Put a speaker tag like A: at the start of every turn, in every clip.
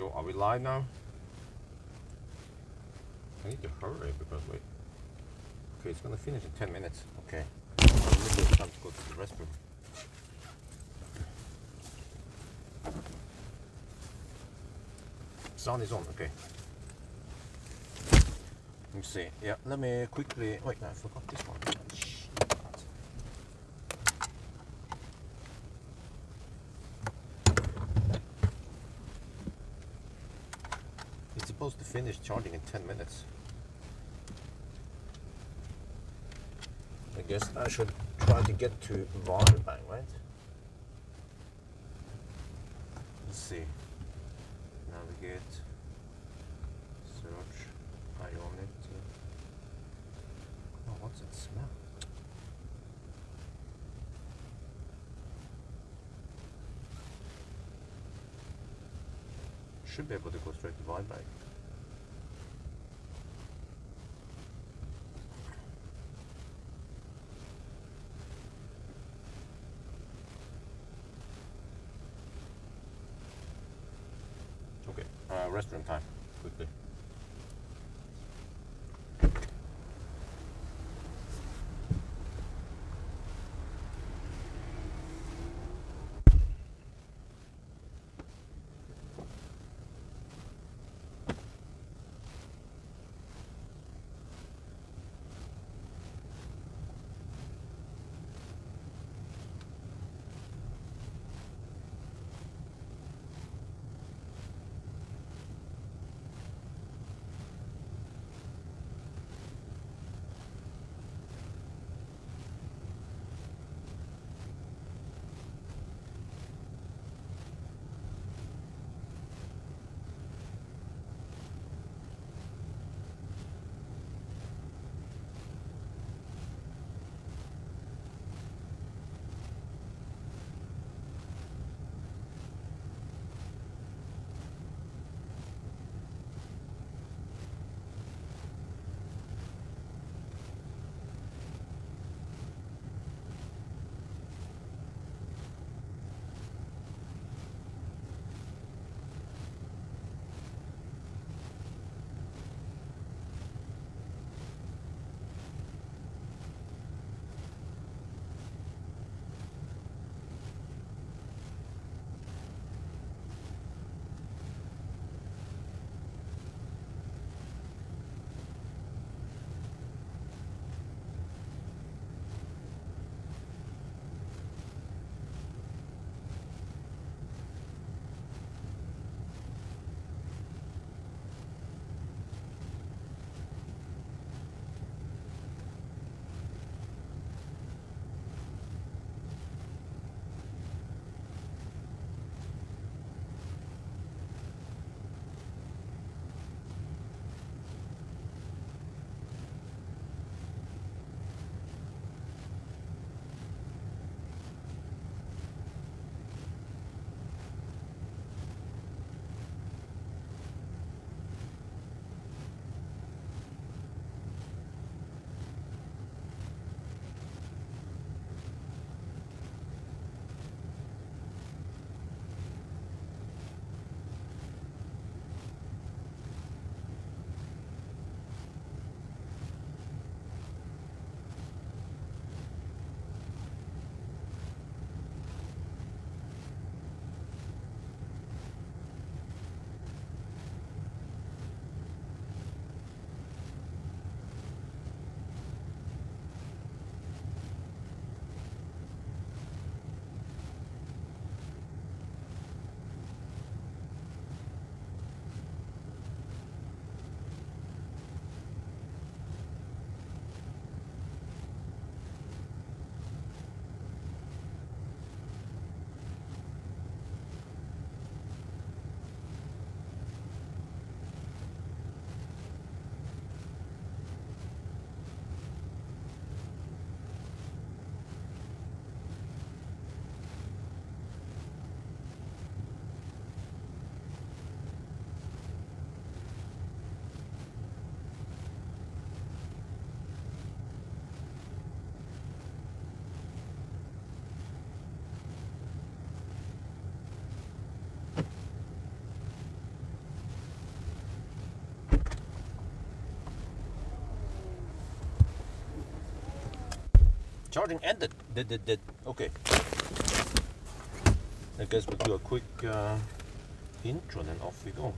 A: Yo, are we live now? I need to hurry because wait. Okay, it's gonna finish in 10 minutes. Okay. I need time to go to the restroom. Sound is on, okay. Let me see. Yeah, let me quickly. Wait, no, I forgot this one. It's supposed to finish charging in 10 minutes. I guess I should try to get to Autobahn, right? Let's see. Navigate. Search. Ionic. Oh, what's that smell? Should be able to go straight to Autobahn. Okay, restroom time, quickly. Charging ended. Did. Okay. I guess we'll do a quick intro, then off we go.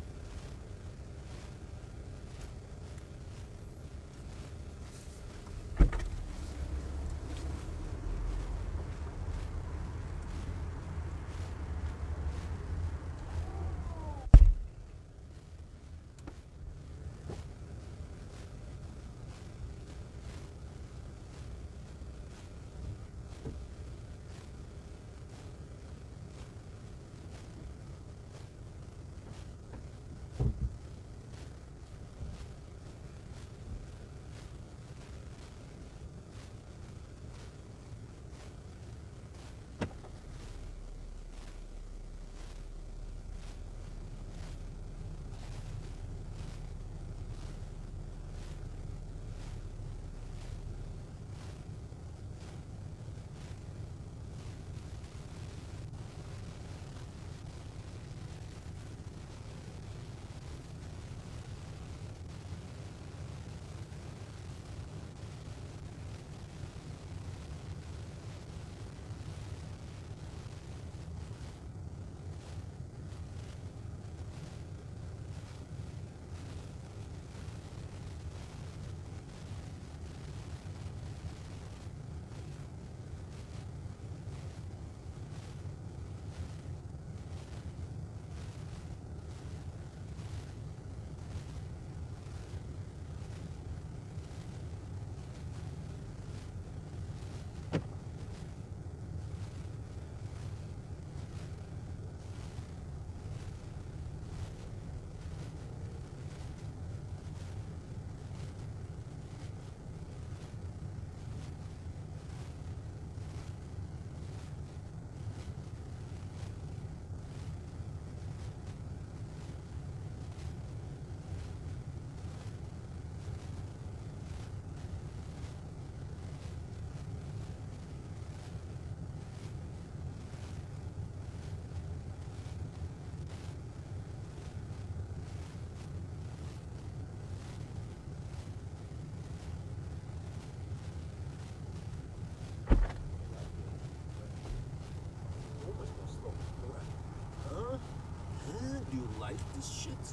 A: Do you like this shit?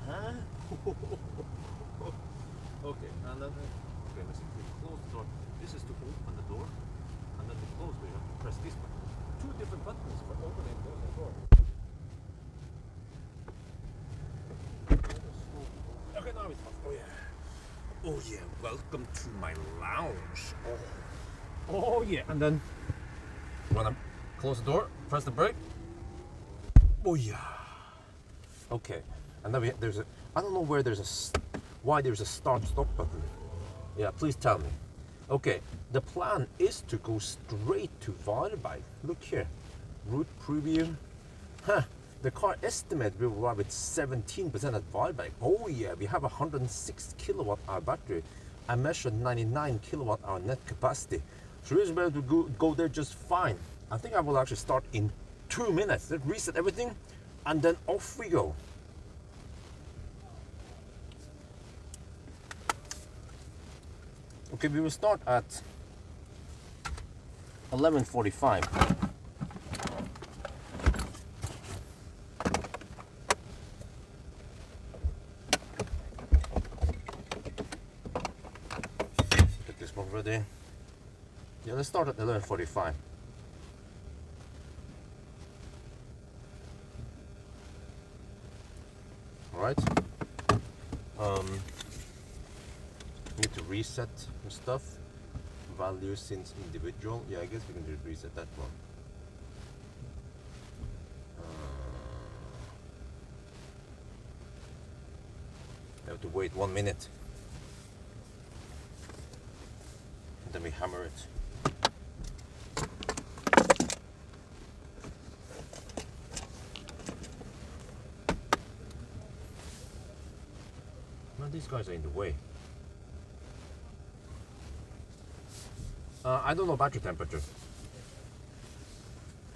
A: Huh? Okay, and then let's see. We close the door. This is to open the door, and then to close we have to press this button. Two different buttons for opening and closing the door. Okay, now it's off. Oh yeah. Oh yeah. Welcome to my lounge. Oh yeah. And then you wanna close the door, press the brake. Oh yeah. Okay, and then there's a, I don't know why there's a start-stop button. Yeah, please tell me. Okay, the plan is to go straight to Varberg. Look here, route preview. Huh, the car estimate will arrive with 17% at Varberg. Oh yeah, we have a 106 kilowatt-hour battery. I measured 99 kilowatt-hour net capacity. So we should be able to go there just fine. I think I will actually start in 2 minutes. Let's reset everything. And then off we go. Okay, we will start at 11:45. Get this one ready. Yeah, let's start at 11:45. Right. Need to reset some stuff. Value since individual. Yeah, I guess we can just reset that one. I have to wait 1 minute. And then we hammer it. These guys are in the way. I don't know battery temperature.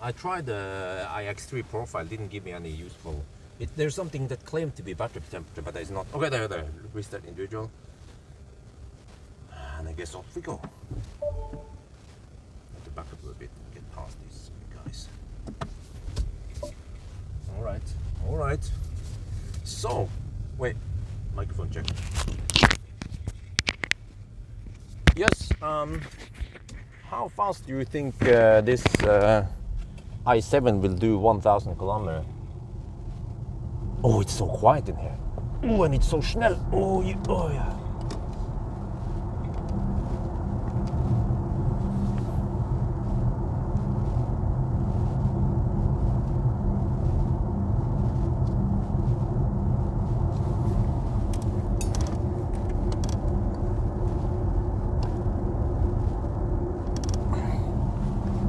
A: I tried the iX3 profile, didn't give me any useful. There's something that claimed to be battery temperature, but it's not. Okay, there. Restart individual. And I guess off we go. back up a little bit and get past these guys. All right. So, wait, microphone check. Yes, how fast do you think this i7 will do 1,000 kilometers? Oh, it's so quiet in here. Oh, and it's so schnell. Oh, yeah.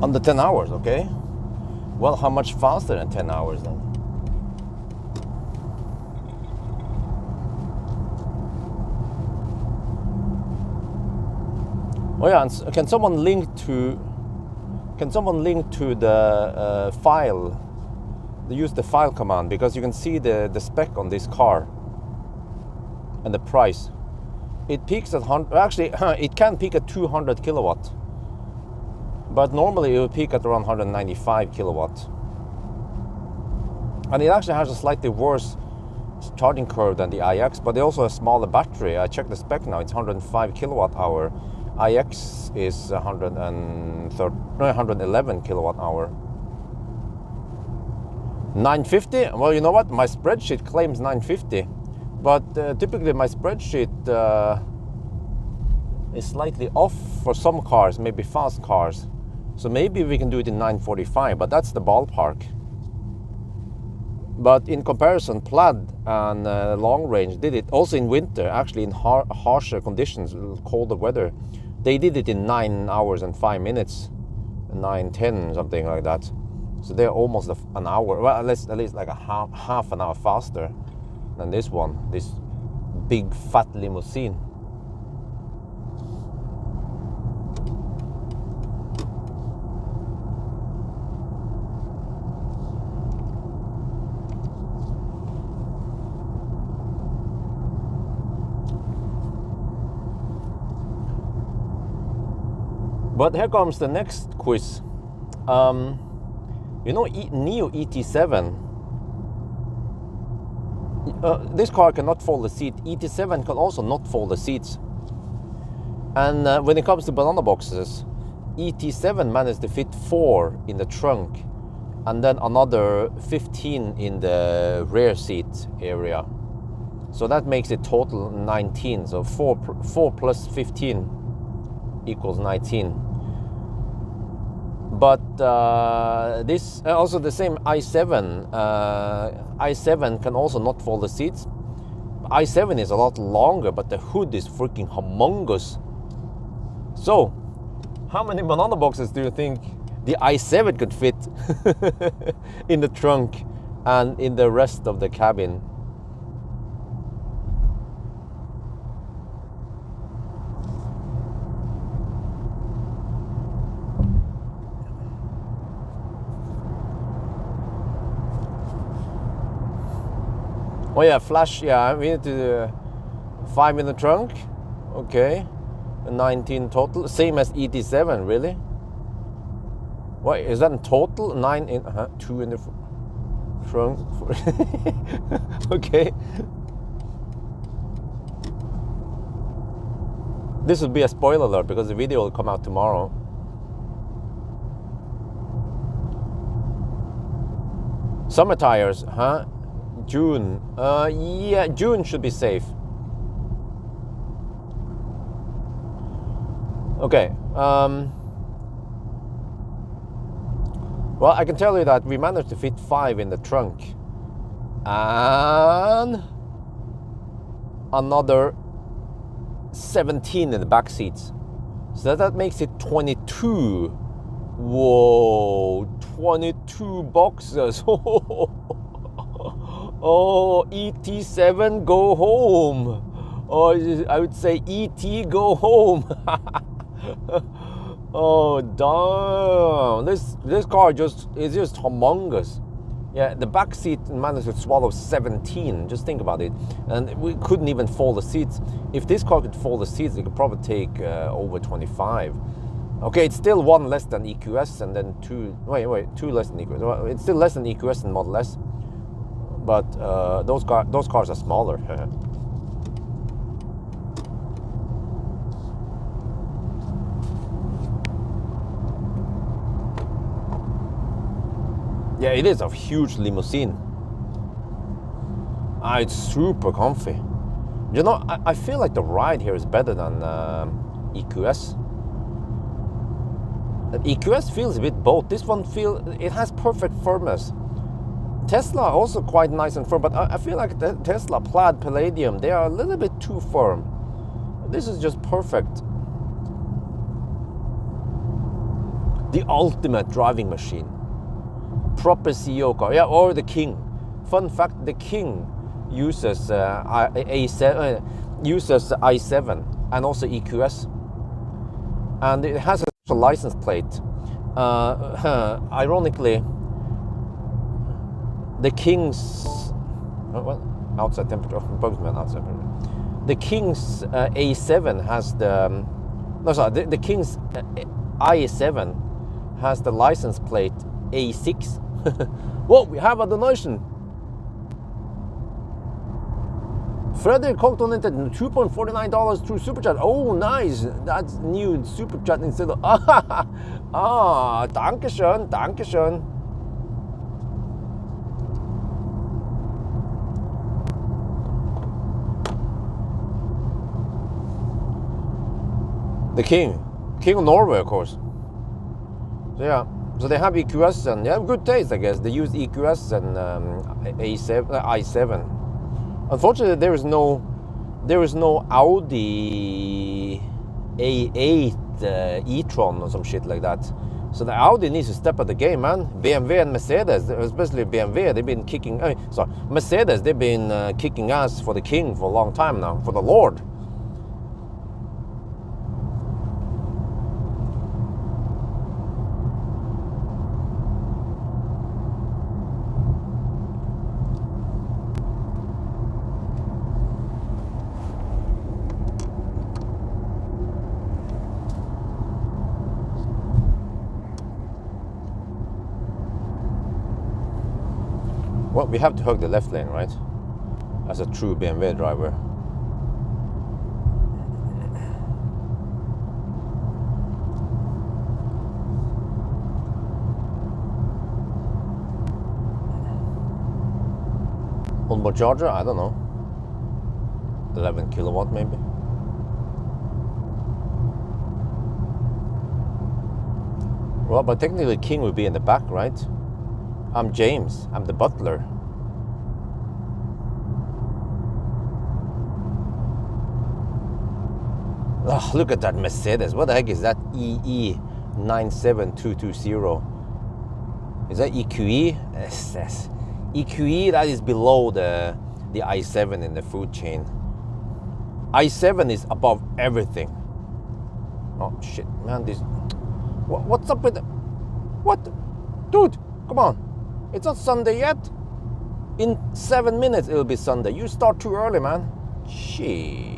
A: Under 10 hours, okay. Well, how much faster than 10 hours then? Oh yeah, and can someone link to the file? Use the file command, because you can see the spec on this car and the price. It peaks at 100. Actually, it can peak at 200 kilowatt. But normally it will peak at around 195 kilowatts. And it actually has a slightly worse charging curve than the iX, but they also have a smaller battery. I checked the spec now, it's 105 kilowatt hour. iX is 111 kilowatt hour. 950? Well, you know what? My spreadsheet claims 950. But typically my spreadsheet is slightly off for some cars, maybe fast cars. So maybe we can do it in 945, but that's the ballpark. But in comparison, Plaid and Long Range did it also in winter, actually in harsher conditions, colder weather. They did it in 9 hours and 5 minutes, 9:10, something like that. So they're almost an hour, well, at least like a half an hour faster than this one, this big fat limousine. But here comes the next quiz. You know, Neo ET7. This car cannot fold the seat. ET7 can also not fold the seats. And when it comes to banana boxes, ET7 managed to fit 4 in the trunk, and then another 15 in the rear seat area. So that makes it total 19. So 4 plus 15 equals 19. But this also the same i7. i7 can also not fold the seats. i7 is a lot longer, but the hood is freaking humongous. So, how many banana boxes do you think the i7 could fit in the trunk and in the rest of the cabin? Oh yeah, flash, yeah, we need to 5 in the trunk, okay, 19 total, same as ET7, really? What, is that in total? 9 in, 2 in the trunk, okay. This would be a spoiler alert because the video will come out tomorrow. Summer tires, June. Yeah, June should be safe. Okay. Well, I can tell you that we managed to fit 5 in the trunk and another 17 in the back seats. So that makes it 22. Whoa, 22 boxes. Oh, ET7, go home. Or I would say ET, go home. Oh, damn. This car is just humongous. Yeah, the back seat managed to swallow 17. Just think about it. And we couldn't even fold the seats. If this car could fold the seats, it could probably take over 25. Okay, it's still one less than EQS, and then two less than EQS. Well, it's still less than EQS and Model S, but those cars are smaller. Yeah, it is a huge limousine. It's super comfy. You know, I feel like the ride here is better than EQS. EQS feels a bit both. This one it has perfect firmness. Tesla also quite nice and firm, but I feel like the Tesla Plaid Palladium, they are a little bit too firm. This is just perfect. The ultimate driving machine. Proper CEO car, yeah, or the King. Fun fact: the King uses i7 and also EQS, and it has a license plate. Ironically, the King's outside temperature. Outside temperature. The King's A7 has the the King's i7 has the license plate A6. Well, we have a donation. Fredrik Koch donated $2.49 through Super Chat. Oh, nice. That's new Super Chat instead of... Dankeschön, Dankeschön. The King of Norway, of course. So yeah, so they have EQS and they have good taste, I guess. They use EQS and i7. Unfortunately, there is no Audi A8 e-tron or some shit like that. So the Audi needs to step up the game, man. BMW and Mercedes, especially BMW, they've been kicking. Mercedes, they've been kicking ass for the King for a long time now, for the Lord. Well, we have to hug the left lane, right? As a true BMW driver. Onboard charger, I don't know. 11 kilowatt maybe. Well, but technically King would be in the back, right? I'm James, I'm the butler. Oh, look at that Mercedes. What the heck is that EE97220? Is that EQE? Yes. EQE, that is below the i7 in the food chain. i7 is above everything. Oh shit, man, this... What's up with the... What? Dude, come on. It's not Sunday yet. In 7 minutes it'll be Sunday. You start too early, man. Shit.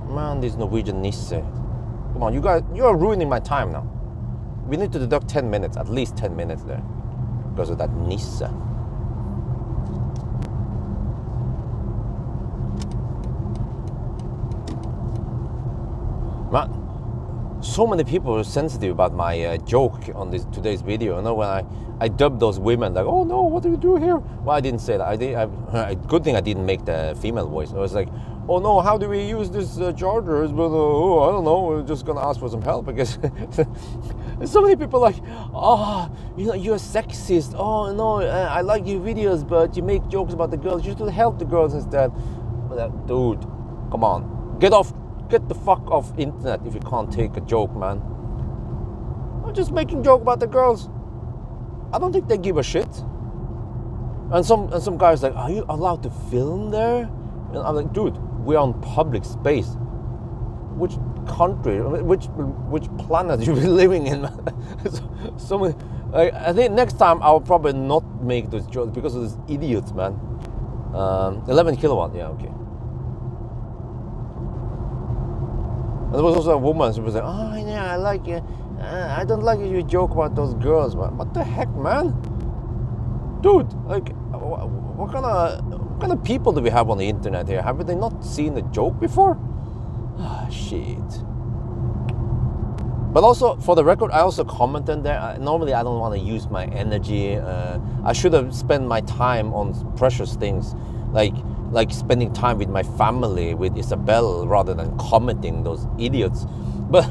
A: Man, this Norwegian Nisse. Come on, you guys, you're ruining my time now. We need to deduct 10 minutes, at least 10 minutes there. Because of that Nisse. Man, so many people were sensitive about my joke on today's video. You know, when I dubbed those women like, "Oh no, what do you do here?" Well, I didn't say that. Good thing I didn't make the female voice. I was like, "Oh no, how do we use this charger?" But I don't know. We're just gonna ask for some help because so many people like, "Oh, you know, you're a sexist. Oh no, I like your videos, but you make jokes about the girls. You should help the girls instead." Dude, come on, get the fuck off internet if you can't take a joke, man. I'm just making joke about the girls. I don't think they give a shit. And some guys like, "Are you allowed to film there?" And I'm like, dude, we're on public space. Which country, which planet you be living in? So many, I think next time I'll probably not make those jokes because of these idiots, man. 11 kilowatt, yeah, okay. And there was also a woman, she was like, oh yeah, I like it. I don't like it you joke about those girls. What the heck, man? Dude, like, what kind of people do we have on the internet here? Have they not seen a joke before? Ah, shit. But also, for the record, I also commented there, normally I don't want to use my energy. I should have spent my time on precious things, like spending time with my family, with Isabel, rather than commenting those idiots. But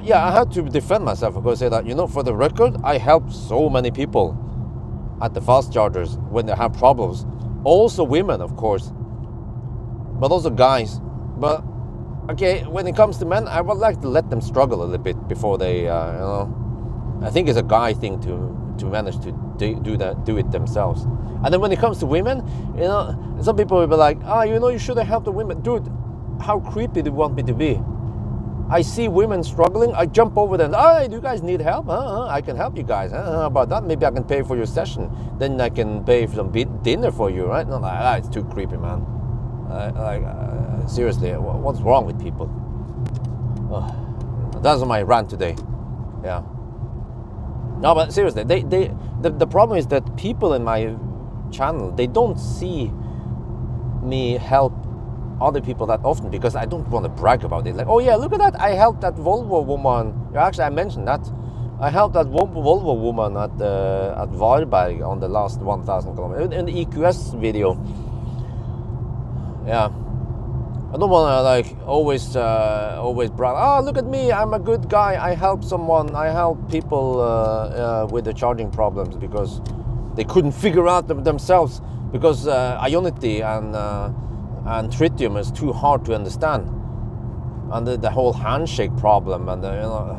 A: yeah, I had to defend myself because I say that, you know, for the record, I help so many people at the fast chargers when they have problems. Also women, of course, but also guys. But okay, when it comes to men, I would like to let them struggle a little bit before they, you know. I think it's a guy thing to manage to do it themselves. And then when it comes to women, you know, some people will be like, you know, you should have helped the women. Dude, how creepy do you want me to be? I see women struggling, I jump over them. Hey, do you guys need help? I can help you guys. How about that? Maybe I can pay for your session. Then I can pay for some dinner for you, right? No, it's too creepy, man. Seriously, what's wrong with people? That's my rant today. Yeah. No, but seriously, the problem is that people in my channel, they don't see me help other people that often because I don't want to brag about it. Like, oh yeah, look at that, I helped that Volvo woman. Actually, I mentioned that. I helped that Volvo woman at Varberg on the last 1,000 kilometers in the EQS video. Yeah, I don't want to like always brag. Oh, look at me, I'm a good guy. I help someone. I help people with the charging problems because they couldn't figure out themselves because Ionity and tritium is too hard to understand, and the whole handshake problem, and you know.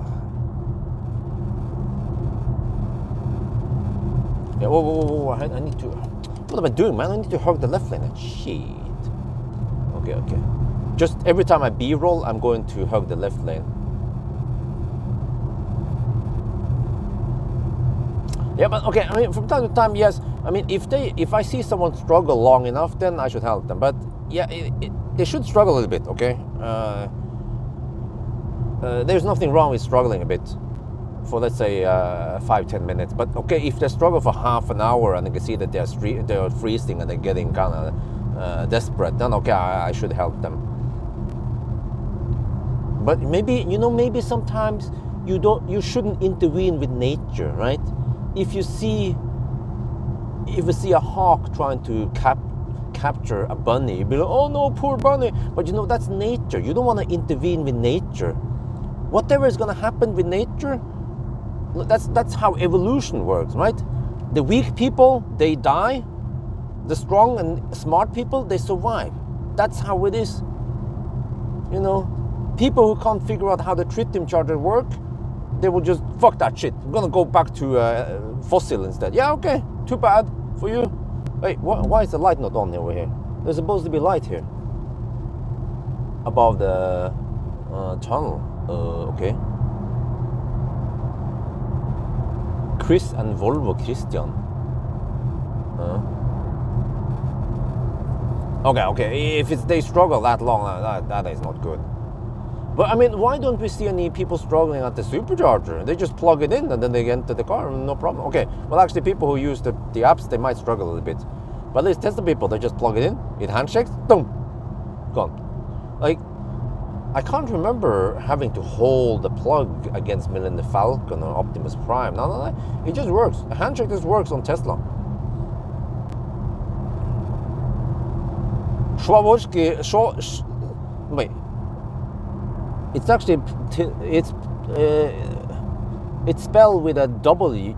A: Yeah, whoa, I need to. What am I doing, man? I need to hug the left lane. Shit. Okay. Just every time I B-roll, I'm going to hug the left lane. Yeah, but okay. I mean, from time to time, yes. I mean, if I see someone struggle long enough, then I should help them. But yeah, they should struggle a little bit, okay? There's nothing wrong with struggling a bit for, let's say, 5-10 minutes. But okay, if they struggle for half an hour and they can see that they're freezing and they're getting kind of desperate, then okay, I should help them. But maybe, you know, maybe sometimes you shouldn't intervene with nature, right? If you see a hawk trying to capture a bunny, you'd be like, oh no, poor bunny. But you know, that's nature. You don't want to intervene with nature. Whatever is going to happen with nature, that's how evolution works, right? The weak people, they die. The strong and smart people, they survive. That's how it is. You know, people who can't figure out how the tritium charger work, they will just, fuck that shit. I'm gonna go back to fossil instead. Yeah, okay, too bad for you. Wait, why is the light not on over here? There's supposed to be light here above the tunnel. Okay. Chris and Volvo Christian. Okay. If they struggle that long, that is not good. But I mean, why don't we see any people struggling at the supercharger? They just plug it in and then they get into the car, no problem. Okay, well actually people who use the apps, they might struggle a little bit. But at least Tesla people, they just plug it in, it handshakes, boom, gone. Like, I can't remember having to hold the plug against Millennium Falcon or Optimus Prime. No, it just works. A handshake just works on Tesla. Wait. It's actually it's spelled with a W.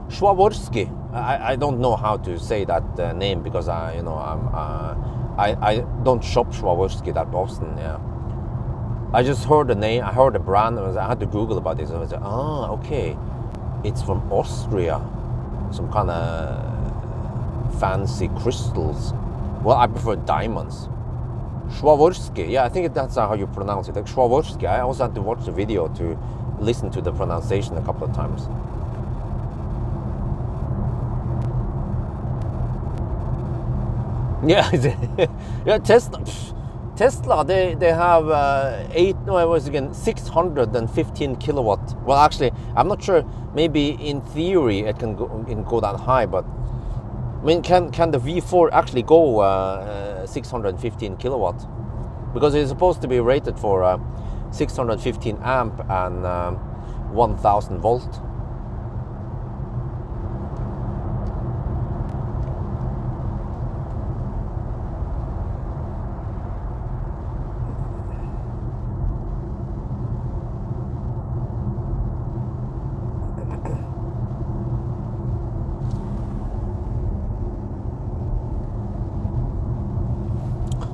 A: Swarovski. I don't know how to say that name because I don't shop Swarovski that often. Yeah, I just heard the name. I heard the brand. I had to Google about this. I was like, okay, it's from Austria. Some kind of fancy crystals. Well, I prefer diamonds. Swarovski, yeah, I think that's how you pronounce it, like Swarovski. I also had to watch the video to listen to the pronunciation a couple of times. Yeah, yeah. Tesla, they have 615 kilowatt. Well, actually, I'm not sure. Maybe in theory it can go that high, but I mean, can the V4 actually go 615 kilowatt? Because it's supposed to be rated for 615 amp and 1000 volt.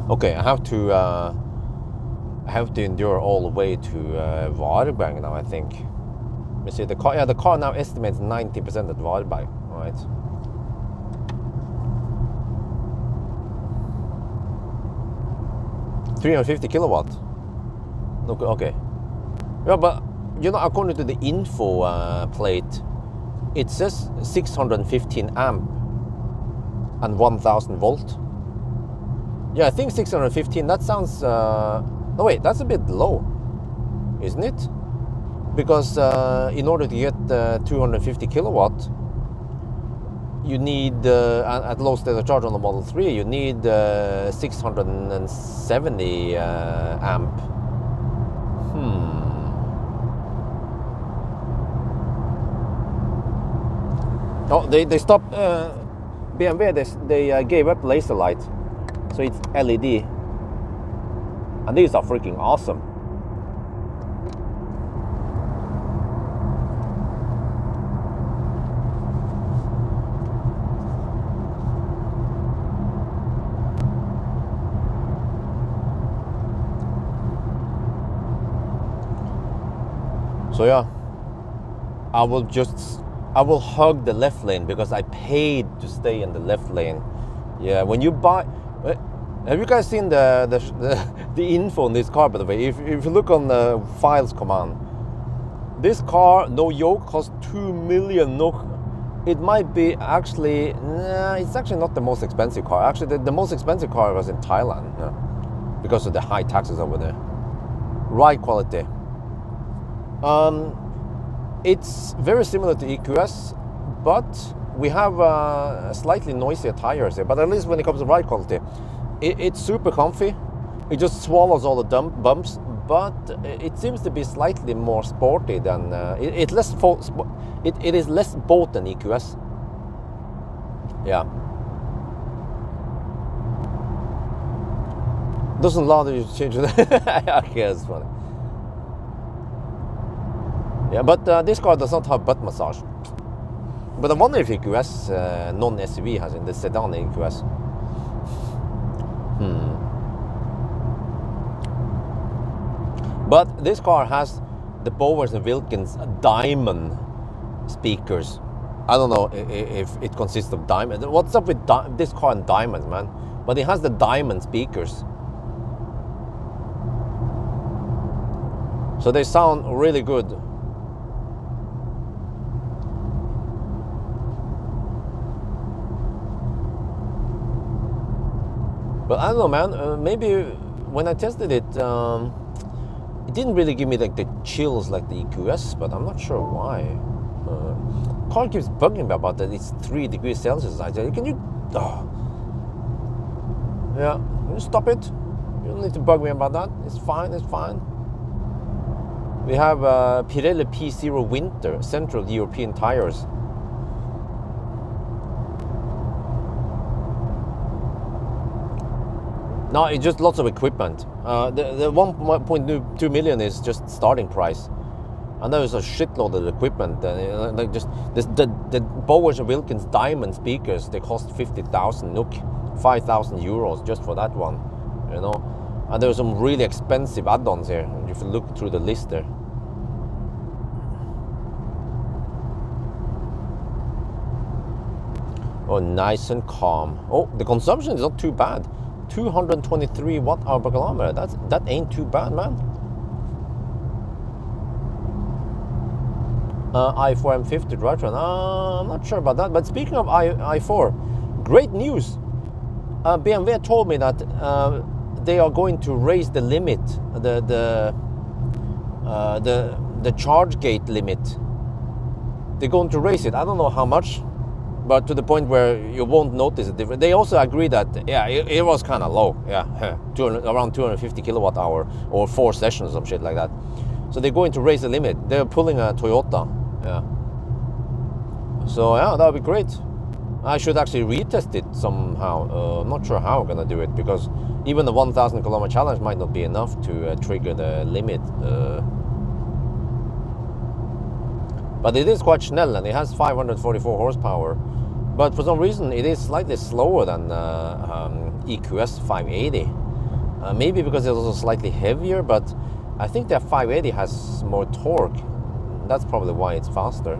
A: Okay, I have to endure all the way to Varberg now, I think. Let me see, the car now estimates 90% at Varberg, right? $350 kilowatt. Okay. Yeah, but you know, according to the info plate, it says 615 amp and 1000 volt. Yeah, I think 615, that sounds... no, wait, that's a bit low, isn't it? Because in order to get 250 kilowatt, you need, at low state of charge on the Model 3, you need 670 amp. Oh, they stopped, BMW, they gave up laser light. So it's LED, and these are freaking awesome. So yeah, I will hug the left lane because I paid to stay in the left lane. Yeah, when you buy. Have you guys seen the info on this car, by the way? If you look on the files command, this car, no yoke, costs 2 million NOK. It might be actually, nah, it's actually not the most expensive car. Actually, the most expensive car was in Thailand, yeah, because of the high taxes over there. Ride quality. It's very similar to EQS, but we have slightly noisier tires here. But at least when it comes to ride quality, it's super comfy. It just swallows all the bumps, but it seems to be slightly more sporty than it is less boat than EQS. Yeah. Doesn't allow you to change it. Okay, that's funny. Yeah, but this car does not have butt massage. But I wonder if EQS non-SUV has in the sedan EQS. But this car has the Bowers & Wilkins diamond speakers. I don't know if it consists of diamond. What's up with this car and diamonds, man? But it has the diamond speakers. So they sound really good. But I don't know, man, maybe when I tested it, it didn't really give me like the chills like the EQS, but I'm not sure why. Car keeps bugging me about that. It's 3 degrees Celsius. I said, can you... Yeah, can you stop it? You don't need to bug me about that. It's fine, it's fine. We have Pirelli P0 Winter, Central European tires. No, it's just lots of equipment. The 1.2 million is just starting price, and there is a shitload of equipment. Like just the Bowers & Wilkins diamond speakers, they cost 50,000 NOK, 5,000 euros just for that one, you know. And there are some really expensive add-ons here. If you look through the list there. Oh, nice and calm. Oh, the consumption is not too bad. 223 watt-hour per kilometer. That ain't too bad, man. i4 M50 drivetrain. I'm not sure about that. But speaking of i4, great news.
B: BMW told me that they are going to raise the limit, the charge gate limit. They're going to raise it. I don't know how much, but to the point where you won't notice a difference. They also agree that it was kind of low, around 250 kilowatt hour or 4 sessions, some shit like that. So they're going to raise the limit. They're pulling a Toyota, So yeah, that would be great. I should actually retest it somehow. I'm not sure how I'm gonna do it, because even the 1,000 kilometer challenge might not be enough to trigger the limit. But it is quite snel, and it has 544 horsepower. But for some reason, it is slightly slower than EQS 580. Maybe because it's also slightly heavier, but I think the 580 has more torque. That's probably why it's faster.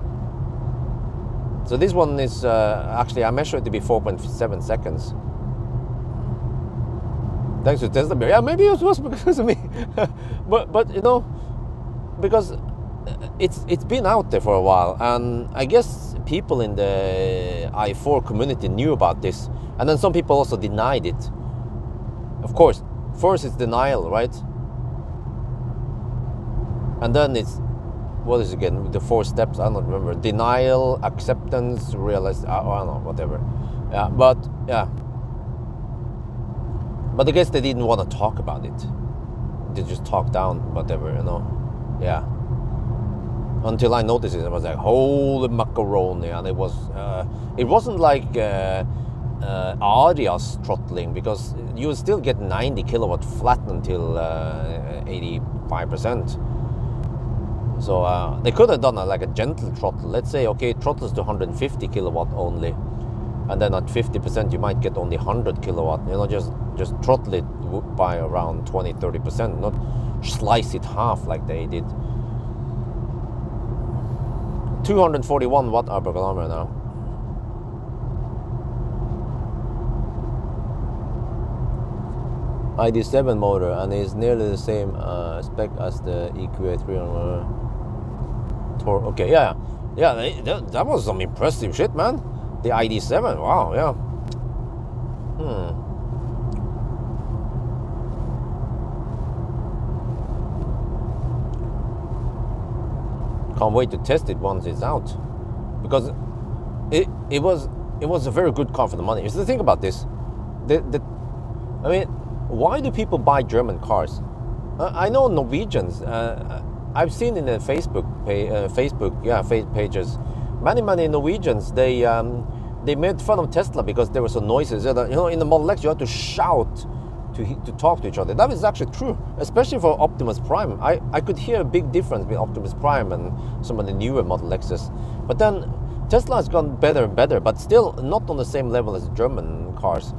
B: So this one is actually, I measured it to be 4.7 seconds. Thanks to Tesla. Yeah, maybe it was because of me. but you know, because it's been out there for a while, and I guess people in the i4 community knew about this, and then some people also denied it. Of course, first it's denial, right? And then it's, what is it again? The 4 steps, I don't remember. Denial, acceptance, realize, I don't know, whatever. Yeah, but yeah. But I guess they didn't want to talk about it. They just talked down, whatever, you know. Yeah. Until I noticed it, I was like, holy macaroni, and it wasn't like Aria's throttling, because you would still get 90 kilowatt flat until 85%. So they could have done like a gentle throttle. Let's say, okay, it throttles to 150 kilowatt only, and then at 50% you might get only 100 kilowatt. You know, just throttle it by around 20-30%, not slice it half like they did. 241 watt hour per kilometer now. ID7 motor, and is nearly the same spec as the EQA 300. Okay, yeah, that was some impressive shit, man. The ID7, wow, yeah. Can't wait to test it once it's out, because it was a very good car for the money. So think about this. I mean, why do people buy German cars? I know Norwegians. I've seen in the Facebook pages, many Norwegians. They made fun of Tesla because there were some noises. You know, in the Model X you had to shout to talk to each other. That is actually true, especially for Optimus Prime. I could hear a big difference between Optimus Prime and some of the newer Model X's. But then Tesla has gone better and better, but still not on the same level as German cars.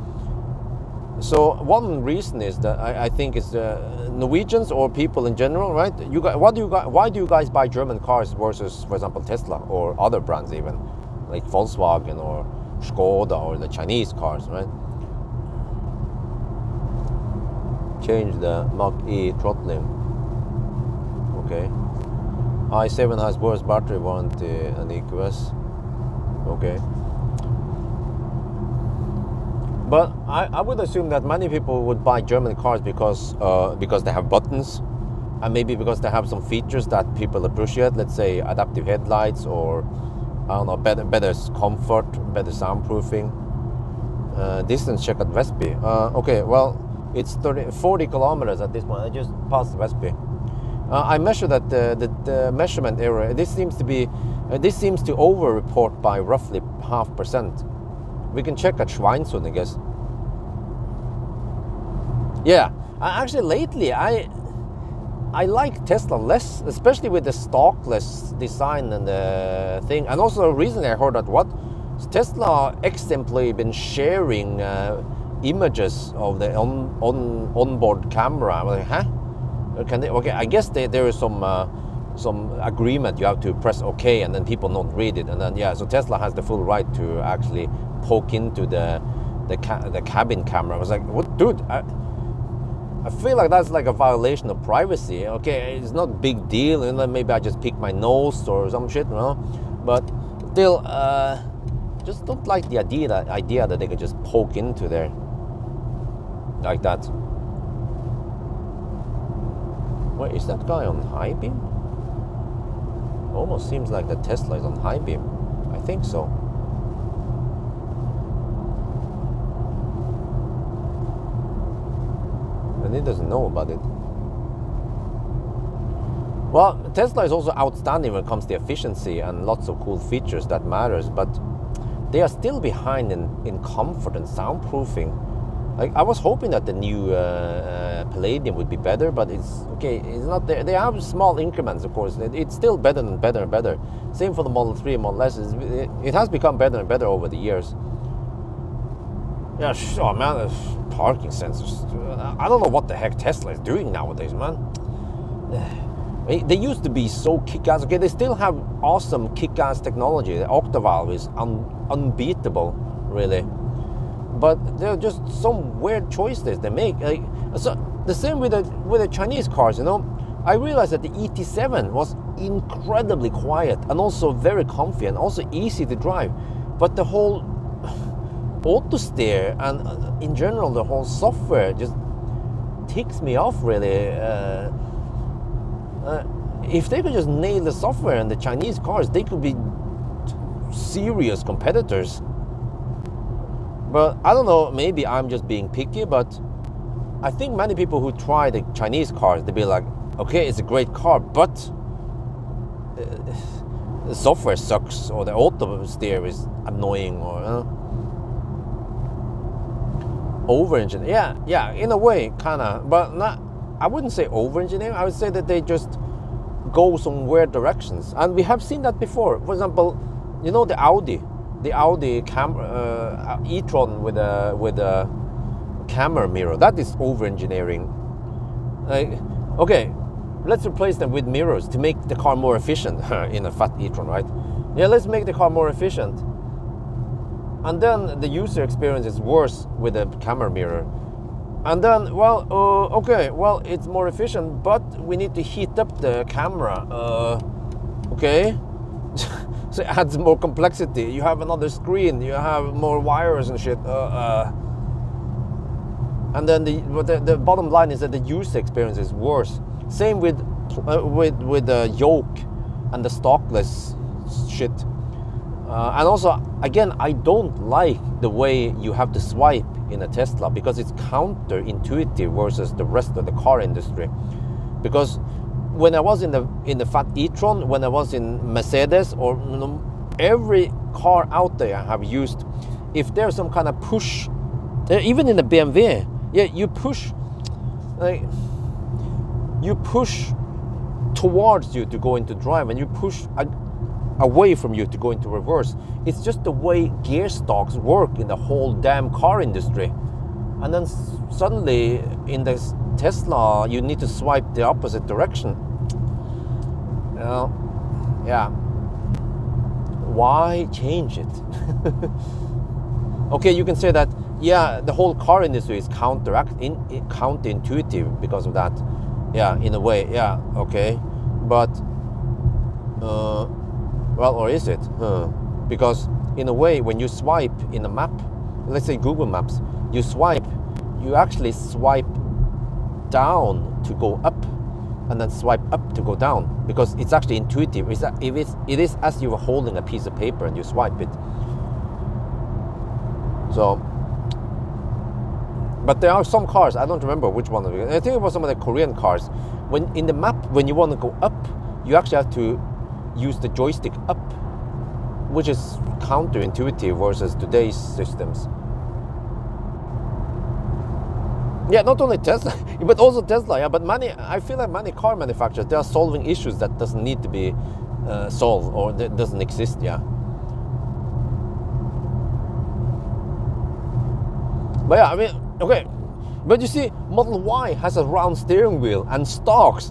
B: So one reason is that I think is Norwegians or people in general, right? Why do you guys buy German cars versus, for example, Tesla or other brands, even like Volkswagen or Skoda or the Chinese cars, right? Change the Mach-E throttling. Okay. i7 has worse battery warranty than EQS. Okay. But I would assume that many people would buy German cars because they have buttons, and maybe because they have some features that people appreciate. Let's say adaptive headlights, or I don't know, better comfort, better soundproofing. Distance check at Vestby. Okay, well, it's 40 kilometers at this point. I just passed Vestby. I measured that the measurement error. This seems to over-report by roughly 0.5%. We can check at Schweinsund, I guess. Yeah, actually lately I like Tesla less, especially with the stalkless design and the thing. And also recently I heard that Tesla ex-employee been sharing images of the onboard camera. I was like, huh? Okay, I guess there is some agreement. You have to press OK, and then people don't read it, and then so Tesla has the full right to actually poke into the cabin camera. I was like, what, dude? I feel like that's like a violation of privacy. Okay, it's not a big deal, and then maybe I just pick my nose or some shit, you know. But still, just don't like the idea that they could just poke into there. like that. Wait, is that guy on high beam? Almost seems like the Tesla is on high beam. I think so. And he doesn't know about it. Well, Tesla is also outstanding when it comes to efficiency and lots of cool features that matters, but they are still behind in comfort and soundproofing. Like, I was hoping that the new Palladium would be better, but it's okay. It's not there. They have small increments, of course. It's still better and better and better. Same for the Model 3 and Model S. It has become better and better over the years. Yeah, oh man, parking sensors. I don't know what the heck Tesla is doing nowadays, man. They used to be so kick-ass. Okay, they still have awesome kick-ass technology. The Octavalve is unbeatable, really. But there are just some weird choices they make. Like, so the same with the Chinese cars, you know. I realized that the ET7 was incredibly quiet and also very comfy and also easy to drive. But the whole auto steer and in general the whole software just ticks me off, really. If they could just nail the software in the Chinese cars, they could be serious competitors. But I don't know, maybe I'm just being picky, but I think many people who try the Chinese cars, they'll be like, okay, it's a great car, but the software sucks, or the auto steer is annoying, or over-engineer. Yeah, in a way, kind of, but not. I wouldn't say over-engineer. I would say that they just go some weird directions, and we have seen that before. For example, you know the Audi e-tron with a camera mirror. That is over-engineering. Okay, let's replace them with mirrors to make the car more efficient in a fat e-tron, right? Yeah, let's make the car more efficient. And then the user experience is worse with a camera mirror. And then, well, okay, well, it's more efficient, but we need to heat up the camera. Okay. So it adds more complexity. You have another screen, you have more wires and shit. And then the bottom line is that the user experience is worse. Same with the yoke and the stockless shit. And also, again, I don't like the way you have to swipe in a Tesla, because it's counterintuitive versus the rest of the car industry. Because when I was in the fat e-tron, when I was in Mercedes, or every car out there I have used, if there's some kind of push, even in the BMW, yeah, you push towards you to go into drive, and you push away from you to go into reverse. It's just the way gear stocks work in the whole damn car industry. And then suddenly in the Tesla you need to swipe the opposite direction. Yeah, why change it? Okay, you can say that, yeah, the whole car industry is counterintuitive because of that. Yeah, in a way, yeah, okay. But well, or is it? Because in a way, when you swipe in a map, let's say Google Maps, you actually swipe down to go up, and then swipe up to go down, because it's actually intuitive. It is as you were holding a piece of paper and you swipe it. So, but there are some cars, I don't remember which one of it. I think it was some of the Korean cars. When in the map, when you want to go up, you actually have to use the joystick up, which is counterintuitive versus today's systems. Yeah, not only Tesla, but also Tesla. Yeah, but I feel like many car manufacturers, they are solving issues that doesn't need to be solved, or that doesn't exist. Yeah. But yeah, I mean, okay. But you see, Model Y has a round steering wheel and stalks.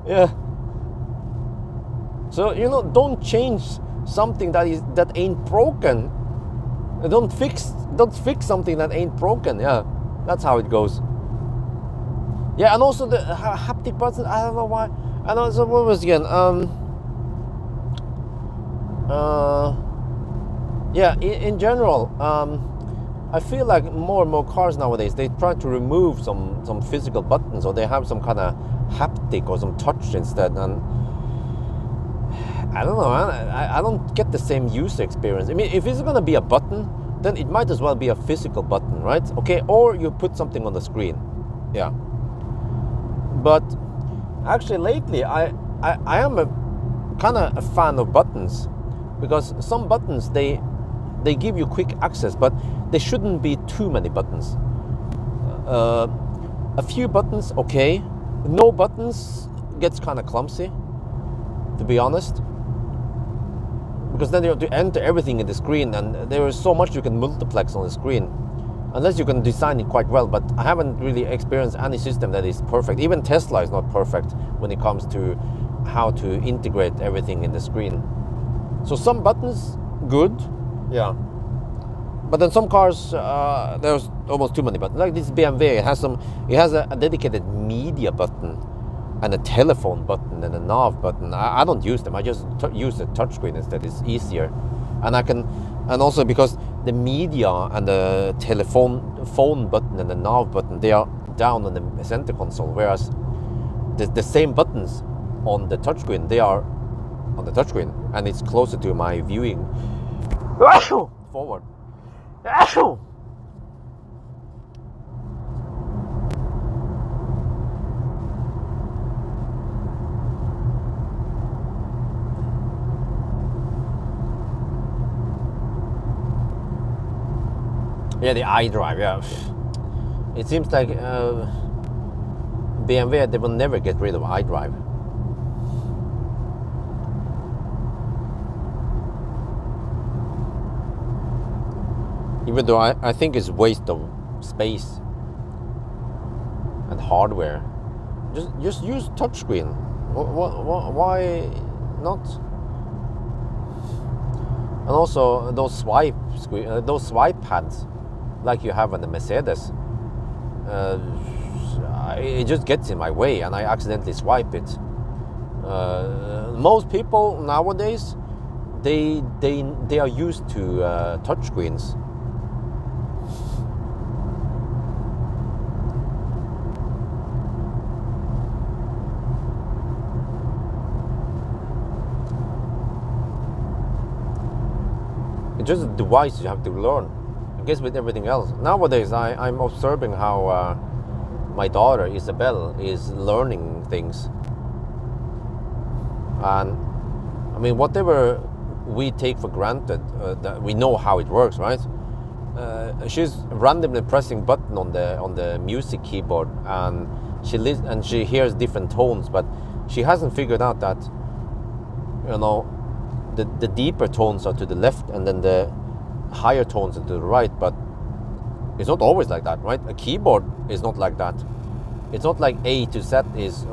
B: Yeah. So, don't change something that ain't broken. Don't fix something that ain't broken. Yeah, that's how it goes. Yeah, and also the haptic buttons, I don't know why. And also, what was it again? Yeah, in general, I feel like more and more cars nowadays, they try to remove some physical buttons, or they have some kind of haptic or some touch instead, and I don't know, I don't get the same user experience. I mean, if it's gonna be a button, then it might as well be a physical button, right? Okay, or you put something on the screen, yeah. But actually lately, I am a kind of a fan of buttons, because some buttons, they give you quick access, but there shouldn't be too many buttons. A few buttons, okay. No buttons gets kind of clumsy, to be honest, because then you have to enter everything in the screen, and there is so much you can multiplex on the screen, unless you can design it quite well. But I haven't really experienced any system that is perfect. Even Tesla is not perfect when it comes to how to integrate everything in the screen. So some buttons, good, yeah. But then some cars, there's almost too many buttons. Like this BMW, it has a dedicated media button, and a telephone button, and a nav button. I don't use them. I just use the touchscreen instead. It's easier, and also because the media and the phone button and the nav button, they are down on the center console, whereas the same buttons on the touchscreen, they are on the touchscreen, and it's closer to my viewing forward. Yeah, the iDrive, yeah. It seems like BMW, they will never get rid of iDrive. Even though I think it's waste of space and hardware. Just use touchscreen. Why not? And also those swipe pads, like you have on the Mercedes, it just gets in my way, and I accidentally swipe it. Most people nowadays, they are used to touchscreens. It's just a device you have to learn. I guess with everything else. Nowadays, I'm observing how my daughter, Isabel, is learning things. And, I mean, whatever we take for granted, that we know how it works, right? She's randomly pressing button on the music keyboard, and she hears different tones, but she hasn't figured out that, you know, the deeper tones are to the left, and then the higher tones are to the right. But it's not always like that, right? A keyboard is not like that. It's not like A to Z is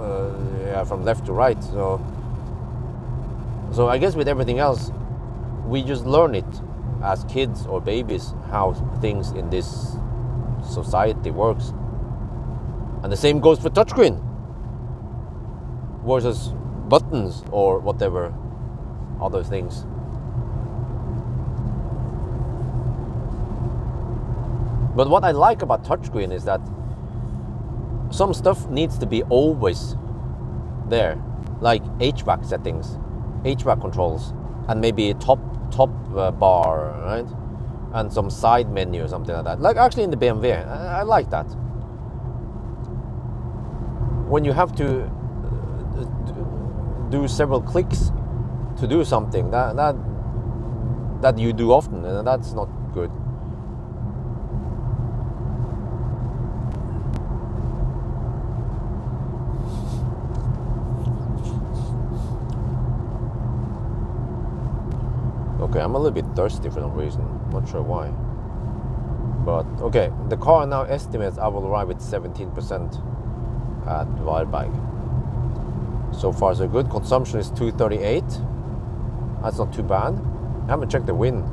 B: from left to right. So I guess with everything else, we just learn it as kids or babies, how things in this society works. And the same goes for touchscreen versus buttons or whatever other things. But what I like about touchscreen is that some stuff needs to be always there, like HVAC settings, HVAC controls, and maybe a top bar, right? And some side menu or something like that. Like actually in the BMW, I like that. When you have to do several clicks to do something that you do often, and that's not good. Okay, I'm a little bit thirsty for some reason, not sure why. But okay, the car now estimates I will arrive with 17% at Varberg. So far so good. Consumption is 238. That's not too bad. I haven't checked the wind.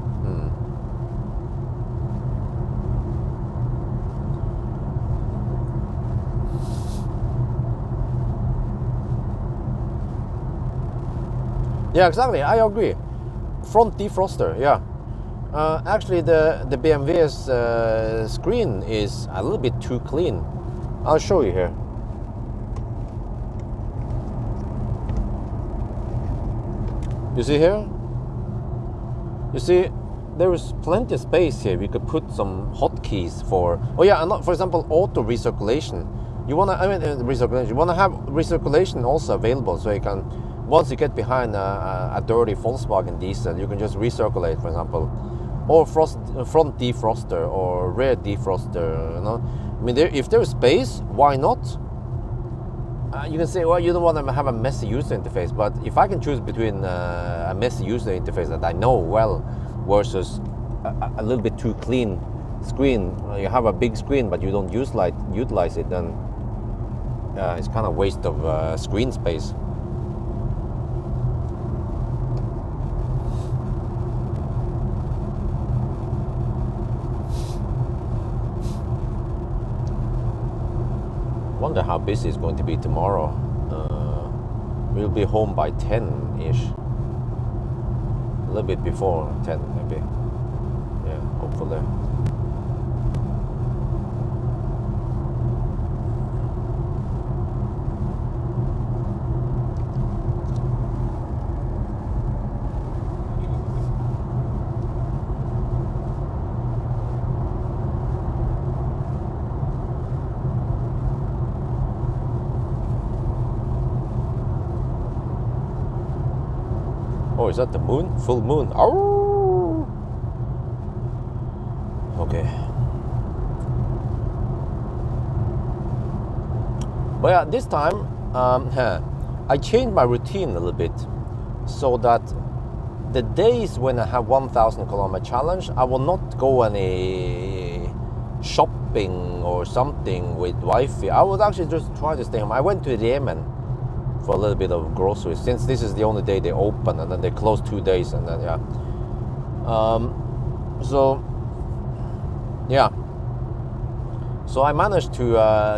B: Yeah, exactly. I agree. Front defroster, yeah. Actually, the BMW's screen is a little bit too clean. I'll show you here. You see here? You see, there is plenty of space here. We could put some hotkeys for. Oh yeah, and for example, auto recirculation. You wanna, recirculation. You wanna have recirculation also available, so you can, once you get behind a dirty Volkswagen diesel, you can just recirculate, for example, or front defroster or rear defroster. You know, I mean, if there is space, why not? You can say, well, you don't want to have a messy user interface, but if I can choose between a messy user interface that I know well versus a little bit too clean screen, you have a big screen but you don't utilize it, then it's kind of waste of screen space. Wonder how busy it's going to be tomorrow. We'll be home by 10-ish. A little bit before 10 maybe. Yeah, hopefully. Oh, is that the moon? Full moon. Oh. Okay. But yeah, this time I changed my routine a little bit so that the days when I have 1,000 kilometer challenge, I will not go any shopping or something with wifey. I would actually just try to stay home. I went to Yemen for a little bit of groceries, since this is the only day they open, and then they close 2 days, and then yeah. So I managed to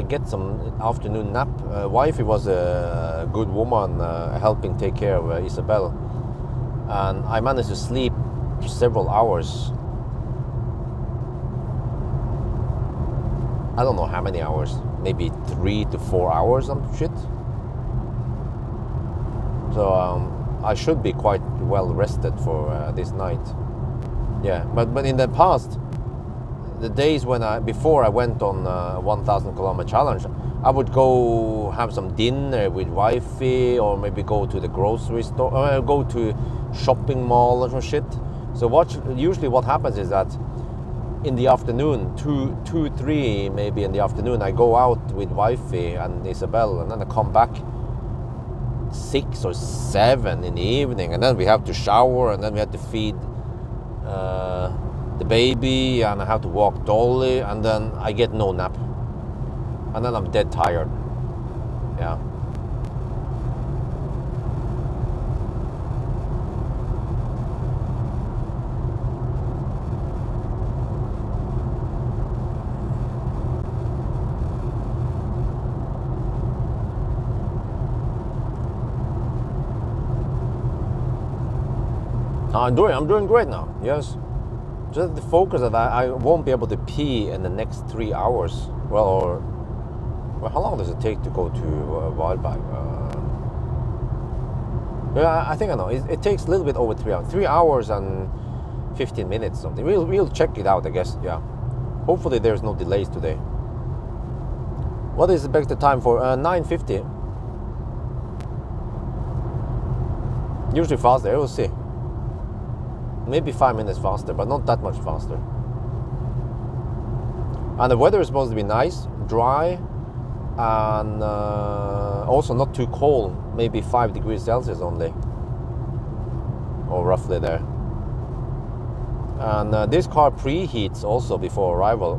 B: get some afternoon nap. Wifey was a good woman helping take care of Isabel, and I managed to sleep several hours. I don't know how many hours, maybe 3 to 4 hours, some shit. So I should be quite well rested for this night. Yeah, but in the past, the days when before I went on 1,000 kilometer challenge, I would go have some dinner with wifey, or maybe go to the grocery store, or go to shopping mall or some shit. So usually what happens is that in the afternoon, 2, 3 maybe in the afternoon, I go out with wifey and Isabel, and then I come back 6 or 7 in the evening, and then we have to shower, and then we have to feed the baby, and I have to walk Dolly, and then I get no nap, and then I'm dead tired. Yeah. I'm doing great now. Yes, just the focus that I won't be able to pee in the next 3 hours. Well, how long does it take to go to Wildberg? Yeah, I think I know. It takes a little bit over 3 hours. 3 hours and 15 minutes something. We'll check it out, I guess. Yeah. Hopefully there's no delays today. What is the expected time for 9:50? Usually faster. We'll see. Maybe 5 minutes faster, but not that much faster. And the weather is supposed to be nice, dry, and also not too cold. Maybe 5 degrees Celsius only, or roughly there. And this car preheats also before arrival.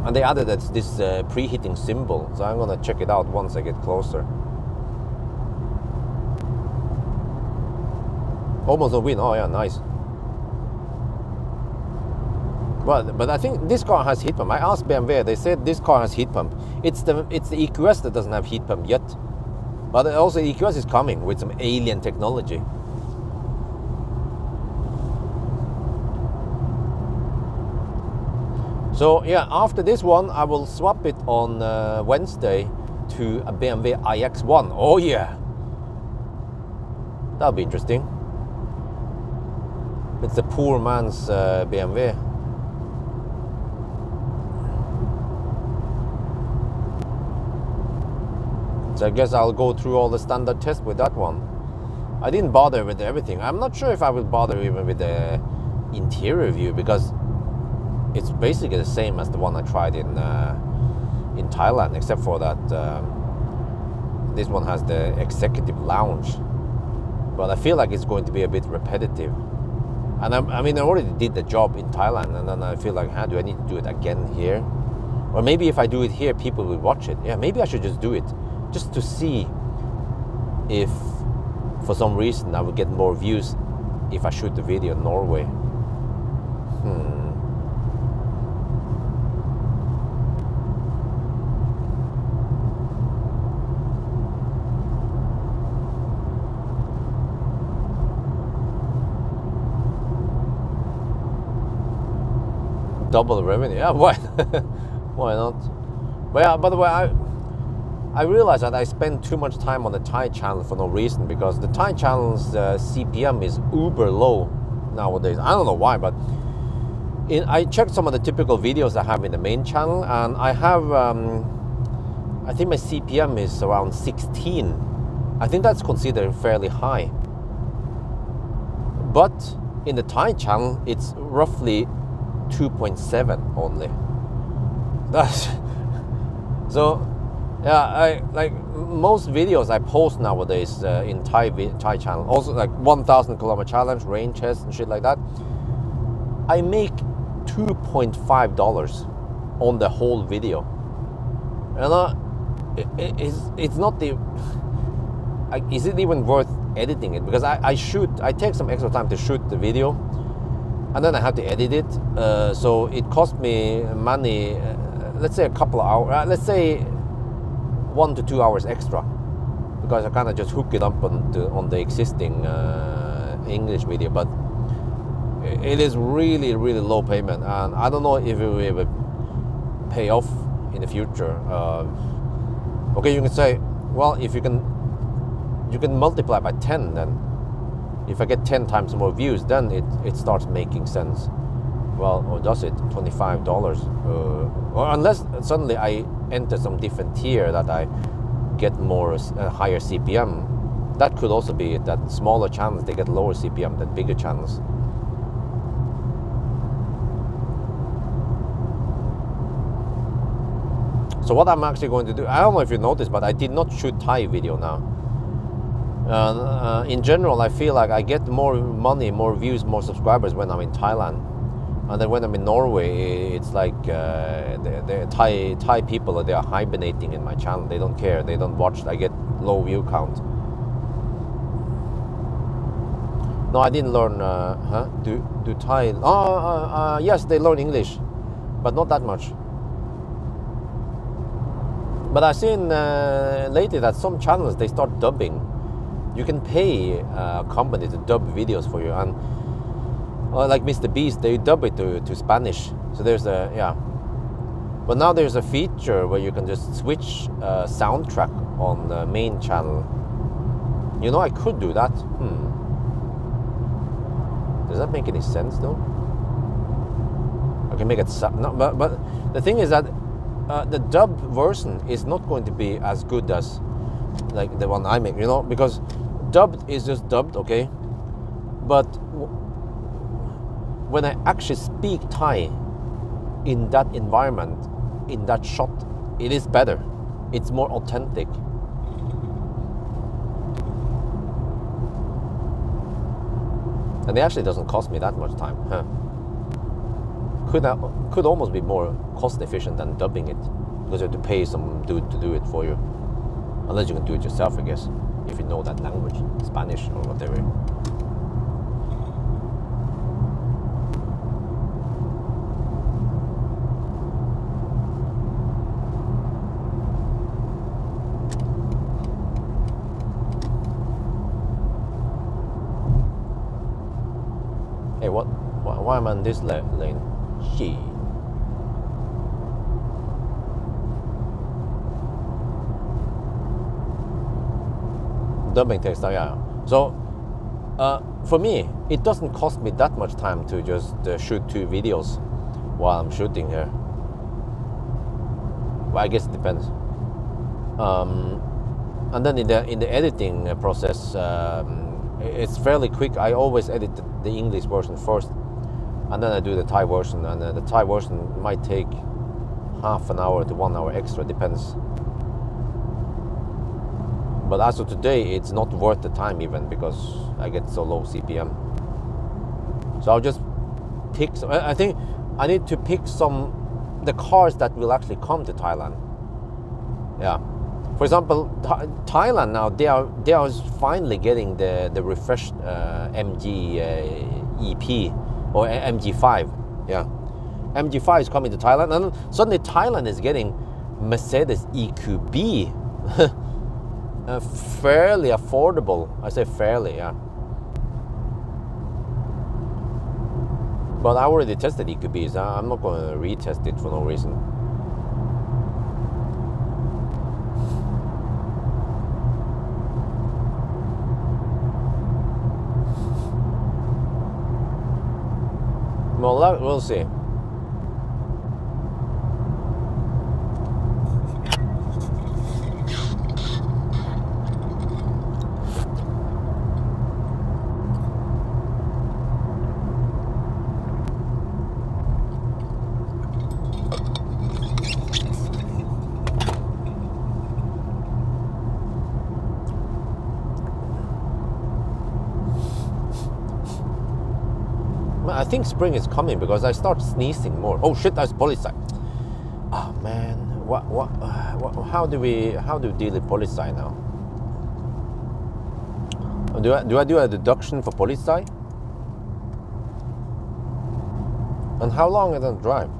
B: And they added this preheating symbol, so I'm gonna check it out once I get closer. Almost a win. Oh yeah, nice. But I think this car has heat pump. I asked BMW. They said this car has heat pump. It's the EQS that doesn't have heat pump yet. But also EQS is coming with some alien technology. So yeah, after this one, I will swap it on Wednesday to a BMW iX1. Oh yeah, that'll be interesting. It's a poor man's BMW. So I guess I'll go through all the standard tests with that one. I didn't bother with everything. I'm not sure if I will bother even with the interior view, because it's basically the same as the one I tried in Thailand, except for that this one has the executive lounge. But I feel like it's going to be a bit repetitive. And I mean, I already did the job in Thailand, and then I feel like, do I need to do it again here? Or maybe if I do it here, people will watch it. Yeah, maybe I should just do it, just to see if for some reason I will get more views if I shoot the video in Norway. Double the revenue, yeah, why? Why not? But yeah, by the way, I realized that I spend too much time on the Thai channel for no reason, because the Thai channel's CPM is uber low nowadays. I don't know why, but I checked some of the typical videos I have in the main channel, and I have, I think my CPM is around 16. I think that's considered fairly high. But in the Thai channel, it's roughly 2.7 only. That's so. Yeah, I like most videos I post nowadays in Thai channel. Also, like 1,000 kilometer challenge, rain test, and shit like that. I make $2.5 on the whole video. And it's not the. Is it even worth editing it? Because I take some extra time to shoot the video, and then I have to edit it. So it cost me money. Let's say a couple of hours. Let's say 1 to 2 hours extra, because I kind of just hook it up on the existing English video. But it is really, really low payment, and I don't know if it will ever pay off in the future. Okay, you can say, well, if you can multiply by 10, then if I get 10 times more views, then it starts making sense. Well, or does it? $25? Or unless suddenly I enter some different tier that I get more higher CPM. That could also be it, that smaller channels, they get lower CPM than bigger channels. So what I'm actually going to do, I don't know if you noticed, but I did not shoot Thai video now. In general, I feel like I get more money, more views, more subscribers when I'm in Thailand. And then when I'm in Norway, it's like the Thai people, they are hibernating in my channel. They don't care. They don't watch. I get low view count. No, I didn't learn. Do Thai? Yes, they learn English, but not that much. But I've seen lately that some channels, they start dubbing. You can pay a company to dub videos for you, and like Mr. Beast, they dub it to Spanish. So there's a, yeah. But now there's a feature where you can just switch soundtrack on the main channel. You know, I could do that. Does that make any sense though? I can make it no, but the thing is that the dub version is not going to be as good as like the one I make, you know, because dubbed is just dubbed, okay? But when I actually speak Thai in that environment, in that shot, it is better. It's more authentic. And it actually doesn't cost me that much time. Could almost be more cost efficient than dubbing it, because you have to pay some dude to do it for you. Unless you can do it yourself, I guess, if you know that language, Spanish or whatever. Hey, why am I in this lane? Shit. Dubbing text, yeah. So for me, it doesn't cost me that much time to just shoot 2 videos while I'm shooting here. Well, I guess it depends. And then in the editing process, it's fairly quick. I always edit the English version first, and then I do the Thai version. And the Thai version might take half an hour to 1 hour extra, depends. But as of today, it's not worth the time even, because I get so low CPM. So I'll just pick some. I think I need to pick the cars that will actually come to Thailand. Yeah. For example, Thailand now, they are finally getting the refreshed MG EP or MG5. Yeah. MG5 is coming to Thailand, and suddenly Thailand is getting Mercedes EQB. Fairly affordable. I say fairly, yeah. But I already tested EQBs. I'm not going to retest it for no reason. Well, we'll see. I think spring is coming because I start sneezing more. Oh shit, that's policy. Oh man, how do we deal with policy now? Do I do a deduction for policy? And how long I don't drive?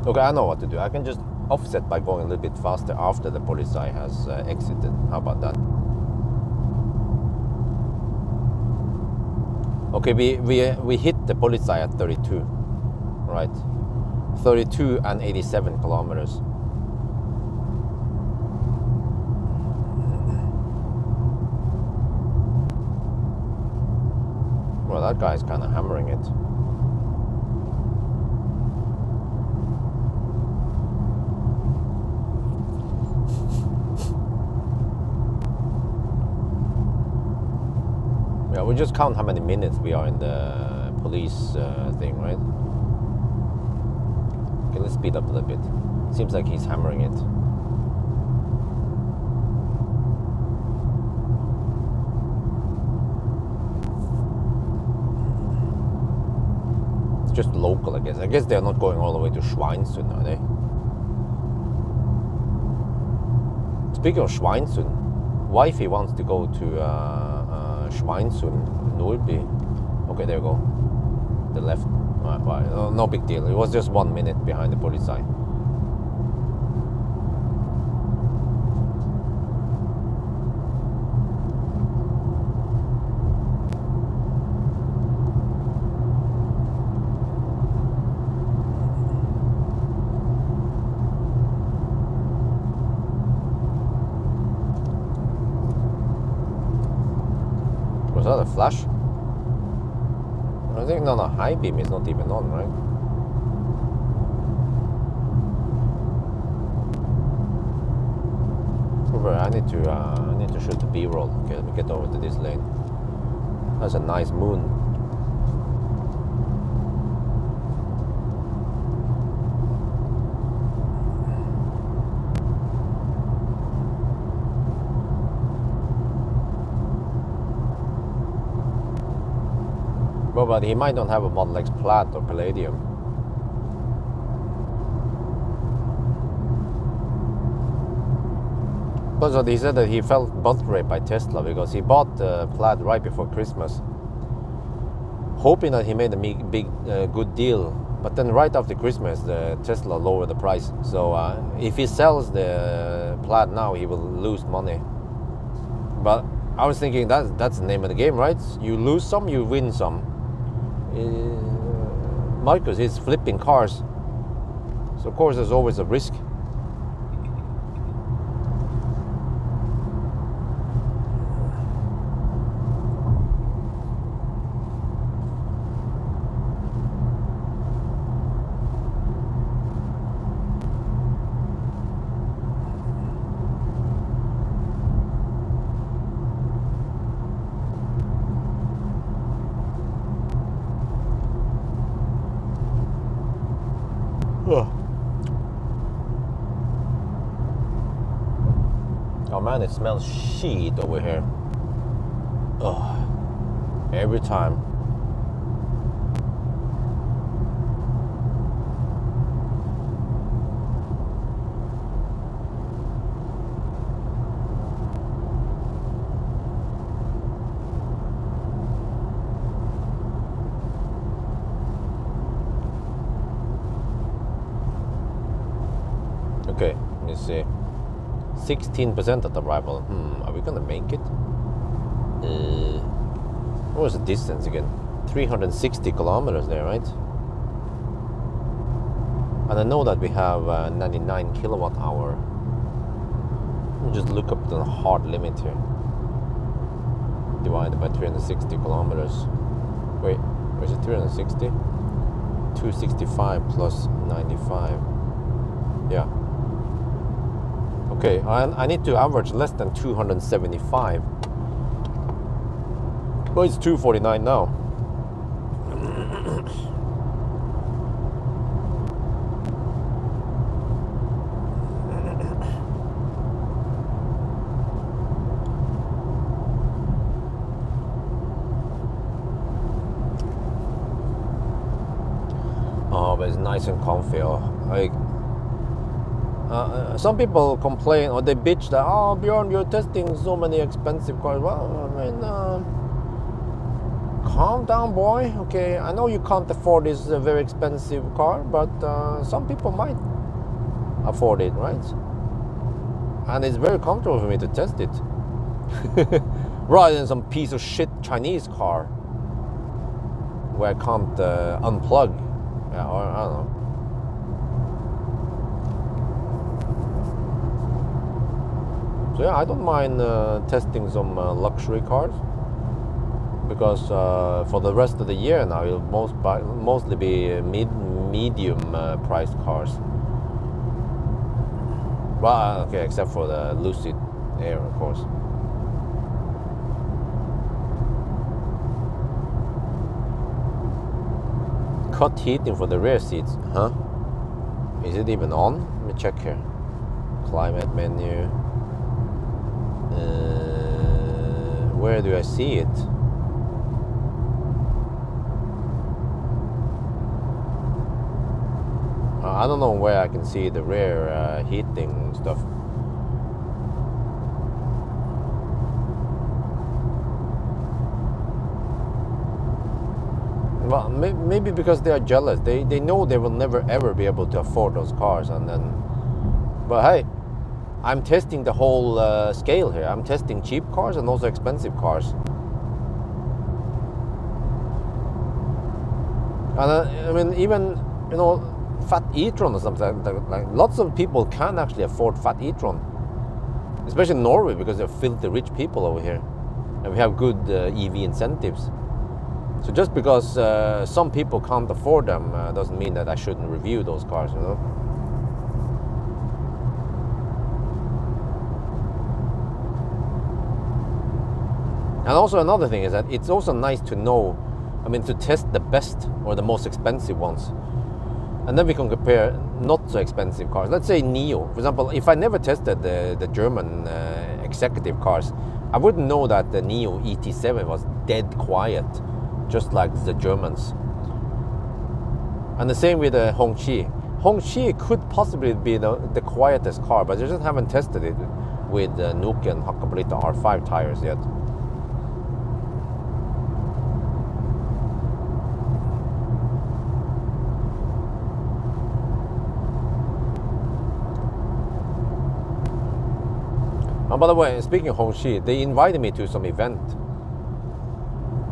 B: Okay, I know what to do. I can just offset by going a little bit faster after the policy has exited. How about that? Okay, we hit the policy at 32, right? 32 and 87 kilometers. Well, that guy's kind of hammering it. Yeah, we just count how many minutes we are in the police thing, right? Okay, let's speed up a little bit. Seems like he's hammering it. It's just local, I guess. I guess they're not going all the way to Schweinsund, are they? Speaking of Schweinsund, wifey wants to go to Schweinsund, Nordby. Okay, there you go. The left. Right. No big deal. It was just 1 minute behind the police. Was that a flash? I think no, high beam is not even on, right? Over, I need to shoot the B-roll. Okay, let me get over to this lane. That's a nice moon. But he might not have a Model X Plaid or Palladium. But he said that he felt butt raped by Tesla because he bought the Plaid right before Christmas, hoping that he made a big good deal. But then right after Christmas, the Tesla lowered the price. So if he sells the Plaid now, he will lose money. But I was thinking that's the name of the game, right? You lose some, you win some. Marcus is flipping cars, so of course there's always a risk. Oh man, it smells shit over here. Ugh. Every time. Okay, let me see. 16% at arrival. Are we gonna make it? What was the distance again? 360 kilometers there, right? And I know that we have 99 kilowatt hour. Let me just look up the hard limit here. Divided by 360 kilometers. Wait, where's it? 360? 265 plus 95. Yeah. Okay, I need to average less than 275. Well, it's 249 now. Oh, but it's nice and comfy. Like, some people complain or they bitch that, oh, Bjorn, you're testing so many expensive cars. Well, I mean, calm down, boy. Okay, I know you can't afford this very expensive car, but some people might afford it, right? And it's very comfortable for me to test it. Rather than some piece of shit Chinese car where I can't unplug. Yeah, or I don't know. So yeah, I don't mind testing some luxury cars, because for the rest of the year now it'll mostly be medium priced cars. Well, okay, except for the Lucid Air, of course. Cut heating for the rear seats, huh? Is it even on? Let me check here. Climate menu. Where do I see it? I don't know where I can see the rear heating stuff. Well, maybe because they are jealous. They know they will never ever be able to afford those cars, and then. But hey, I'm testing the whole scale here. I'm testing cheap cars and also expensive cars. And I mean, even Fat e-tron or something like lots of people can actually afford Fat e-tron, especially in Norway, because they're filthy rich people over here, and we have good EV incentives. So just because some people can't afford them doesn't mean that I shouldn't review those cars, And also another thing is that it's also nice to know, to test the best or the most expensive ones. And then we can compare not so expensive cars. Let's say Neo. For example, if I never tested the German executive cars, I wouldn't know that the Neo ET7 was dead quiet, just like the Germans. And the same with the Hongqi. Hongqi could possibly be the quietest car, but I just haven't tested it with the Nokian Hakkapeliitta R5 tires yet. By the way, speaking of Hongqi, they invited me to some event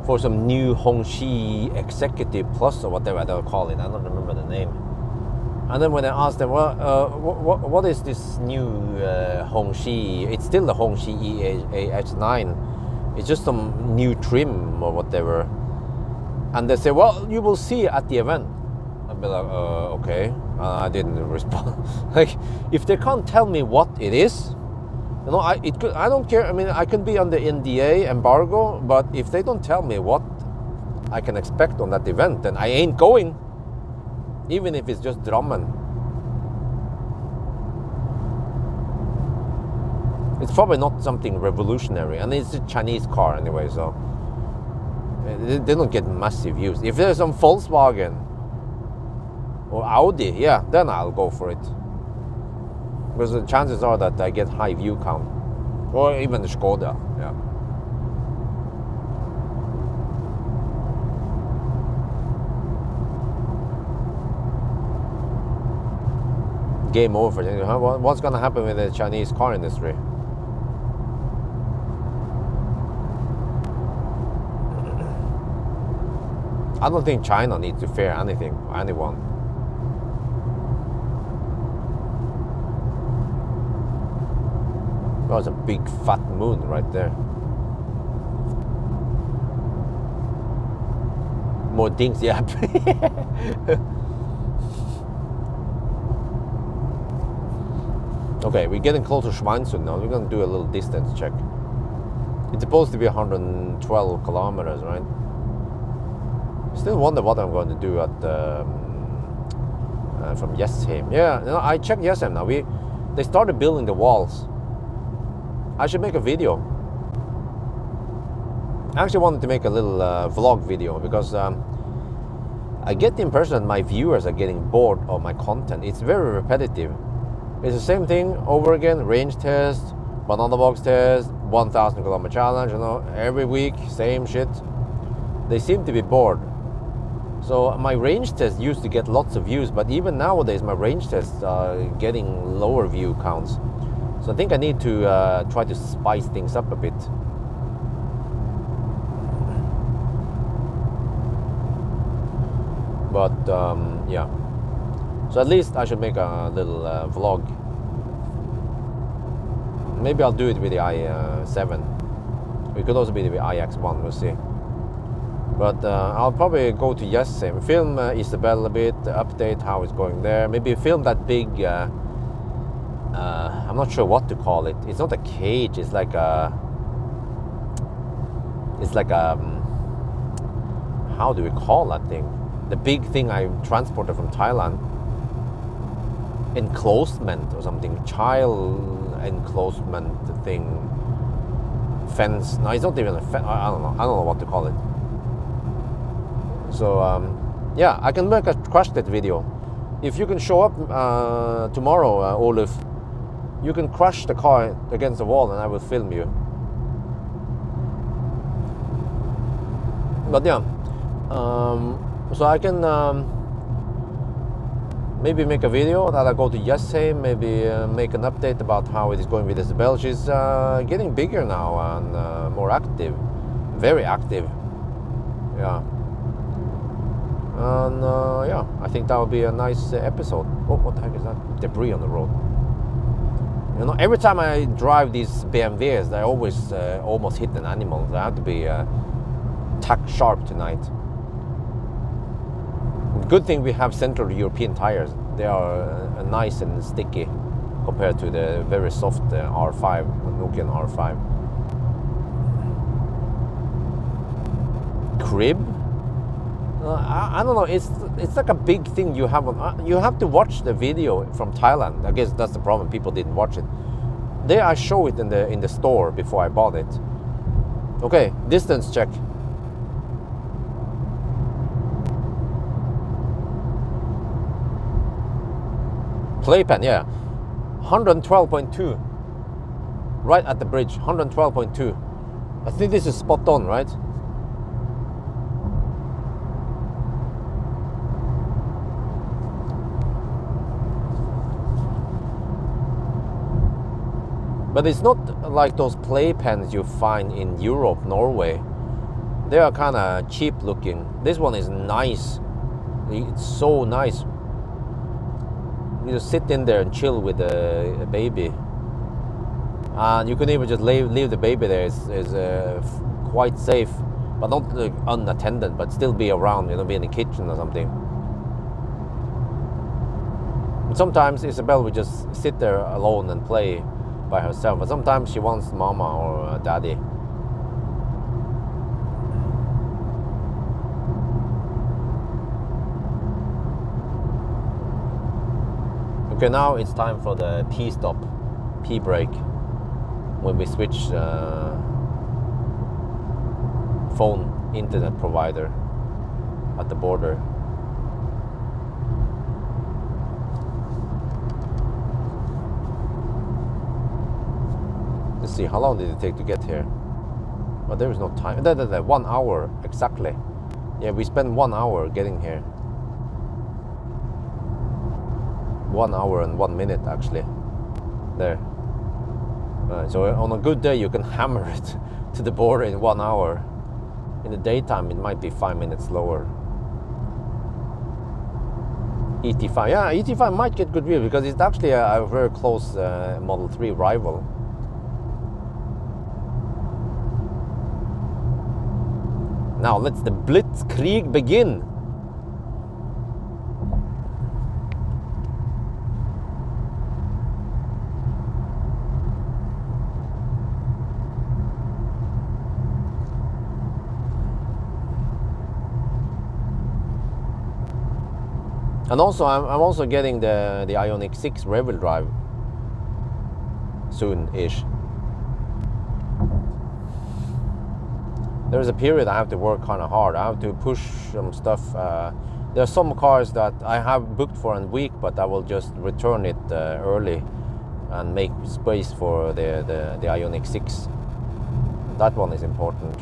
B: for some new Hongqi Executive Plus or whatever they'll call it. I don't remember the name. And then when I asked them, well, what is this new Hongqi? It's still the Hongqi EH9. It's just some new trim or whatever. And they say, well, you will see at the event. I'd be like, okay. I didn't respond. Like, if they can't tell me what it is, I don't care. I can be on the NDA embargo, but if they don't tell me what I can expect on that event, then I ain't going. Even if it's just Drammen. It's probably not something revolutionary, and it's a Chinese car anyway, so they don't get massive views. If there's some Volkswagen or Audi, yeah, then I'll go for it. Because the chances are that I get high view count. Or even the Skoda, yeah. Game over. What's gonna happen with the Chinese car industry? I don't think China needs to fear anything, anyone. Oh, it's a big fat moon right there. More dings, yeah. Okay, we're getting close to Schweinsund now. We're gonna do a little distance check. It's supposed to be 112 kilometers, right? Still wonder what I'm going to do at from Jessheim. Yeah, you know, I checked Jessheim now. They started building the walls. I should make a video. I actually wanted to make a little vlog video because I get the impression that my viewers are getting bored of my content. It's very repetitive. It's the same thing over again. Range test, banana box test, 1,000 kilometer challenge. You know, every week, same shit. They seem to be bored. So my range test used to get lots of views, but even nowadays my range tests are getting lower view counts. So I think I need to try to spice things up a bit. But yeah, so at least I should make a little vlog. Maybe I'll do it with the i7. It could also be the iX1, we'll see. But I'll probably go to Jessheim, film Isabel a bit, update how it's going there. Maybe film that big, I'm not sure what to call it. It's not a cage, it's like a, how do we call that thing? The big thing I transported from Thailand. Enclosement or something, child enclosement thing. Fence, no, it's not even a fence, I don't know what to call it. So yeah, I can make a crash test video. If you can show up tomorrow, Oluf, you can crash the car against the wall and I will film you. But yeah, so I can maybe make a video that I go to Jessheim, maybe make an update about how it is going with Isabel. She's getting bigger now and more active, very active. Yeah. And yeah, I think that would be a nice episode. Oh, what the heck is that? Debris on the road. You know, every time I drive these BMWs, I always almost hit an animal. I have to be tack sharp tonight. Good thing we have Central European tires. They are nice and sticky compared to the very soft R5, Nokian R5. Crib? I don't know. It's like a big thing you have. You have to watch the video from Thailand. I guess that's the problem. People didn't watch it. There, I show it in the store before I bought it. Okay, distance check. Playpen, yeah, 112.2. Right at the bridge, 112.2. I think this is spot on, right? But it's not like those playpens you find in Europe, Norway. They are kind of cheap looking. This one is nice. It's so nice. You just sit in there and chill with a baby. And you can even just leave the baby there. It's quite safe. But not unattended, but still be around, you know, be in the kitchen or something. Sometimes Isabel would just sit there alone and play by herself, but sometimes she wants mama or daddy. Okay, now it's time for the P stop, P break. when we switch phone internet provider at the border. Let's see, how long did it take to get here? Well, there is no time. 1 hour exactly. Yeah, we spent 1 hour getting here. 1 hour and 1 minute actually. There. So on a good day you can hammer it to the border in 1 hour. In the daytime it might be 5 minutes slower. ET5, yeah, ET5 might get good view because it's actually a very close Model 3 rival. Now let's the Blitzkrieg begin. And also, I'm also getting the Ioniq 6 rear-wheel drive soon-ish. There's a period I have to work kind of hard. I have to push some stuff. There are some cars that I have booked for a week, but I will just return it early and make space for the Ioniq 6. That one is important.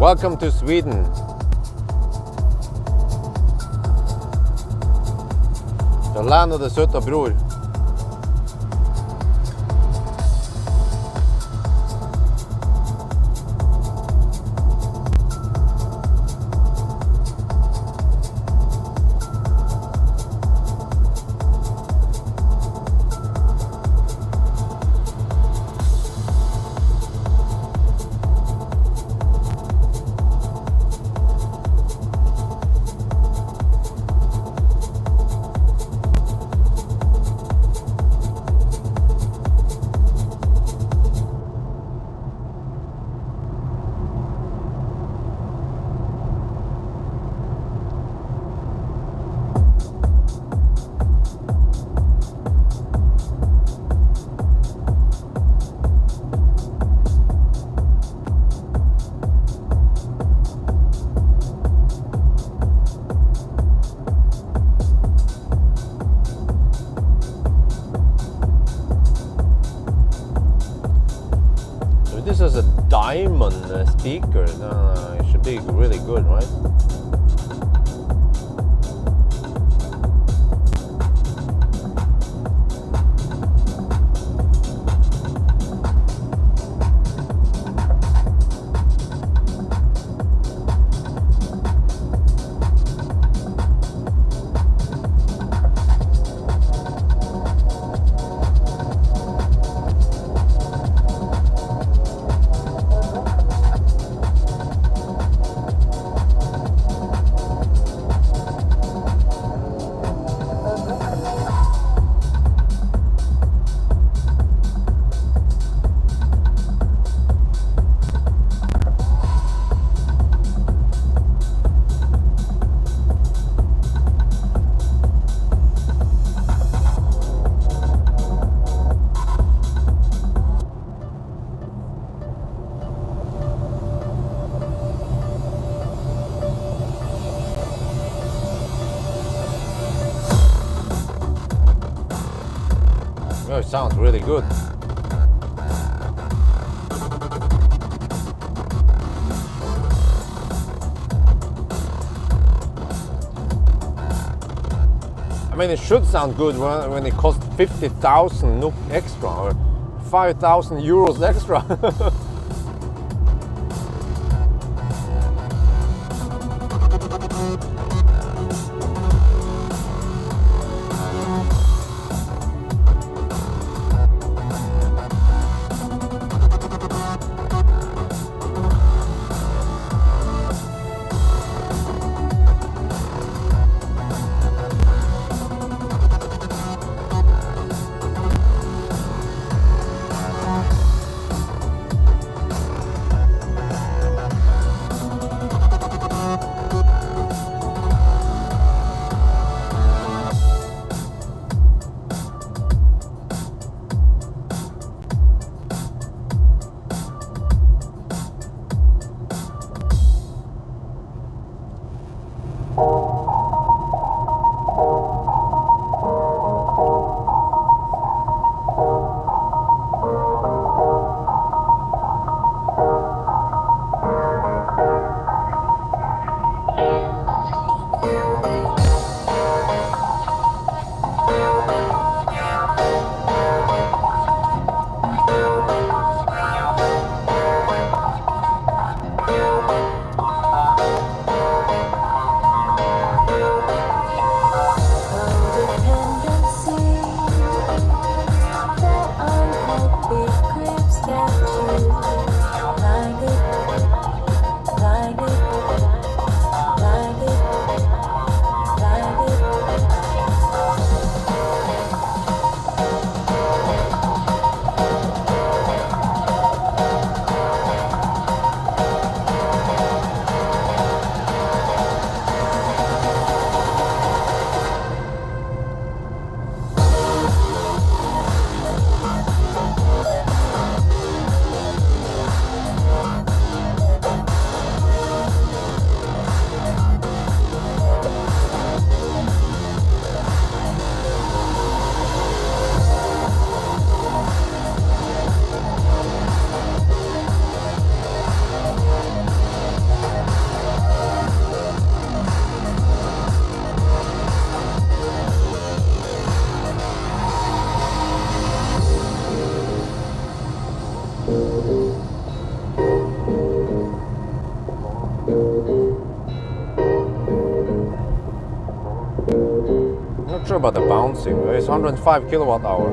B: Welcome to Sweden. The land of the söta bror. This is a diamond speaker. It should be really good, right? it sounds really good. I mean, it should sound good when it costs 50,000 NOK extra or 5,000 euros extra. Not sure about the bouncing. It's 105 kilowatt hour.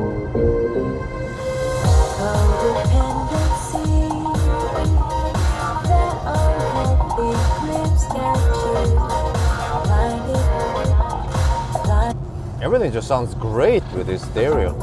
B: Everything just sounds great with this stereo.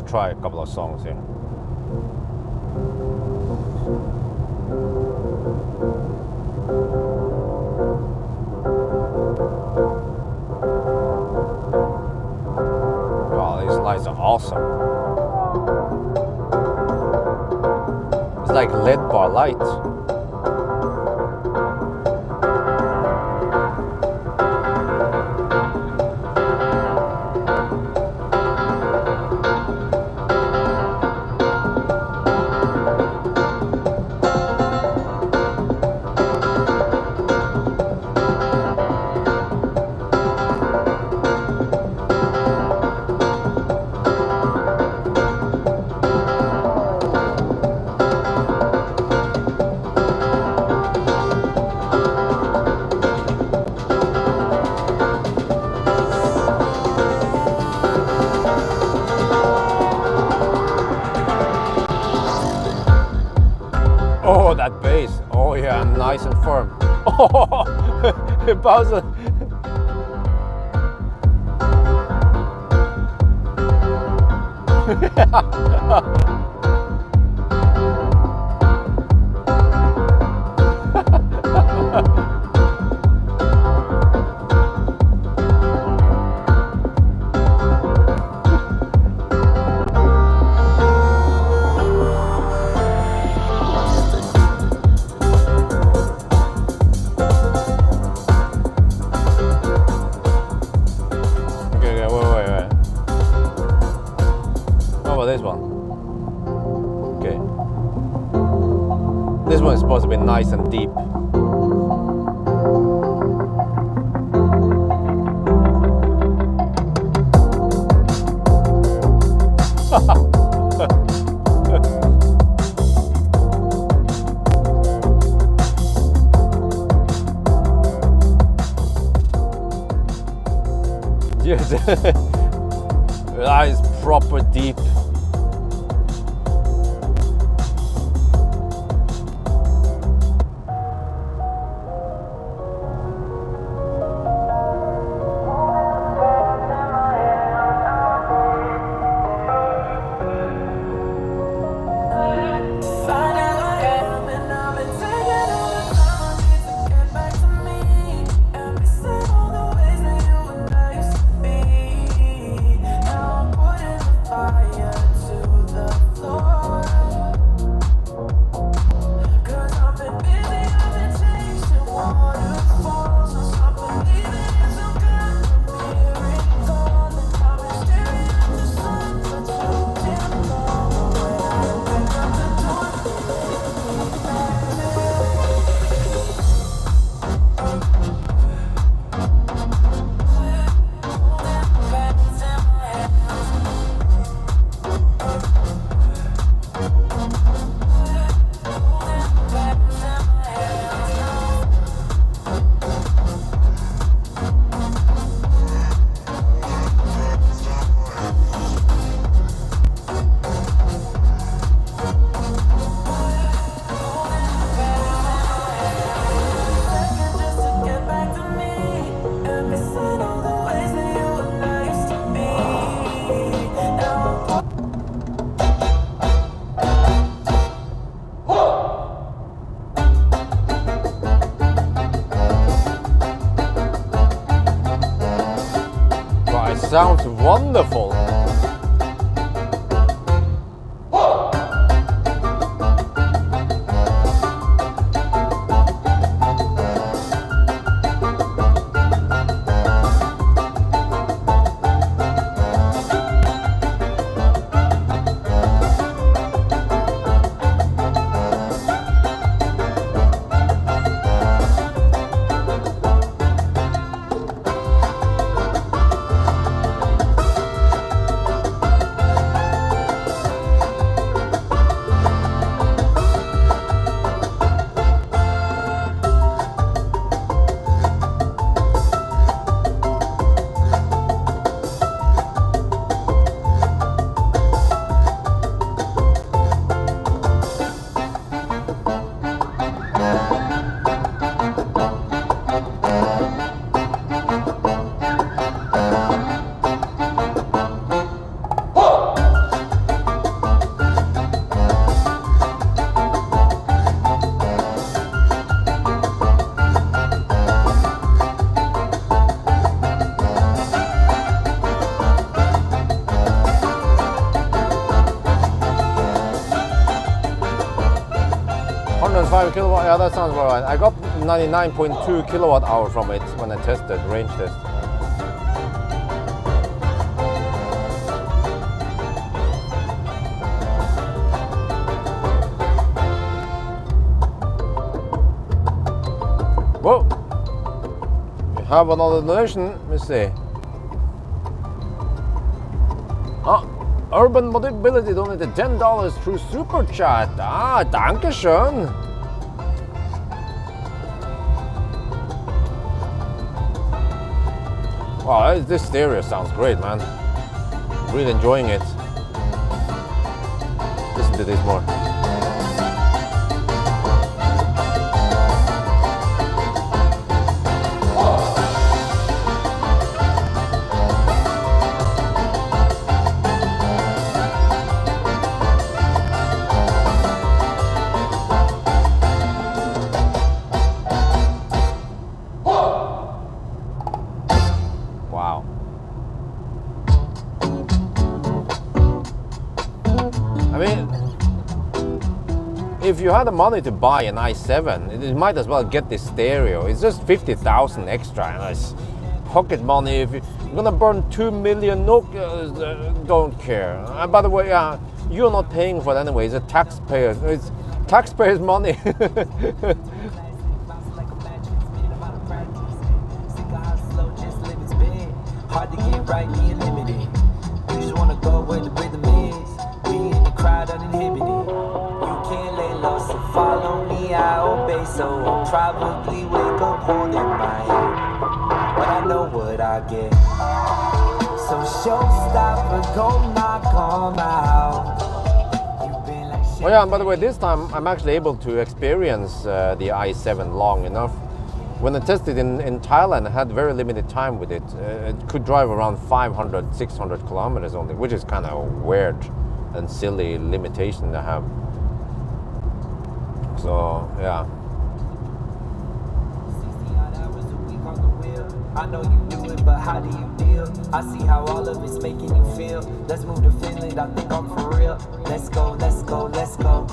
B: Try a couple of songs here. awesome. It's like LED bar light. Oh, that bass. Oh yeah, nice and firm. Oh, Bowser. Wait. What about this one? Okay. This one is supposed to be nice and deep. Yes. That is proper deep. Sounds wonderful. 95 kilowatt, yeah, that sounds about right. I got 99.2 kilowatt hour from it when I tested, range test. Whoa! We have another donation, let me see. Urban Mobility donated $10 through Super Chat. Ah, danke schön. Wow, this stereo sounds great, man. Really enjoying it. Listen to this more. If you had the money to buy an i7, you might as well get this stereo. It's just 50,000 extra, and it's pocket money. If you're gonna burn 2 million, no, don't care. And by the way, you're not paying for it anyway. It's a taxpayer. It's taxpayers' money.
C: Hard to get right, being limited. You just wanna go where the rhythm is. We in the crowd uninhibited. So follow me, I obey, so I'll probably wake up holding my hand, but I know what I get. So showstopper, go knock on out.
B: Oh yeah, and by the way, this time I'm actually able to experience the i7 long enough. When I tested in Thailand, I had very limited time with it. It could drive around 500, 600 kilometers only, which is kind of weird and silly limitation to have. So, yeah.
C: 60 odd hours a week on the wheel. I know you do it, but how do you deal? I see how all of it's making you feel. Let's move to Finland, I think I'm for real. Let's go, let's go, let's go.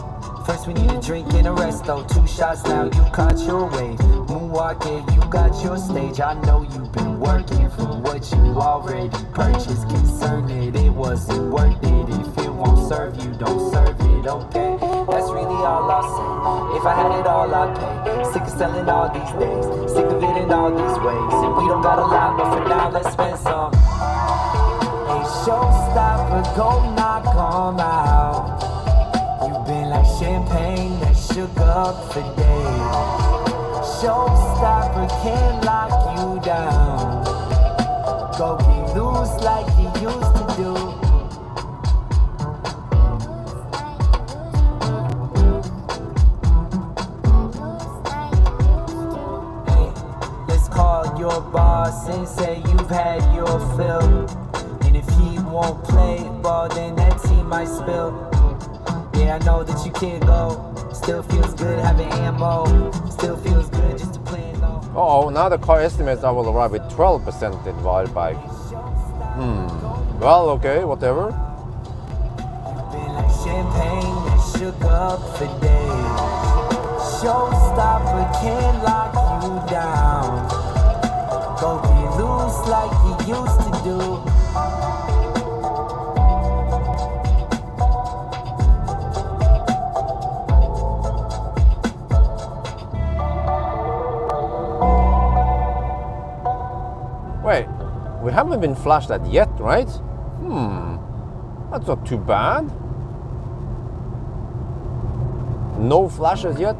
C: First we need a drink and a resto. 2 shots now, you caught your wave. Moonwalking, you got your stage. I know you've been working for what you already purchased. Concerned that it wasn't worth it. If it won't serve you, don't serve it, okay? That's really all I'll say. If I had it all, I'd pay. Sick of selling all these days. Sick of it in all these ways. And we don't got a lot, but for now, let's spend some. Hey, showstopper, go knock on out. You've been like champagne that shook up for days. Showstopper can't lock you down. Go be loose like you used to do. Your boss and say you've had your fill. And if he won't play ball, then that team might spill. Yeah, I know that you can't go. Still feels good having ammo. Still feels good just to play low.
B: Oh, now the car estimates I will arrive with 12% in wild bike. Well, okay, whatever.
C: You've been like champagne that shook up for days. Showstopper can't lock you down. Go be loose like you used to do.
B: Wait, we haven't been flashed at yet, right? That's not too bad. No flashes yet?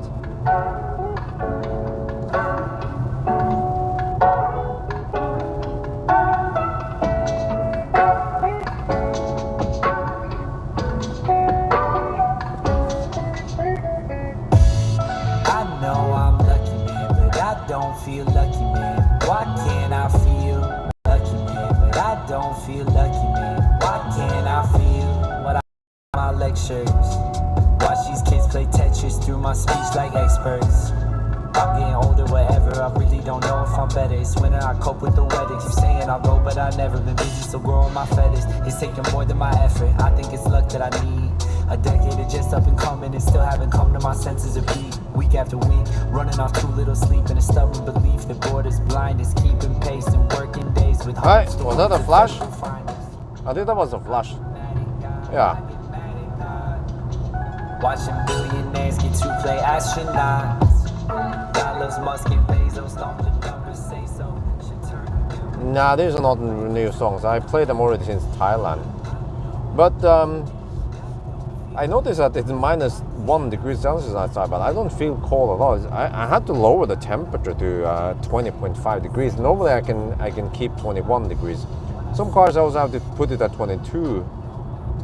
C: Feel lucky, man. Why can't I feel lucky, man? But I don't feel lucky, man. Why can't I feel what I my lectures? Watch these kids play Tetris through my speech like experts. I'm getting older, whatever. I really don't know if I'm better. It's winter, I cope with the weather. Keep saying I'll go, but I've never been busy, so growing my feathers. It's taking more than my effort. I think it's luck that I need. A decade of just up and coming and still haven't come to my senses of beat. week after week, running off too little sleep and a stubborn belief that borders blind is keeping pace and working days with
B: Hey,
C: hope.
B: was that a flash? I think that was a flash. Yeah.
C: Watching billionaires get to play astronauts. Dollars, Musk, and Bezos, thought the numbers say so. Should turn
B: Nah, these are not new songs. I played them already since Thailand. But I noticed that it's minus 1 degree Celsius outside, but I don't feel cold at all. I had to lower the temperature to 20.5 degrees. Normally I can keep 21 degrees. Some cars I also have to put it at 22.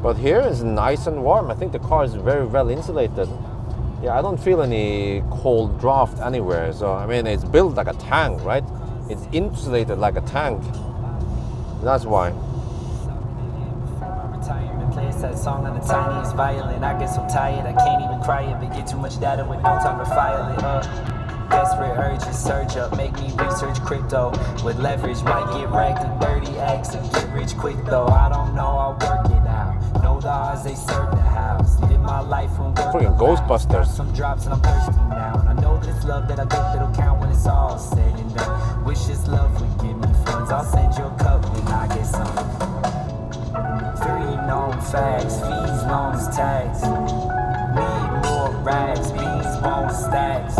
B: But here it's nice and warm. I think the car is very well insulated. Yeah, I don't feel any cold draft anywhere. So, I mean, it's built like a tank, right? It's insulated like a tank. That's why.
C: Plays that song on the tiniest violin. I get so tired, I can't even cry it, but get too much data with no time to file it. Desperate urges surge up, make me research crypto. With leverage, might get wrecked in 30x and get rich quick though. I don't know, I'll work it out. Know the odds, they serve the house. Live my life from work.
B: Freaking Ghostbusters.
C: Some drops and I'm thirsty now. And I know this love that I get that'll count when it's all said and done. Wish this love would give me funds. I'll send you a cup when I get some. 3 known facts, fees, loans, tax. Need more rags, beans, bones, stacks.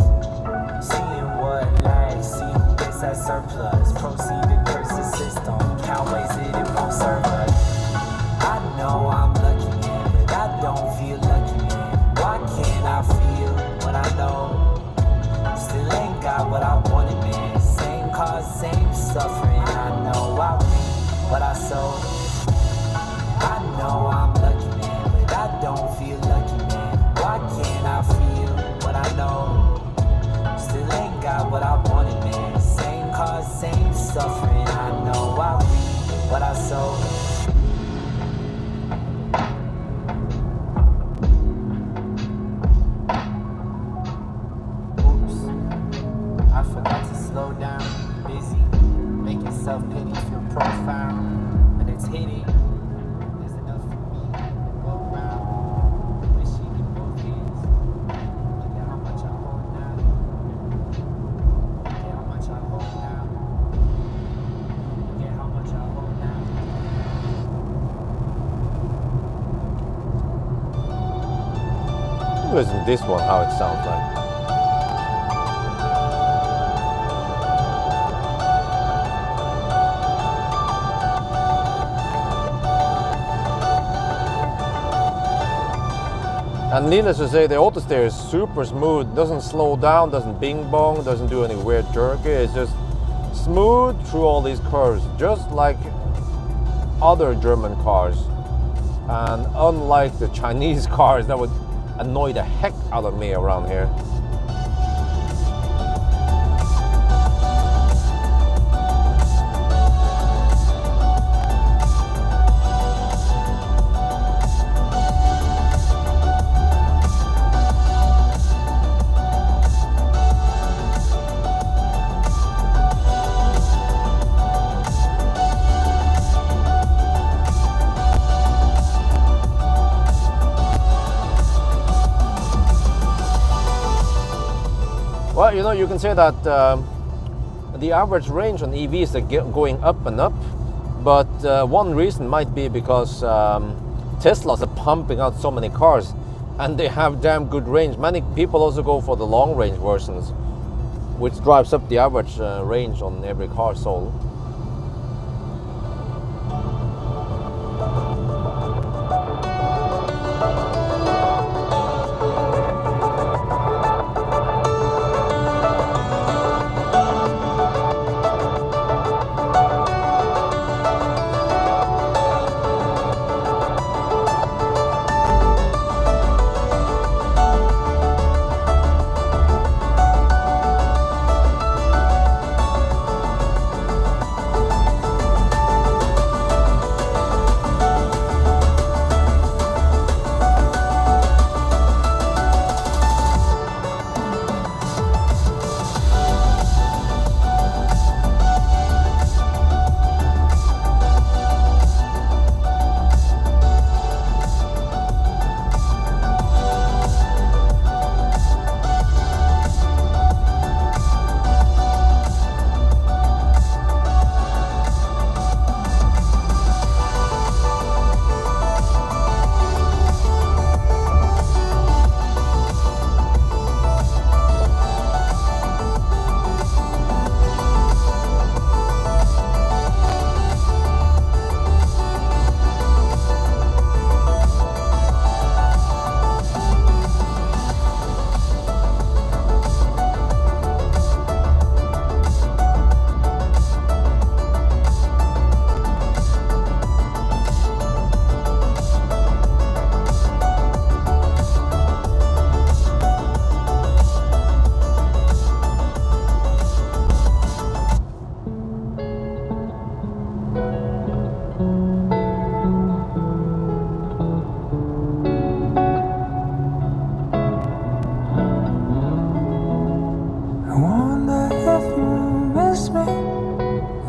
C: Seeing what lags, see who gets that surplus. Proceed to curse the system, count ways that it won't serve us. I know I'm lucky, man, but I don't feel lucky, man. Why can't I feel what I know? Still ain't got what I wanted, man. Same cause, same suffering. I know I reap what I sow. I know I'm lucky, man, but I don't feel lucky, man. Why can't I feel what I know? Still ain't got what I wanted, man. Same cause, same suffering. I know I reap what I sow. Oops, I forgot to slow down. Busy, making self-pity feel profound, but it's hitting.
B: Listen to this one, how it sounds like. And needless to say, the auto steer is super smooth, doesn't slow down, doesn't bing bong, doesn't do any weird jerky. It's just smooth through all these curves, just like other German cars. And unlike the Chinese cars that would annoy the heck out of me around here. Well, you know, you can say that the average range on EVs are going up and up, but one reason might be because Teslas are pumping out so many cars and they have damn good range. Many people also go for the long range versions, which drives up the average range on every car sold.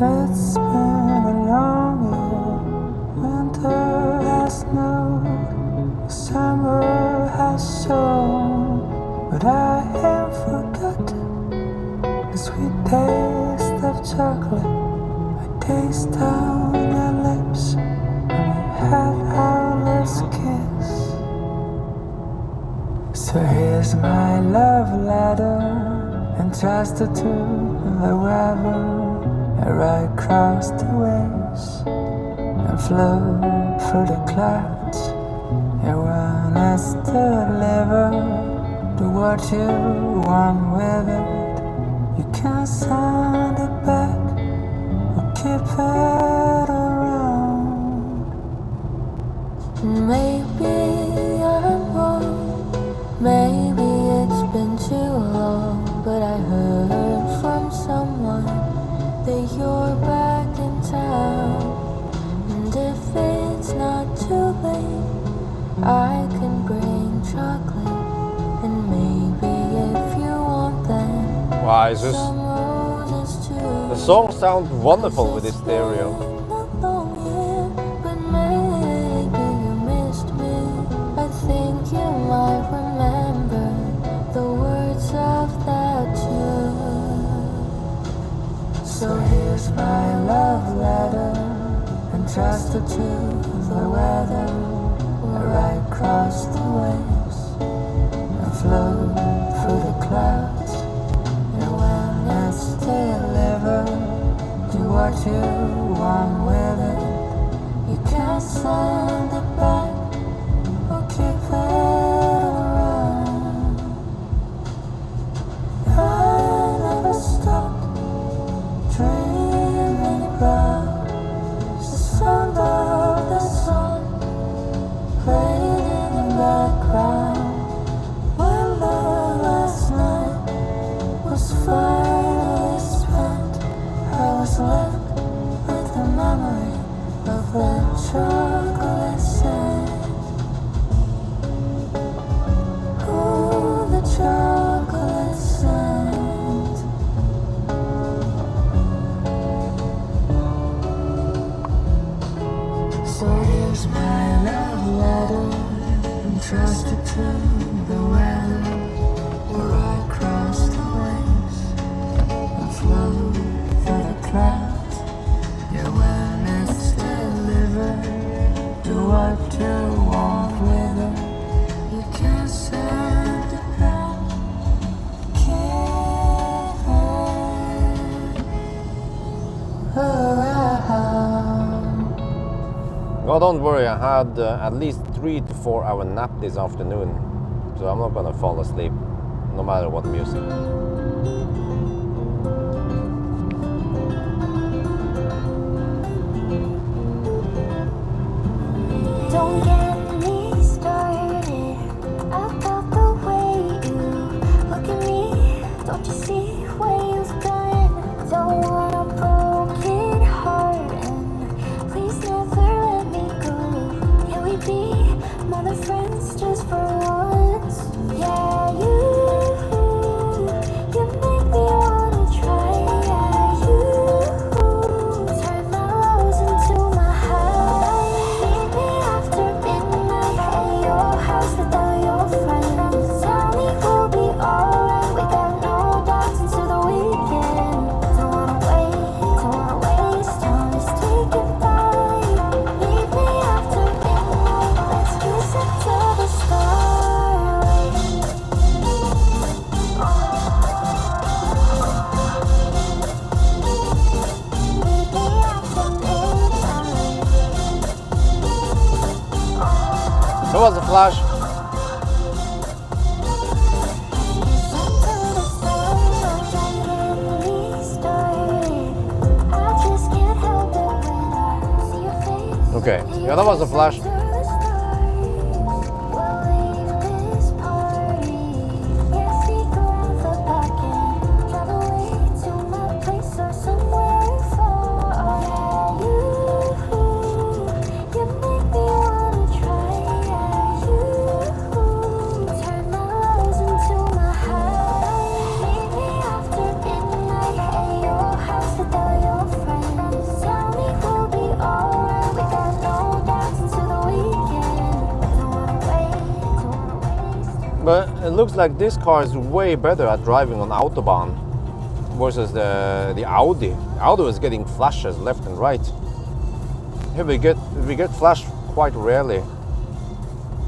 C: It's been a long year. Winter has snowed, summer has sown, but I have forgotten the sweet taste of chocolate. I taste on your lips when we had our last kiss. So here's my love letter, entrusted to the weather. I ride across the waves and flew through the clouds. Everyone has to deliver, do what you want with it. You can send it back or keep it around. Maybe I'm wrong, maybe it's been too long, but I heard from someone that you're back in town. And if it's not too late, I can bring chocolate. And maybe if you want them,
B: Wow, it's just,
C: some roses too.
B: the song sounds wonderful with this stereo.
C: But maybe you missed me. I think you might remember the words of that tune. So here's my love letter, entrusted to the weather. I ride across the waves and flow through the clouds. And when it's delivered, do what you want with it. You can send it back or keep it around. I never stopped dreaming about the sound of the sun played in the background when the last night was finally spent. I was left with the memory of that chocolate scent. Ooh, the chocolate scent. So here's my love letter, entrusted to the weather. Where I cross the waves and flow through the clouds. Yeah, when it's delivered, do what you want with it. You can send it back, keep it around.
B: Well, don't worry, I had at least 3 to 4 hour nap this afternoon, so I'm not gonna fall asleep, no matter what music.
D: Don't get me started about the way you look at me. Don't you see what you've done? Don't want a broken heart, and please never let me go. Can we be more than friends just for once? Yeah, you make me wanna try. Yeah, you turn my lows into my highs. Meet me after midnight at your house with all your friends. Tell me we'll be alright. We got no doubts into the weekend. Don't wanna waste time. Let's take it back. Meet me after midnight. Let's kiss it till the stars. Meet me after midnight.
B: That was a flash. Okay, yeah, that was a flash.
D: With all your friends.
B: it looks like this car is way better at driving on Autobahn versus the Audi. Audi is getting flashes left and right. Here we get flash quite rarely.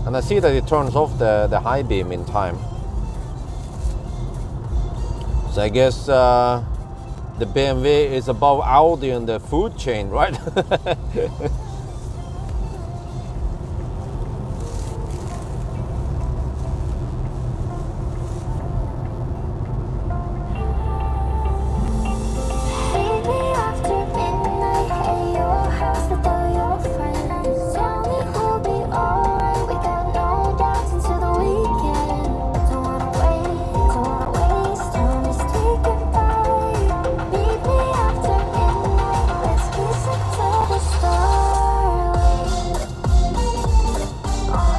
B: And I see that it turns off the high beam in time. So I guess the BMW is above Audi in the food chain, right?
D: Maybe after midnight at your house with all your friends. Tell me we'll be alright. We got no doubts into the weekend. Don't wanna waste time. Just take it by. Meet me after midnight. Let's kiss until the starlight. Meet me after midnight.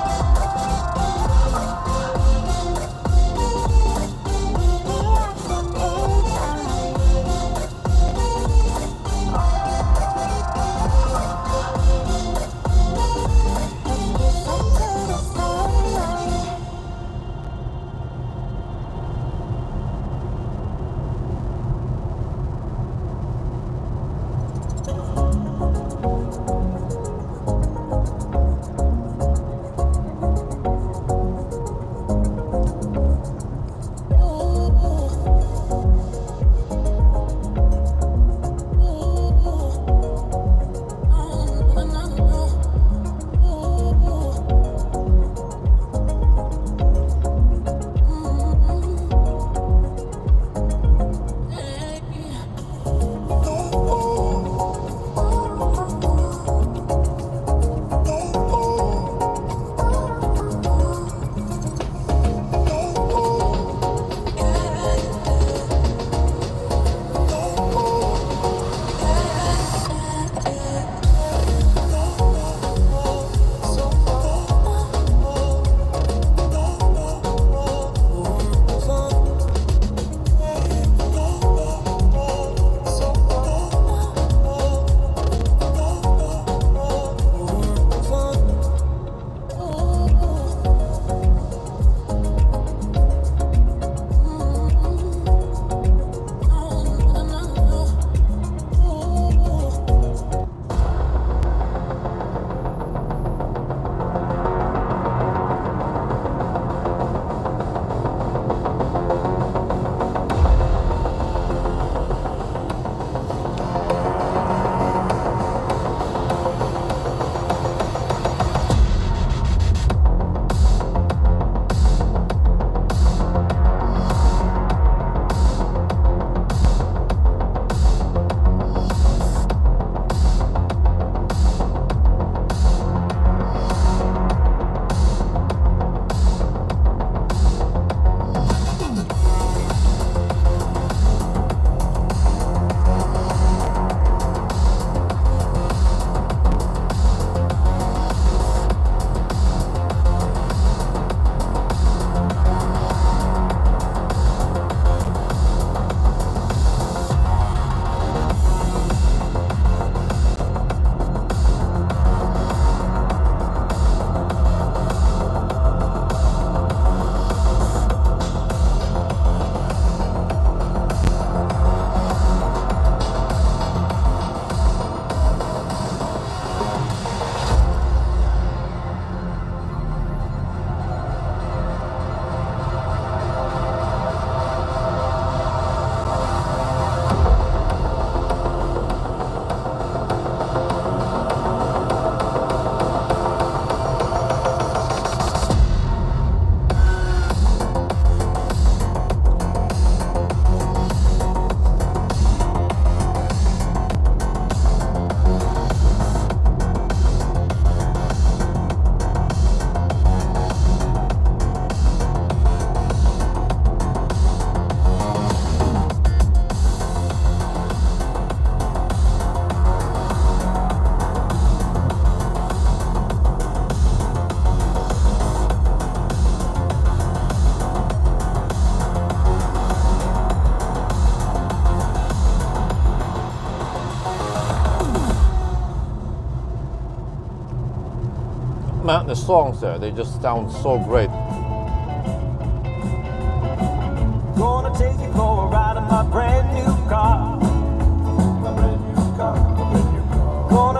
B: Man, the songs there, they just sound so great.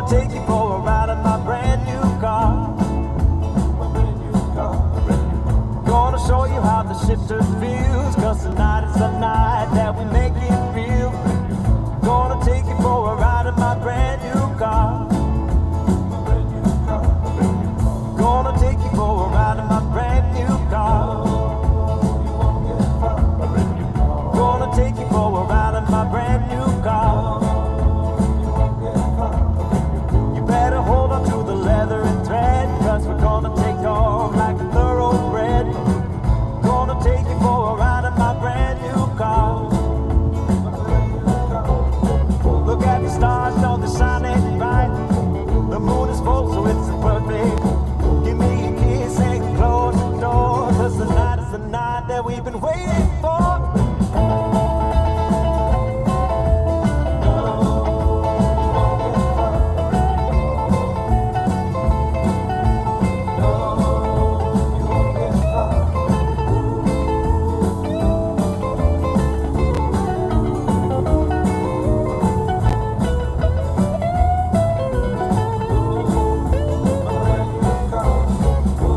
C: Gonna take you for a ride in my brand new car. Gonna show you how the shifter feels, 'cause tonight is the night that we make it real. Gonna take you for a ride in my brand new car. Gonna take you for a ride in my brand new car. Gonna take you for a ride in my brand new car. You better hold on to the leather and thread, 'cause we're gonna take off like a thoroughbred. Gonna take you for a ride in my brand new car. Look at the stars, know they're shining bright. The moon is full, so it's perfect. Give me a kiss and close the door, 'cause tonight is the night that we've been waiting for.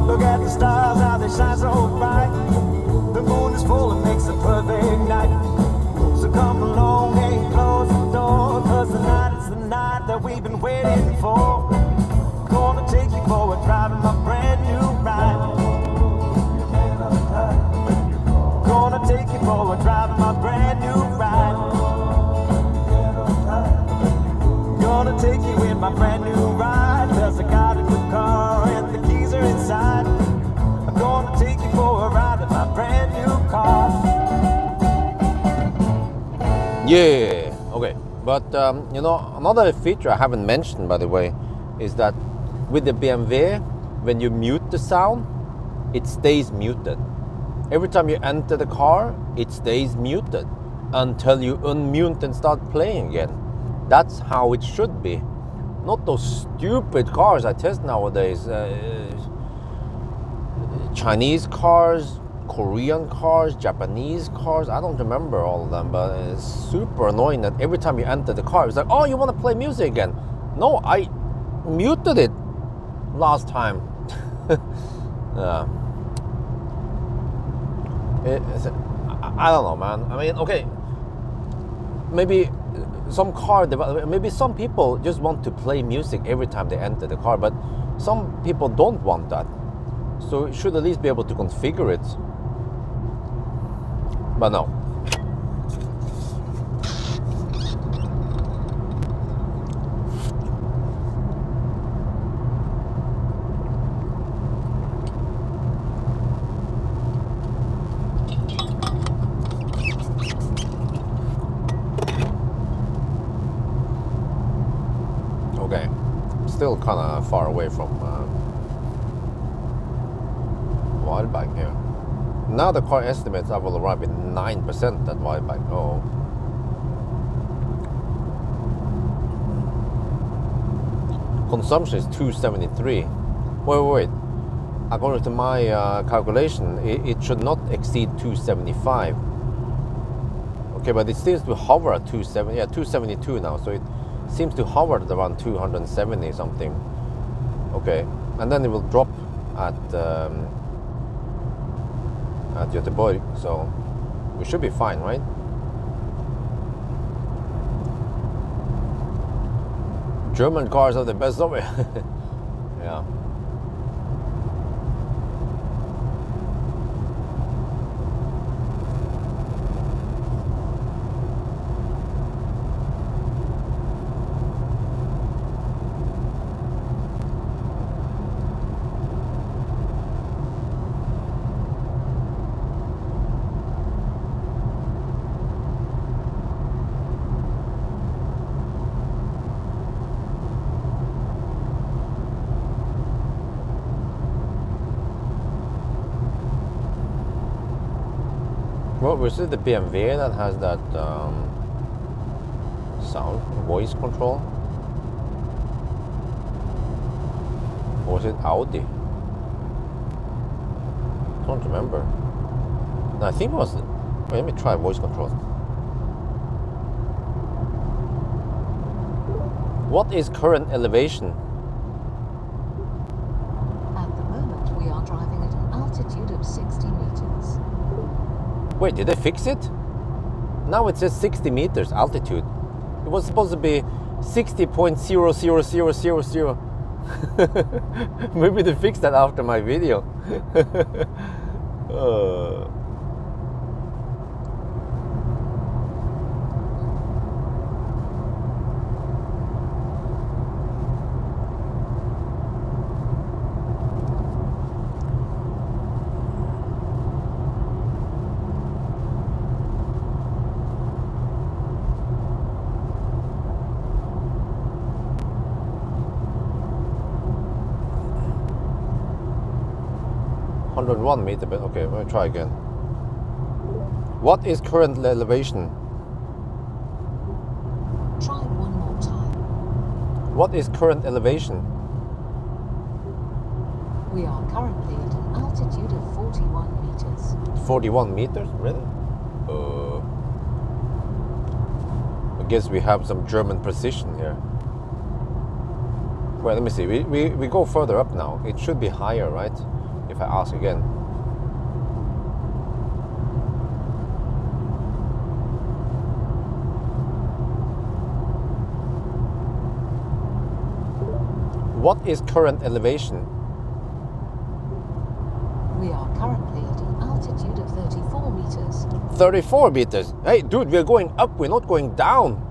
C: Look at the stars, how they shine so bright. The moon is full, it makes a perfect night. So come along and close the door, 'cause tonight is the night that we've been waiting for. Gonna take you for a drive in my brand new ride. Gonna take you for a drive in my brand new ride. Gonna take you in my brand new ride, 'cause I got a new car and the keys are inside. I'm gonna take you for a ride in my brand new car.
B: Yeah, okay. But you know, another feature I haven't mentioned, by the way, is that with the BMW, when you mute the sound, it stays muted. Every time you enter the car, it stays muted until you unmute and start playing again. That's how it should be. Not those stupid cars I test nowadays. Chinese cars, Korean cars, Japanese cars. I don't remember all of them, but it's super annoying that every time you enter the car, it's like, oh, you want to play music again? No, I muted it last time. Yeah. I don't know, man. I mean, okay, maybe maybe some people just want to play music every time they enter the car, but some people don't want that. So you should at least be able to configure it. But no. Okay, still kind of far away from Wildbank here. Now the car estimates I will arrive at 9% at Wildbank. Oh. Consumption is 273. Wait. According to my calculation, it should not exceed 275. Okay, but it seems to hover at 272 now. So it seems to hover at around 270 something. Okay, and then it will drop at Göteborg, so we should be fine, right? German cars are the best of it. Yeah. Well, was it the BMW that has that sound, voice control? Or was it Audi? I don't remember. No, I think it was. Wait, let me try voice control. What is current elevation?
E: At the moment, we are driving at an altitude of 60 meters.
B: Wait, did they fix it? Now it says 60 meters altitude. It was supposed to be 60.00000. Maybe they fixed that after my video. 101 meter, but okay, let me try again. What is current elevation?
E: Try one more time.
B: What is current elevation?
E: We are currently at an altitude of 41 meters.
B: 41 meters? Really? I guess we have some German precision here. Well, let me see. We go further up now. It should be higher, right? If I ask again. What is current elevation?
E: We are currently at an altitude of 34 meters.
B: 34 meters. Hey, dude, we're going up. We're not going down.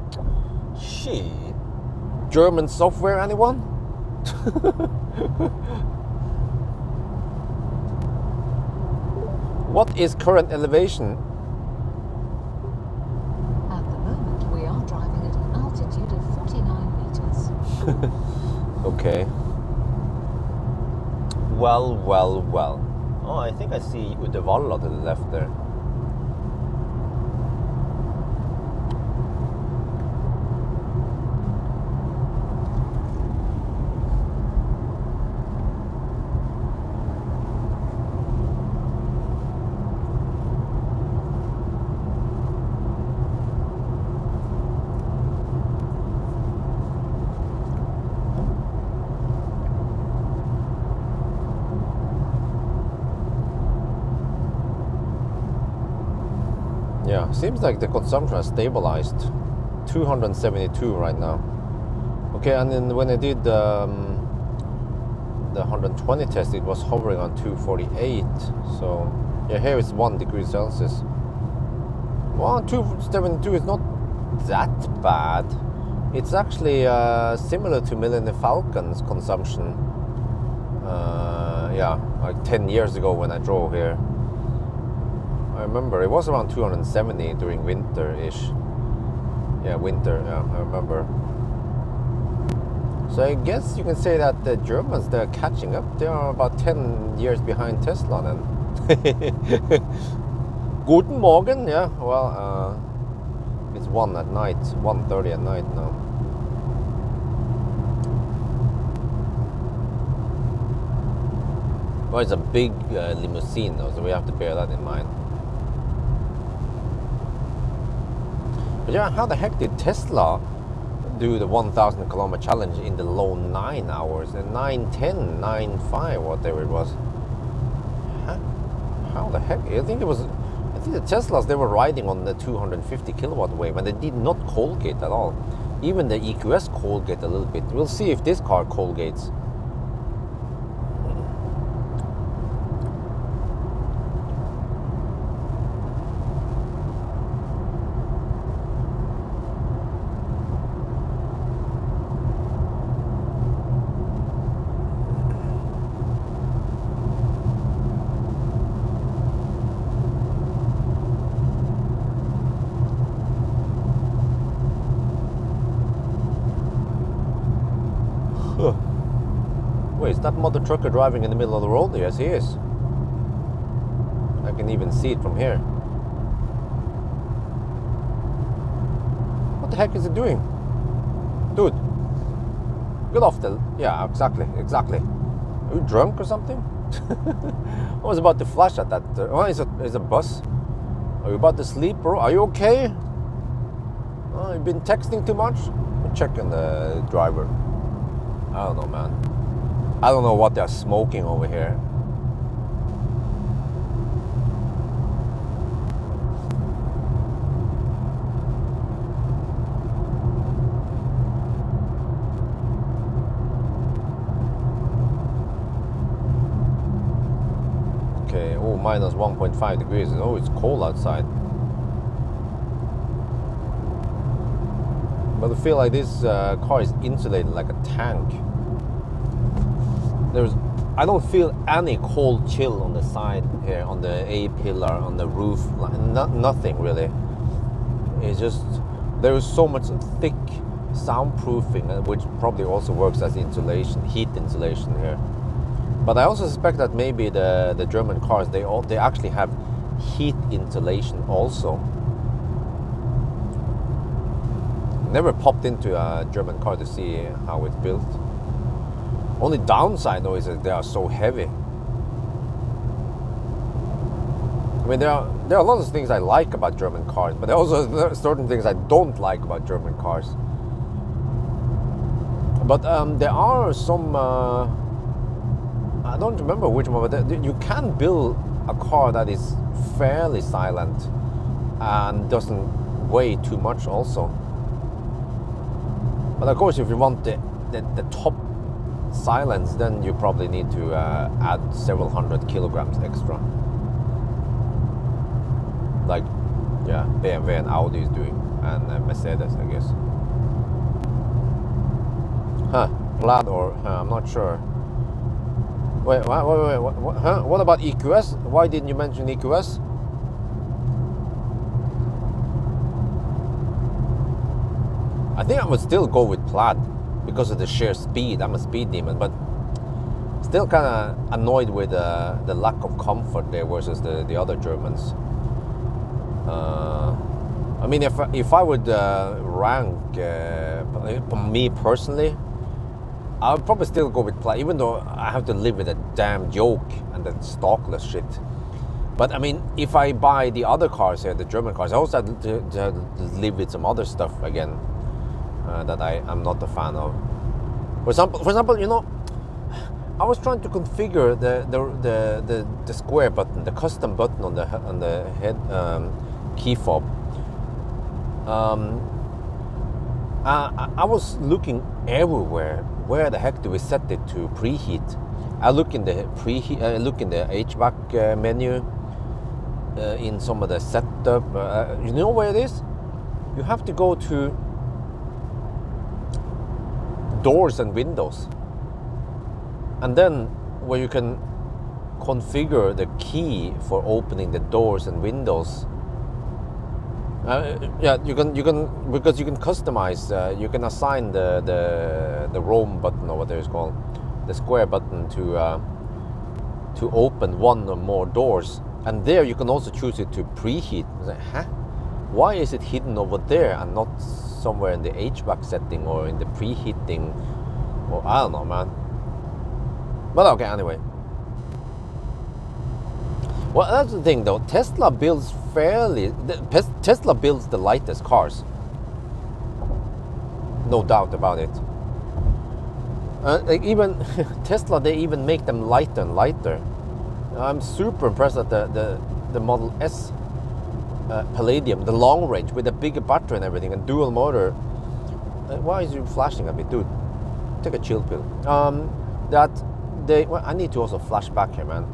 B: Shit. German software, anyone? What is current elevation?
E: At the moment, we are driving at an altitude of 49 meters.
B: Okay. Well. Oh, I think I see Uddevalla to the left there. Yeah, seems like the consumption has stabilized. 272 right now. Okay, and then when I did the 120 test, it was hovering on 248. So yeah, here it's 1 degree Celsius. Well, 272 is not that bad. It's actually similar to Millennium Falcon's consumption. Yeah, like 10 years ago when I drove here. I remember it was around 270 during winter-ish. Yeah, winter, yeah, I remember. So I guess you can say that the Germans, they're catching up. They are about 10 years behind Tesla then. Guten Morgen, yeah, well, it's 1 at night, 1:30 at night now. Well, it's a big limousine though, so we have to bear that in mind. But yeah, how the heck did Tesla do the 1,000 kilometer challenge in the low 9 hours, and 9:10, 9:05, whatever it was? How the heck? I think the Teslas, they were riding on the 250 kilowatt wave, and they did not Colgate at all. Even the EQS Colgate a little bit. We'll see if this car Colgates. Wait, is that mother trucker driving in the middle of the road? Yes, he is. I can even see it from here. What the heck is it doing? Dude, get off the... Yeah, exactly. Are you drunk or something? I was about to flash at that. Oh, it's a bus. Are you about to sleep, bro? Are you okay? Oh, you've been texting too much? check on the driver. I don't know, man. I don't know what they're smoking over here. Okay, oh, minus 1.5 degrees. Oh, it's cold outside. But I feel like this car is insulated like a tank. I don't feel any cold chill on the side here, on the A-pillar, on the roof, nothing really. It's just, there is so much thick soundproofing, which probably also works as insulation, heat insulation here. But I also suspect that maybe the German cars, they actually have heat insulation also. Never popped into a German car to see how it's built. Only downside though is that they are so heavy. I mean, there are a lot of things I like about German cars, but there are also certain things I don't like about German cars. But there are some, I don't remember which one, but you can build a car that is fairly silent and doesn't weigh too much also. But of course, if you want the top silence, then you probably need to add several hundred kilograms extra. Like, yeah, BMW and Audi is doing, and Mercedes, I guess. Plaid or, I'm not sure. Wait, what about EQS? Why didn't you mention EQS? I think I would still go with Plaid because of the sheer speed. I'm a speed demon, but still kind of annoyed with the lack of comfort there versus the other Germans. I mean, if I would rank me personally, I would probably still go with Plaid, even though I have to live with that damn yoke and that stalkless shit. But I mean, if I buy the other cars here, the German cars, I also have to live with some other stuff again. That I'm not a fan of. For example, you know, I was trying to configure the square button, the custom button on the head key fob. I was looking everywhere. Where the heck do we set it to preheat? I look in the HVAC menu, in some of the setup. You know where it is? You have to go to doors and windows, and then where you can configure the key for opening the doors and windows. Yeah, you can because you can customize. You can assign the Rome button, or what it is called, the square button, to open one or more doors, and there you can also choose it to preheat. Like, huh? Why is it hidden over there and not somewhere in the HVAC setting or in the preheating, or I don't know, man. But okay, anyway. Well, that's the thing though. Tesla builds the lightest cars. No doubt about it. Like even Tesla, they even make them lighter and lighter. I'm super impressed at the Model S Palladium, the long range with a bigger battery and everything, and dual motor. Why is you flashing at me, dude? Take a chill pill. I need to also flash back here, man.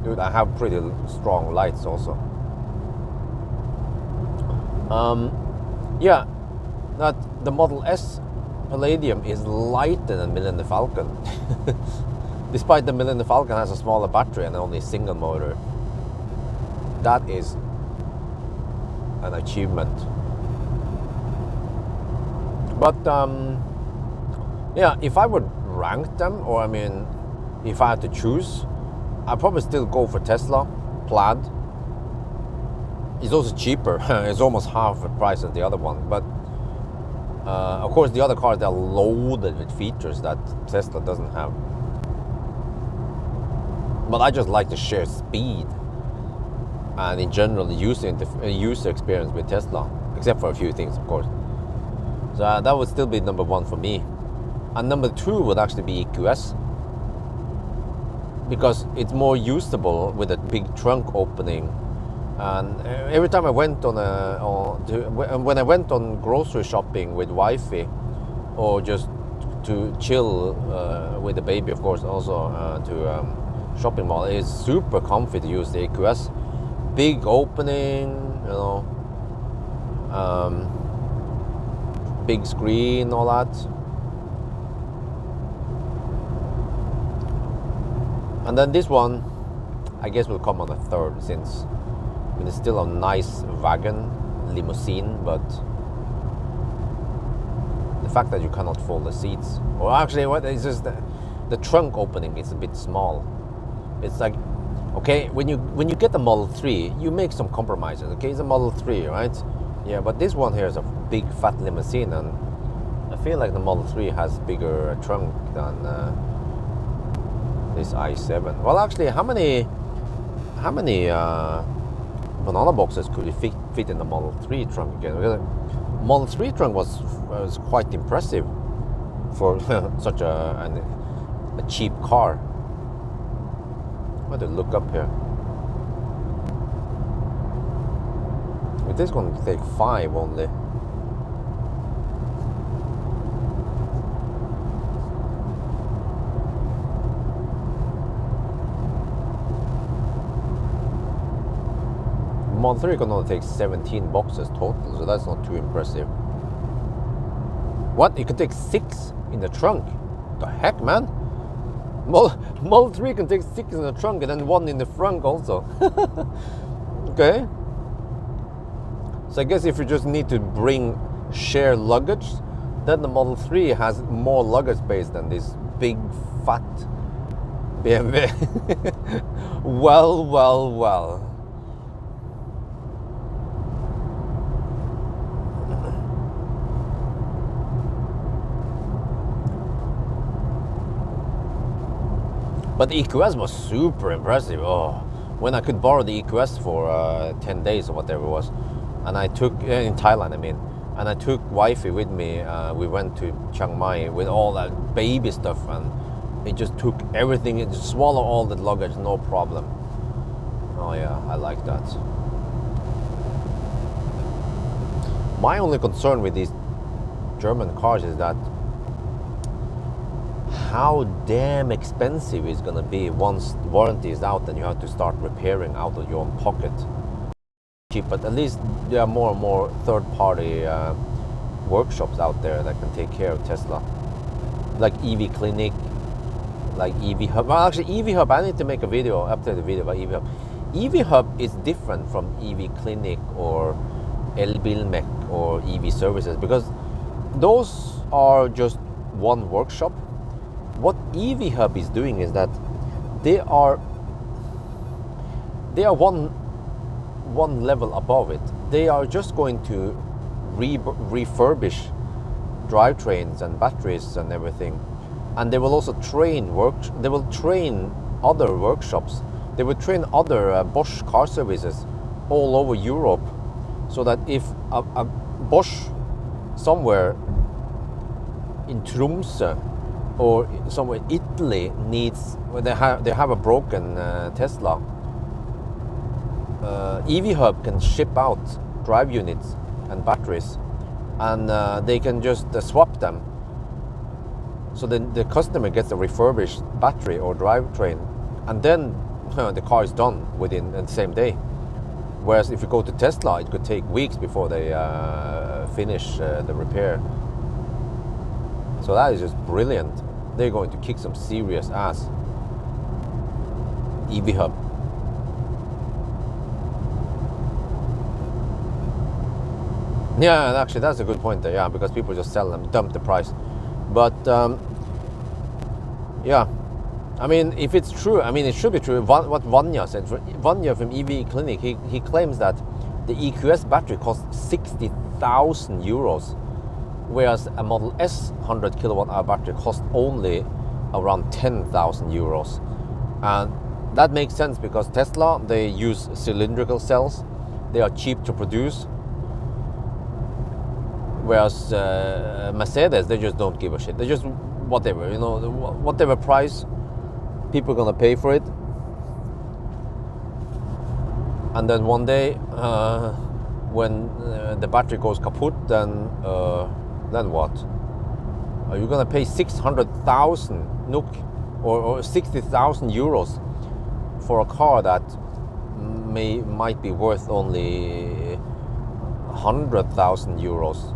B: Dude, I have pretty strong lights also. Yeah, that the Model S Palladium is lighter than Millennium Falcon. Despite the Millennium Falcon has a smaller battery and only single motor. That is an achievement. But yeah, if I would rank them, or I mean, if I had to choose, I'd probably still go for Tesla, Plaid. It's also cheaper. It's almost half the price of the other one. But of course, the other cars, they're loaded with features that Tesla doesn't have. But I just like the sheer speed and in general the user experience with Tesla, except for a few things, of course. So that would still be number one for me. And number two would actually be EQS, because it's more usable with a big trunk opening. And every time I went on when I went on grocery shopping with wifey, or just to chill with the baby, of course, also to shopping mall, it's super comfy to use the EQS. Big opening, you know, big screen, all that. And then this one, I guess, will come on a third, since I mean, it's still a nice wagon, limousine, but the fact that you cannot fold the seats, or actually, what is just the trunk opening is a bit small. It's like, okay, when you get the Model 3, you make some compromises. Okay, it's a Model 3, right? Yeah, but this one here is a big fat limousine, and I feel like the Model 3 has bigger trunk than this i7. Well, actually, how many banana boxes could you fit in the Model 3 trunk again? Because Model 3 trunk was quite impressive for such a cheap car. I'm going to look up here. It is going to take 5 only. Model 3 can only take 17 boxes total, so that's not too impressive. What? You can take 6 in the trunk? The heck, man? Model 3 can take 6 in the trunk and then 1 in the front also. Okay. So I guess if you just need to share luggage, then the Model 3 has more luggage space than this big fat BMW. Well. But the EQS was super impressive. Oh, when I could borrow the EQS for 10 days or whatever it was, and I took in Thailand, I mean, and I took wifey with me. We went to Chiang Mai with all that baby stuff, and it just took everything. It just swallowed all the luggage, no problem. Oh yeah, I like that. My only concern with these German cars is that how damn expensive it's gonna be once warranty is out and you have to start repairing out of your own pocket. Cheap, but at least there are more and more third-party workshops out there that can take care of Tesla, like EV Clinic, like EV Hub. Well, actually, EV Hub, I need to make a video, update the video about EV Hub. EV Hub is different from EV Clinic or Elbilmek or EV Services, because those are just one workshop. What EV Hub is doing is that they are one level above it. They are just going to refurbish drivetrains and batteries and everything, and they will also train They will train other workshops. They will train other Bosch car services all over Europe, so that if a Bosch somewhere in Tromsø or somewhere in Italy needs, they have a broken Tesla, EV Hub can ship out drive units and batteries, and they can just swap them. So then the customer gets a refurbished battery or drivetrain, and then the car is done within the same day. Whereas if you go to Tesla, it could take weeks before they finish the repair. So that is just brilliant. They're going to kick some serious ass. EV Hub. Yeah, actually that's a good point there, yeah, because people just sell them, dump the price. But yeah, I mean, if it's true, I mean, it should be true. What Vanya said, Vanya from EV Clinic, he claims that the EQS battery costs 60,000 euros, whereas a Model S 100 kilowatt hour battery costs only around 10,000 euros. And that makes sense because Tesla, they use cylindrical cells. They are cheap to produce. Whereas Mercedes, they just don't give a shit. They just whatever, you know, whatever price people are gonna pay for it. And then one day, when the battery goes kaput, then what? Are you gonna pay 600,000 NOK or 60,000 euros for a car that might be worth only 100,000 euros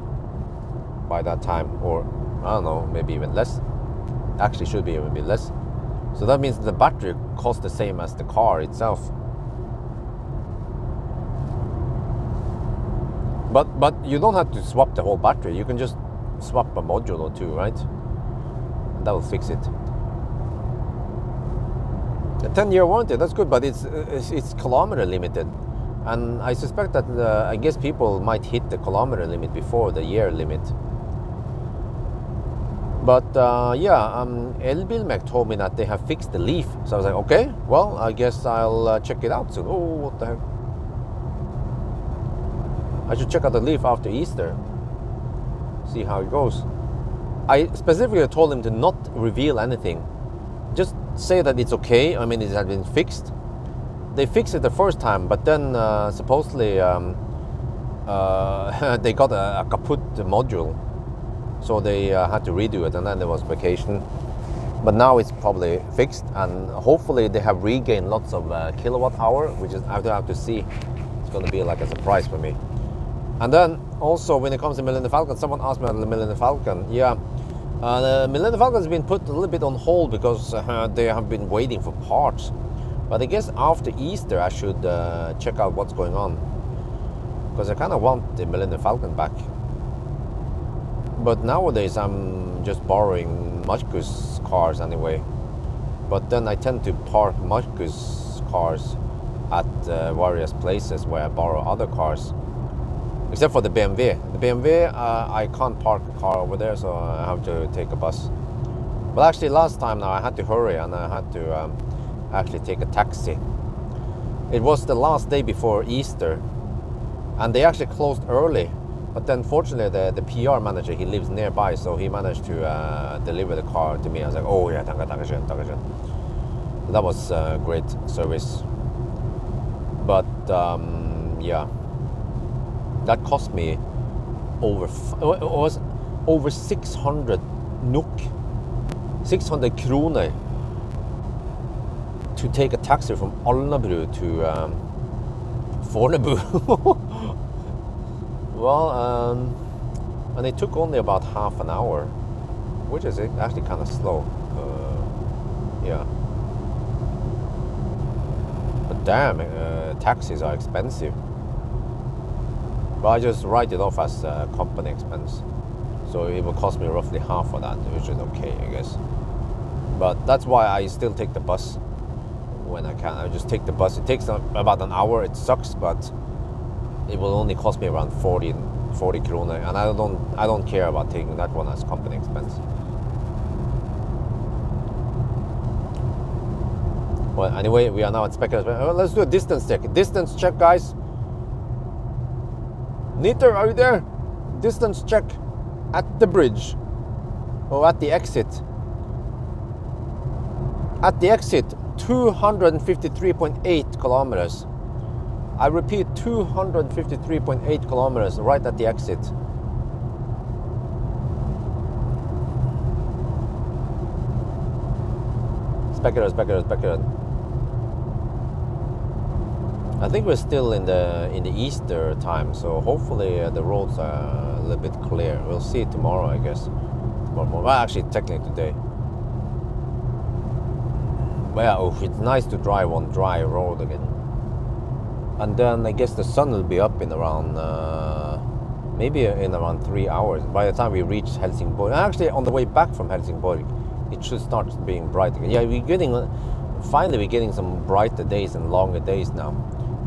B: by that time, or I don't know, maybe even less. Actually, should be even be less. So that means the battery costs the same as the car itself. But you don't have to swap the whole battery. You can just swap a module or two, right? That will fix it. A 10-year warranty, that's good, but it's kilometer limited, and I suspect that I guess people might hit the kilometer limit before the year limit. But Elbilmek told me that they have fixed the leaf, so I was like, okay, well, I guess I'll check it out soon. Oh, what the heck? I should check out the leaf after Easter, see how it goes. I specifically told him to not reveal anything. Just say that it's okay. I mean, it has been fixed. They fixed it the first time, but then supposedly they got a kaput module, so they had to redo it, and then there was vacation. But now it's probably fixed, and hopefully they have regained lots of kilowatt hour, which is I have to see. It's going to be like a surprise for me. And then also when it comes to Millennium Falcon, someone asked me about the Millennium Falcon. Yeah, the Millennium Falcon has been put a little bit on hold because they have been waiting for parts. But I guess after Easter I should check out what's going on, because I kind of want the Millennium Falcon back. But nowadays I'm just borrowing Marcus cars anyway. But then I tend to park Marcus cars at various places where I borrow other cars. Except for the BMW. The BMW, I can't park a car over there, so I have to take a bus. But actually last time now I had to hurry, and I had to actually take a taxi. It was the last day before Easter, and they actually closed early. But then fortunately the PR manager, he lives nearby, so he managed to deliver the car to me. I was like, oh yeah, danke schön. That was great service. But yeah. That cost me over 600 NOK, 600 kroner to take a taxi from Alnabru to Fornebu. Well, and it took only about half an hour, which is actually kind of slow. Yeah. But damn, taxis are expensive. But I just write it off as a company expense. So it will cost me roughly half of that, which is okay, I guess. But that's why I still take the bus when I can. I just take the bus. It takes about an hour. It sucks, but it will only cost me around 40 kroner, and I don't care about taking that one as company expense. Well, anyway, we are now at Spekkers. Let's do a distance check. Distance check, guys. Niter, are you there? Distance check at the bridge, or at the exit. At the exit, 253.8 kilometers. I repeat, 253.8 kilometers right at the exit. Spekkers. I think we're still in the Easter time, so hopefully the roads are a little bit clear. We'll see it tomorrow, I guess. Tomorrow morning. Well, actually, technically today. But yeah, it's nice to drive on dry road again. And then I guess the sun will be up in around, maybe in around 3 hours. By the time we reach Helsingborg, actually on the way back from Helsingborg, it should start being bright again. Yeah, finally we're getting some brighter days and longer days now.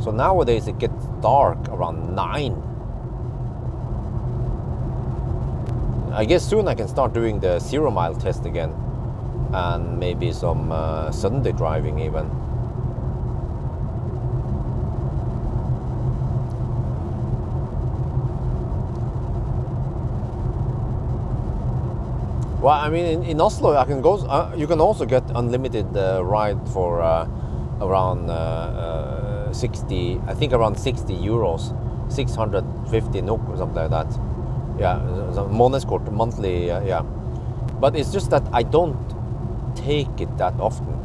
B: So nowadays it gets dark around 9. I guess soon I can start doing the 0 mile test again, and maybe some Sunday driving even. Well, I mean, in Oslo, I can go. You can also get unlimited ride for around 60. I think around 60 euros, 650 NOK or something like that. Yeah, månedskort, monthly. Yeah, but it's just that I don't take it that often.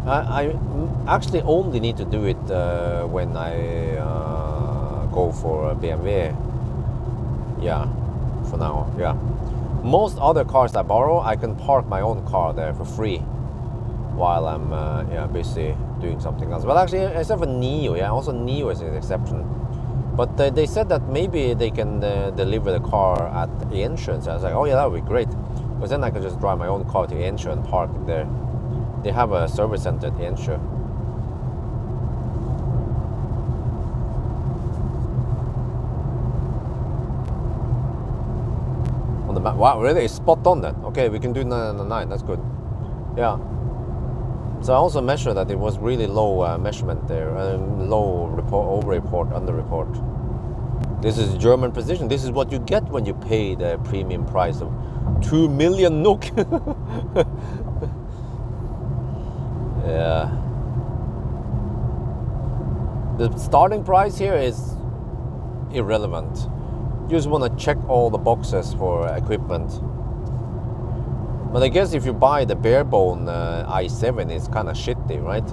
B: I actually only need to do it when I go for a BMW. Yeah, for now. Yeah. Most other cars I borrow, I can park my own car there for free while I'm busy doing something else. Well, actually, except for Neo, yeah, also Neo is an exception. But they said that maybe they can deliver the car at Ensjø. So I was like, oh yeah, that would be great. Because then I can just drive my own car to Ensjø and park it there. They have a service center at Ensjø. Wow, really? It's spot on then. Okay, we can do 999. That's good. Yeah. So I also measured that it was really low measurement there. Low report, over report, under report. This is German precision. This is what you get when you pay the premium price of 2 million NOK. Yeah. The starting price here is irrelevant. You just want to check all the boxes for equipment. But I guess if you buy the barebone i7, it's kind of shitty, right?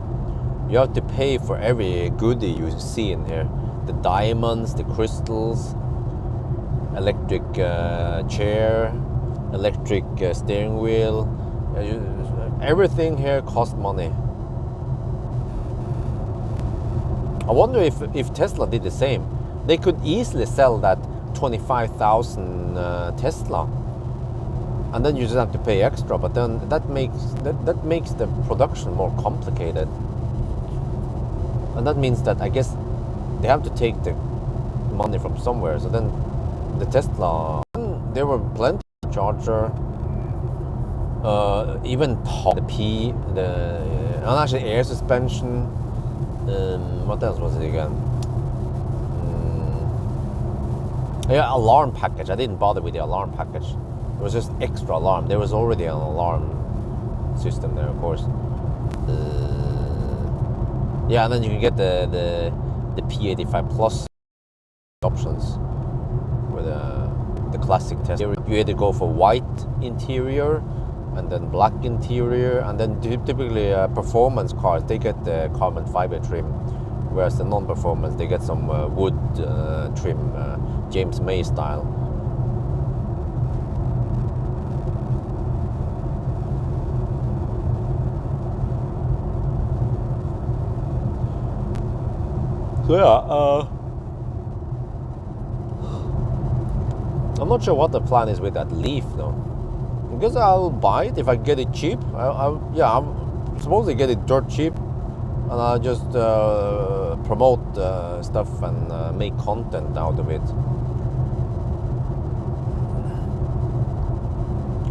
B: You have to pay for every goodie you see in here. The diamonds, the crystals, electric chair, electric steering wheel. Everything here costs money. I wonder if Tesla did the same. They could easily sell that 25,000 Tesla, and then you just have to pay extra. But then that makes the production more complicated, and that means that I guess they have to take the money from somewhere. So then the Tesla, there were plenty of charger, even the P, and actually air suspension. What else was it again? Yeah, alarm package. I didn't bother with the alarm package. It was just extra alarm. There was already an alarm system there, of course. Yeah, and then you can get the P85 Plus options with the classic test. You either go for white interior and then black interior, and then typically performance cars, they get the carbon fiber trim, whereas the non-performance, they get some wood trim, James May style. So yeah, I'm not sure what the plan is with that Leaf though. I guess I'll buy it if I get it cheap. I'm supposed to get it dirt cheap, and I'll just promote stuff and make content out of it.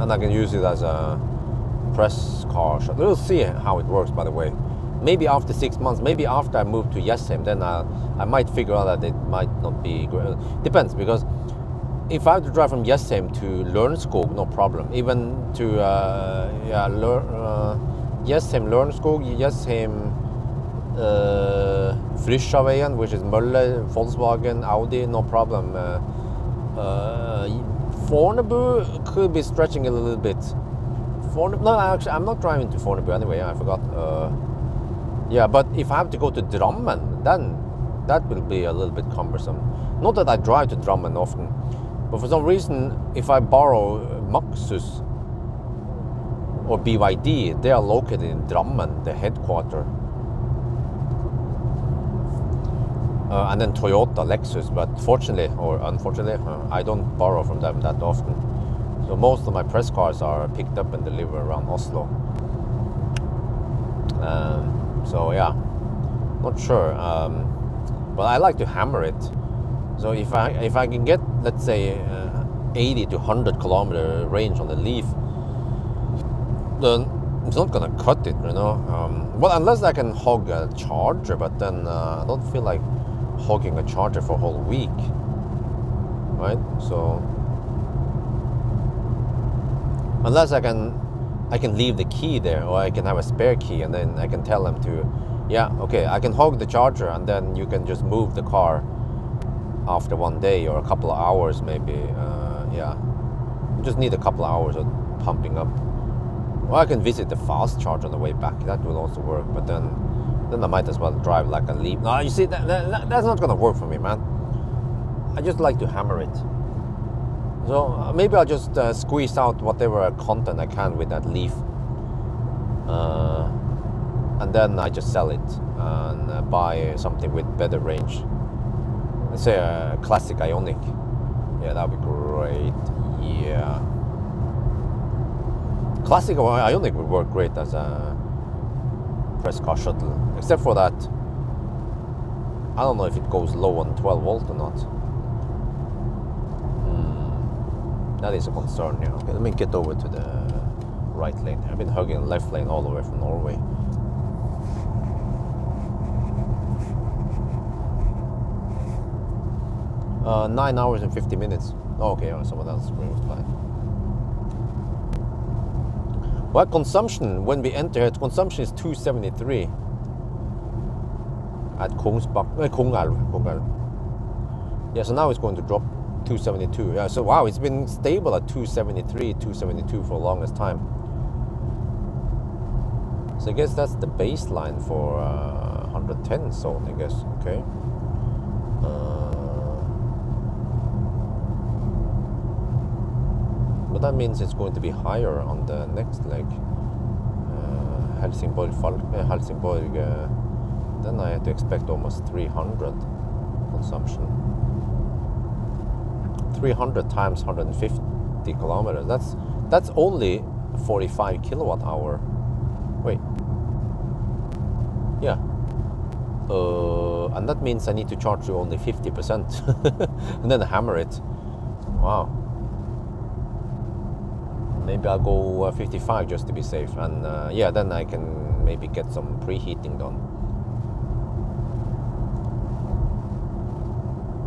B: And I can use it as a press car shot. We'll see how it works, by the way. Maybe after 6 months, maybe after I move to Jessheim, then I might figure out that it might not be great. Depends, because if I have to drive from Jessheim to Lørenskog, no problem. Even to Jessheim, Lørenskog, Jessheim, Frysjaveien, which is Mølle, Volkswagen, Audi, no problem. Fornebu could be stretching a little bit. No, actually, I'm not driving to Fornebu anyway. I forgot. Yeah, but if I have to go to Drammen, then that will be a little bit cumbersome. Not that I drive to Drammen often, but for some reason, if I borrow Maxus or BYD, they are located in Drammen, the headquarter. And then Toyota, Lexus, but fortunately or unfortunately, I don't borrow from them that often. So most of my press cars are picked up and delivered around Oslo. So yeah, not sure. But I like to hammer it. So if I can get, let's say, 80 to 100 kilometer range on the Leaf, then it's not gonna cut it, you know. Well, unless I can hog a charger, but then I don't feel like hogging a charger for a whole week, right? So unless I can leave the key there, or I can have a spare key, and then I can tell them to, yeah, okay, I can hog the charger, and then you can just move the car after one day or a couple of hours maybe. Yeah, you just need a couple of hours of pumping up. Or I can visit the fast charge on the way back. That will also work, but then I might as well drive like a Leaf. No, you see, that's not gonna work for me, man. I just like to hammer it. So maybe I'll just squeeze out whatever content I can with that Leaf, and then I just sell it and buy something with better range. Let's say a classic Ioniq. Yeah, that would be great. Yeah, classic Ioniq would work great as a press car shuttle, except for that I don't know if it goes low on 12 volt or not. That is a concern. Yeah. Okay, let me get over to the right lane. I've been hugging the left lane all the way from Norway. Uh, 9 hours and 50 minutes. Oh, okay, someone else was fine. Well, consumption when we enter here, consumption is 273 at Kongelv. Yeah, so now it's going to drop 272. Yeah, so wow, it's been stable at 273, 272 for the longest time. So I guess that's the baseline for 110 zone, I guess. Okay. But that means it's going to be higher on the next leg. Helsingborg. Then I have to expect almost 300 consumption. 300 times 150 kilometers. That's only 45 kilowatt hour. Wait. Yeah. And that means I need to charge you only 50% and then hammer it. Wow. Maybe I'll go 55 just to be safe, and yeah, then I can maybe get some preheating done.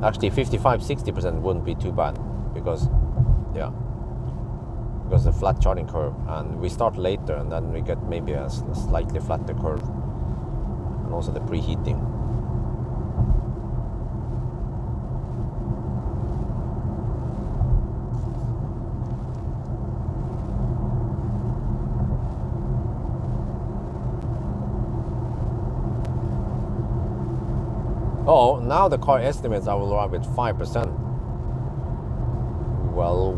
B: Actually, 55-60% wouldn't be too bad because, yeah, because the flat charging curve, and we start later, and then we get maybe a slightly flatter curve, and also the preheating. Oh, now the car estimates I will arrive at 5%. Well.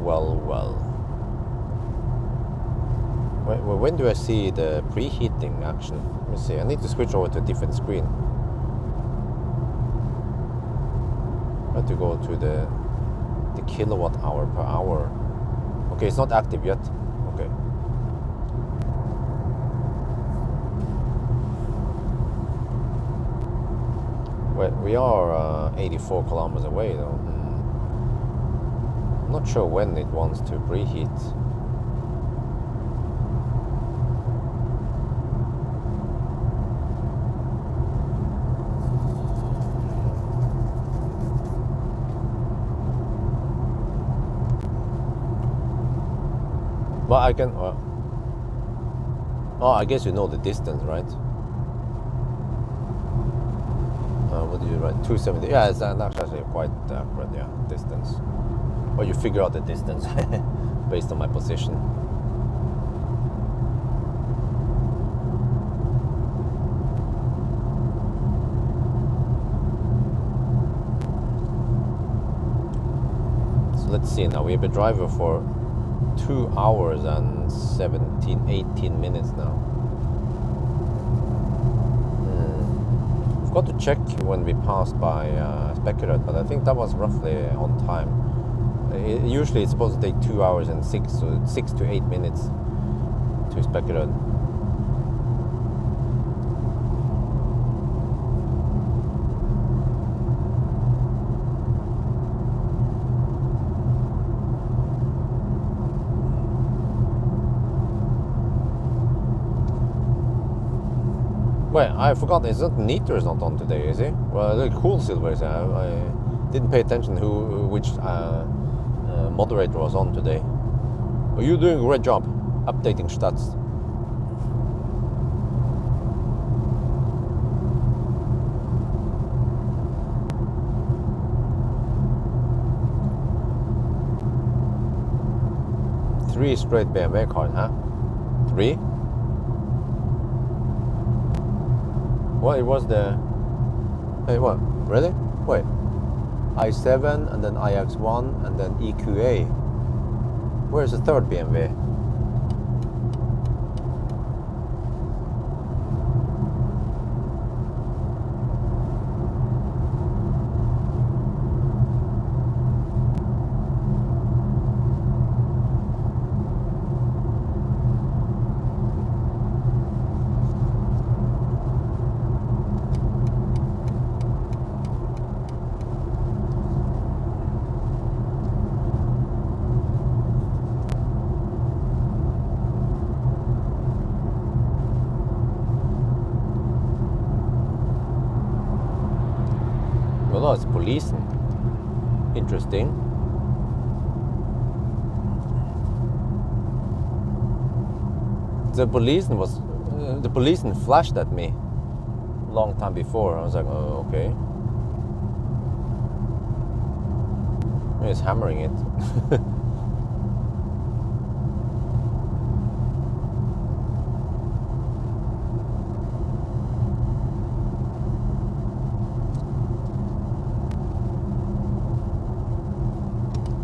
B: When do I see the preheating action? Let me see. I need to switch over to a different screen. I have to go to the kilowatt hour per hour. Okay, it's not active yet. Okay. Well, we are 84 kilometers away though. I'm not sure when it wants to preheat. But I can... oh, I guess you know the distance, right? What did you write? 270. Yeah, it's actually quite accurate. Yeah, distance. Or you figure out the distance based on my position. So let's see now. We've been driving for 2 hours and 18 minutes now. Got to check when we passed by Spekkerud, but I think that was roughly on time. Usually it's supposed to take 2 hours and 6 to 8 minutes to Spekkerud. Wait, I forgot. It's not Niter is not on today, is he? Well, the Cool Silver is. I didn't pay attention which moderator was on today. Oh, you're doing a great job updating stats. Three straight BMW cars, huh? 3? Well, it was the... Hey, what? Really? Wait. i7 and then iX1 and then EQA. Where's the third BMW? Well, it's policing. Interesting. The policeman flashed at me a long time before. I was like, oh, okay. He's hammering it.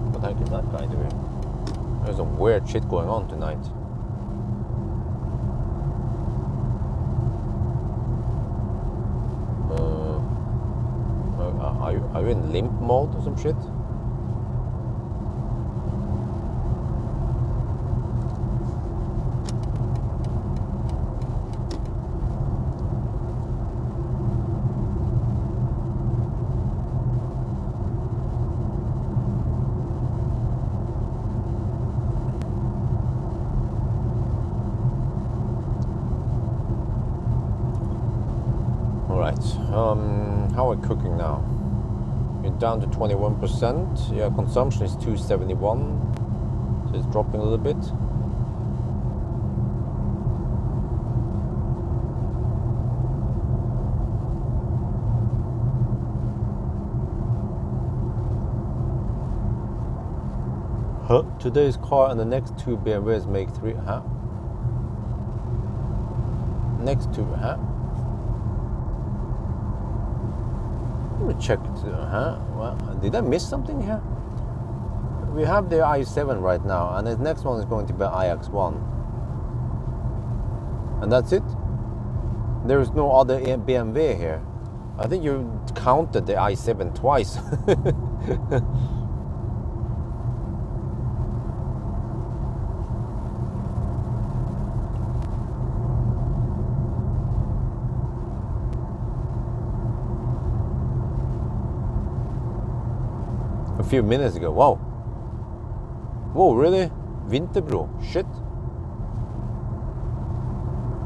B: What the heck is that guy doing? There's some weird shit going on tonight. Are you in limp mode or some shit? How are we cooking now? You're down to 21%. Yeah, consumption is 271, so it's dropping a little bit. Huh? Today's car and the next two BMWs make 3. Huh? Next two, huh? Let me check. Huh? Well, did I miss something here? We have the i7 right now, and the next one is going to be iX1. And that's it? There is no other BMW here. I think you counted the i7 twice. A few minutes ago. Wow. Whoa, really? Vinterbro. Shit.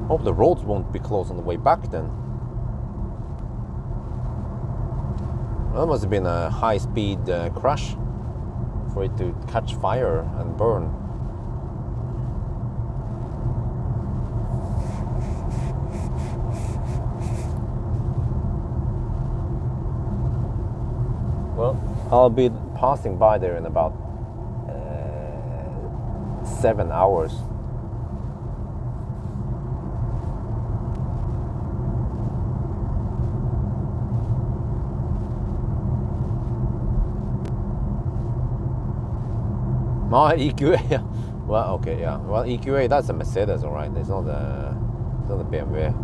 B: Hope the roads won't be closed on the way back then. Well, that must have been a high-speed crash for it to catch fire and burn. Well, I'll be passing by there in about 7 hours. My EQA, well, okay, yeah. Well, EQA, that's a Mercedes, all right. It's not a BMW.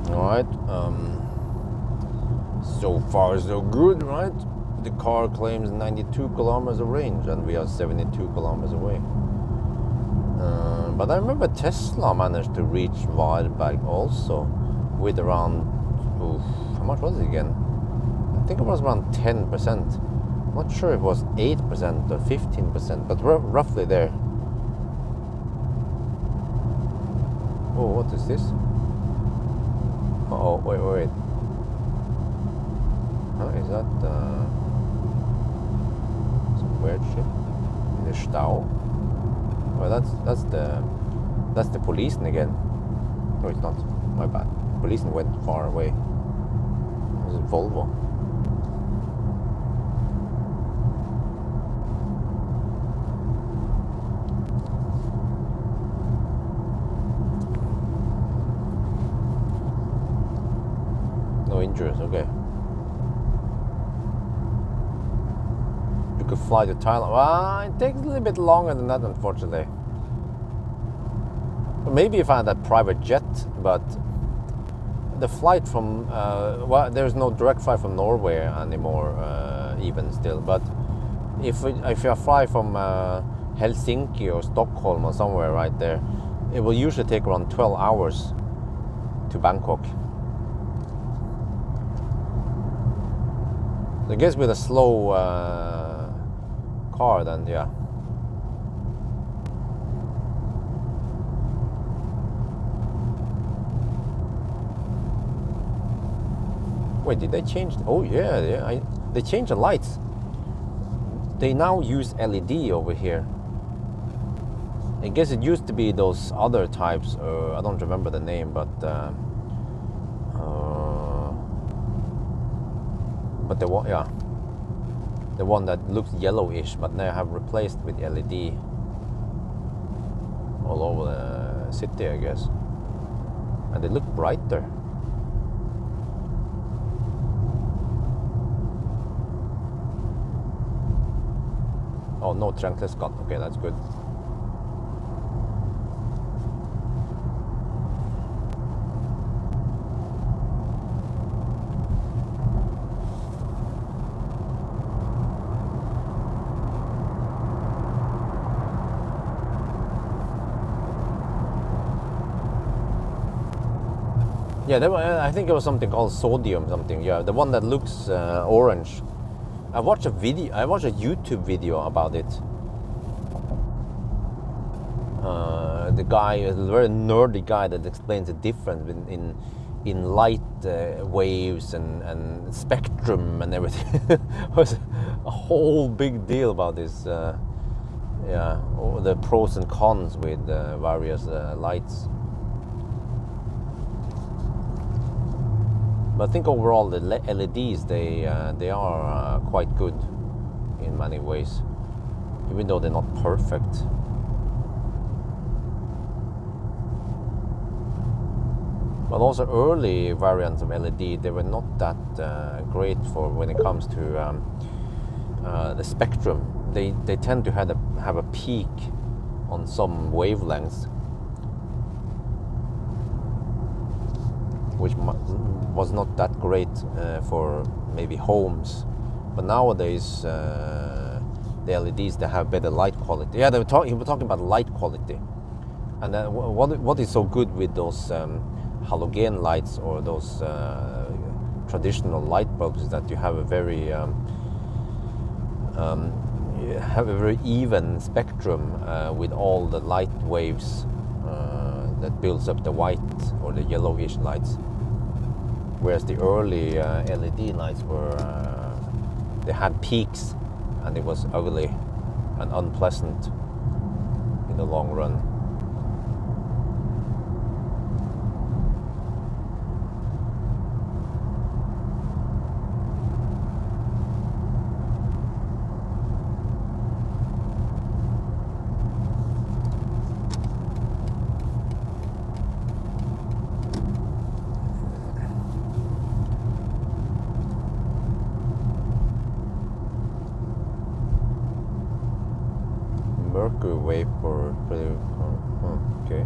B: Alright, so far so good, right? The car claims 92 kilometers of range and we are 72 kilometers away. But I remember Tesla managed to reach Varberg also with around, how much was it again? I think it was around 10%. I'm not sure if it was 8% or 15%, but roughly there. Oh, what is this? Oh, wait. Huh, is that some weird shit? In the Stau? Oh, that's the policeman again. No, it's not. My bad. Policeman went far away. This is Volvo. No injuries, okay. You could fly to Thailand. Well, it takes a little bit longer than that, unfortunately. Maybe if I had a private jet, but the flight from well, there's no direct flight from Norway anymore, even still. But if I fly from Helsinki or Stockholm or somewhere right there, it will usually take around 12 hours to Bangkok. I guess with a slow car, then yeah. Wait, did they change? Oh yeah. They changed the lights. They now use LED over here. I guess it used to be those other types. I don't remember the name, but the one, yeah, the one that looks yellowish, but now have replaced with LED all over the city, I guess, and they look brighter. Oh, no Trankleskatt. Okay, that's good. Yeah, I think it was something called sodium something. Yeah, the one that looks orange. I watched a YouTube video about it. The guy, a very nerdy guy, that explains the difference in light waves and spectrum and everything. It was a whole big deal about this. Yeah, the pros and cons with various lights. But I think overall the LEDs they are quite good in many ways, even though they're not perfect. But also early variants of LED, they were not that great for when it comes to the spectrum. They tend to have a peak on some wavelengths, which was not that great for maybe homes. But nowadays the LEDs, they have better light quality. Yeah, he was talking about light quality, and then what is so good with those halogen lights or those traditional light bulbs is that you have a very even spectrum with all the light waves that builds up the white or the yellowish lights. Whereas the early LED lights were, they had peaks, and it was ugly and unpleasant in the long run. Mercury vapor. Okay.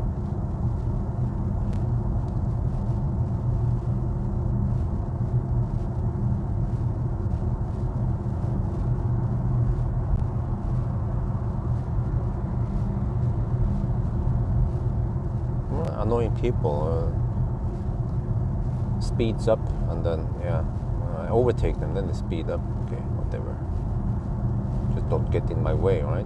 B: Annoying people. Speeds up and then yeah, overtake them, then they speed up. Okay, whatever. Just don't get in my way, right?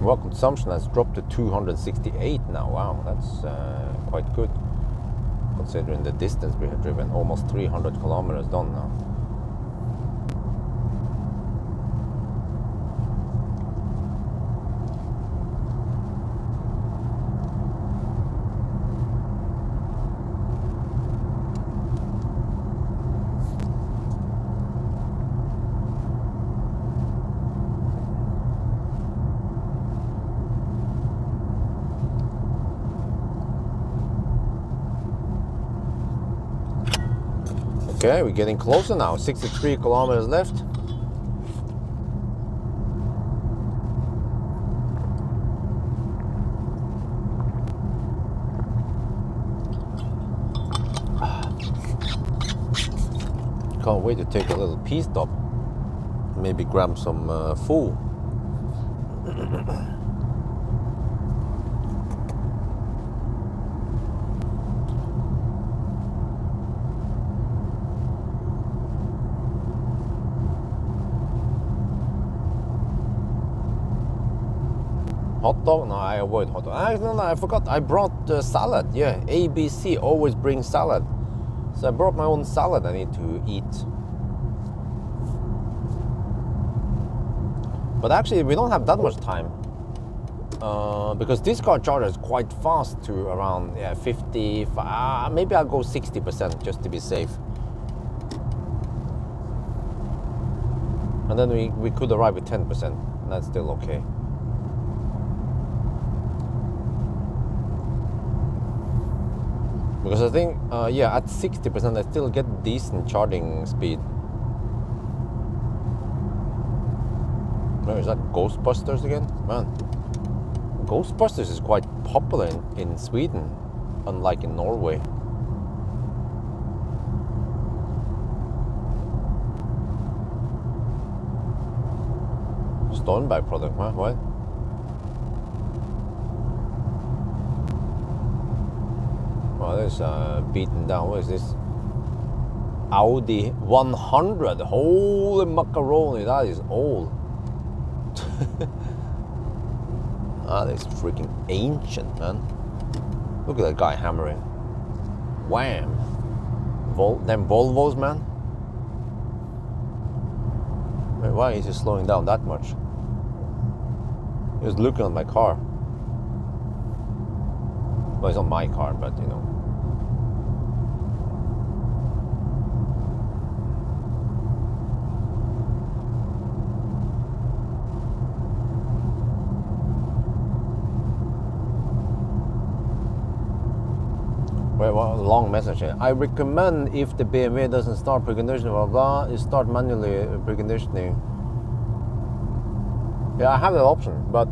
B: Well, consumption has dropped to 268 now. Wow, that's quite good considering the distance we have driven. Almost 300 kilometers done now. Okay, we're getting closer now. 63 kilometers left. Can't wait to take a little pee stop. Maybe grab some food. Hot dog? No, I avoid hot dog. No, I forgot. I brought salad. Yeah, ABC always brings salad. So I brought my own salad I need to eat. But actually, we don't have that much time. Because this car charges quite fast to around 50, maybe I'll go 60% just to be safe. And then we could arrive with 10%. That's still okay. Because I think, at 60% I still get decent charging speed. Where is that? Ghostbusters again? Man, Ghostbusters is quite popular in Sweden, unlike in Norway. Stormberg product, huh? What? Oh, there's beaten down. What is this? Audi 100. Holy macaroni, that is old. That is freaking ancient, man. Look at that guy hammering. Wham! Them Volvos, man. Wait, why is he slowing down that much? He was looking at my car. Well, it's not my car, but you know. Wait, well, long message here. I recommend if the BMW doesn't start preconditioning, blah blah, is start manually preconditioning. Yeah, I have that option, but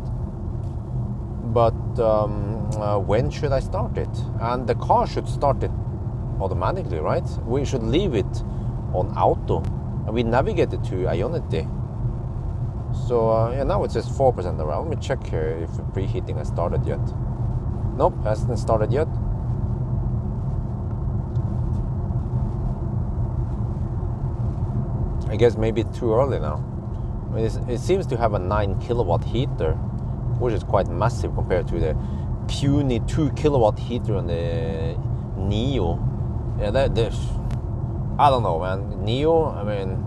B: when should I start it? And the car should start it automatically, right? We should leave it on auto, and we navigate it to Ionity. So now it says 4% around. Let me check here if preheating has started yet. Nope, hasn't started yet. I guess maybe it's too early now. I mean, it seems to have a 9 kilowatt heater, which is quite massive compared to the puny 2 kilowatt heater on the Neo. Yeah, I don't know, man. Neo, I mean,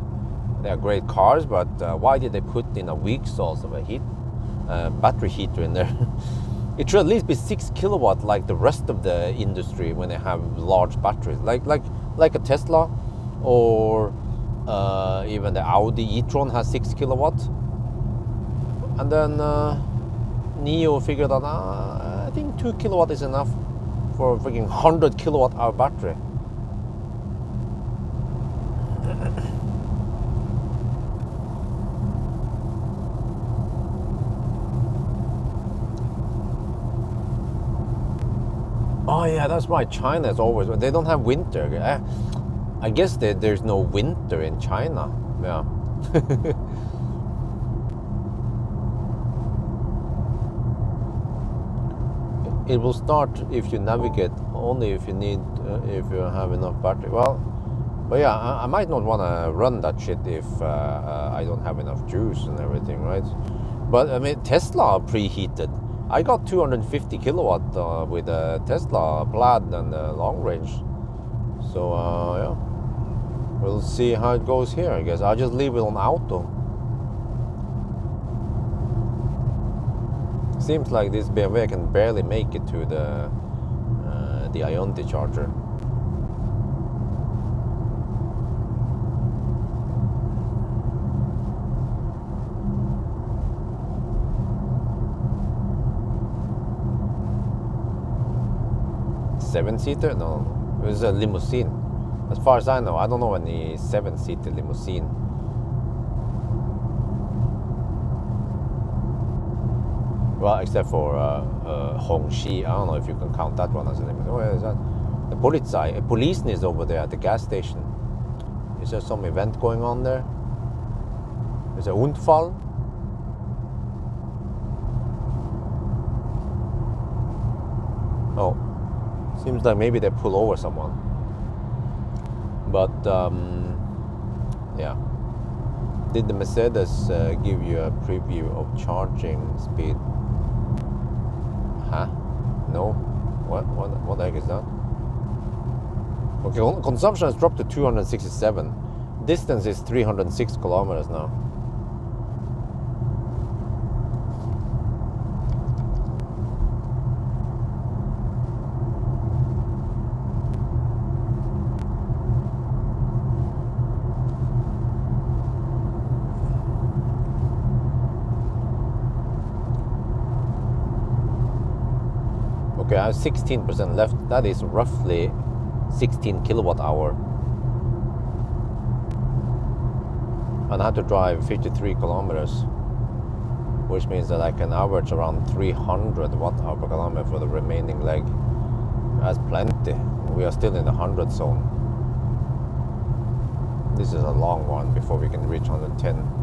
B: they are great cars, but why did they put in a weak source of a battery heater in there? It should at least be 6 kilowatt like the rest of the industry when they have large batteries, like a Tesla, or even the Audi e-tron has 6 kilowatt. And then Neo figured out, I think 2 kilowatt is enough for a freaking 100 kilowatt hour battery. Oh yeah, that's why China is always. They don't have winter. I guess there's no winter in China. Yeah. It will start if you navigate only if you need if you have enough battery. Well, but yeah, I might not want to run that shit if I don't have enough juice and everything, right? But I mean, Tesla preheated. I got 250 kilowatt with a Tesla Plaid and long range. So yeah, we'll see how it goes here. I guess I'll just leave it on auto. Seems like this BMW can barely make it to the Ionity charger. Seven-seater? No, it was a limousine. As far as I know, I don't know any seven-seater limousine. Well, except for Hongxi. I don't know if you can count that one as a limousine. Where is that? The police is over there at the gas station. Is there some event going on there? Is there Unfall? Oh, seems like maybe they pull over someone. But yeah. Did the Mercedes give you a preview of charging speed? Huh? No? What the heck is that? Okay, consumption has dropped to 267. Distance is 306 kilometers now. Okay, I have 16% left. That is roughly 16 kilowatt hour. And I have to drive 53 kilometers, which means that I can average around 300 watt-hour per kilometer for the remaining leg. That's plenty. We are still in the 100 zone. This is a long one before we can reach 110.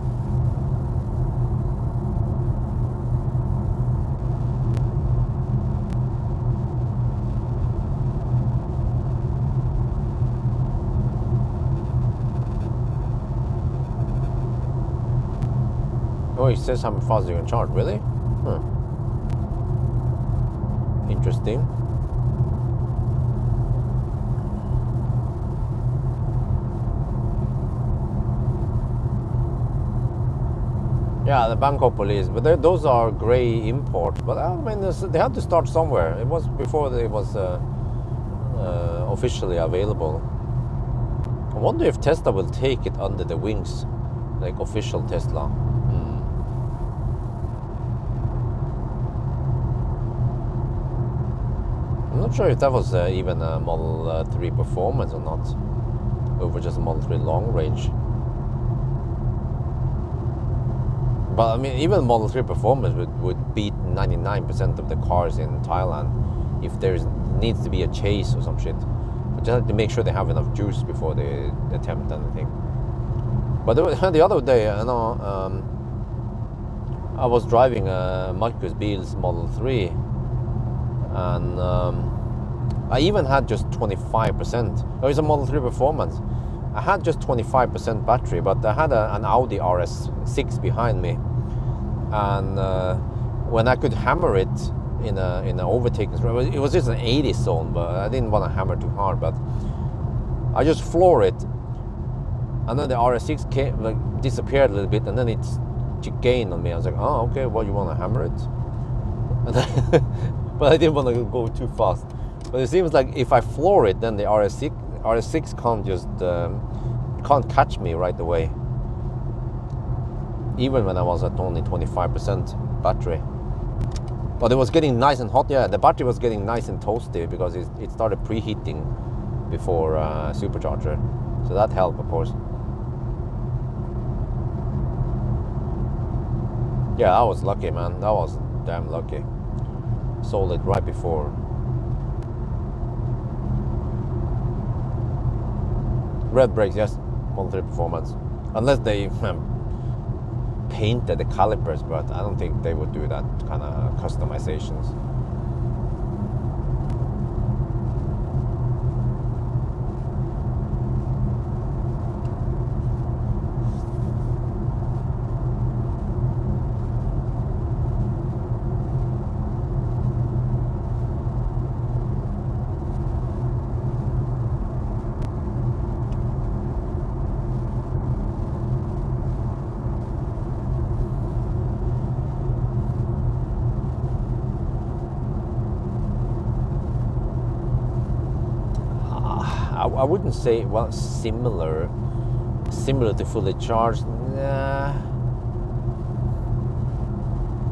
B: Oh, it says how fast you can charge. Really? Interesting. Yeah, the Bangkok police, but those are grey imports. But I mean, they had to start somewhere. It was before it was officially available. I wonder if Tesla will take it under the wings, like official Tesla. I'm not sure if that was even a Model 3 Performance or not, over just a Model 3 long range. But I mean, even Model 3 Performance would beat 99% of the cars in Thailand if there needs to be a chase or some shit. But just have to make sure they have enough juice before they attempt anything. But the other day, I know, I was driving Marcus Beal's Model 3, and I even had just 25%. It's a Model 3 Performance. I had just 25% battery, but I had an Audi RS6 behind me, and when I could hammer it in an overtaking, it was just an 80 zone, but I didn't want to hammer too hard. But I just floor it, and then the RS6 came, like, disappeared a little bit, and then it gained on me. I was like, oh, okay, well, you want to hammer it? And then, but I didn't want to go too fast. But it seems like if I floor it, then the RS6 can't just can't catch me right away, even when I was at only 25% battery. But it was getting nice and hot. Yeah, the battery was getting nice and toasty because it started preheating before supercharger, so that helped, of course. Yeah, I was lucky, man. That was damn lucky. Sold it right before. Red brakes, yes. Voluntary performance. Unless they painted the calipers, but I don't think they would do that kind of customizations. I wouldn't say, well, similar to fully charged. Nah.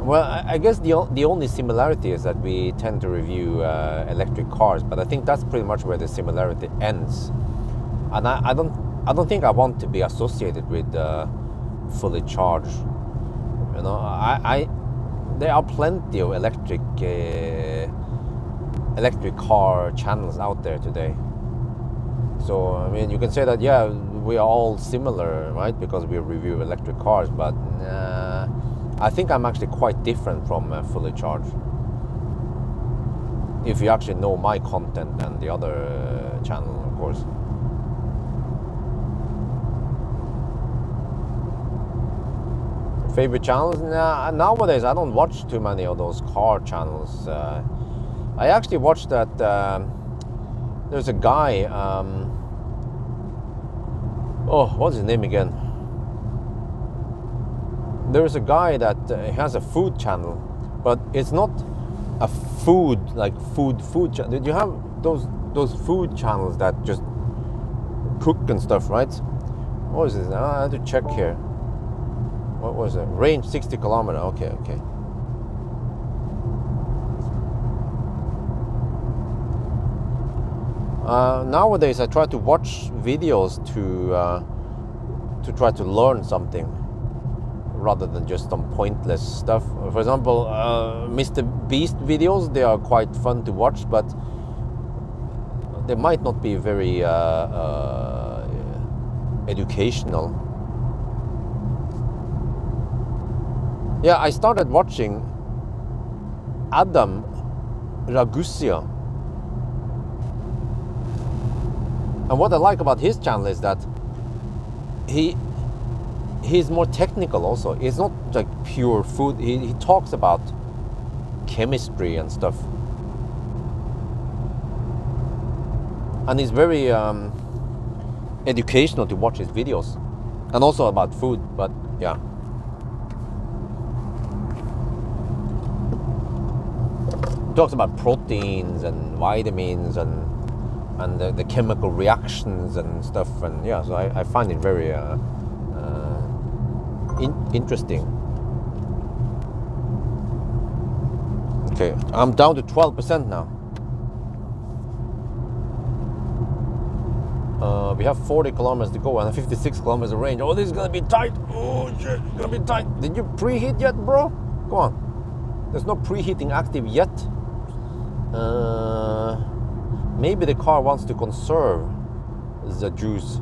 B: Well, I guess the only similarity is that we tend to review electric cars, but I think that's pretty much where the similarity ends. And I don't think I want to be associated with fully charged. You know, there are plenty of electric car channels out there today. So, I mean, you can say that, yeah, we are all similar, right? Because we review electric cars, but I think I'm actually quite different from fully charged. If you actually know my content and the other channel, of course. Favorite channels? Nah, nowadays, I don't watch too many of those car channels. I actually watched that. There's a guy. What's his name again? There's a guy that has a food channel, but it's not a food channel. Did you have those food channels that just cook and stuff, right? What is this? I have to check here. What was it? Range 60 kilometers. Okay. Nowadays, I try to watch videos to try to learn something, rather than just some pointless stuff. For example, Mr. Beast videos, they are quite fun to watch, but they might not be very educational. Yeah, I started watching Adam Ragusia. And what I like about his channel is that he's more technical also. It's not like pure food. He talks about chemistry and stuff. And it's very educational to watch his videos. And also about food, but yeah. He talks about proteins and vitamins and the chemical reactions and stuff, and yeah, so I find it very interesting. Okay, I'm down to 12% now. We have 40 kilometers to go and 56 kilometers of range. Oh, this is gonna be tight. Oh shit, it's gonna be tight. Did you preheat yet, bro? Go on. There's no preheating active yet. Maybe the car wants to conserve the juice.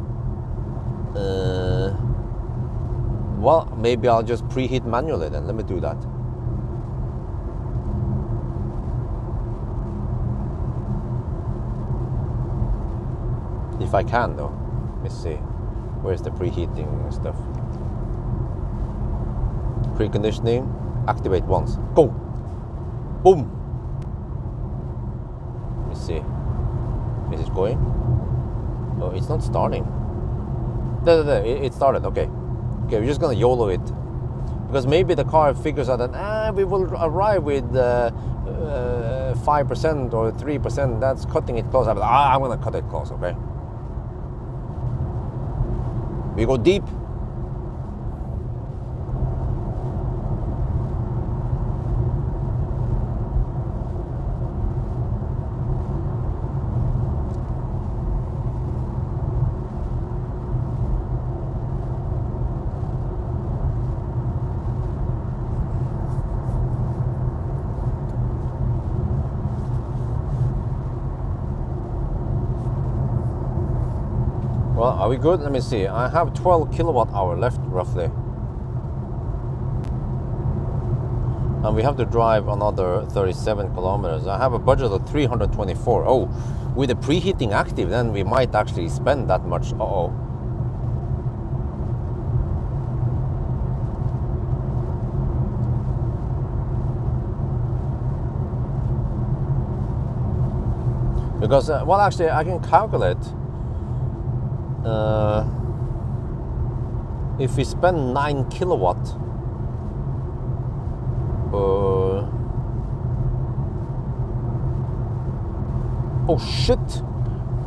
B: Well, maybe I'll just preheat manually then. Let me do that. If I can, though. Let me see. Where's the preheating stuff? Preconditioning. Activate once. Go! Boom! Let me see. Is it going? Oh, it's not starting. There, it started. Okay, we're just gonna YOLO it, because maybe the car figures out that we will arrive with 5% or 3%. That's cutting it close. I'm gonna cut it close. Okay. We go deep. Well, are we good? Let me see. I have 12 kilowatt hour left, roughly. And we have to drive another 37 kilometers. I have a budget of 324. Oh, with the preheating active, then we might actually spend that much. Uh-oh. Because, well, actually, I can calculate. If we spend 9 kilowatt, oh shit,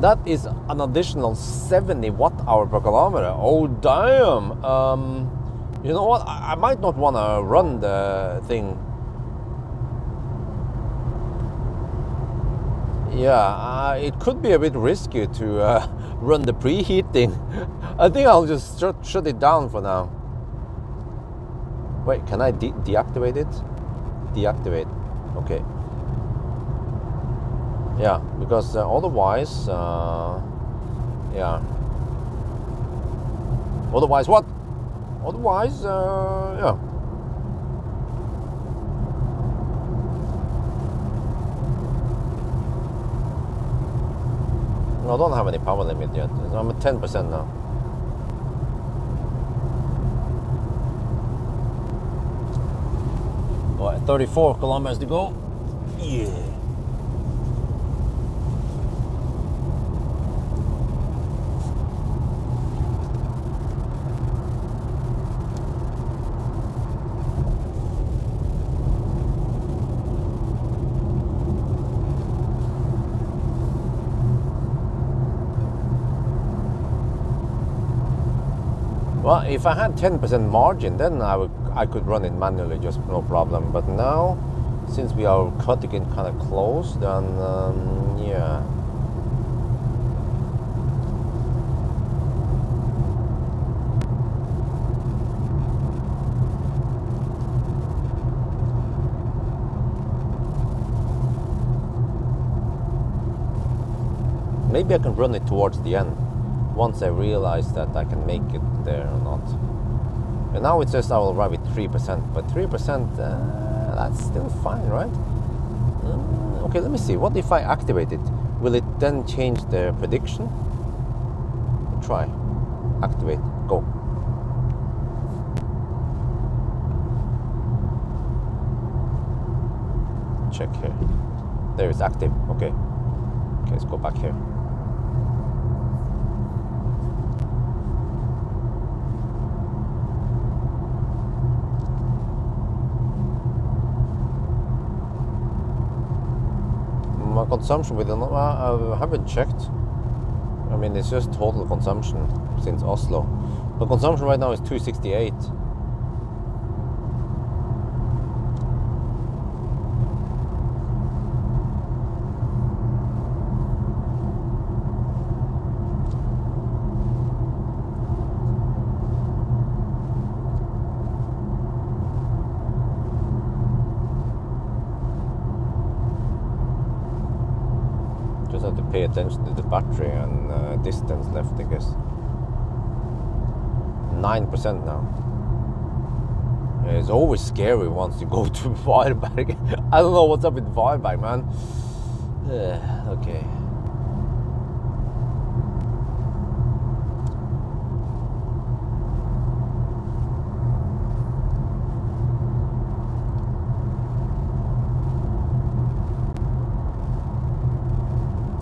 B: that is an additional 70 watt hour per kilometer. Oh damn. You know what, I might not want to run the thing. Yeah, it could be a bit risky to run the preheating. I think I'll just shut it down for now. Wait, can I deactivate it? Deactivate. Okay. Yeah, because otherwise, yeah. Otherwise what? Otherwise, yeah. I don't have any power limit yet. I'm at 10% now. All right, 34 kilometers to go. Yeah. Well, if I had 10% margin, then I could run it manually, just no problem. But now, since we are cutting it kind of close, then yeah. Maybe I can run it towards the end, once I realize that I can make it there or not. And now it says I will arrive at 3%, but 3%, that's still fine, right? Okay, let me see. What if I activate it? Will it then change the prediction? Try. Activate. Go. Check here. There, it's active. Okay. Okay, let's go back here. My consumption with another, I haven't checked. I mean, it's just total consumption since Oslo. The consumption right now is 268. Have to pay attention to the battery and distance left, I guess. 9% now. It's always scary once you go to Varberg. I don't know what's up with Varberg, man. Okay.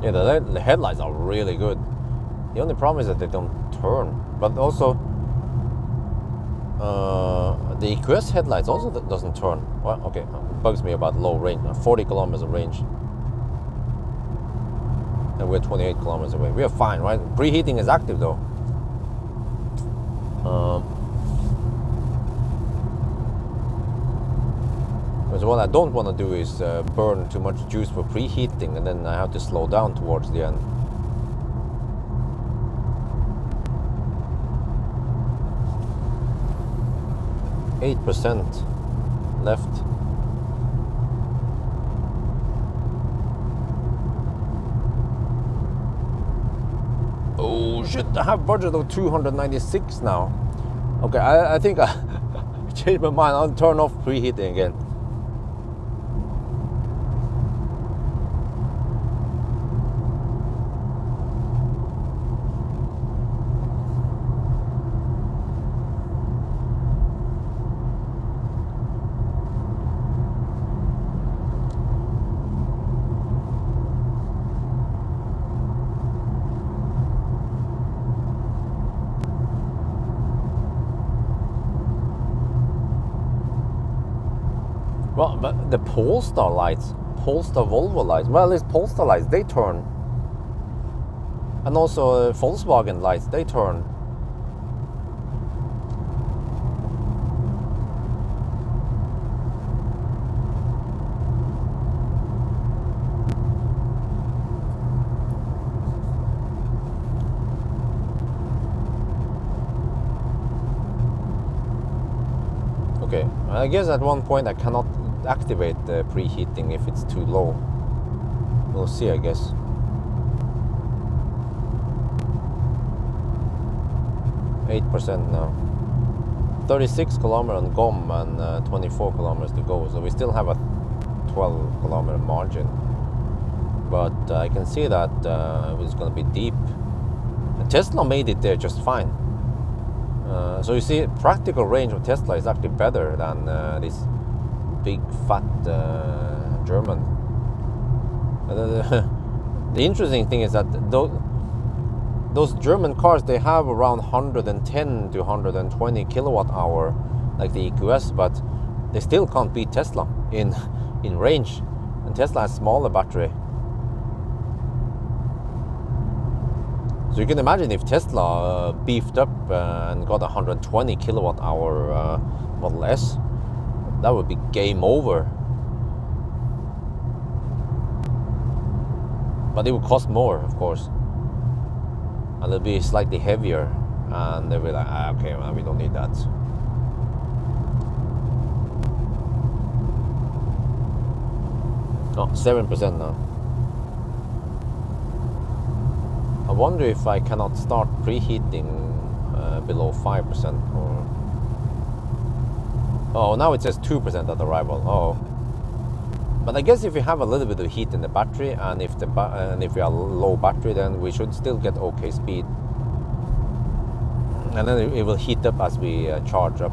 B: Yeah, the headlights are really good. The only problem is that they don't turn. But also, the EQS headlights also doesn't turn. Well, okay, bugs me about low range. 40 kilometers of range. And we're 28 kilometers away. We are fine, right? Preheating is active though. So what I don't want to do is burn too much juice for preheating, and then I have to slow down towards the end. %8 left. Oh, Oh shit! I have budget of 296 now. Okay, I think I changed my mind. I'll turn off preheating again. Well, but the Polestar lights, Polestar Volvo lights, well, it's Polestar lights, they turn. And also Volkswagen lights, they turn. Okay, I guess at one point I cannot activate the preheating if it's too low. We'll see, I guess. %8 now. 36 kilometers on GOM and 24 kilometers to go, so we still have a 12-kilometer margin. But I can see that it's going to be deep. Tesla made it there just fine. So you see, practical range of Tesla is actually better than this big fat German. The interesting thing is that those German cars, they have around 110 to 120 kilowatt hour like the EQS, but they still can't beat Tesla in range, and Tesla has smaller battery. So you can imagine if Tesla beefed up and got 120 kilowatt hour Model S, that would be game over. But it would cost more, of course. And it'll be slightly heavier. And they'll be like, okay, well, we don't need that. Oh, 7% now. I wonder if I cannot start preheating below 5% or... Oh, now it says 2% at arrival. Oh, but I guess if you have a little bit of heat in the battery, and if we are low battery, then we should still get okay speed, and then it will heat up as we charge up.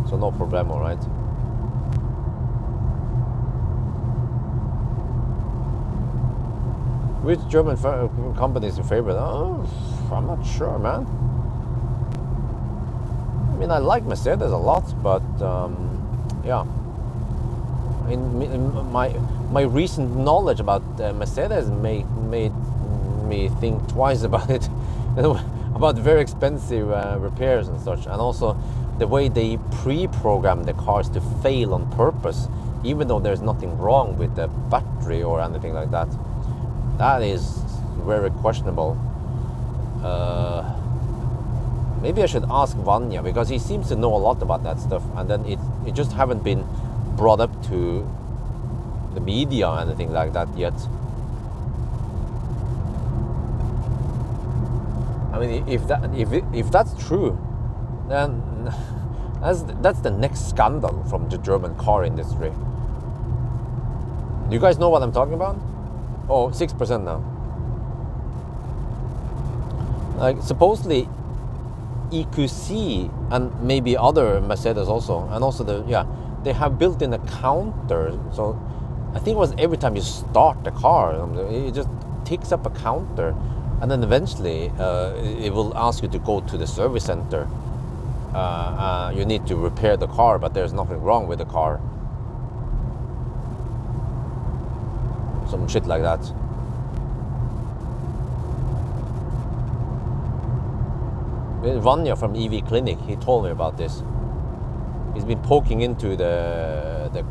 B: So no problem, all right. Which German company is your favorite? Oh, I'm not sure, man. I mean, I like Mercedes a lot, but yeah. In my recent knowledge about Mercedes made me think twice about it, about very expensive repairs and such, and also the way they pre-program the cars to fail on purpose, even though there's nothing wrong with the battery or anything like that. That is very questionable. Maybe I should ask Vanya, because he seems to know a lot about that stuff, and then it just haven't been brought up to the media or anything like that yet. I mean, if that's true, then that's the next scandal from the German car industry. Do you guys know what I'm talking about? Oh, 6% now. Like, supposedly EQC and maybe other Mercedes also, and also they have built in a counter. So I think it was every time you start the car, it just ticks up a counter, and then eventually it will ask you to go to the service center. You need to repair the car, but there's nothing wrong with the car. Some shit like that. Vanya from EV Clinic, he told me about this. He's been poking into the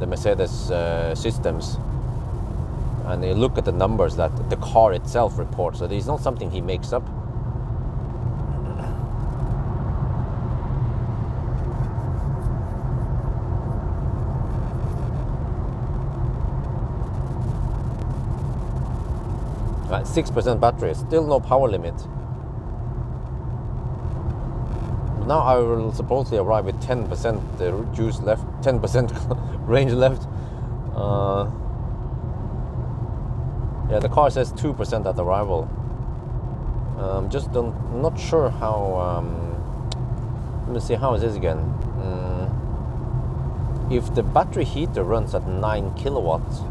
B: Mercedes systems, and he look at the numbers that the car itself reports. So it's not something he makes up. Right, 6% battery, still no power limit. Now I will supposedly arrive with 10% juice left, 10% range left. Yeah, the car says 2% at arrival. Just not sure how. Let me see, how is this again? If the battery heater runs at 9 kilowatts,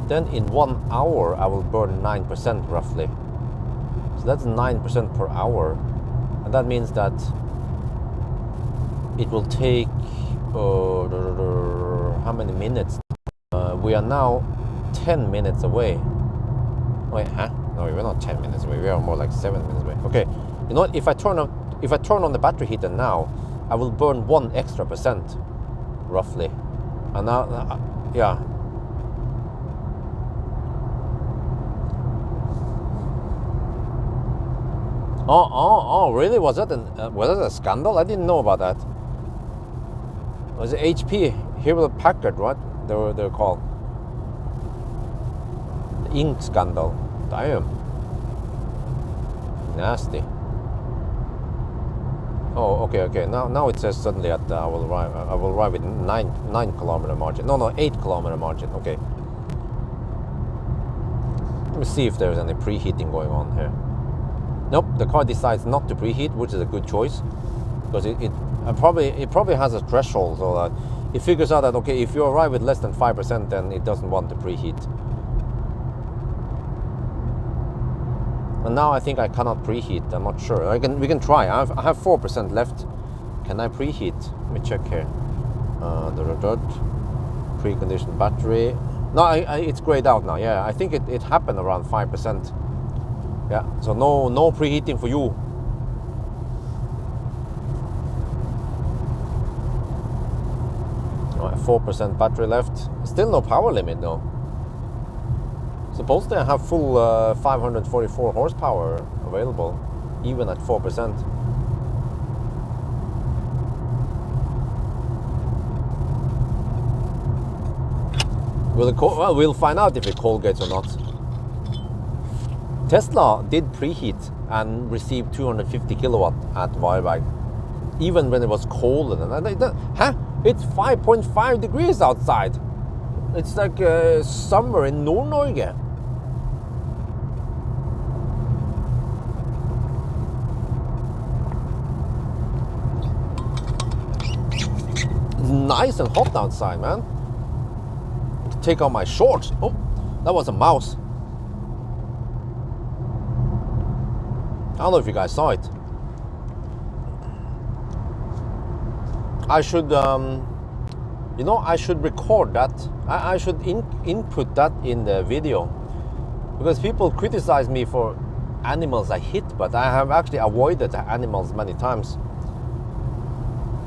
B: then in 1 hour I will burn 9% roughly. So that's 9% per hour. And that means that it will take how many minutes? We are now 10 minutes away. Wait, huh? No, we're not 10 minutes away. We are more like 7 minutes away. Okay, you know what? If I turn on the battery heater now, I will burn 1 extra percent, roughly. And now, yeah. Oh, really? Was that a scandal? I didn't know about that. Was it HP, Hewlett Packard, right? They're called. The ink scandal. Damn. Nasty. Oh, okay. Now it says suddenly that I will arrive with 9 kilometer margin. No, 8 kilometer margin. Okay. Let me see if there's any preheating going on here. Nope, the car decides not to preheat, which is a good choice, because it probably has a threshold, so that it figures out that, okay, if you arrive with less than 5%, then it doesn't want to preheat. And now I think I cannot preheat. I'm not sure. We can try. I have 4% left. Can I preheat? Let me check here. Preconditioned battery. No, it's grayed out now. Yeah, I think it happened around 5%. Yeah, so no preheating for you. All right, 4% battery left. Still no power limit though. Supposedly I have full 544 horsepower available, even at 4%. Well, we'll find out if it cold gates or not. Tesla did preheat and received 250 kilowatt at Varberg, even when it was colder. It's 5.5 degrees outside. It's like summer in Nord-Norge. It's nice and hot outside, man. Take off my shorts. Oh, that was a mouse. I don't know if you guys saw it. I should, I should record that. I should input that in the video, because people criticize me for animals I hit, but I have actually avoided animals many times.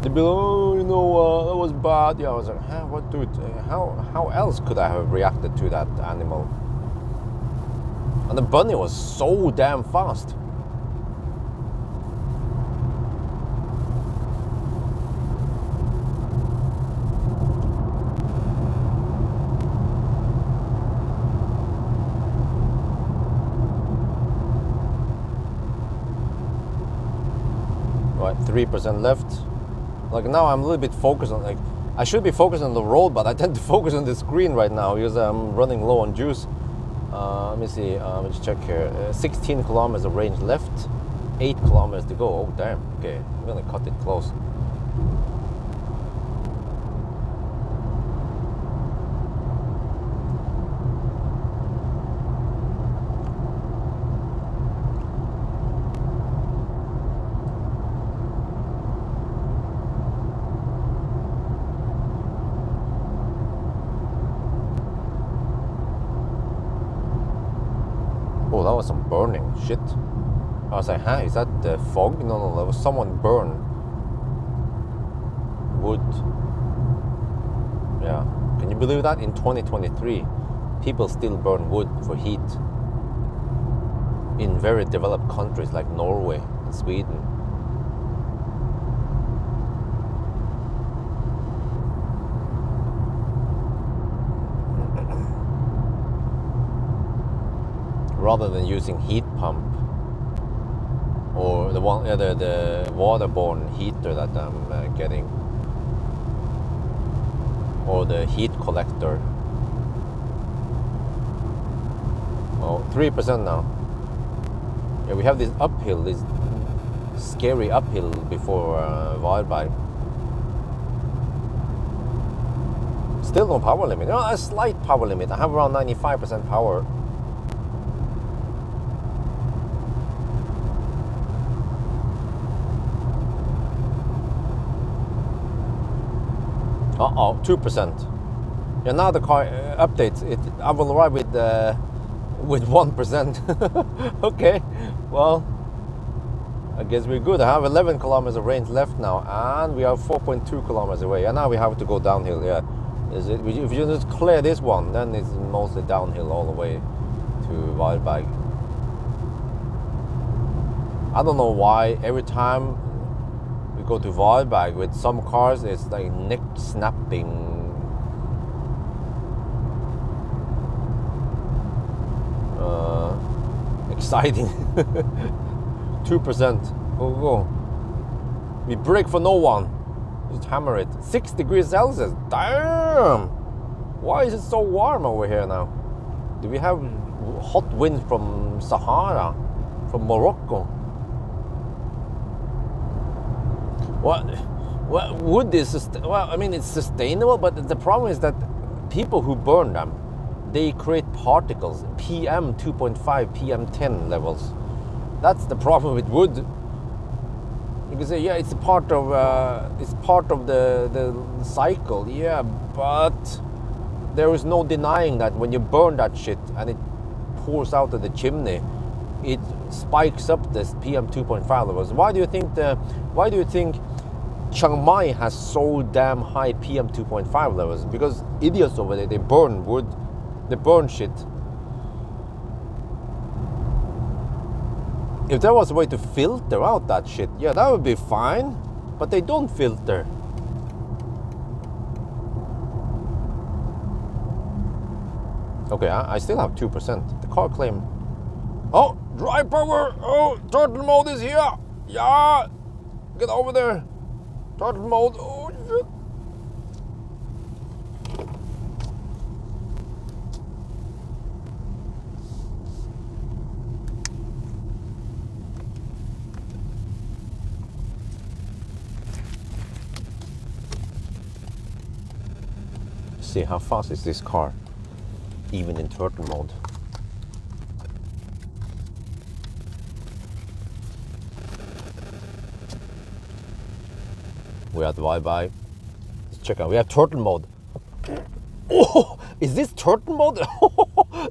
B: They'd be like, oh, that was bad. Yeah, I was like, what, dude? How else could I have reacted to that animal? And the bunny was so damn fast. Right, 3% left. Like now I'm a little bit focused on, like, I should be focused on the road, but I tend to focus on the screen right now because I'm running low on juice. Let me see, let's check here. 16 kilometers of range left, 8 kilometers to go. Oh damn, okay, I'm gonna cut it close. Oh, that was some burning shit. I was like, is that the fog? No, there was someone burn wood. Yeah, can you believe that? In 2023, people still burn wood for heat in very developed countries like Norway and Sweden. Rather than using heat pump. or the one, yeah, the waterborne heater that I'm getting, or the heat collector. Oh, 3% now. Yeah, we have this uphill, this scary uphill before Varberg. Still no power limit. No, a slight power limit. I have around 95% power. Uh-oh, 2%. Yeah, now the car updates. I will arrive with 1%. Okay, well, I guess we're good. I have 11 kilometers of range left now, and we are 4.2 kilometers away. And now we have to go downhill. Yeah, if you just clear this one, then it's mostly downhill all the way to Varberg. I don't know why every time we go to Varberg with some cars, it's like neck snapping. Exciting. 2%. Go. We brake for no one. Just hammer it. 6 degrees Celsius. Damn. Why is it so warm over here now? Do we have hot winds from Sahara? From Morocco? What wood is, well, I mean, it's sustainable, but the problem is that people who burn them, they create particles, PM 2.5, PM 10 levels. That's the problem with wood. You can say, yeah, it's part of the cycle, yeah, but there is no denying that when you burn that shit and it pours out of the chimney, it spikes up this PM 2.5 levels. Why do you think Chiang Mai has so damn high PM 2.5 levels? Because idiots over there, they burn wood. They burn shit. If there was a way to filter out that shit, yeah, that would be fine. But they don't filter. Okay, I still have 2%. The car claim. Oh, drive power! Oh, turtle mode is here! Yeah! Get over there! Turtle mode! Oh, shit! See how fast is this car, even in turtle mode. We're at Varberg. Let's check out. We have turtle mode. Oh, is this turtle mode?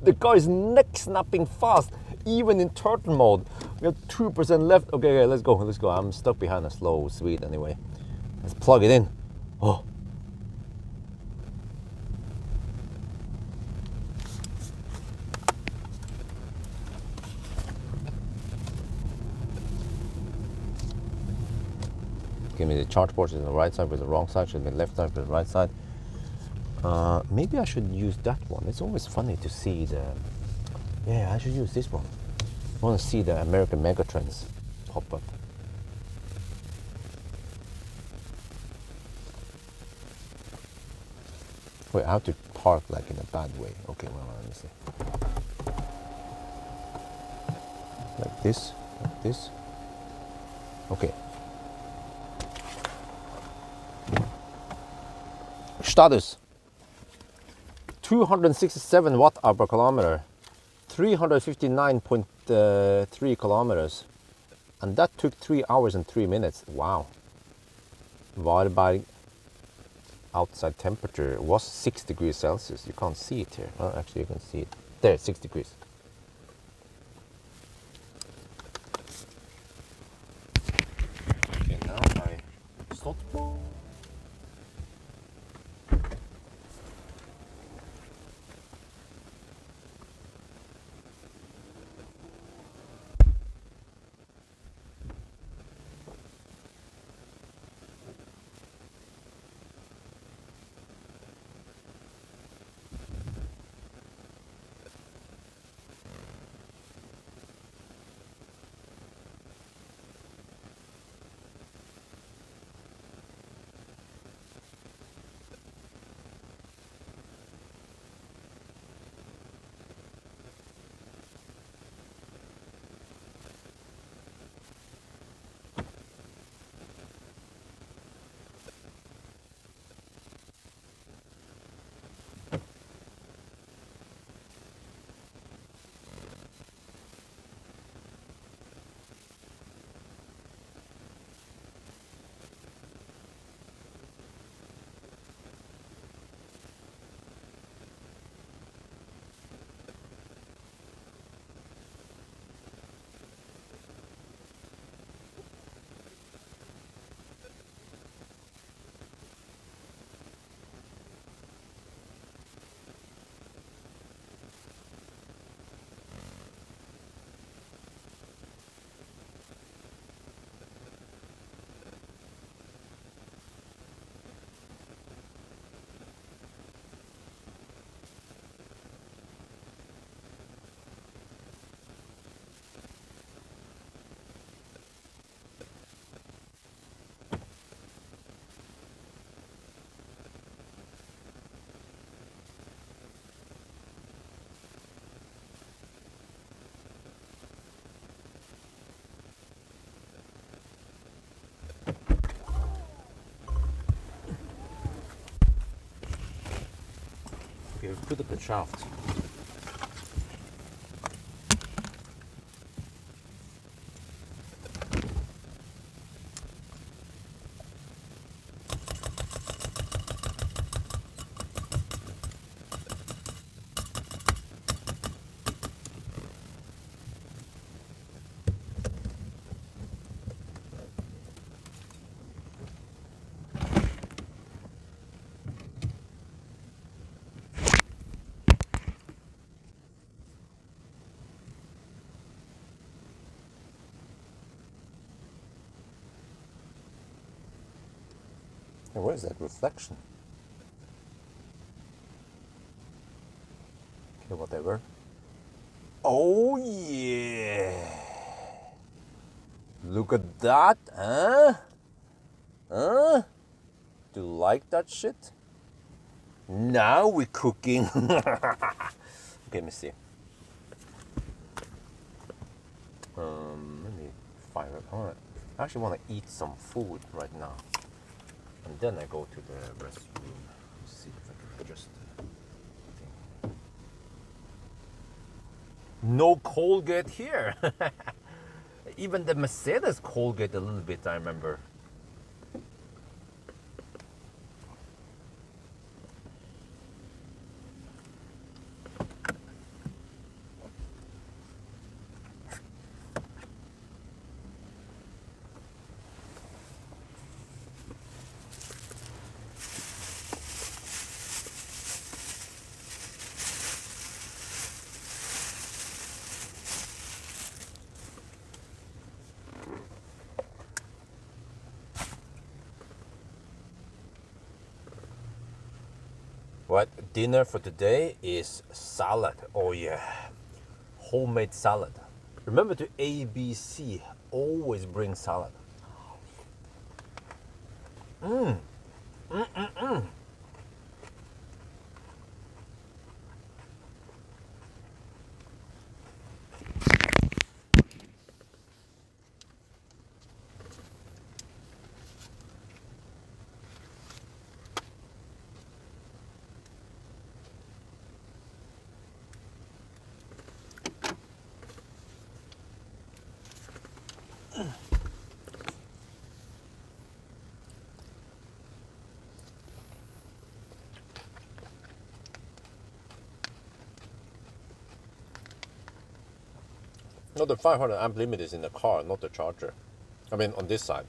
B: The car is neck snapping fast, even in turtle mode. We have 2% left. Okay, let's go. Let's go. I'm stuck behind a slow Swede anyway. Let's plug it in. Oh. Give me the charge port is on the right side with the wrong side, should be left side with the right side. Maybe I should use that one. It's always funny to see the... Yeah, I should use this one. I want to see the American megatrends pop up. Wait, I have to park like in a bad way. Okay, well, let me see. Like this, like this. Okay. Status 267 watt-hour per kilometer, 359.3 kilometers, and that took 3 hours and 3 minutes. Wow. Varberg outside temperature was 6 degrees Celsius. You can't see it here. Oh, actually, you can see it there, 6 degrees. Okay, now I stop. we put up the shaft. Hey, where is that reflection? Okay, whatever. Oh yeah! Look at that, huh? Huh? Do you like that shit? Now we're cooking. Okay, let me see. Let me fire it. I actually want to eat some food right now. And then I go to the restroom. Let's see if I can adjust the thing. No Colgate here. Even the Mercedes Colgate a little bit, I remember. What dinner for today is salad. Oh yeah, homemade salad. Remember to ABC, always bring salad. No, the 500 amp limit is in the car, not the charger. I mean, on this side.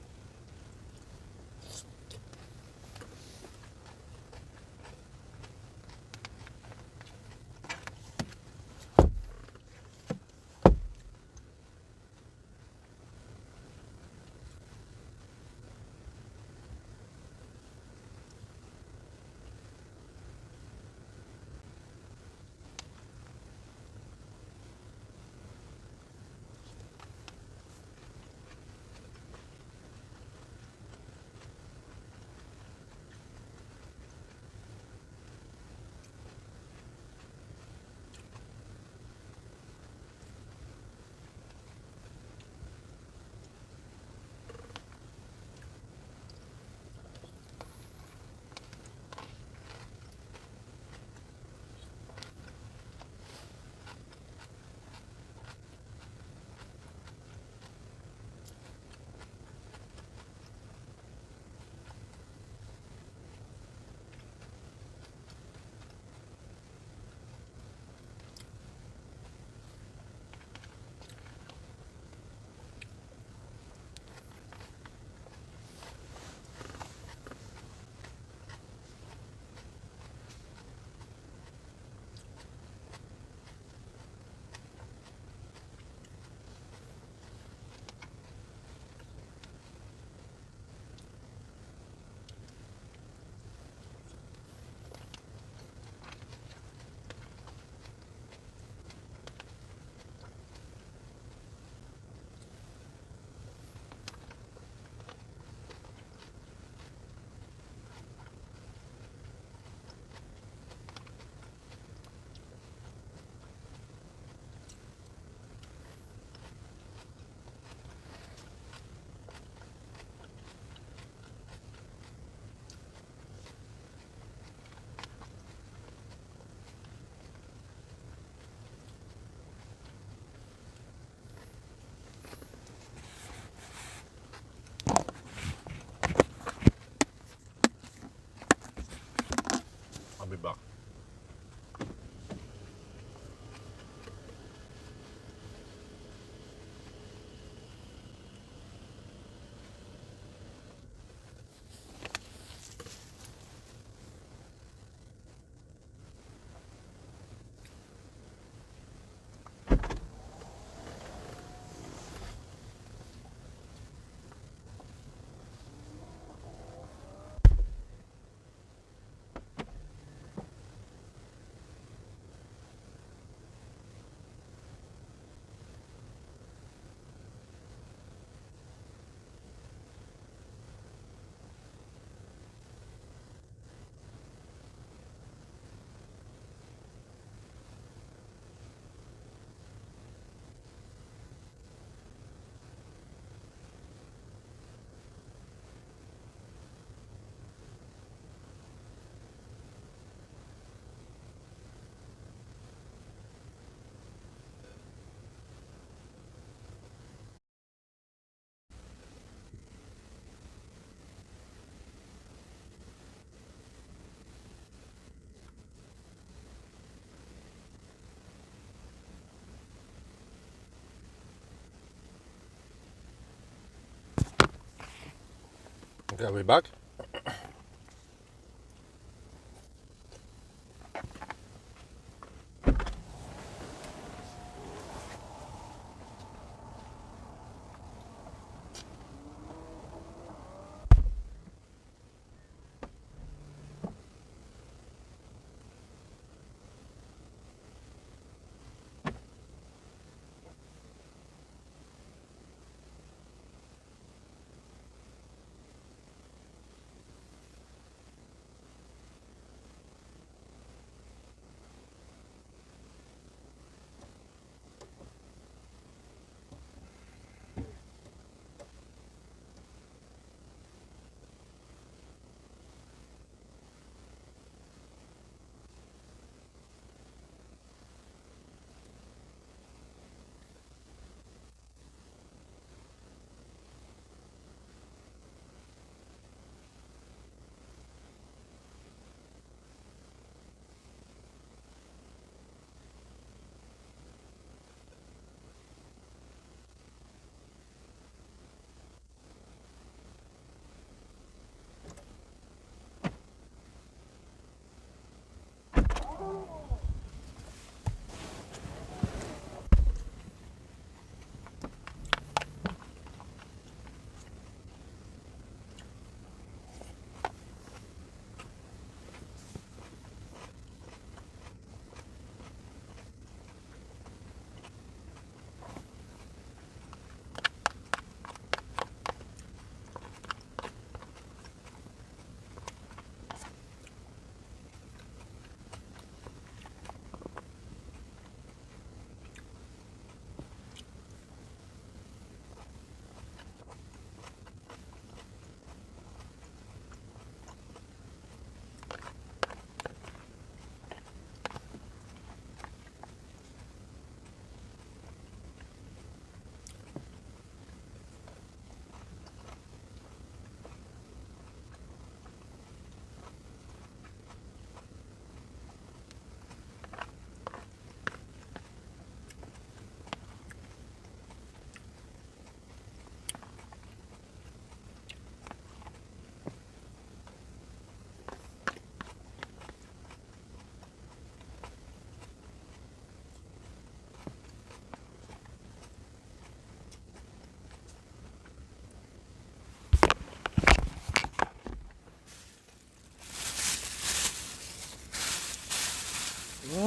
B: Okay, we're back.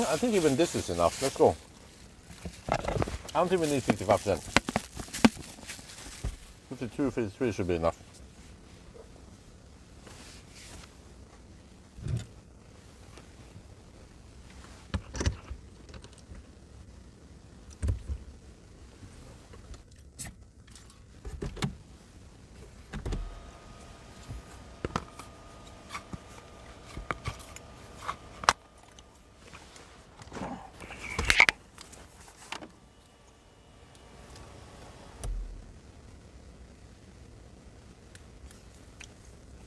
B: I think even this is enough. Let's go. I don't think we need 55%. 52, 53 should be enough.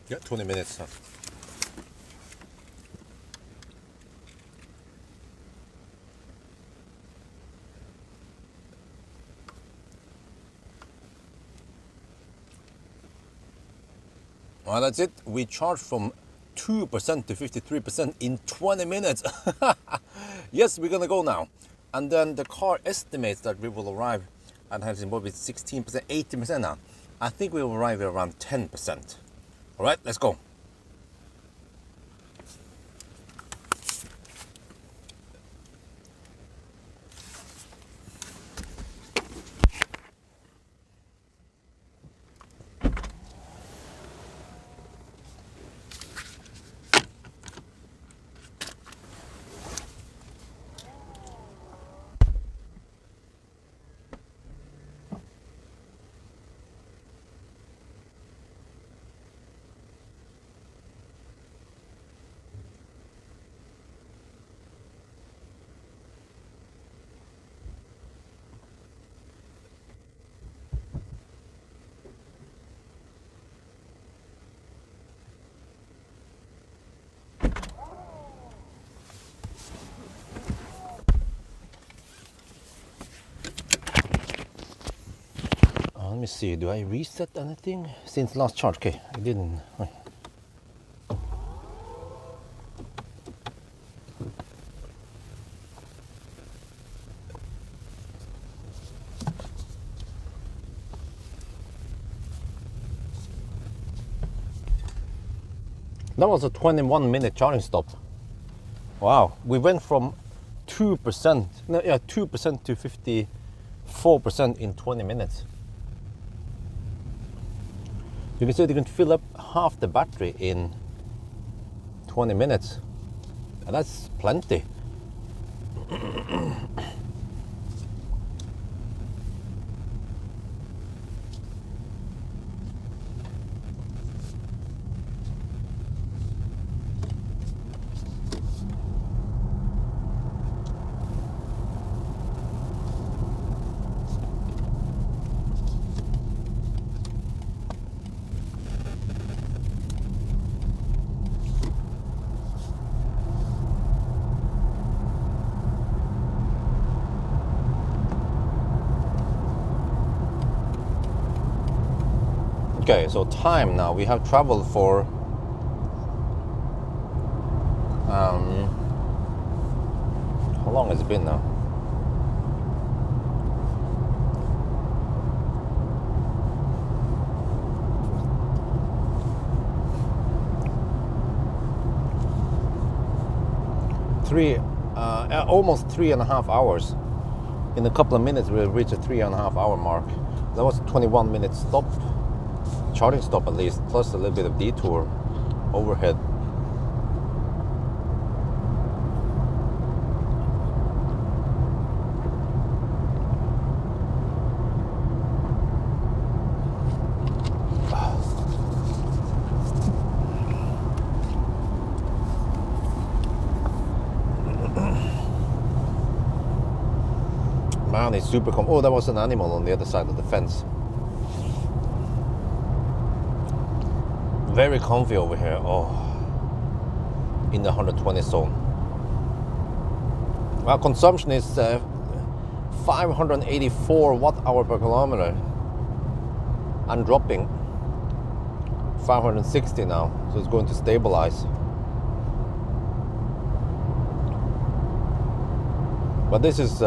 B: Yeah, 20 minutes. Well, that's it. We charged from 2% to 53% in 20 minutes. Yes, we're gonna go now. And then the car estimates that we will arrive at Helsingborg with 16%, 80% now. I think we will arrive at around 10%. All right, let's go. Let me see, do I reset anything since last charge? Okay, I didn't. That was a 21-minute charging stop. Wow, we went from 2%, no, yeah, 2% to 54% in 20 minutes. You can see you can fill up half the battery in 20 minutes. And that's plenty. Okay, so time now. We have traveled for how long has it been now? Almost 3.5 hours. In a couple of minutes we'll reach a 3.5 hour mark. That was a 21-minute stop, charging stop at least, plus a little bit of detour overhead. Man, it's super oh, that was an animal on the other side of the fence. Very comfy over here. Oh, in the 120 zone. Well, consumption is 584 watt-hour per kilometer. I'm dropping 560 now, so it's going to stabilize. But this is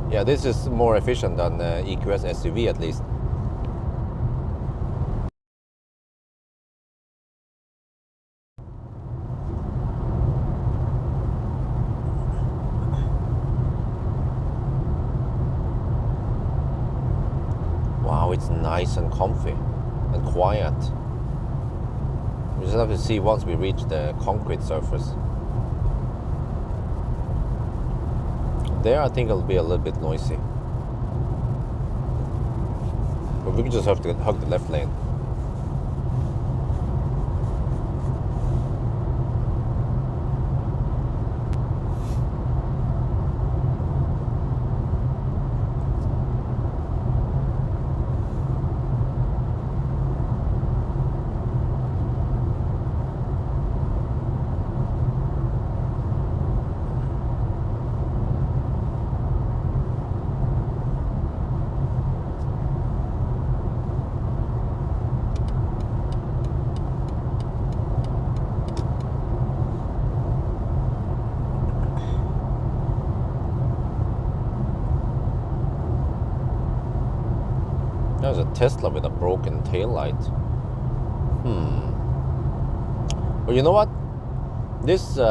B: yeah, this is more efficient than EQS SUV at least. Wow, it's nice and comfy and quiet. We just have to see once we reach the concrete surface. There, I think it'll be a little bit noisy. But we can just have to hug the left lane. There's a Tesla with a broken taillight. Well, you know what? This 2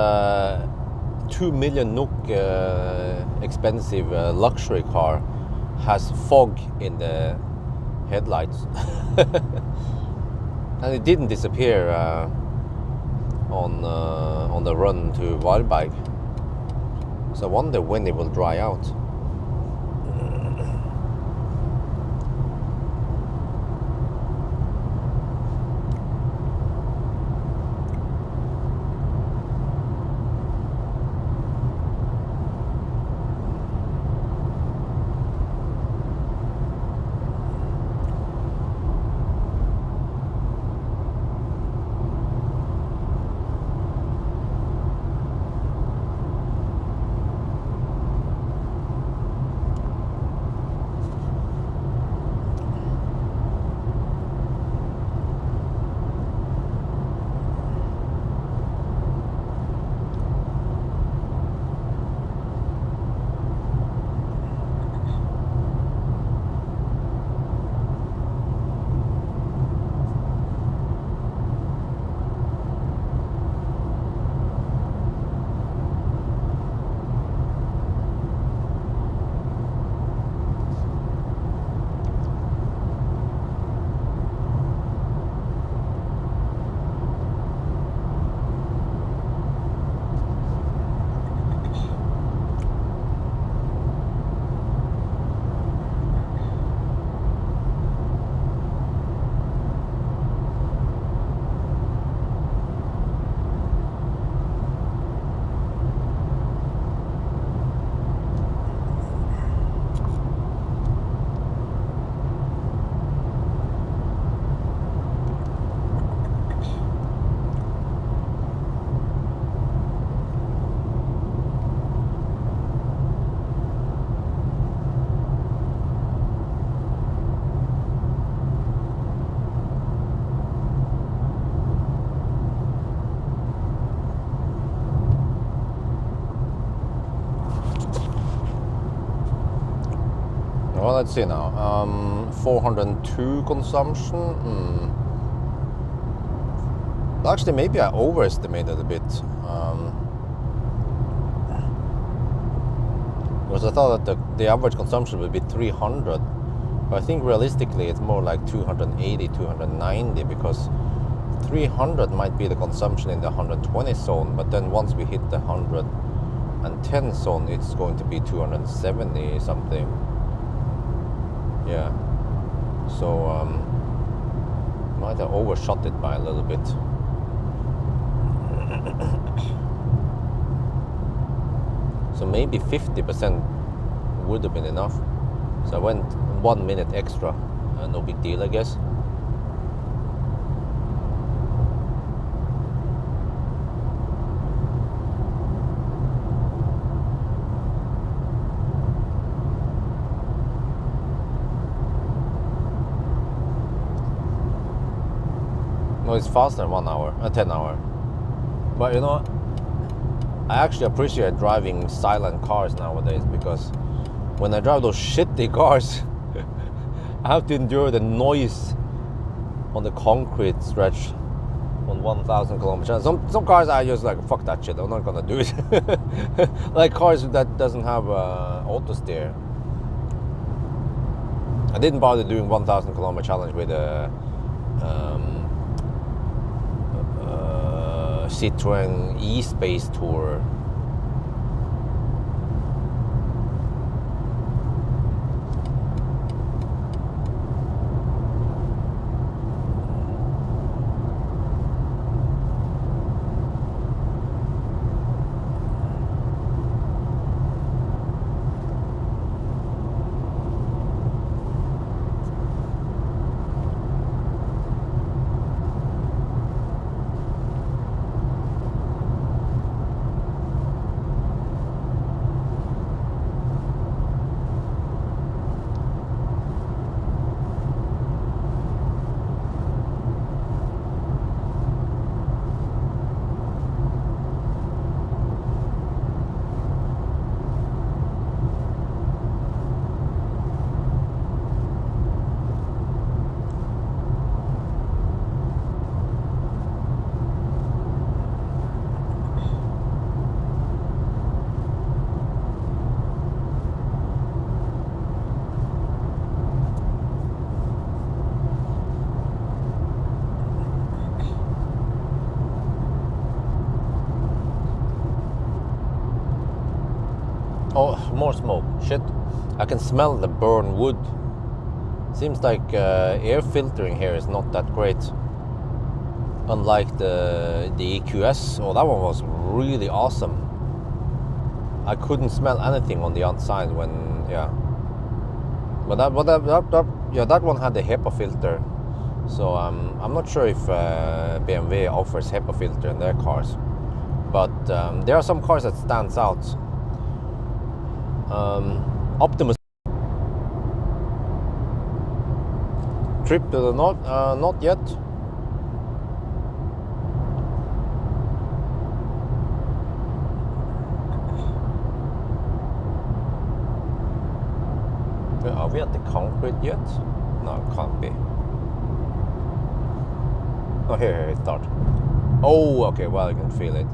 B: million NOK expensive luxury car has fog in the headlights. And it didn't disappear on the run to Varberg. So I wonder when it will dry out. Well, let's see now. 402 consumption. Actually, maybe I overestimated a bit. Because I thought that the average consumption would be 300. But I think realistically it's more like 280, 290, because 300 might be the consumption in the 120 zone, but then once we hit the 110 zone, it's going to be 270 something. Yeah. So might have overshot it by a little bit. So maybe 50% would have been enough. So I went 1 minute extra. No big deal, I guess. No, it's faster than 1 hour, 10 hour. But you know, I actually appreciate driving silent cars nowadays, because when I drive those shitty cars, I have to endure the noise on the concrete stretch on 1,000 kilometers. Some cars I just like, fuck that shit, I'm not gonna do it. Like cars that doesn't have auto steer. I didn't bother doing 1,000 kilometer challenge with a Citroën E-Space Tour. Oh, more smoke. Shit. I can smell the burn wood. Seems like air filtering here is not that great. Unlike the EQS. Oh, that one was really awesome. I couldn't smell anything on the outside when, yeah. But that one had the HEPA filter. So I'm not sure if BMW offers HEPA filter in their cars. But there are some cars that stands out. Optimus trip to the north, not yet. Are we at the concrete yet? No, it can't be. Oh, here it starts. Oh, okay, well, I can feel it.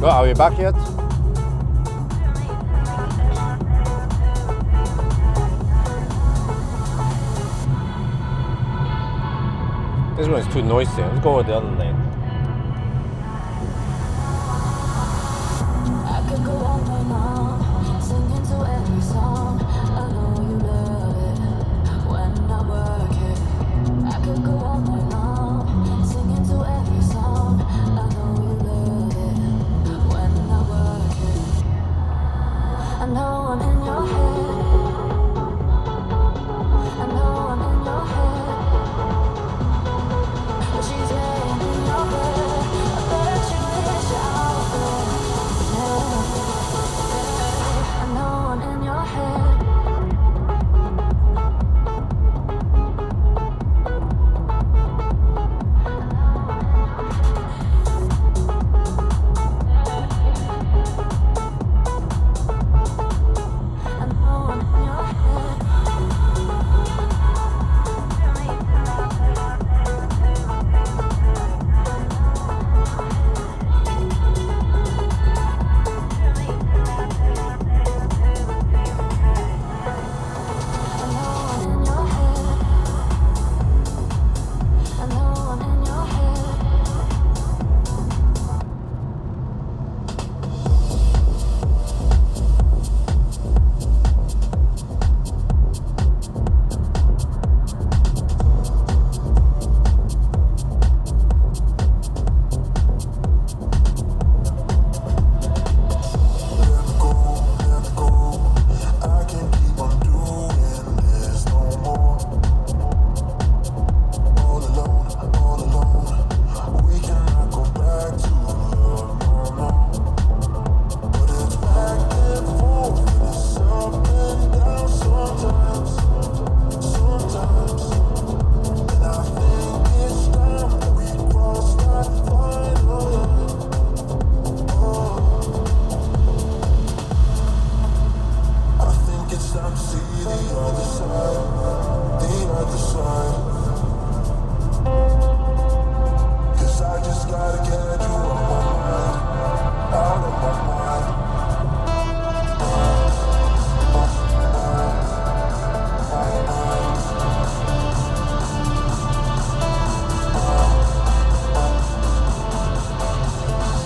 B: Well, are we back yet? This one is too noisy. Let's go with the other lane.
D: I could go on and on, singing to every song. I know you love it when I work it. I could go on and on, singing to every song. I know you love it when I work it. I know I'm in your head. I know I'm in your head. But she's laying in your bed. I bet you wish I was there. I know I'm in your head. I know I'm in your head. I know I'm in your head. I know I'm in your head.
F: I can't keep on doing this no more. All alone. We cannot go back to love, no. But it's back and forth, it's up and down sometimes. And I think it's time that we cross that final line. I think it's time to see the other side, the other side. 'Cause I just gotta get you out of my mind, out of my mind.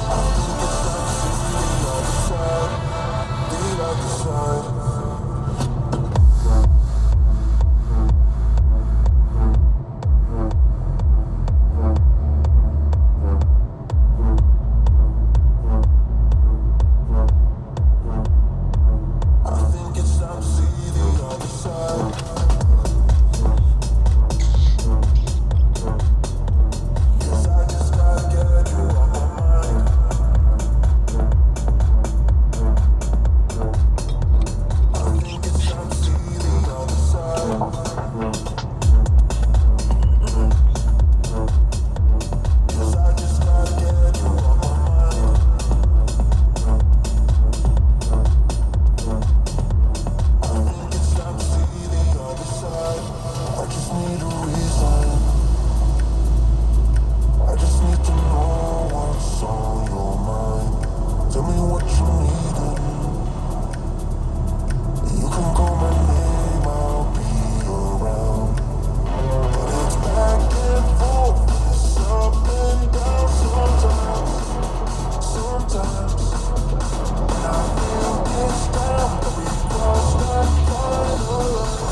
F: I think it's time to see the other side, the other side. I think it's time to see the other side. 'Cause I just gotta get you out my mind. I think it's time to see the other side. 'Cause I just gotta get you out my mind. I think it's time to see the other side. I just need a reason. I just need to know what's on your mind. Tell me what you need. You can call my name, I'll be around. But it's back and forth, it's up and down sometimes. And I think it's time that we cross that final line.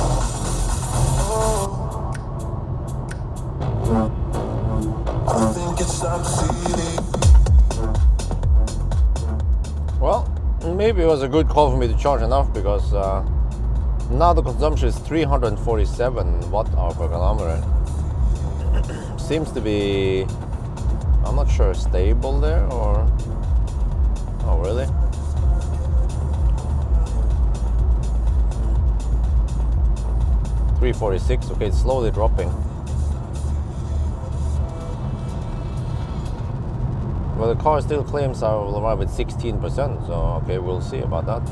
F: I think it's time to see the.
B: Well, maybe it was a good call for me to charge enough because now the consumption is 347 watt-hour per kilometer. Seems to be, I'm not sure, stable there or. Oh, really? $346. Okay, it's slowly dropping. Well, the car still claims I will arrive at 16%, so okay, we'll see about that.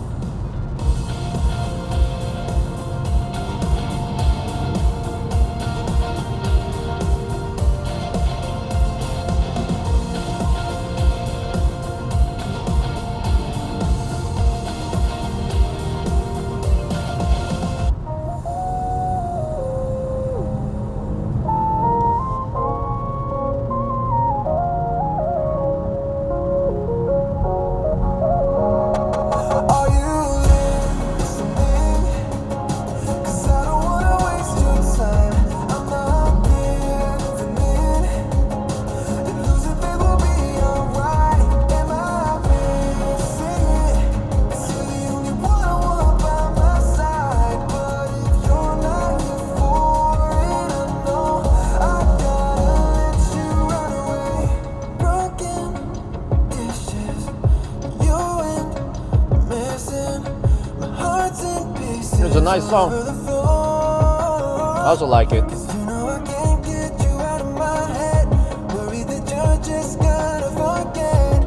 B: It's a nice song. I also like it.
F: You know I can't get you out of my head. Worry that you're just gonna forget.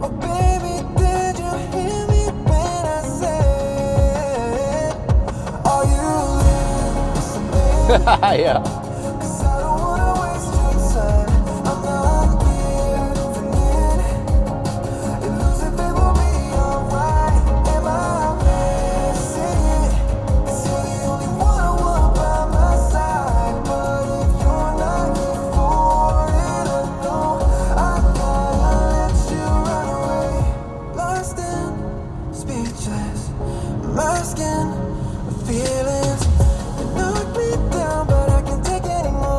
F: Oh baby, did you hear me when I said, are you listening?
B: Yeah.
F: 'Cause I don't wanna waste your time. I'm not giving in. And losing faith will be alright. Am I missing it? 'Cause you're the only one I want by my side. But if you're not here for it, I know I gotta let you run away. Lost in, speechless, masking the feelings. You knock me down, but I can't take anymore.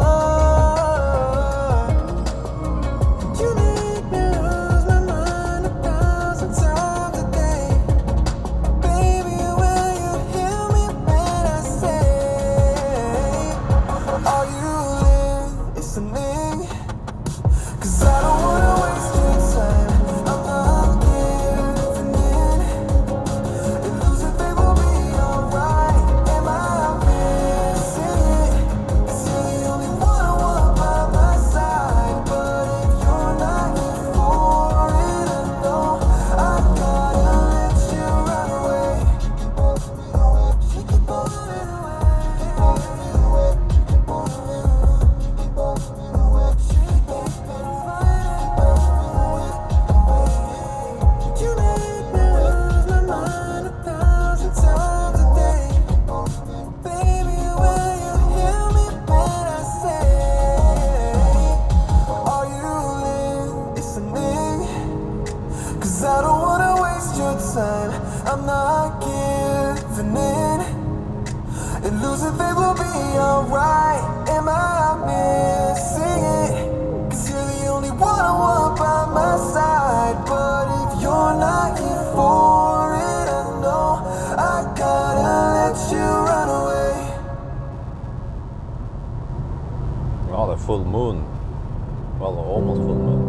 F: You make me lose my mind 1,000 times a day. Baby, will you hear me when I say, are you listening? 'Cause I don't wanna waste your time. I'm not giving in. And losing faith will be alright. Am I missing it? 'Cause you're the only one I want by my side. But if you're not here for it, I know I gotta let you run away. She keep pulling away. She keep pulling away. She keep you make me lose my mind 1,000 times a day. Baby, will you hear me when I say, are you listening? 'Cause I don't wanna waste your time. I'm not giving in. And losing faith will be alright. Am I missing it? 'Cause you're the only one I want by my side. But if you're not here for it, I know I gotta let you run away.
B: Oh, the full moon. Well, almost full moon.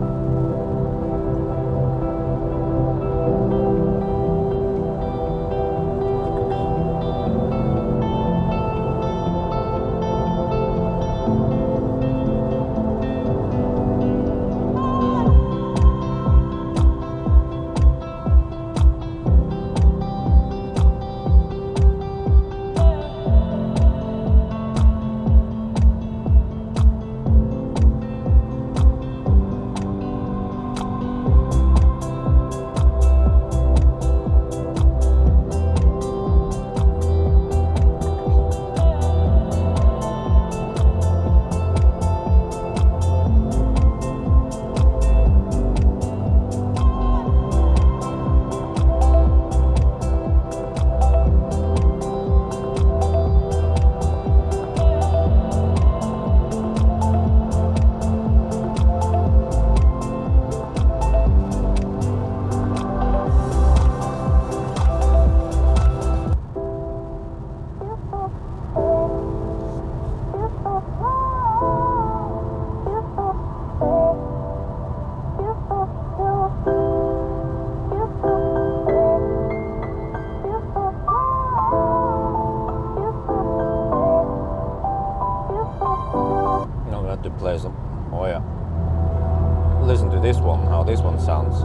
B: I'm going to play some. Oh yeah. Listen to this one. How this one sounds.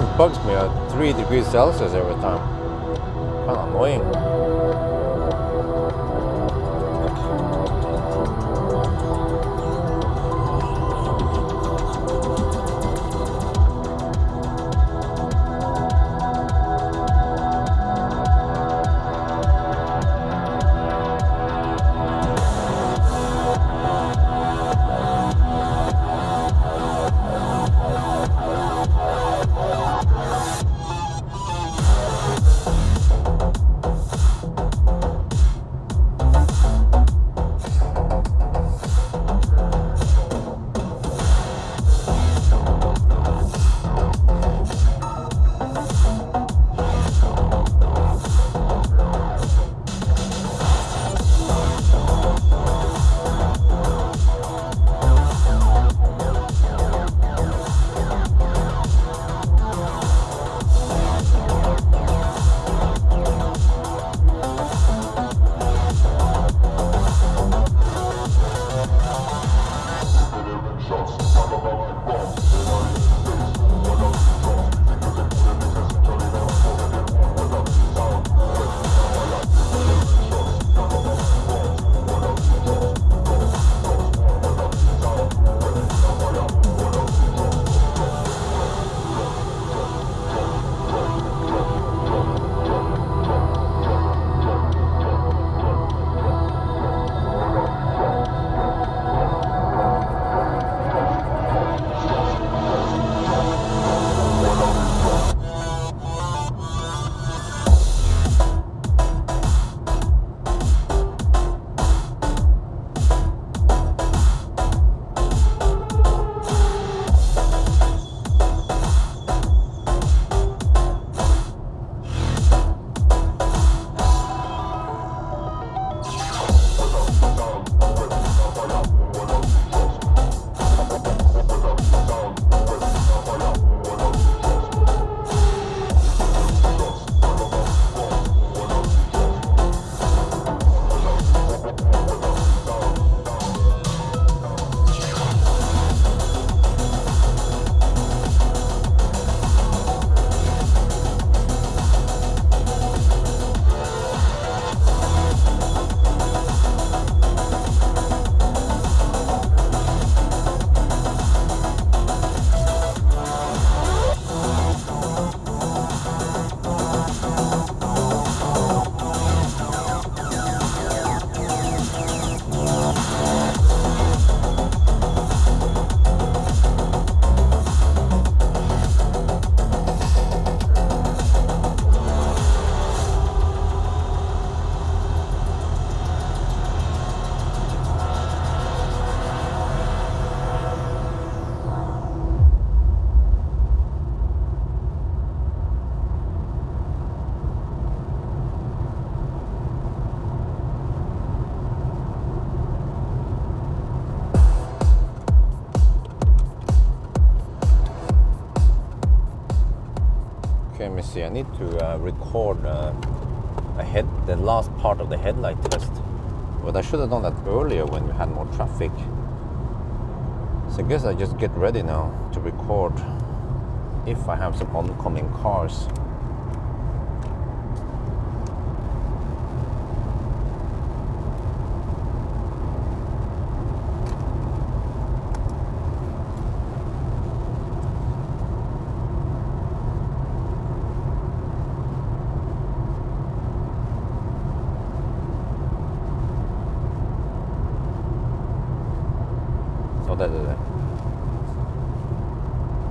B: It bugs me at 3 degrees Celsius every time. Kind of annoying. Okay, let me see. I need to record the last part of the headlight test, but I should have done that earlier when we had more traffic. So I guess I just get ready now to record if I have some oncoming cars.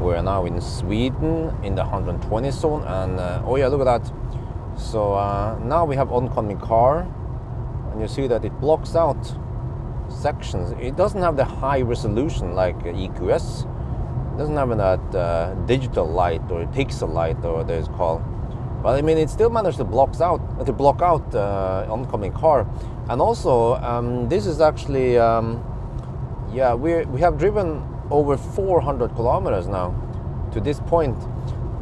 B: We're now in Sweden in the 120 zone, and oh yeah, look at that. So now we have oncoming car, and you see that it blocks out sections. It doesn't have the high resolution like EQS. It doesn't have that digital light or pixel light or what it's called. But I mean, it still managed to block out oncoming car. And also, this is actually, yeah, we have driven over 400 kilometers now to this point,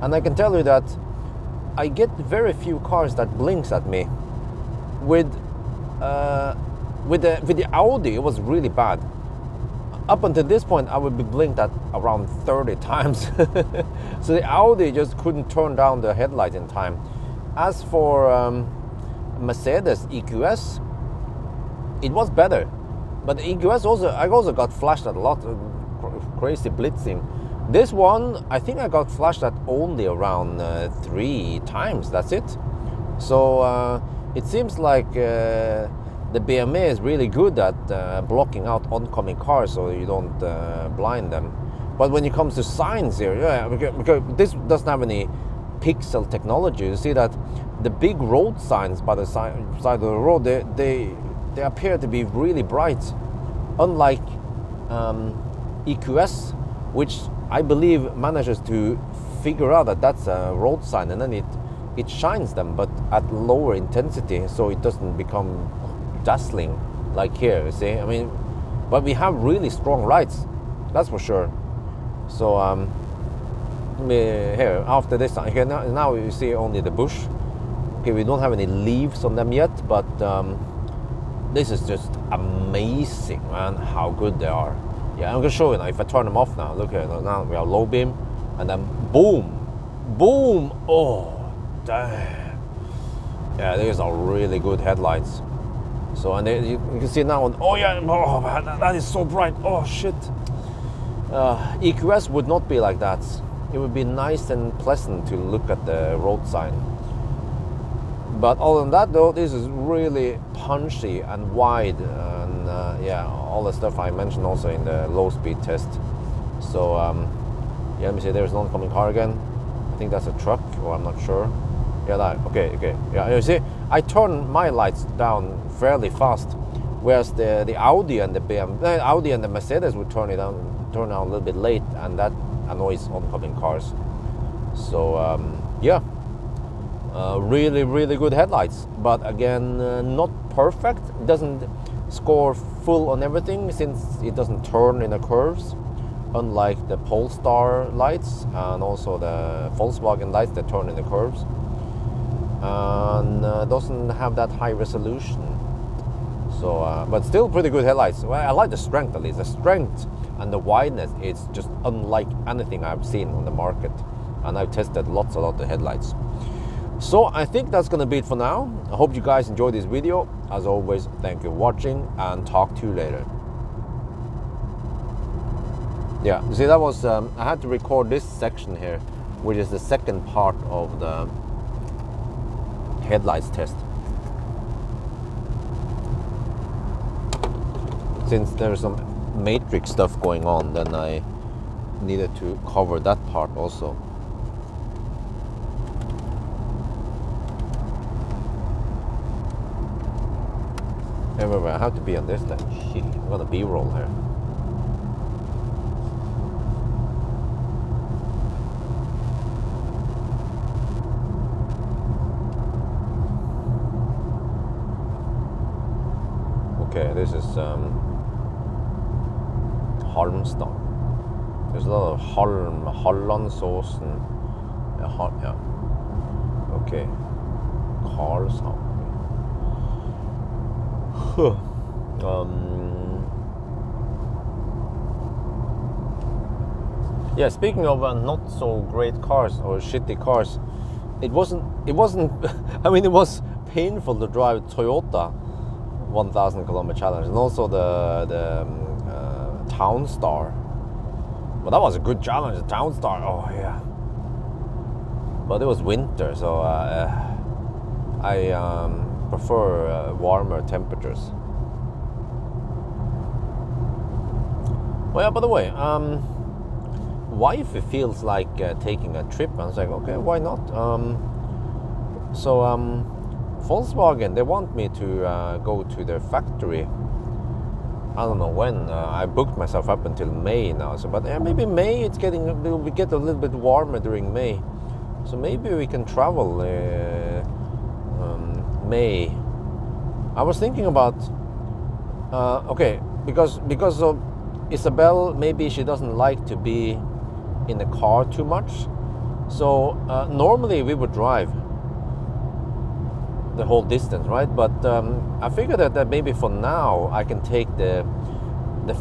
B: and I can tell you that I get very few cars that blinks at me. With the Audi, it was really bad. Up until this point, I would be blinked at around 30 times. So the Audi just couldn't turn down the headlight in time. As for Mercedes EQS, it was better, but the EQS I also got flashed at a lot. Crazy blitzing. This one, I think I got flashed at only around 3 times. That's it. So it seems like the BMW is really good at blocking out oncoming cars so you don't blind them. But when it comes to signs here, yeah, because this doesn't have any pixel technology. You see that the big road signs by the side of the road, they appear to be really bright, unlike EQS, which I believe manages to figure out that that's a road sign, and then it shines them, but at lower intensity, so it doesn't become dazzling like here, you see. I mean, but we have really strong lights, that's for sure. So here, after this, here now you see only the bush. Okay, we don't have any leaves on them yet, but this is just amazing, man, how good they are. Yeah, I'm gonna show you now. If I turn them off now, look here. Now we have low beam, and then boom, boom. Oh, damn. Yeah, these are really good headlights. So, and you can see now. Oh yeah, oh man, that is so bright. Oh shit. EQS would not be like that. It would be nice and pleasant to look at the road sign. But other than that, though, this is really punchy and wide, and yeah, all the stuff I mentioned also in the low-speed test. So yeah, let me see. There's an oncoming car again. I think that's a truck, or I'm not sure. Yeah, that. Okay. Yeah, you see, I turn my lights down fairly fast, whereas the Audi and the BMW, Audi and the Mercedes would turn down a little bit late, and that annoys oncoming cars. So yeah, really, really good headlights, but again, not perfect. It doesn't score full on everything since it doesn't turn in the curves, unlike the Polestar lights and also the Volkswagen lights that turn in the curves, and doesn't have that high resolution. So, but still pretty good headlights. Well, I like the strength at least. The strength and the wideness is just unlike anything I've seen on the market, and I've tested lots of headlights. So I think that's gonna be it for now. I hope you guys enjoyed this video. As always, thank you for watching, and talk to you later. Yeah, you see, that was I had to record this section here, which is the second part of the headlights test. Since there's some matrix stuff going on, then I needed to cover that part also. Remember, I have to be on this then. Shit, I'm gonna B-roll here. Okay, this is Halmstad. There's a lot of Hallandsåsen. Yeah. Okay. Karlshamn. Yeah, speaking of not so great cars or shitty cars, it wasn't I mean, it was painful to drive Toyota 1000 kilometer challenge, and also the Town Star. Well, that was a good challenge, the Town Star. Oh yeah, but it was winter, so I prefer warmer temperatures. Well, yeah, by the way, wife feels like taking a trip, and I was like, okay, why not? So Volkswagen, they want me to go to their factory. I don't know when. I booked myself up until May now. So, but yeah, maybe May. It will get a little bit warmer during May. So maybe we can travel May. I was thinking about okay, because of Isabel, maybe she doesn't like to be in the car too much. So normally we would drive the whole distance, right? But I figured that maybe for now I can take the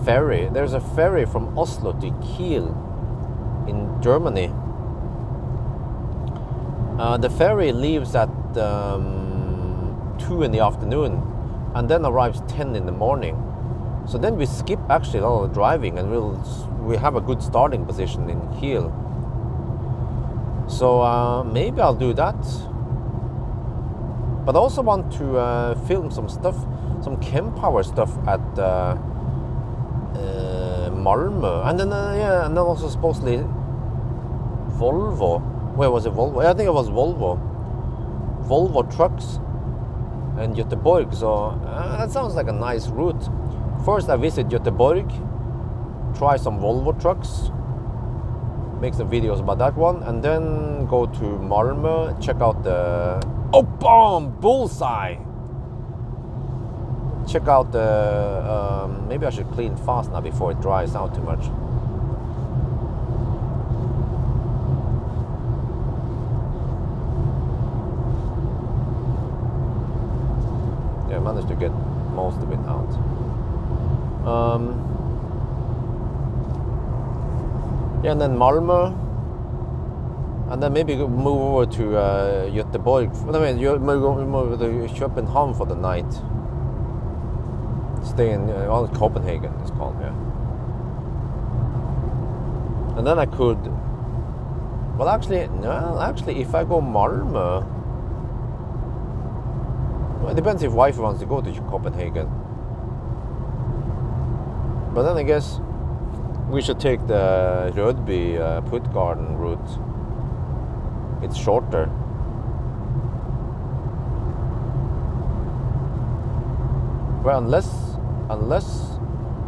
B: ferry. There's a ferry from Oslo to Kiel in Germany. The ferry leaves at 2 in the afternoon and then arrives 10 in the morning. So then we skip actually all the driving, and we have a good starting position in Kiel. So maybe I'll do that. But I also want to film some stuff, some Kempower stuff at Malmö, and then yeah, and then also supposedly Volvo. Where was it? Volvo? I think it was Volvo trucks and Göteborg. So that sounds like a nice route. First I visit Göteborg, try some Volvo trucks, make some videos about that one, and then go to Malmö, check out the boom! Bullseye! Check out the maybe I should clean fast now before it dries out too much. Yeah, I managed to get most of it out. Yeah, and then Malmö, and then maybe move over to Göteborg. I mean, you move over to Köpenhamn for the night. Stay in Copenhagen, it's called, yeah. And then I could. Well, actually, no. Actually, if I go Malmö, well, it depends if wife wants to go to Copenhagen. But then I guess we should take the Rødby Puttgarden route. It's shorter. Well, unless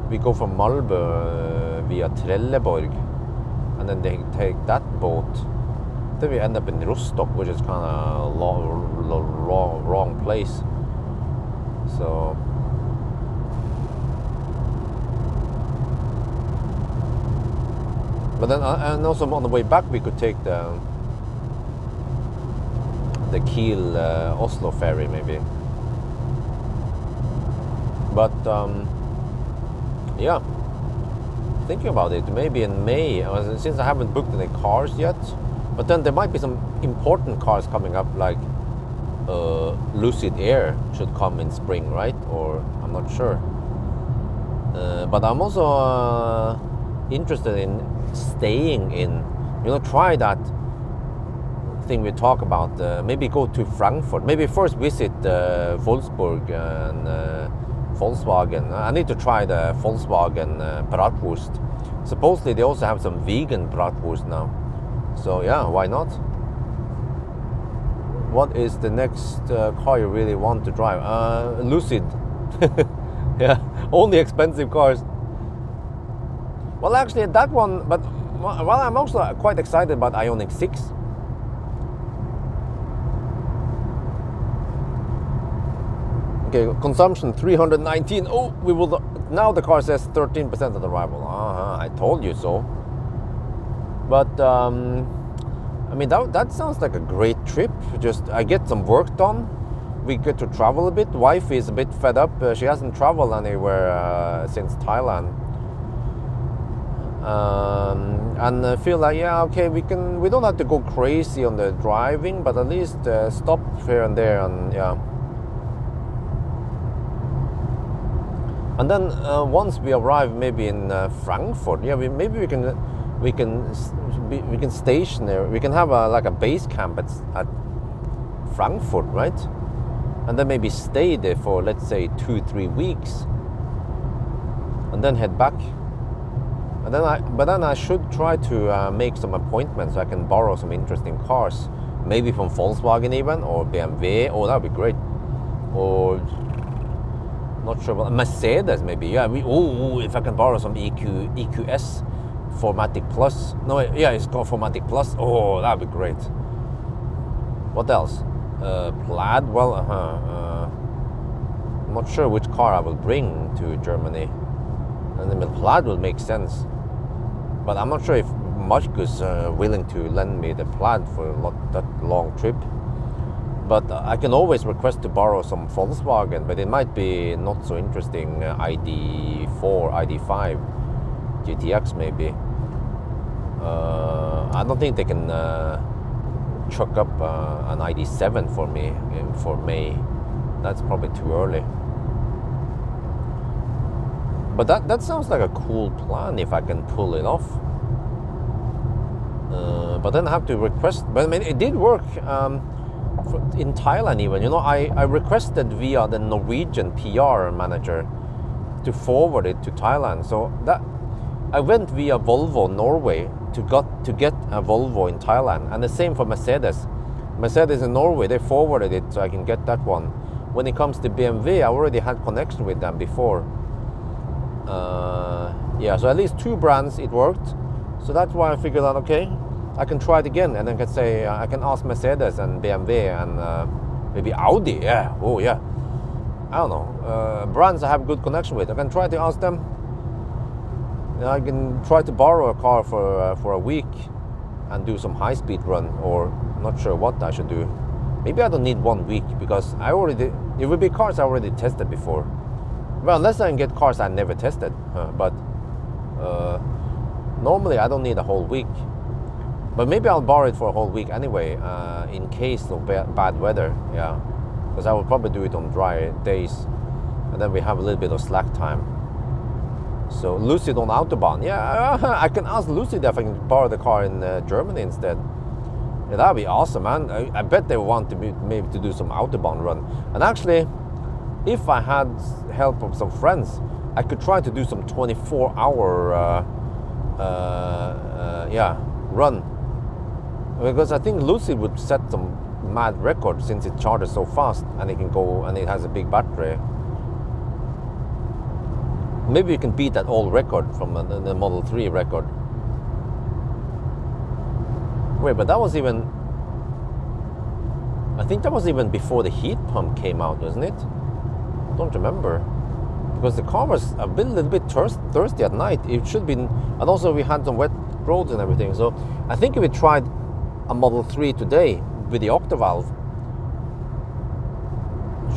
B: we go from Malmö via Trelleborg, and then they take that boat, then we end up in Rostock, which is kind of wrong place. So. But then, and also on the way back, we could take the Kiel Oslo ferry maybe. But yeah, thinking about it, maybe in May, since I haven't booked any cars yet. But then there might be some important cars coming up, like Lucid Air should come in spring, right? Or I'm not sure. But I'm also interested in staying in, try that thing we talk about. Maybe go to Frankfurt. Maybe first visit Wolfsburg and Volkswagen. I need to try the Volkswagen bratwurst. Supposedly they also have some vegan bratwurst now. So yeah, why not? What is the next car you really want to drive? Lucid. Yeah, only expensive cars. Well, actually, that one, but well, I'm also quite excited about Ioniq 6. Okay, consumption 319. Oh, we will. Now the car says 13% of the arrival. I told you so. But I mean, that sounds like a great trip. Just I get some work done. We get to travel a bit. Wife is a bit fed up. She hasn't traveled anywhere since Thailand. And I feel like, yeah, okay, we don't have to go crazy on the driving, but at least stop here and there, and yeah. And then once we arrive, maybe in Frankfurt, yeah, maybe we can station there. We can have like a base camp at Frankfurt, right? And then maybe stay there for, let's say, 2-3 weeks, and then head back. And then I should try to make some appointments so I can borrow some interesting cars, maybe from Volkswagen even, or BMW. Oh, that would be great. Or not sure, but Mercedes maybe. Yeah, if I can borrow some EQS 4MATIC Plus. No, yeah, it's called 4MATIC Plus. Oh, that would be great. What else? Plaid. Well, I'm not sure which car I will bring to Germany. And then the Plaid will make sense. But I'm not sure if Marcus is willing to lend me the Plaid for that long trip. But I can always request to borrow some Volkswagen, but it might be not so interesting. ID4, ID5, GTX maybe. I don't think they can chuck up an ID7 for me for May. That's probably too early. But that sounds like a cool plan if I can pull it off. But then I have to request. But I mean, it did work in Thailand even. I requested via the Norwegian PR manager to forward it to Thailand. So that I went via Volvo Norway to get a Volvo in Thailand, and the same for Mercedes. Mercedes in Norway, they forwarded it so I can get that one. When it comes to BMW, I already had connection with them before. Yeah, so at least 2 brands it worked. So that's why I figured out, okay, I can try it again, and then I can say I can ask Mercedes and BMW and maybe Audi. Yeah, oh yeah, I don't know, brands I have good connection with. I can try to ask them. I can try to borrow a car for a week and do some high-speed run, or not sure what I should do. Maybe I don't need 1 week, because it will be cars I already tested before. Well, unless I can get cars I never tested, but Normally I don't need a whole week, but maybe I'll borrow it for a whole week anyway, in case of bad weather. Yeah, because I will probably do it on dry days, and then we have a little bit of slack time. So Lucid on Autobahn. Yeah, I can ask Lucid if I can borrow the car in Germany instead. Yeah, that'd be awesome, man. I bet they want to maybe to do some Autobahn run. And actually, if I had help of some friends, I could try to do some 24-hour run. Because I think Lucid would set some mad record since it charges so fast and it can go, and it has a big battery. Maybe you can beat that old record from the Model 3 record. Wait, but that was even... I think that was even before the heat pump came out, wasn't it? I don't remember. Because the car was a little bit thirsty at night. It should be... And also we had some wet roads and everything. So I think if we tried a Model 3 today with the Octavalve,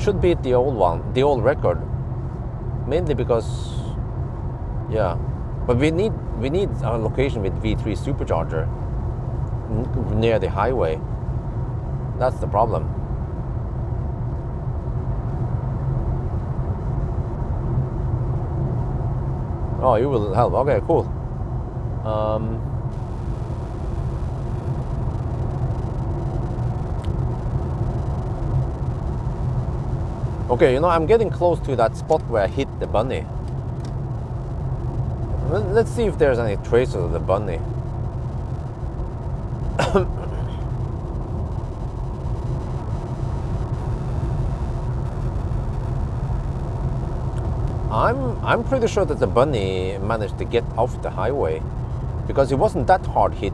B: should beat the old one, the old record. Mainly because... Yeah. But we need a location with V3 supercharger near the highway. That's the problem. Oh, you will help. Okay, cool. Okay, you know, I'm getting close to that spot where I hit the bunny. Let's see if there's any traces of the bunny. I'm pretty sure that the bunny managed to get off the highway because it wasn't that hard hit.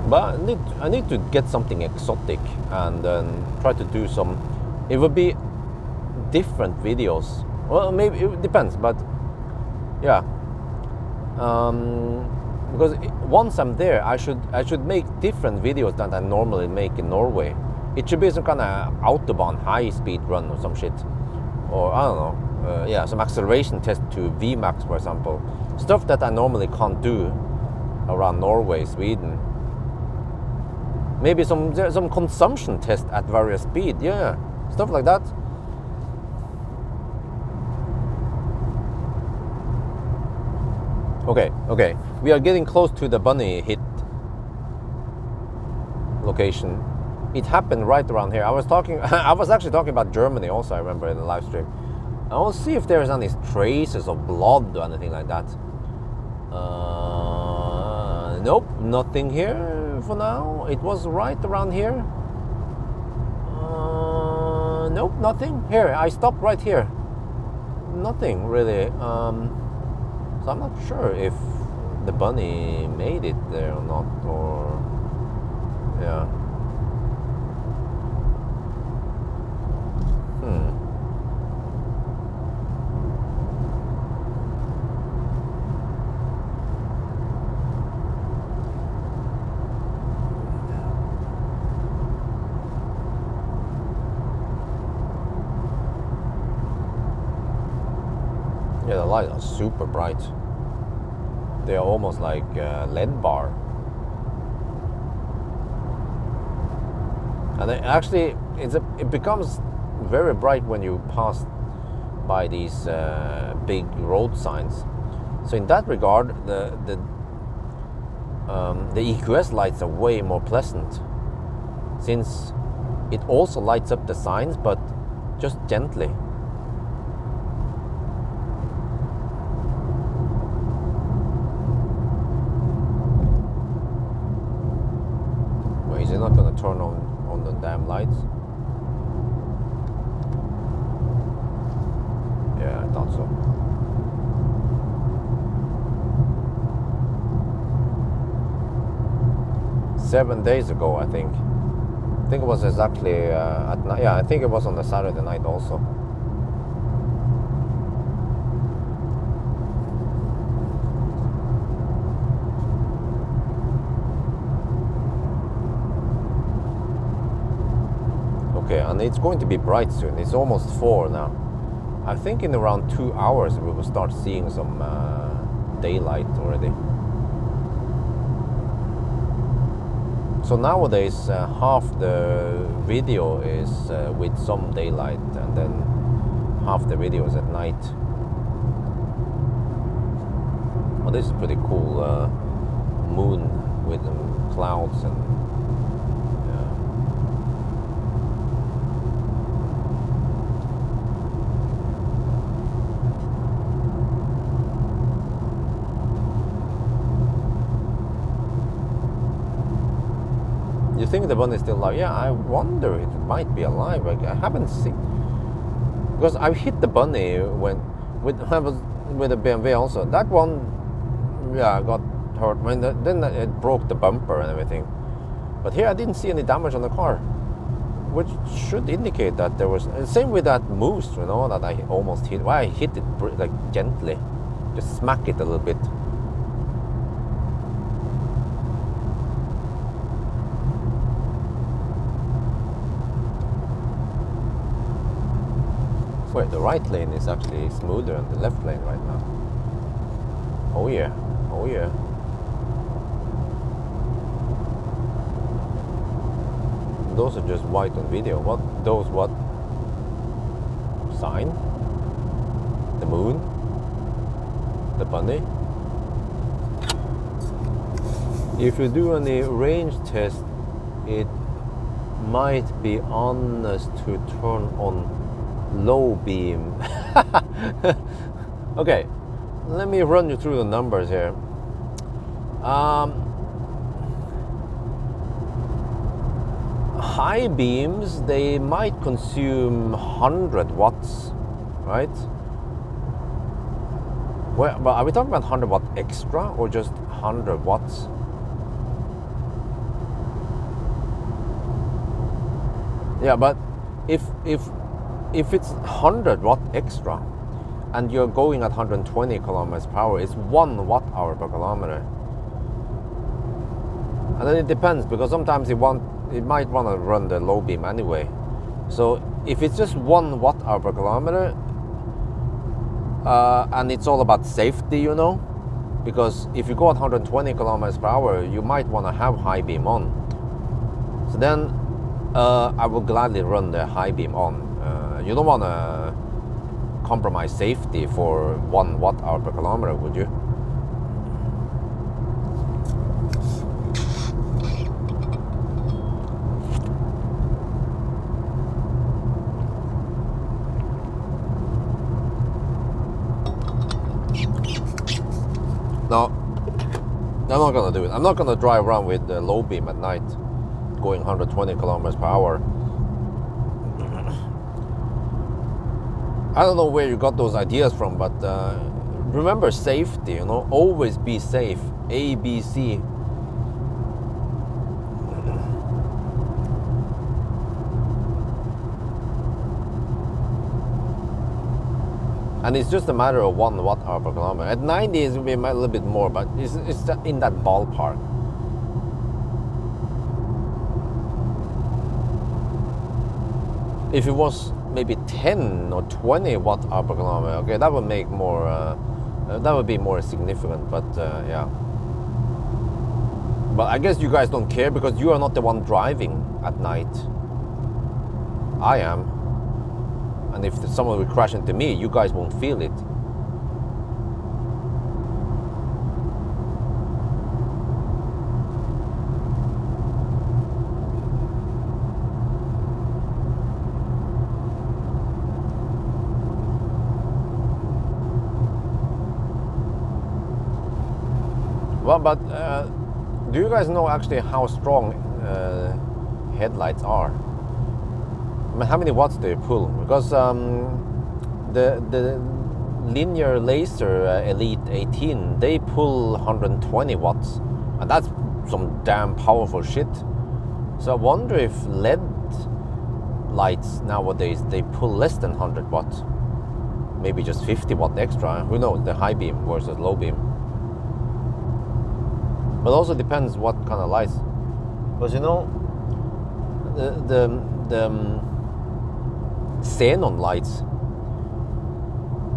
B: But I need to get something exotic and then try to do some... It would be different videos. Well, maybe it depends, but yeah. Because once I'm there, I should make different videos than I normally make in Norway. It should be some kind of Autobahn high-speed run or some shit. Or, I don't know, yeah, some acceleration test to VMAX, for example. Stuff that I normally can't do around Norway, Sweden. Maybe some consumption test at various speed, yeah, stuff like that. Okay, we are getting close to the bunny hit location. It happened right around here. I was actually talking about Germany also, I remember, in the live stream. I will see if there's any traces of blood or anything like that. Nope, nothing here for now. It was right around here. Nope, nothing. Here, I stopped right here. Nothing really. So I'm not sure if the bunny made it there or not, or yeah. Yeah, the lights are super bright. They are almost like LED bar. And it becomes very bright when you pass by these big road signs. So in that regard, the EQS lights are way more pleasant, since it also lights up the signs, but just gently. Is it not going to turn on the damn lights? Yeah, I thought so. Seven days ago, I think. I think it was exactly at night. Yeah, I think it was on the Saturday night also. and it's going to be bright soon. It's almost 4 now. I think in around 2 hours we will start seeing some daylight already. So nowadays half the video is with some daylight, and then half the video is at night. Well, this is pretty cool moon with clouds and You think the bunny is still alive? Yeah, I wonder it might be alive. I haven't seen, because I've hit the bunny when I was with a BMW also. That one, yeah, got hurt. Then it broke the bumper and everything. But here I didn't see any damage on the car, which should indicate that there was. Same with that moose, you know, that I almost hit. Well, I hit it like gently, just smack it a little bit. Wait, the right lane is actually smoother than the left lane right now. Oh yeah, oh yeah. Those are just white on video. What? Those what? Sign? The moon? The bunny? If you do any range test, it might be honest to turn on low beam. Okay, let me run you through the numbers here. High beams, they might consume 100 watts, right? Well, but are we talking about 100 watt extra or just 100 watts? Yeah, but if it's 100 watt extra and you're going at 120 kilometers per hour, it's 1 watt hour per kilometer. And then it depends, because sometimes it might want to run the low beam anyway. So if it's just 1 watt hour per kilometer, and it's all about safety, you know, because if you go at 120 kilometers per hour, you might want to have high beam on. So then I will gladly run the high beam on. You don't want to compromise safety for 1 watt hour per kilometer, would you? No, I'm not gonna do it. I'm not gonna drive around with the low beam at night, going 120 kilometers per hour. I don't know where you got those ideas from, but remember safety, you know, always be safe. A, B, C. And it's just a matter of 1 watt hour per kilometer. At 90 it's going to be a little bit more, but it's in that ballpark. If it was maybe 10 or 20 watt hour per kilometer, okay, that would make more, that would be more significant, but yeah. But I guess you guys don't care because you are not the one driving at night. I am. And if someone will crash into me, you guys won't feel it. Well, but do you guys know actually how strong headlights are? I mean, how many watts do you pull? Because the linear laser Elite 18, they pull 120 watts, and that's some damn powerful shit. So I wonder if LED lights nowadays, they pull less than 100 watts, maybe just 50 watt extra. Who knows? The high beam versus low beam. But also depends what kind of lights, because you know the xenon lights,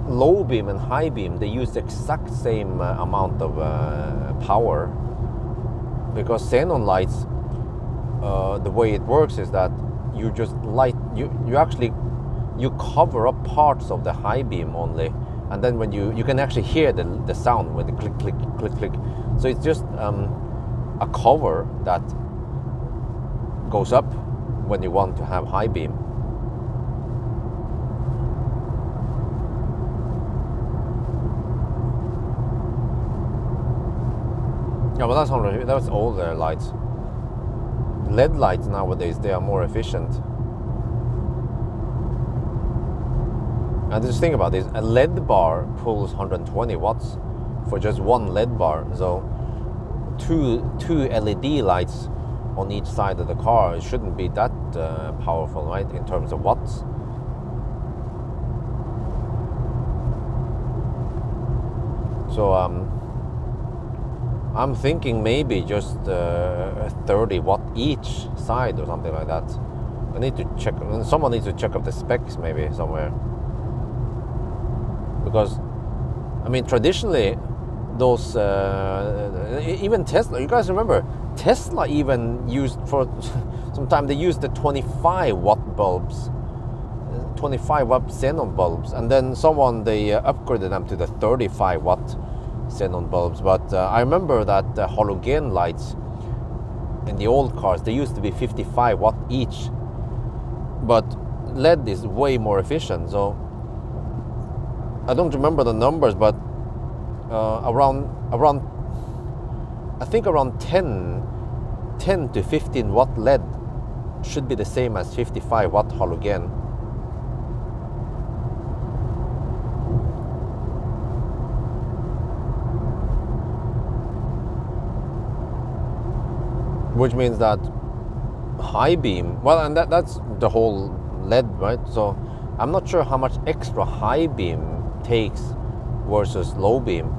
B: low beam and high beam, they use the exact same amount of power, because xenon lights, the way it works is that you just light, you cover up parts of the high beam only, and then when you can actually hear the sound when the click click click click. So it's just a cover that goes up when you want to have high beam. Yeah, but that's older lights. LED lights nowadays, they are more efficient. And just think about this, a LED bar pulls 120 watts for just one LED bar. So two LED lights on each side of the car, it shouldn't be that powerful, right, in terms of watts. So I'm thinking maybe just 30 watt each side or something like that. I need to check, someone needs to check up the specs maybe somewhere. Because, I mean, traditionally, those, even Tesla, you guys remember, Tesla even used for some time, they used the 25 watt bulbs, 25 watt xenon bulbs, and then they upgraded them to the 35 watt xenon bulbs. But I remember that halogen lights in the old cars, they used to be 55 watt each, but LED is way more efficient. So I don't remember the numbers, but around I think around 10 to 15 watt LED should be the same as 55 watt halogen. Which means that high beam, well, and that's the whole LED, right? So I'm not sure how much extra high beam takes versus low beam.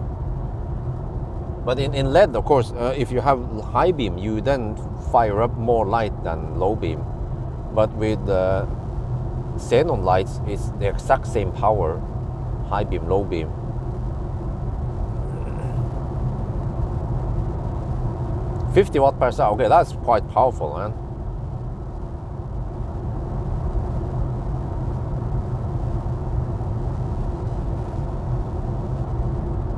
B: But in LED, of course, if you have high beam, you then fire up more light than low beam. But with xenon lights, it's the exact same power, high beam, low beam. $50 watt per cell. Okay, that's quite powerful, man.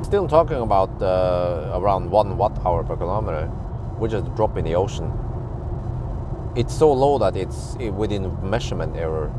B: Still talking about around 1 watt hour per kilometer, which is a drop in the ocean. It's so low that it's within measurement error.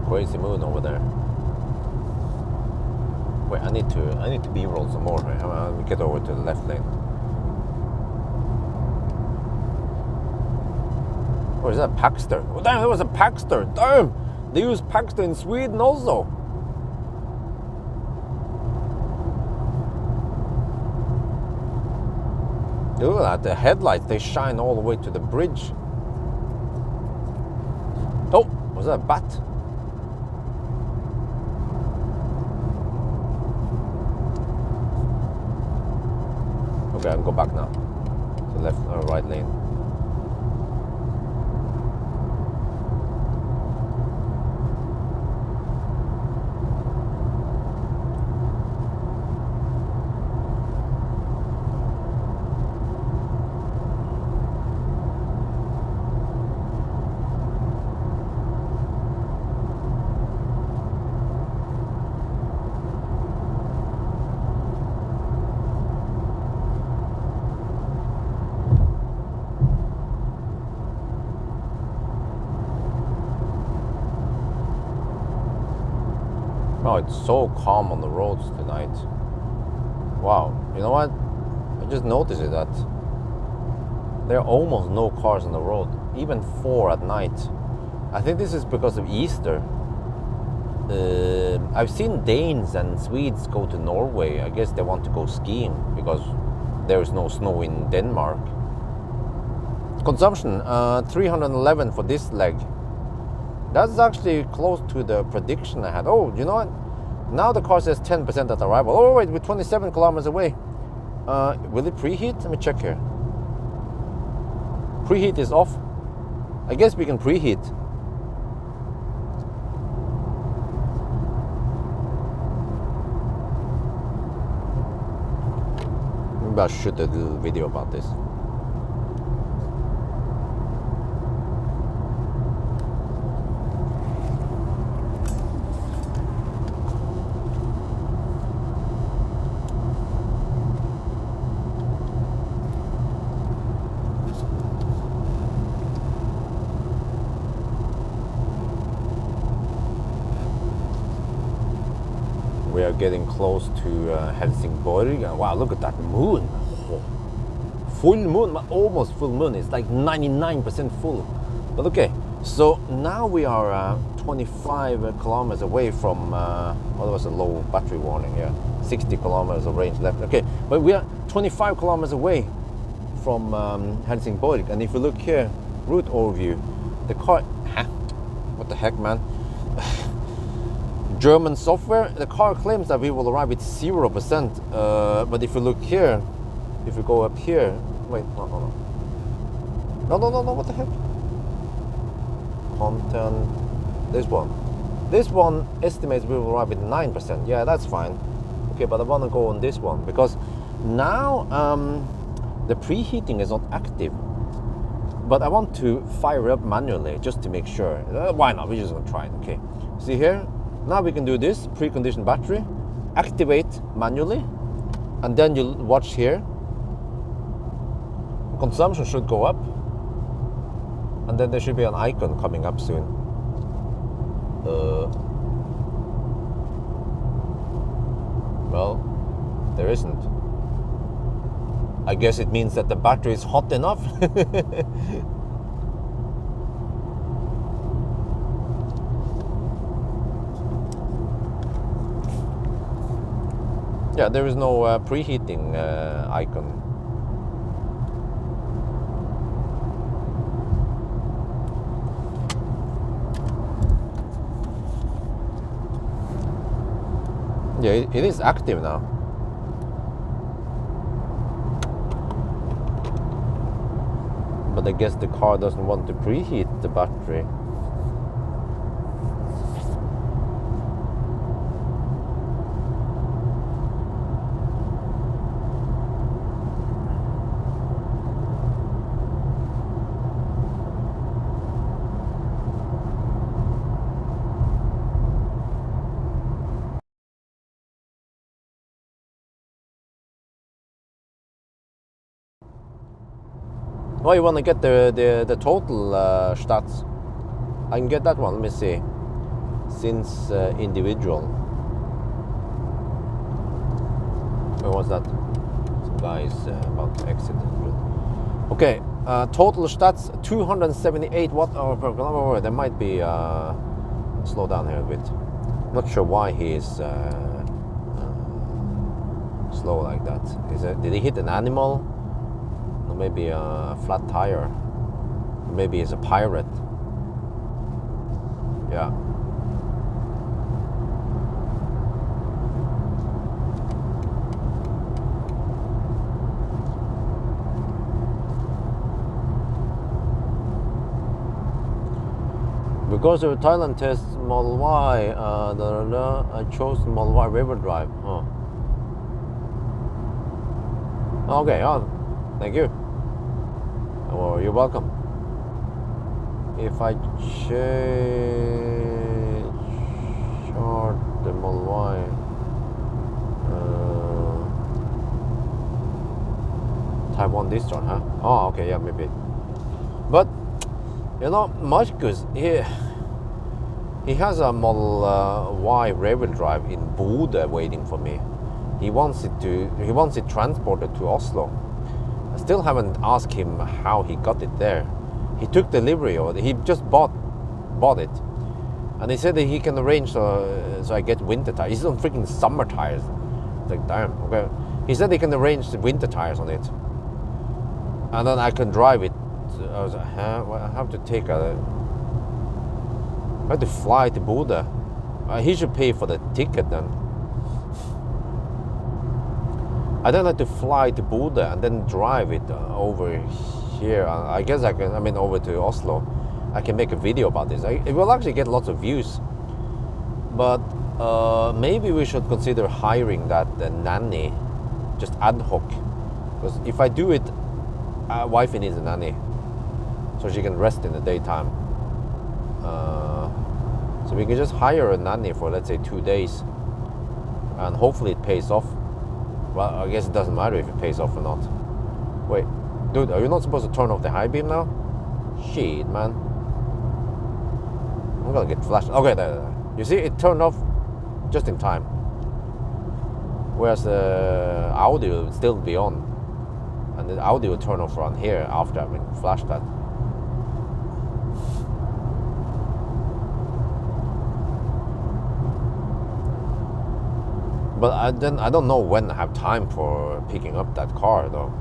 B: Crazy moon over there. Wait, I need to B-roll some more. I'll get over to the left lane. Or is that Paxter? Oh damn, it was a Paxter. Damn, they use Paxter in Sweden also. Look at that, the headlights, they shine all the way to the bridge. Oh, was that a bat? Okay, I'll go back now. To left or right lane. Oh, it's so calm on the roads tonight. Wow, you know what? I just noticed it that there are almost no cars on the road, even 4 at night. I think this is because of Easter. I've seen Danes and Swedes go to Norway. I guess they want to go skiing because there is no snow in Denmark. Consumption 311 for this leg. That's actually close to the prediction I had. Oh, you know what? Now the car says 10% at arrival. Oh wait, we're 27 kilometers away. Will it preheat? Let me check here. Preheat is off. I guess we can preheat. Maybe I should do a little video about this. We are getting close to Helsingborg. Wow, look at that moon. Oh, full moon, almost full moon. It's like 99% full. But okay, so now we are 25 kilometers away from, what was a low battery warning here? 60 kilometers of range left. Okay, but we are 25 kilometers away from Helsingborg. And if you look here, route overview, the car, what the heck, man? German software, the car claims that we will arrive with 0%, but if you look here, if you go up here, wait, no, what the heck? Content, this one estimates we will arrive with 9%, yeah, that's fine. Okay, but I want to go on this one, because now the preheating is not active, but I want to fire up manually, just to make sure. Why not, we're just going to try it, okay. See here? Now we can do this, preconditioned battery, activate manually, and then you'll watch here. Consumption should go up, and then there should be an icon coming up soon. Well, there isn't. I guess it means that the battery is hot enough. Yeah, there is no preheating icon. Yeah, it is active now. But I guess the car doesn't want to preheat the battery. Oh, you want to get the total stats? I can get that one. Let me see. Since individual. Where was that? Some guys about to exit. Okay, total stats 278 watt-hour per kilometer. There might be slow down here a bit. Not sure why he is slow like that. Did he hit an animal? Or maybe a flat tire? Maybe he's a pirate. Yeah. Because of the Thailand test Model Y, I chose Model Y rear-wheel drive. Oh. Okay, thank you. Oh, you're welcome. If I chart the Model Y, Type 1 discharge, huh? Oh, okay, yeah, maybe. But you know, Marcus, he has a Model Y rear-wheel drive in Bodø waiting for me. He wants it transported to Oslo. I still haven't asked him how he got it there. He took delivery of it. He just bought it. And he said that he can arrange so I get winter tires. He's on freaking summer tires. It's like, damn, okay. He said he can arrange the winter tires on it. And then I can drive it. I was like, huh? Well, I have to take I have to fly to Bodø. He should pay for the ticket then. I then have to fly to Bodø and then drive it over here. I guess I can, over to Oslo. I can make a video about this. It will actually get lots of views. But maybe we should consider hiring that nanny, just ad hoc. Because if I do it, wifey needs a nanny, so she can rest in the daytime. So we can just hire a nanny for, let's say, 2 days, and hopefully it pays off. Well, I guess it doesn't matter if it pays off or not. Wait, dude, are you not supposed to turn off the high beam now? Shit, man. I'm gonna get flashed. Okay, there. You see, it turned off just in time. Whereas the audio would still be on. And the audio would turn off around here after I've been flashed that. But I don't know when I have time for picking up that car though,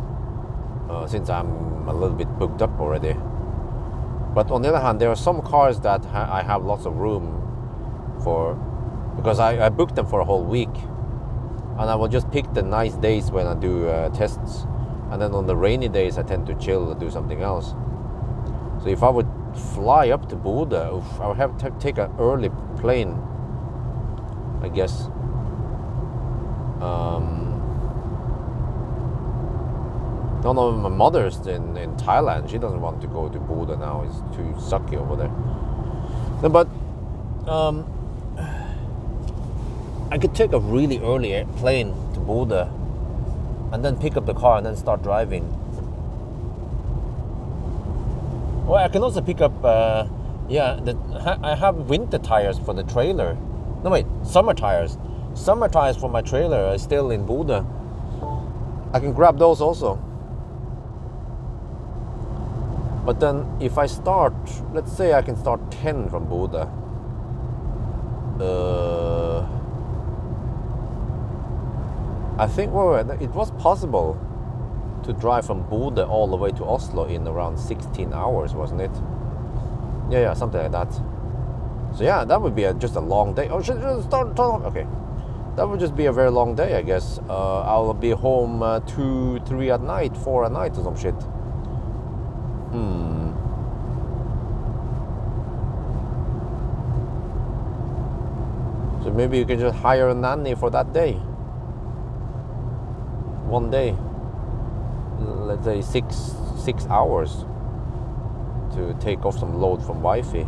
B: since I'm a little bit booked up already. But on the other hand, there are some cars that I have lots of room for, because I booked them for a whole week, and I will just pick the nice days when I do tests, and then on the rainy days I tend to chill and do something else. So if I would fly up to Bodø, I would have to take an early plane, I guess. No, my mother's in Thailand. She doesn't want to go to Bodø now. It's too sucky over there. No, but I could take a really early plane to Bodø and then pick up the car and then start driving. Well, I can also pick up, I have winter tires for the trailer. No, wait, summer tires. Summer tires for my trailer are still in Bodø. I can grab those also. But then if I start, let's say I can start 10 from Bodø. I think it was possible to drive from Bodø all the way to Oslo in around 16 hours, wasn't it? Yeah, something like that. So yeah, that would be just a long day. Oh, should start. Okay. That would just be a very long day, I guess. I'll be home 2, 3 at night, 4 at night or some shit. So maybe you can just hire a nanny for that day. One day. Let's say 6 hours to take off some load from wifey.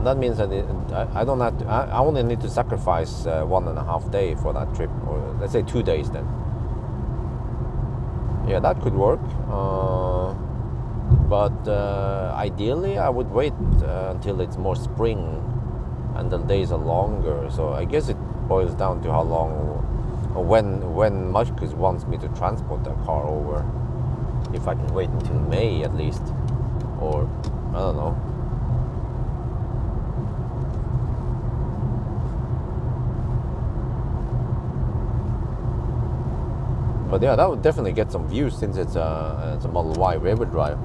B: That means that I don't have to. I only need to sacrifice 1.5 days for that trip, or let's say 2 days then. Yeah, that could work. But ideally, I would wait until it's more spring and the days are longer. So I guess it boils down to how long, or when Marcus wants me to transport the car over. If I can wait until May at least, or I don't know. But yeah, that would definitely get some views since it's a Model Y rear-wheel drive.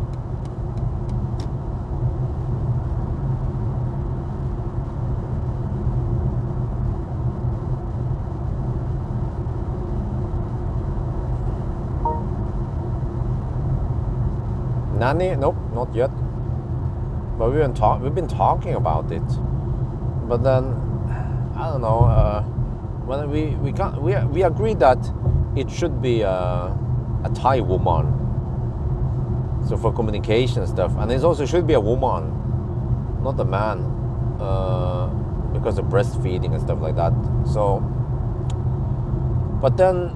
B: Nanny? Nope, not yet. But we've been talking about it. But then I don't know. When we agreed that it should be a Thai woman. So for communication stuff, and it also should be a woman, not a man, because of breastfeeding and stuff like that. So, but then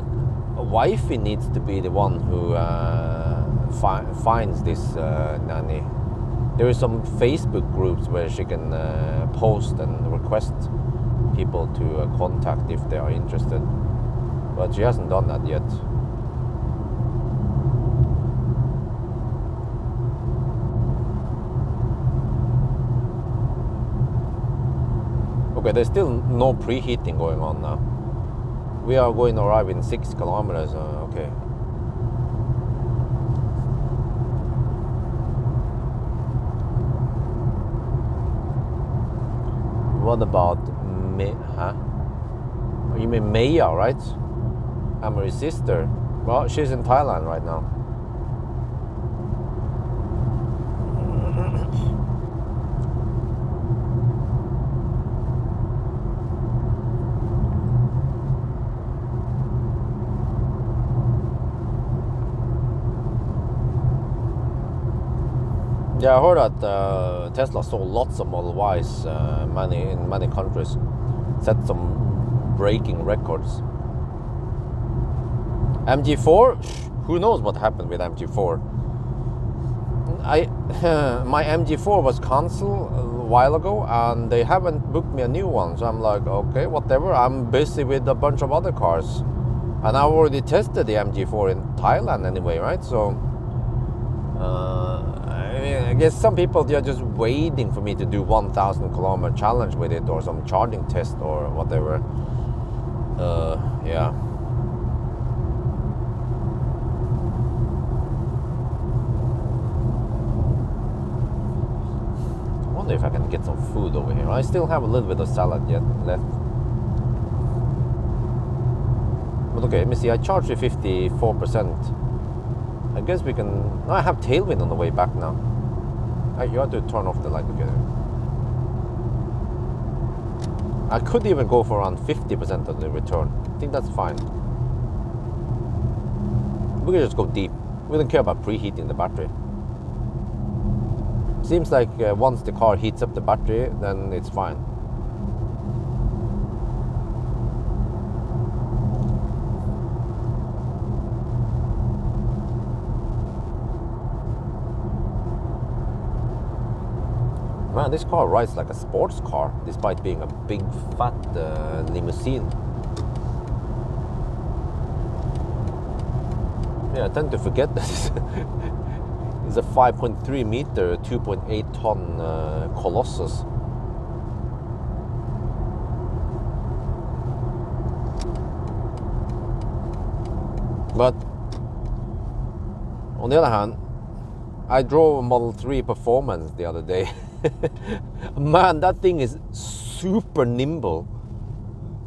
B: a wifey needs to be the one who finds this nanny. There are some Facebook groups where she can post and request people to contact if they are interested. But she hasn't done that yet. Okay, there's still no preheating going on now. We are going to arrive in 6 kilometers. Okay. What about me? Huh? You mean Maya, right? Amory's sister. Well, she's in Thailand right now. Yeah, I heard that Tesla sold lots of Model Ys in many countries. Set some breaking records. MG4? Who knows what happened with MG4? My MG4 was cancelled a while ago and they haven't booked me a new one. So I'm like, okay, whatever. I'm busy with a bunch of other cars. And I already tested the MG4 in Thailand anyway, right? So I guess some people, they're just waiting for me to do 1,000 kilometer challenge with it or some charging test or whatever. Yeah. I wonder if I can get some food over here. I still have a little bit of salad yet left. But okay, let me see. I charged it 54%. I guess we can... No, I have tailwind on the way back now. You have to turn off the light together. I could even go for around 50% of the return. I think that's fine. We can just go deep. We don't care about preheating the battery. Seems like once the car heats up the battery, then it's fine. Man, this car rides like a sports car, despite being a big, fat limousine. Yeah, I tend to forget that it's a 5.3 meter, 2.8 ton Colossus. But on the other hand, I drove a Model 3 Performance the other day. Man, that thing is super nimble.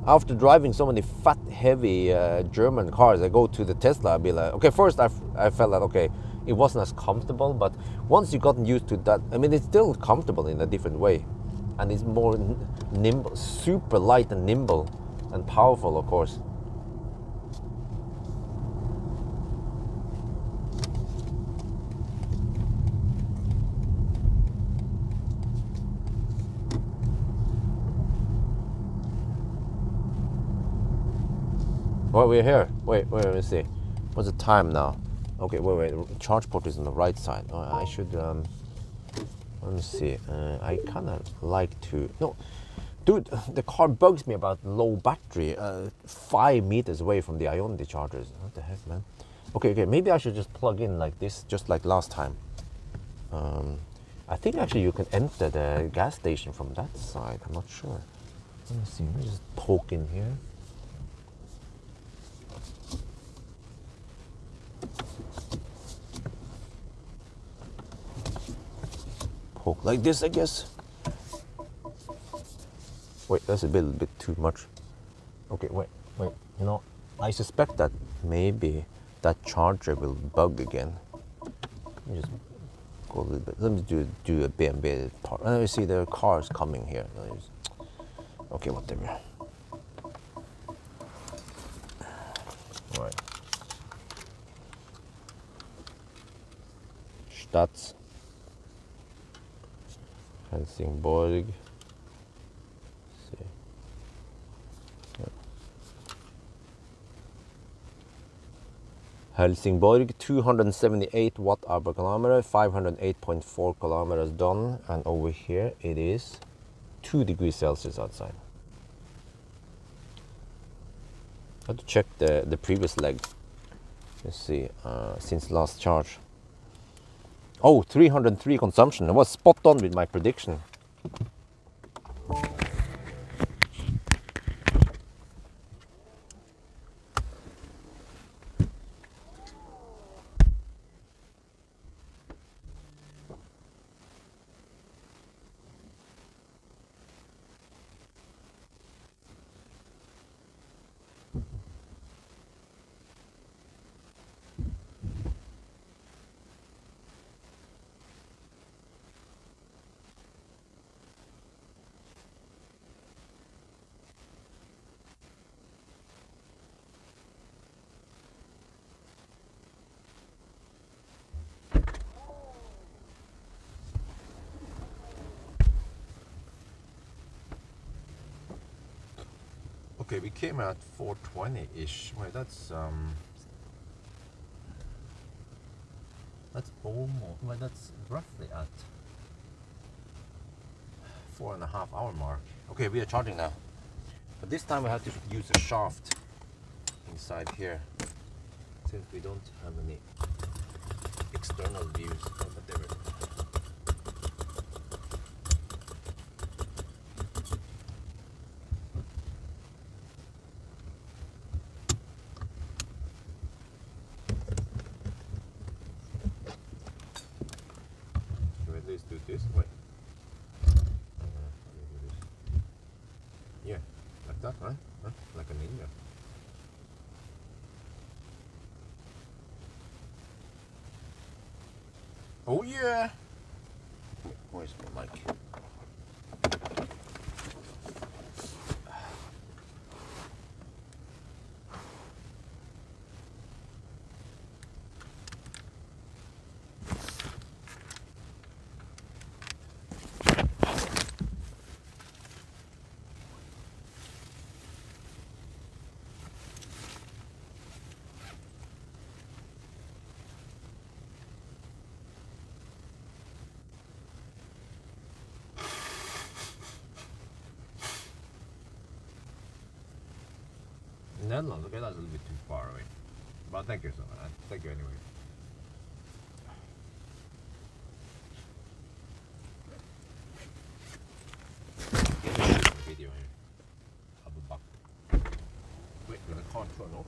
B: After driving so many fat, heavy German cars, I go to the Tesla, I'd be like, okay, first I felt like, okay, it wasn't as comfortable, but once you gotten used to that, I mean, it's still comfortable in a different way. And it's more nimble, super light and nimble and powerful, of course. Well, we're here. Wait, let me see. What's the time now? Okay, wait. Charge port is on the right side. I should, let me see. I kind of like to, no. Dude, the car bugs me about low battery. 5 meters away from the Ionity chargers. What the heck, man? Okay, maybe I should just plug in like this, just like last time. I think actually you can enter the gas station from that side. I'm not sure. Let me see. Let me just poke in here. Poke like this, I guess. Wait, that's a bit too much. Okay, wait. You know, I suspect that maybe that charger will bug again. Let me just go a little bit. Let me do a BMW part. Let me see, there are cars coming here. Okay, whatever. Right. Stats. Helsingborg. See. Yeah. Helsingborg, 278 watt-hour per kilometer, 508.4 kilometers done, and over here it is 2 degrees Celsius outside. I have to check the previous leg. Let's see, since last charge. Oh, 303 consumption. I was spot on with my prediction. Okay, we came at 420-ish. Wait, that's almost, well, that's roughly at 4.5 hour mark. Okay, we are charging now. But this time we have to use a shaft inside here, since we don't have any external views. Oh, but there we go. Should we at least do this? Wait. How do we do this? Yeah, like that, right? Huh? Like a ninja. Oh yeah! Where's my mic? Netherlands, okay, that's a little bit too far away. But thank you so much. Thank you anyway. Get me shooting a video here. I'll be back. Wait, did the car turn off?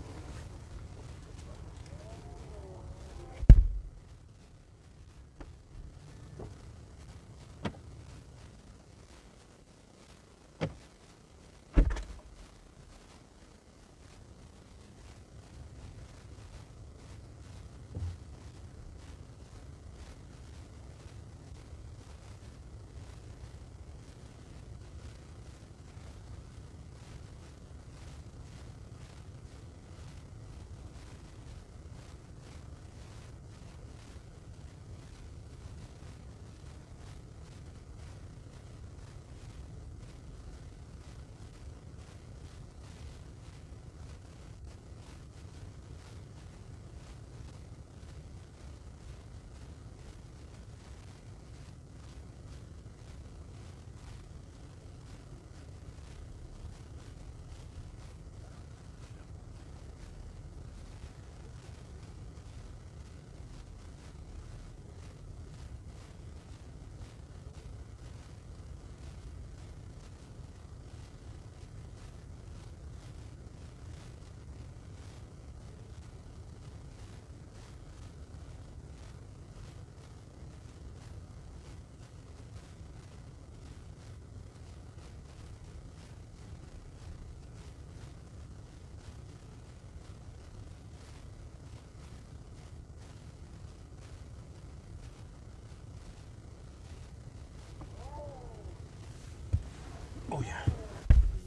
B: Oh yeah,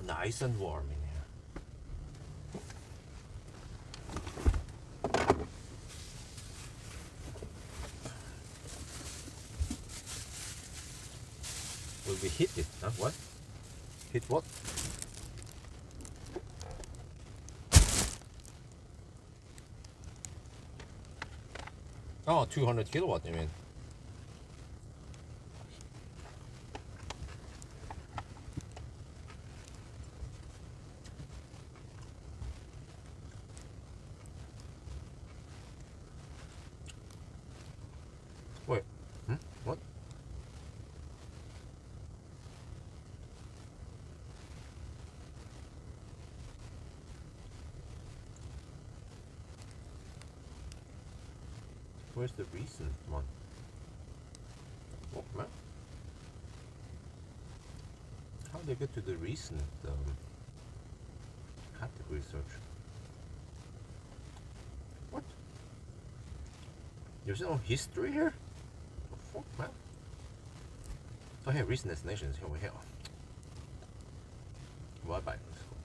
B: nice and warm in here. Will we hit it? Huh? What? Hit what? Oh, 200 kilowatt, you mean? Wait, what? Where's the recent one? Oh man. How do they get to the recent category search? What? There's no history here? Oh, fuck, man. Oh, here, recent destinations over here. Bye bye. Let's go.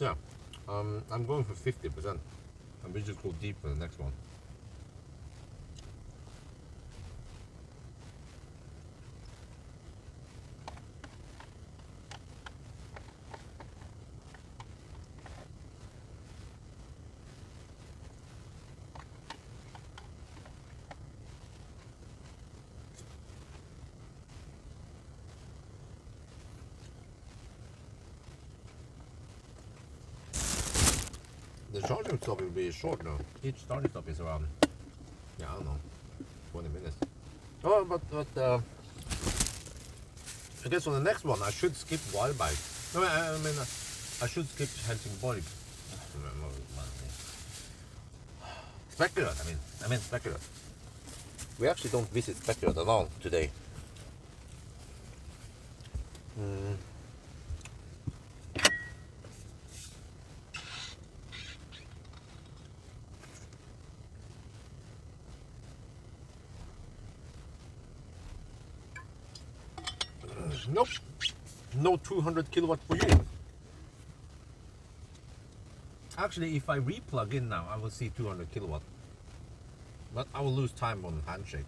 A: So yeah, I'm going for 50%, and we just go deep for the next one. The charging stop will be short now. Each starting stop is around, yeah, I don't know, 20 minutes. Oh, but I guess on the next one I should skip wild bike. No, I mean I should skip Helsingborg. Specular, I mean Specular. We actually don't visit Specular at all today. Nope. No 200 kilowatt for you. Actually, if I re-plug in now, I will see 200 kilowatt. But I will lose time on handshake.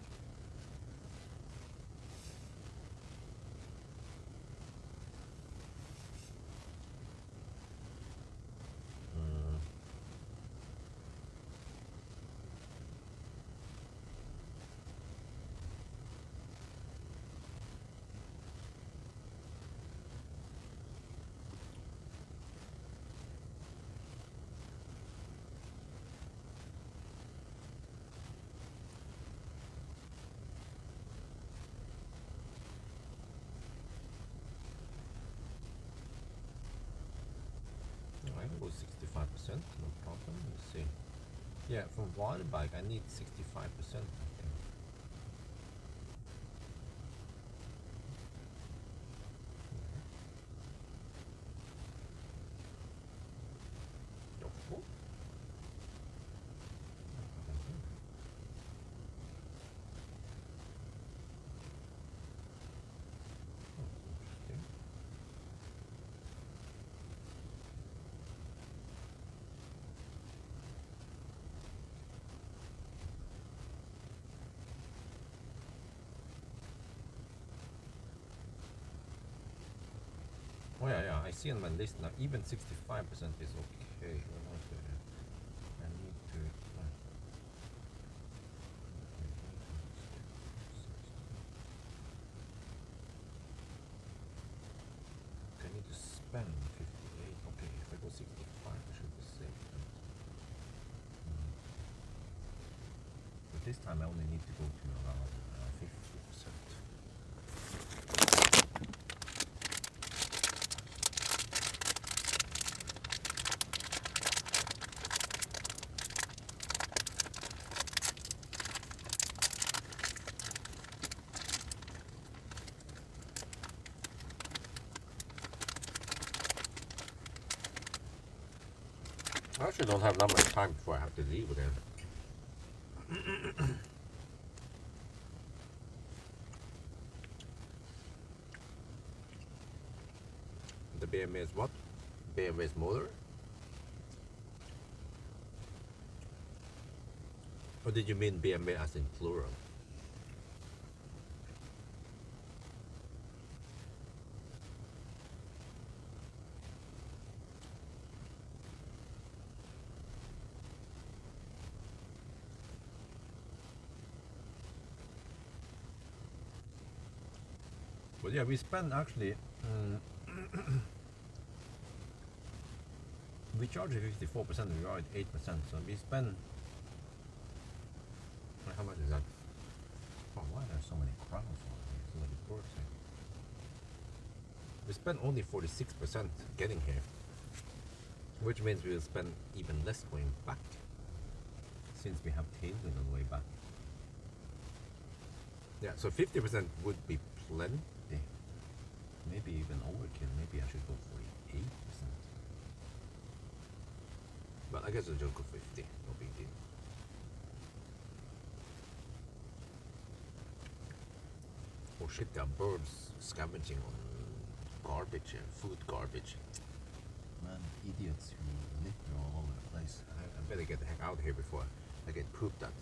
A: I can go 65%, no problem. Let's see. Yeah, from water bike I need 65%, I think. Oh, interesting. Oh yeah, I see on my list now, even 65% is okay. What else do I have? I need to... I need to spend 58. Okay, if I go 65, I should be safe. But this time I only need to go to around 50%. I actually don't have that much time before I have to leave again. The BMW is what? BMW's motor? Or did you mean BMW as in plural? But yeah, we spend actually we charge 54% and we are at 8%, so we spend, how much is that? Oh, why are there so many crowds on here? So many birds here. We spend only 46% getting here, which means we will spend even less going back, since we have tailwind on the way back. Yeah, so 50% would be plenty. Maybe even overkill. Maybe I should go 48%. But I guess I'll just go 50. No big deal. Oh shit, there are birds scavenging on garbage and food garbage. Man, And idiots who litter all over the place. I better get the heck out of here before I get pooped at.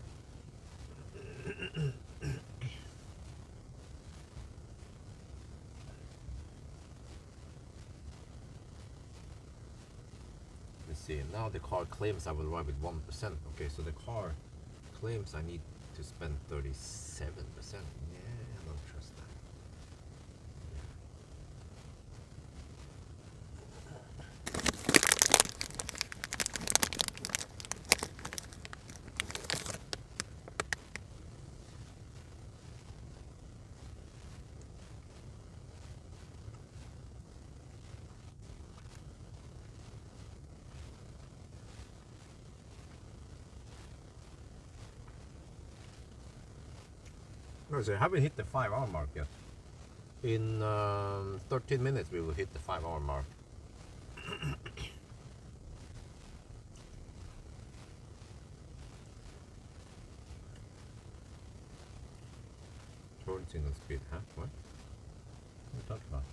A: Let's see, now the car claims I will arrive with 1%. Okay, so the car claims I need to spend 37%. Yeah, I don't trust that. No, so I haven't hit the 5-hour mark yet. In 13 minutes we will hit the 5-hour mark. Turn single speed, huh? What? What are you talking about?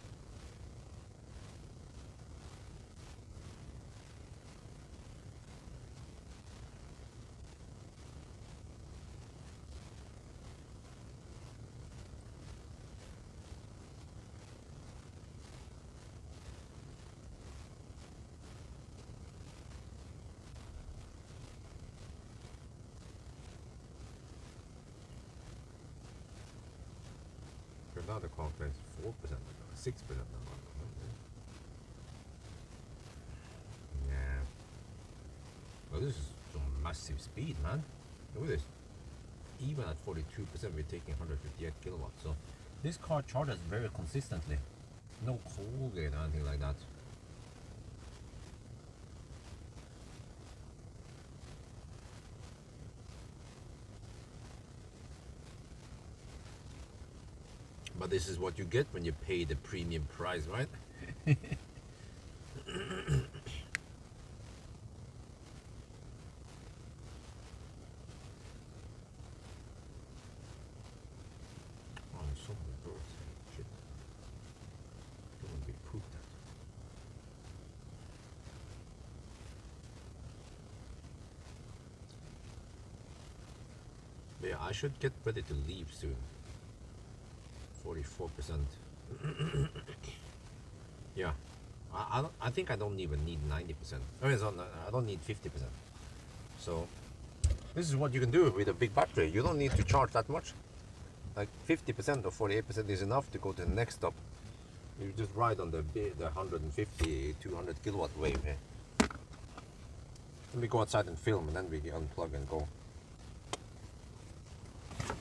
A: Now the car claims 4%, 6%. Yeah. Well, this is some massive speed, man. Look at this. Even at 42%, we're taking 158 kilowatts. So this car charges very consistently. No Colgate or anything like that. But this is what you get when you pay the premium price, right? Oh, so many birds. Shit. Don't want to be pooped at. But yeah, I should get ready to leave soon. 44%. Yeah, I think I don't even need 90%. I mean, I don't need 50%. So this is what you can do with a big battery. You don't need to charge that much. Like 50% or 48% is enough to go to the next stop. You just ride on the 150, 200 kilowatt wave here. Then we go outside and film, and then we unplug and go.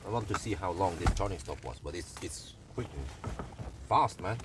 A: I want to see how long this charging stop was, but it's quick and fast, man.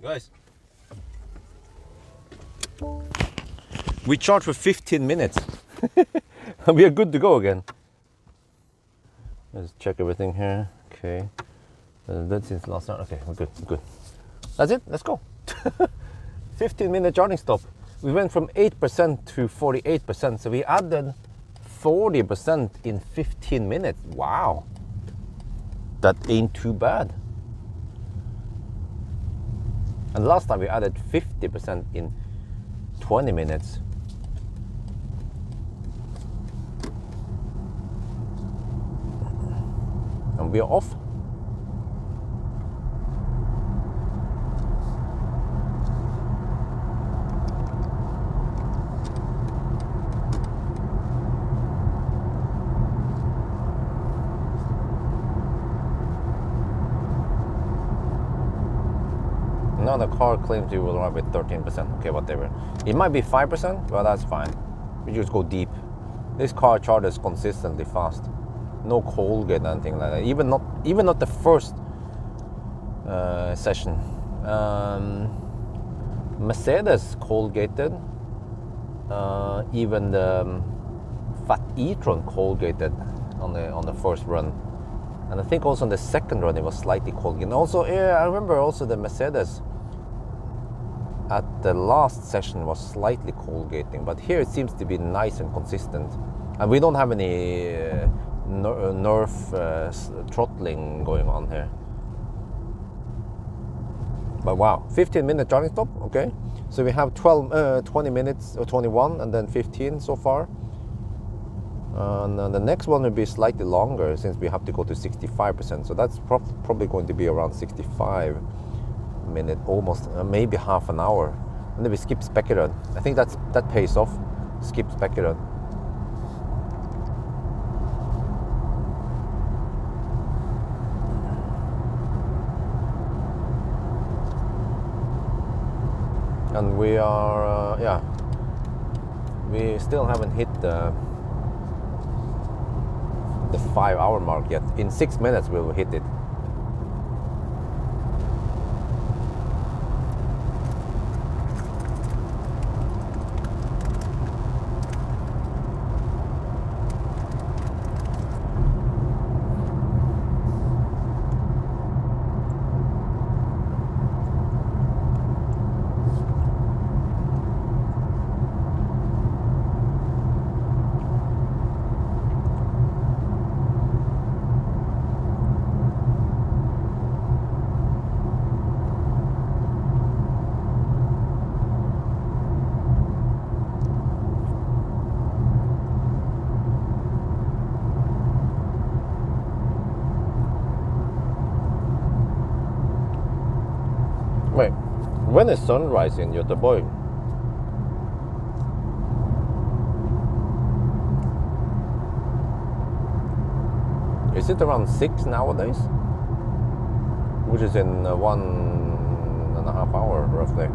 B: Guys, we charge for 15 minutes. And we are good to go again. Let's check everything here. Okay. That's since last night. Okay, we're good. That's it. Let's go. 15-minute charging stop. We went from 8% to 48%. So we added 40% in 15 minutes. Wow. That ain't too bad. And last time we added 50% in 20 minutes. And we're off. Now the car claims you will arrive with 13%. Okay, whatever. It might be 5%, but that's fine. We just go deep. This car charges consistently fast. No cold gate or anything like that. Even not the first session. Mercedes cold gated. Even the Fat e-tron cold gated on the first run. And I think also on the second run it was slightly cold gated. Also, I remember also the Mercedes at the last session was slightly cold gating, but here it seems to be nice and consistent. And we don't have any nerf throttling going on here. But wow, 15-minute charging stop. Okay, so we have 20 minutes or 21 and then 15 so far. And the next one will be slightly longer since we have to go to 65%. So that's probably going to be around 65 minutes, almost maybe half an hour. And then we skip Spekerud. I think that pays off. Skip Spekerud. And we are, we still haven't hit the 5-hour mark yet. In 6 minutes we will hit it. Wait, when is sunrise in Göteborg? Is it around 6 nowadays? Which is in 1.5 hours roughly.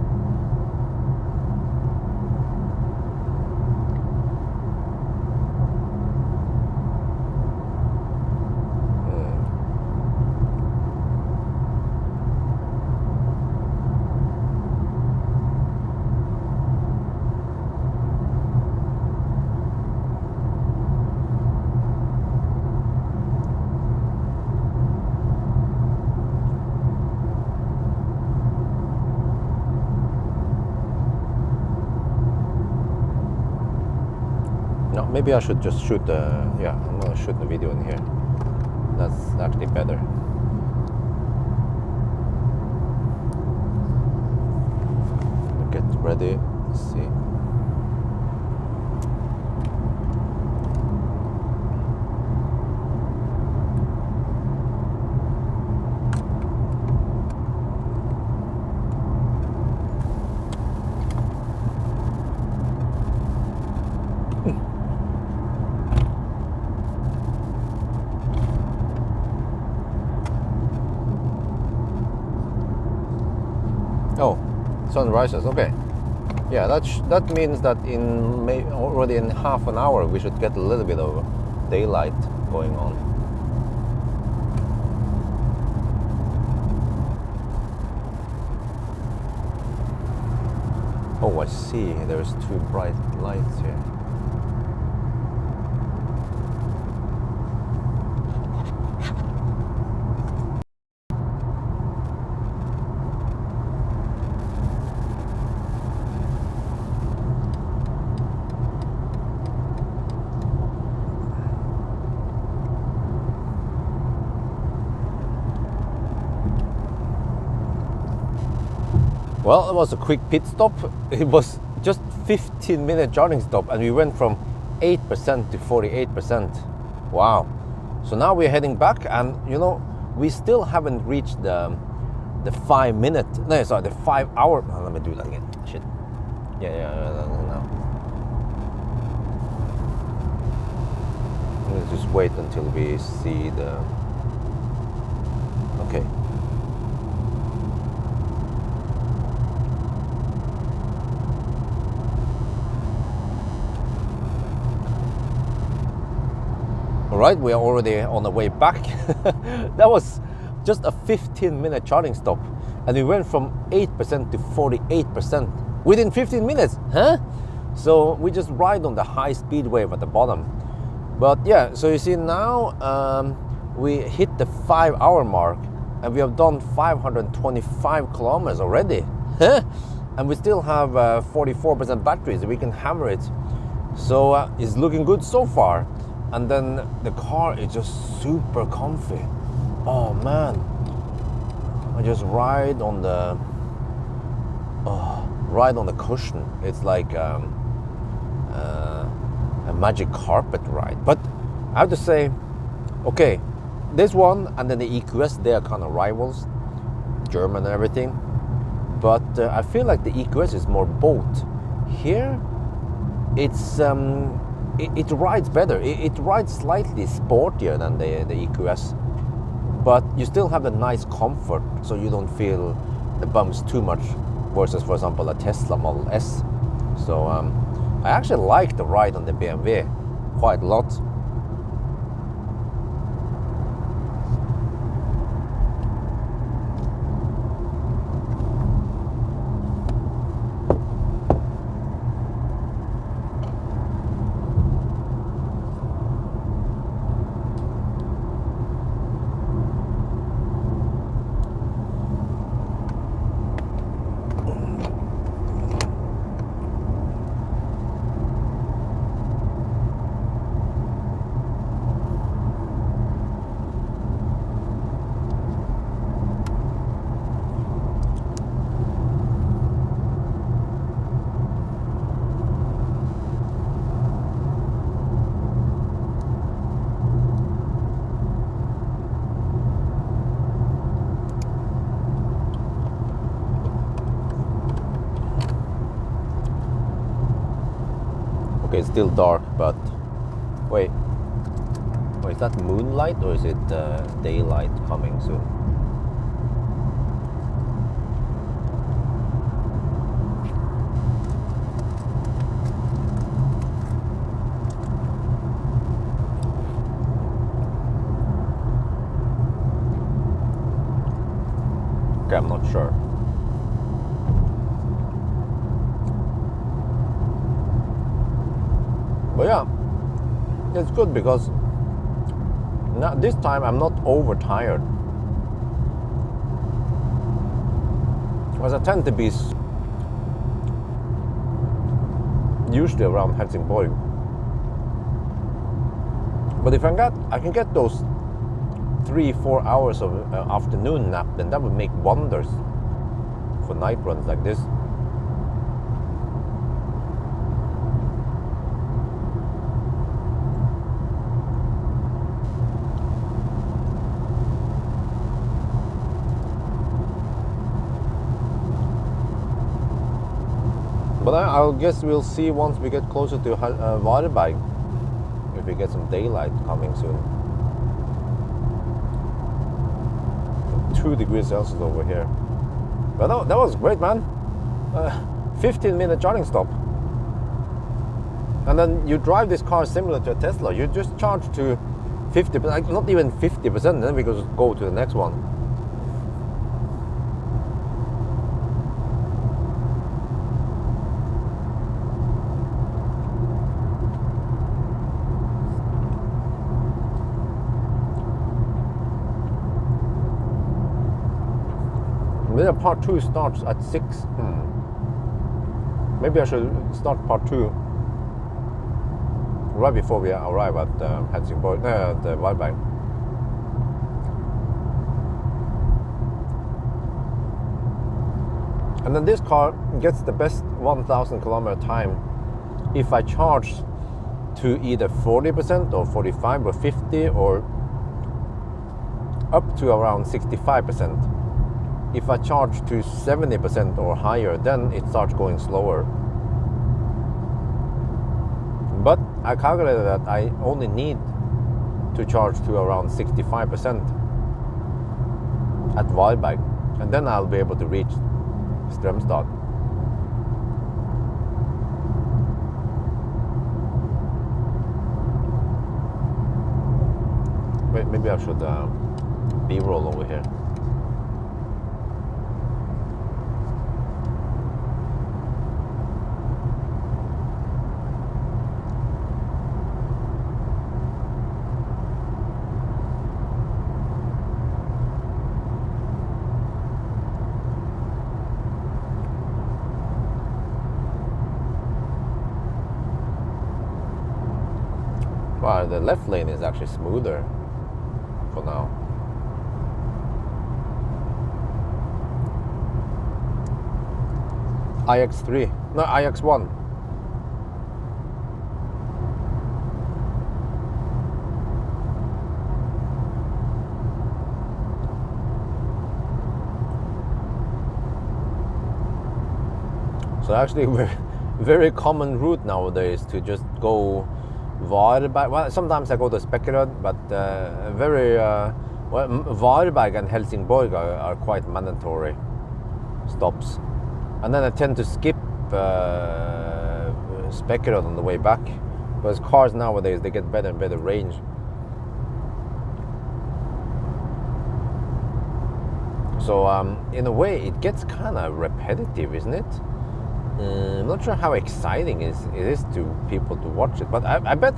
B: No, maybe I should just shoot I'm gonna shoot the video in here. That's actually better. Get ready, see. Oh, sun rises. Okay, yeah, that means that already in half an hour we should get a little bit of daylight going on. Oh, I see. There's two bright lights here. Well, it was a quick pit stop. It was just 15-minute charging stop, and we went from 8% to 48%. Wow. So now we're heading back, and you know, we still haven't reached the 5 minute, no, sorry, the 5 hour. Oh, let me do that again. Shit. No. Let's just wait until we see the. Okay. Alright, we are already on the way back. That was just a 15-minute charging stop, and we went from 8% to 48% within 15 minutes, huh? So we just ride on the high speed wave at the bottom. But yeah, so you see now we hit the 5 hour mark, and we have done 525 kilometers already, huh? And we still have 44% battery, so we can hammer it. So it's looking good so far. And then the car is just super comfy. Oh man, I just ride on the cushion. It's like a magic carpet ride. But I have to say, okay, this one and then the EQS, they are kind of rivals, German and everything. But I feel like the EQS is more boat. Here, it's it rides better. It rides slightly sportier than the EQS, but you still have the nice comfort, so you don't feel the bumps too much versus, for example, a Tesla Model S. So I actually like the ride on the BMW quite a lot. Okay, it's still dark, but wait, is that moonlight or is it daylight coming soon? Okay, I'm not sure. But yeah, it's good because now, this time I'm not overtired. Because I tend to be usually around Helsingborg. But if I can get those 3-4 hours of afternoon nap, then that would make wonders for night runs like this. But I guess we'll see once we get closer to Varberg, if we get some daylight coming soon. 2 degrees Celsius over here. But that was great, man. 15-minute charging stop. And then you drive this car similar to a Tesla. You just charge to 50%, like not even 50%, then we could just go to the next one. Then part 2 starts at 6. Maybe I should start part 2 right before we arrive at Helsingborg, the Varberg. And then this car gets the best 1,000 kilometer time if I charge to either 40% or 45 or 50 or up to around 65%. If I charge to 70% or higher, then it starts going slower. But I calculated that I only need to charge to around 65% at Varberg, and then I'll be able to reach Strömstad. Wait, maybe I should B-roll over here. Wow, the left lane is actually smoother for now. iX3, no, iX1. So actually, very common route nowadays to just go Varberg. Well, sometimes I go to Spekeröd, but Varberg and Helsingborg are quite mandatory stops. And then I tend to skip Spekeröd on the way back, because cars nowadays, they get better and better range. So in a way, it gets kind of repetitive, isn't it? I'm not sure how exciting it is to people to watch it, but I bet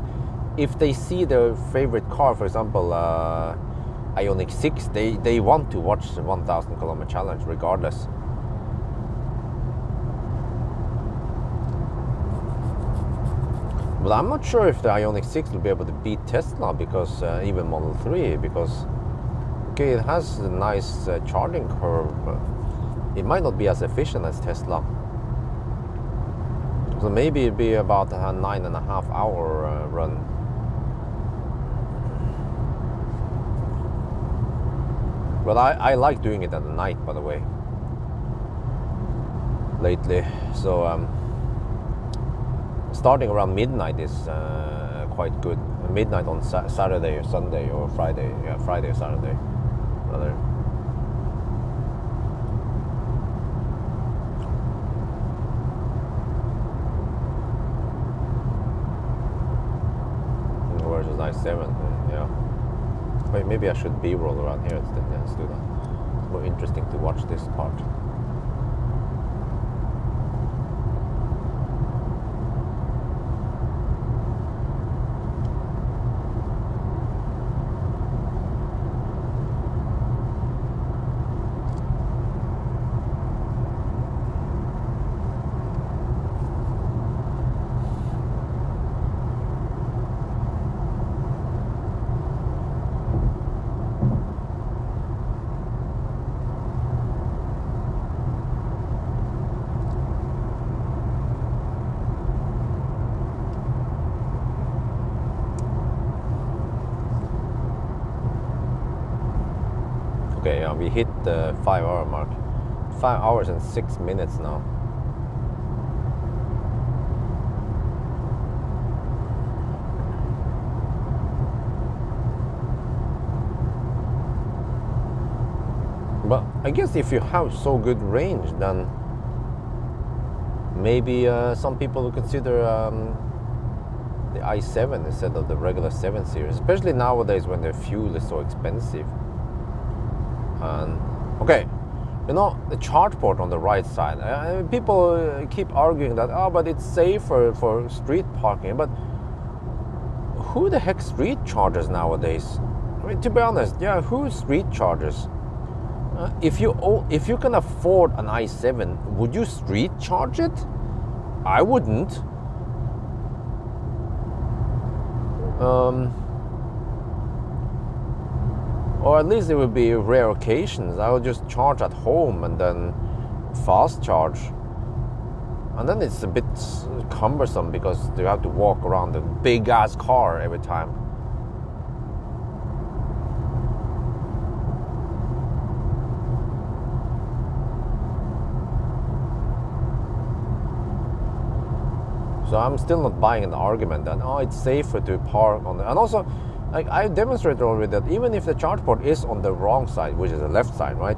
B: if they see their favorite car, for example, Ioniq 6, they want to watch the 1,000 kilometer challenge regardless. But I'm not sure if the Ioniq 6 will be able to beat Tesla, because even Model 3, because okay, it has a nice charging curve, but it might not be as efficient as Tesla. So maybe it'd be about a 9.5 hour run. But I like doing it at night, by the way, lately. So starting around midnight is quite good. Midnight on Saturday or Sunday or Friday. Yeah, Friday or Saturday, rather. Versus i7, yeah. Wait, maybe I should B-roll around here instead. Yeah, let's do that. It's more interesting to watch this part. Okay, yeah, we hit the 5 hour mark. 5 hours and 6 minutes now. But I guess if you have so good range, then maybe some people would consider the i7 instead of the regular 7 Series, especially nowadays when their fuel is so expensive. And okay, you know, the charge port on the right side, people keep arguing that, oh, but it's safer for street parking. But who the heck street charges nowadays? I mean, to be honest, yeah, who street charges? If you can afford an i7, would you street charge it? I wouldn't. Or at least it would be rare occasions. I would just charge at home and then fast charge. And then it's a bit cumbersome because you have to walk around a big ass car every time. So I'm still not buying an argument that it's safer to park on the, and also like I demonstrated already that even if the charge port is on the wrong side, which is the left side, right?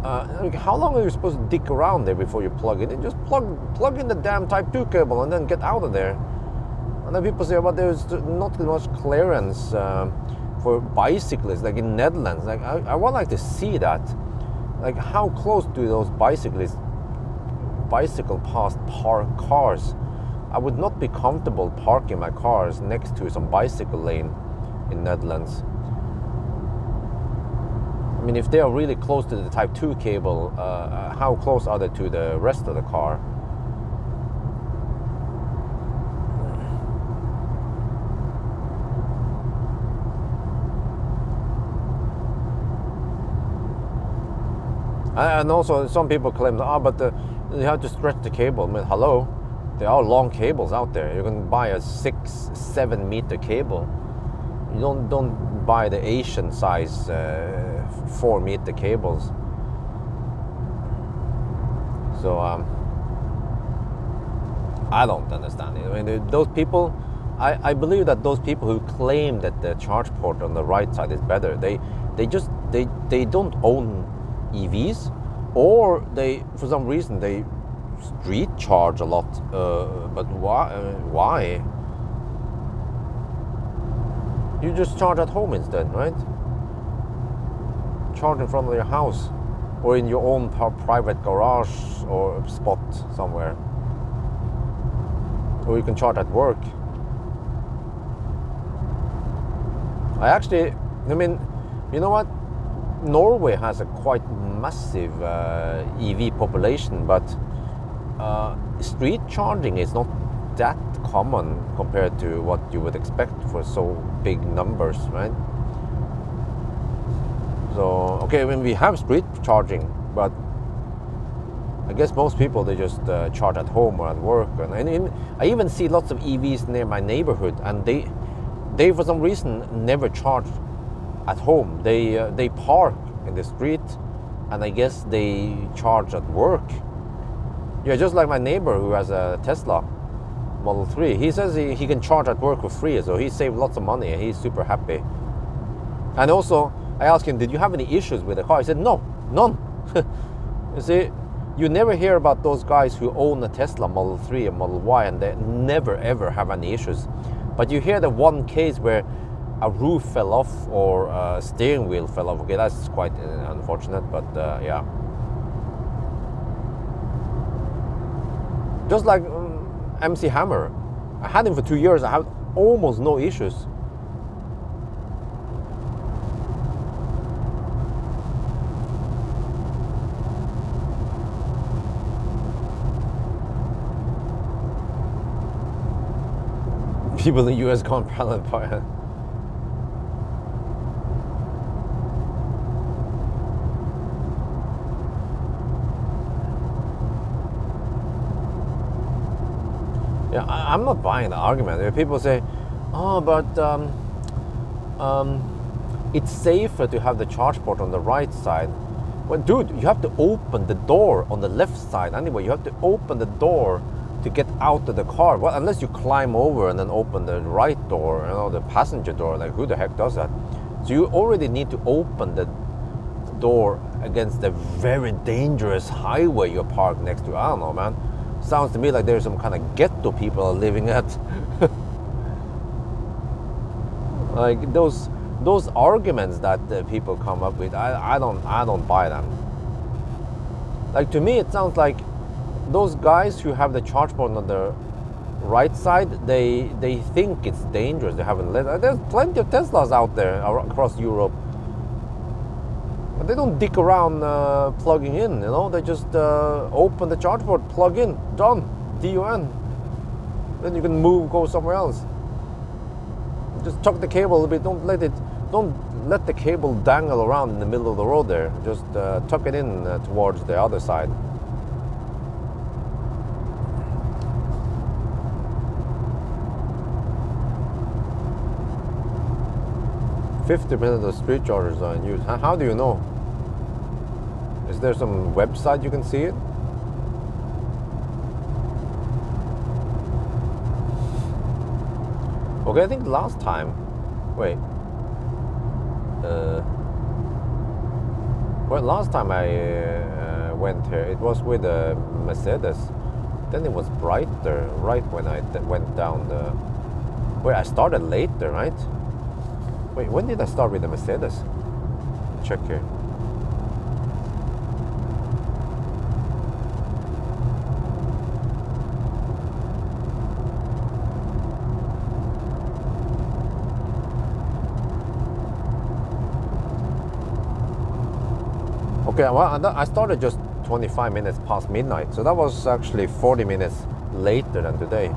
B: Like how long are you supposed to dick around there before you plug it in? Just plug in the damn Type 2 cable and then get out of there. And then people say, but there's not much clearance for bicyclists, like in Netherlands. Like I would like to see that. Like how close do those bicyclists bicycle past parked cars? I would not be comfortable parking my cars next to some bicycle lane in Netherlands. I mean, if they are really close to the Type 2 cable, how close are they to the rest of the car? And also, some people claim that, but you have to stretch the cable. I mean, hello? There are long cables out there. You can buy a 6-7 meter cable. You don't buy the Asian size 4 meter cables. So I don't understand it. I mean, those people, I believe that those people who claim that the charge port on the right side is better, they don't own EVs, or they, for some reason, they street charge a lot. But why? You just charge at home instead, right? Charge in front of your house or in your own private garage or spot somewhere. Or you can charge at work. I mean, you know what? Norway has a quite massive EV population, but street charging is not that common compared to what you would expect for so big numbers, right? So, okay, when we have street charging, but I guess most people, they just charge at home or at work. And I even see lots of EVs near my neighborhood, and they for some reason never charge at home. They park in the street, and I guess they charge at work. Yeah, just like my neighbor who has a Tesla Model 3. He says he can charge at work for free, so he saved lots of money and he's super happy. And also, I asked him, did you have any issues with the car? He said, no, none. You see, you never hear about those guys who own a Tesla Model 3 and Model Y and they never ever have any issues. But you hear the one case where a roof fell off or a steering wheel fell off. Okay, that's quite unfortunate, but yeah. Just like MC Hammer. I had him for 2 years. I had almost no issues. People in the US can't parallel park. Yeah, I'm not buying the argument. People say, oh, but it's safer to have the charge port on the right side. Well, dude, you have to open the door on the left side anyway. You have to open the door to get out of the car. Well, unless you climb over and then open the right door, the passenger door. Like, who the heck does that? So you already need to open the door against the very dangerous highway you're parked next to. I don't know, man. Sounds to me like there's some kind of ghetto people are living at. Like those arguments that people come up with, I don't buy them. Like, to me, it sounds like those guys who have the charge port on the right side, they think it's dangerous. They haven't let. There's plenty of Teslas out there across Europe. But they don't dick around plugging in, you know. They just open the charge port, plug in, done, DON. Then you can move, go somewhere else. Just tuck the cable a little bit. Don't let the cable dangle around in the middle of the road there. Just tuck it in towards the other side. %50 of the street chargers are in use. How do you know? Is there some website you can see it? Okay, I think last time. Wait. Well, last time I went here, it was with a Mercedes. Then it was brighter right when I went down the. Wait, I started later, right? Wait, when did I start with the Mercedes? Check here. Okay, well, I started just 25 minutes past midnight, so that was actually 40 minutes later than today.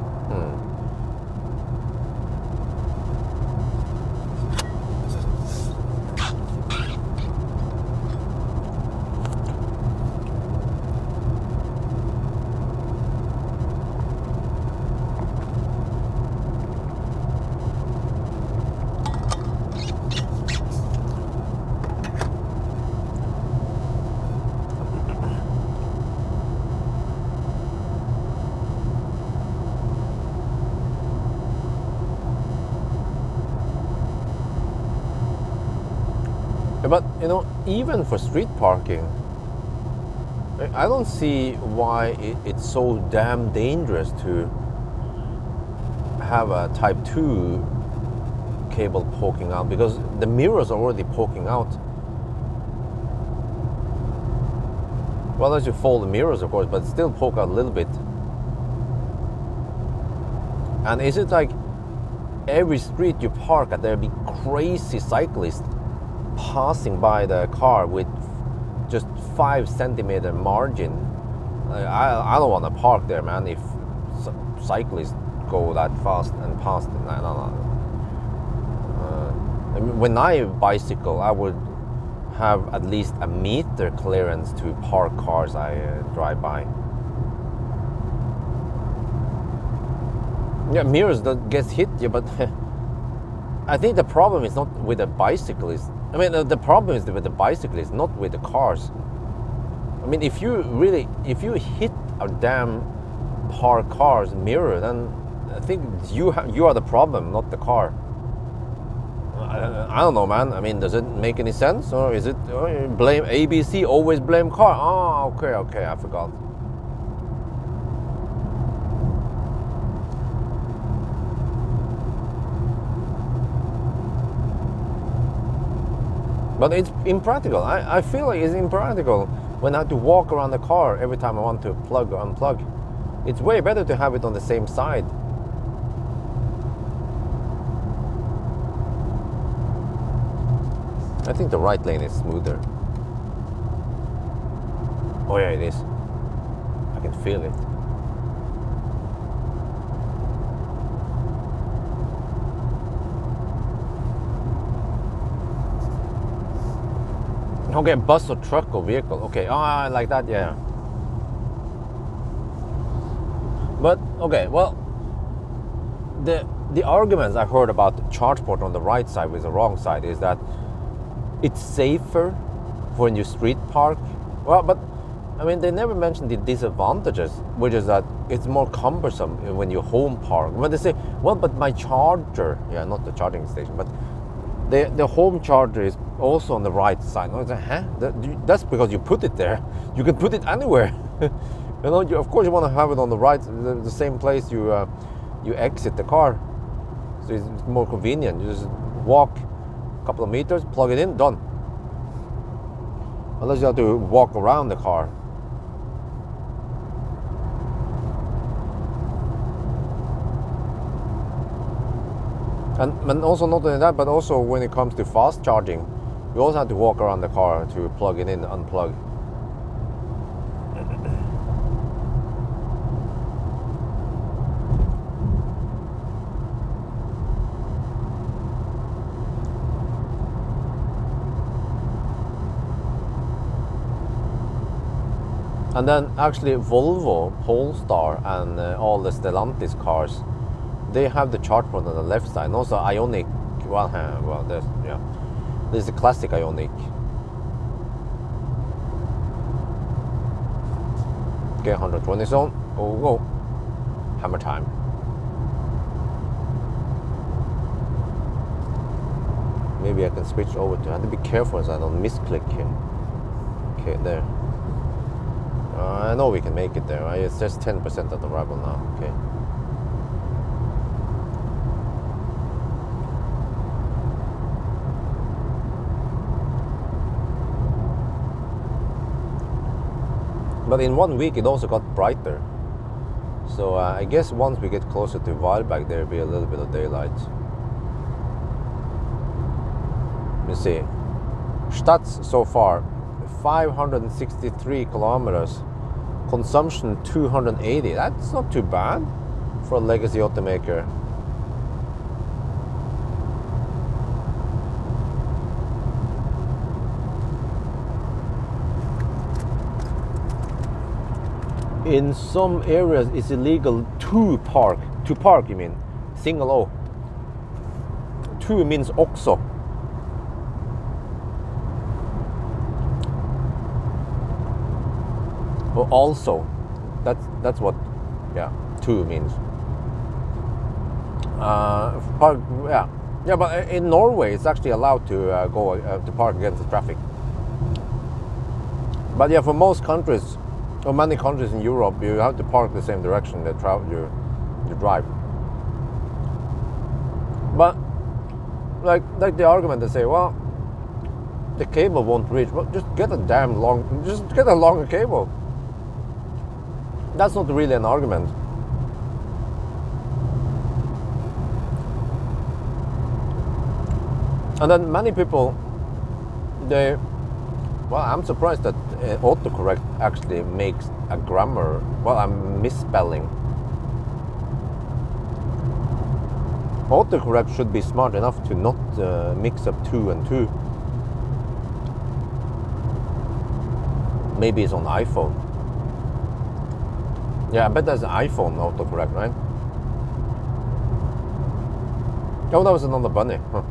B: But you know, even for street parking, I don't see why it's so damn dangerous to have a Type 2 cable poking out, because the mirrors are already poking out. Well, unless you fold the mirrors, of course, but still poke out a little bit. And is it like every street you park at, there'll be crazy cyclists passing by the car with just 5 centimeter margin? I don't want to park there, man, if cyclists go that fast and past. No. I mean, when I bicycle, I would have at least a meter clearance to park cars I drive by. Yeah, mirrors that gets hit you, but I think the problem is not with the bicyclists. I mean, the problem is with the bicyclists, not with the cars. I mean, if you hit a damn parked car's mirror, then I think you are the problem, not the car. I don't know, man. I mean, does it make any sense, or is it blame ABC, always blame car? Oh, okay, I forgot. But it's impractical. I feel like it's impractical when I have to walk around the car every time I want to plug or unplug. It's way better to have it on the same side. I think the right lane is smoother. Oh yeah, it is. I can feel it. Okay, bus or truck or vehicle. Okay, like that, yeah. But okay, well, the arguments I heard about the charge port on the right side with the wrong side is that it's safer when you street park. Well, but I mean, they never mentioned the disadvantages, which is that it's more cumbersome when you home park. When they say, well, but my charger, yeah, not the charging station, but the home charger is also on the right side. I was like, huh? That's because you put it there. You can put it anywhere. You know, of course you want to have it on the right, the same place you exit the car. So it's more convenient. You just walk a couple of meters, plug it in, done. Unless you have to walk around the car. And also not only that, but also when it comes to fast charging, You also have to walk around the car to plug it in, unplug. And then actually Volvo, Polestar and all the Stellantis cars, they have the chart port on the left side. And also Ioniq, well, this is the classic Ioniq. Okay, 120 zone. Oh, whoa. Hammer time. Maybe I can switch over to. I have to be careful so I don't misclick here. Okay, there. I know we can make it there. Right? It's just 10% of the arrival now. Okay. But in 1 week it also got brighter. So I guess once we get closer to Walbach there'll be a little bit of daylight. Let me see. Stats so far, 563 kilometers. Consumption 280. That's not too bad for a legacy automaker. In some areas it's illegal to park. To park, you mean? Single O. To means också. Or also. That's what, yeah, to means. Park, yeah. Yeah, but in Norway it's actually allowed to go to park against the traffic. But yeah, for most countries, or many countries in Europe, you have to park the same direction that you drive. But like the argument they say, well, the cable won't reach. Well, just get a longer cable. That's not really an argument. And then many people, well, I'm surprised that autocorrect actually makes a grammar. Well, I'm misspelling. Autocorrect should be smart enough to not mix up two and two. Maybe it's on iPhone. Yeah, I bet there's an iPhone autocorrect, right? Oh, that was another bunny. Huh.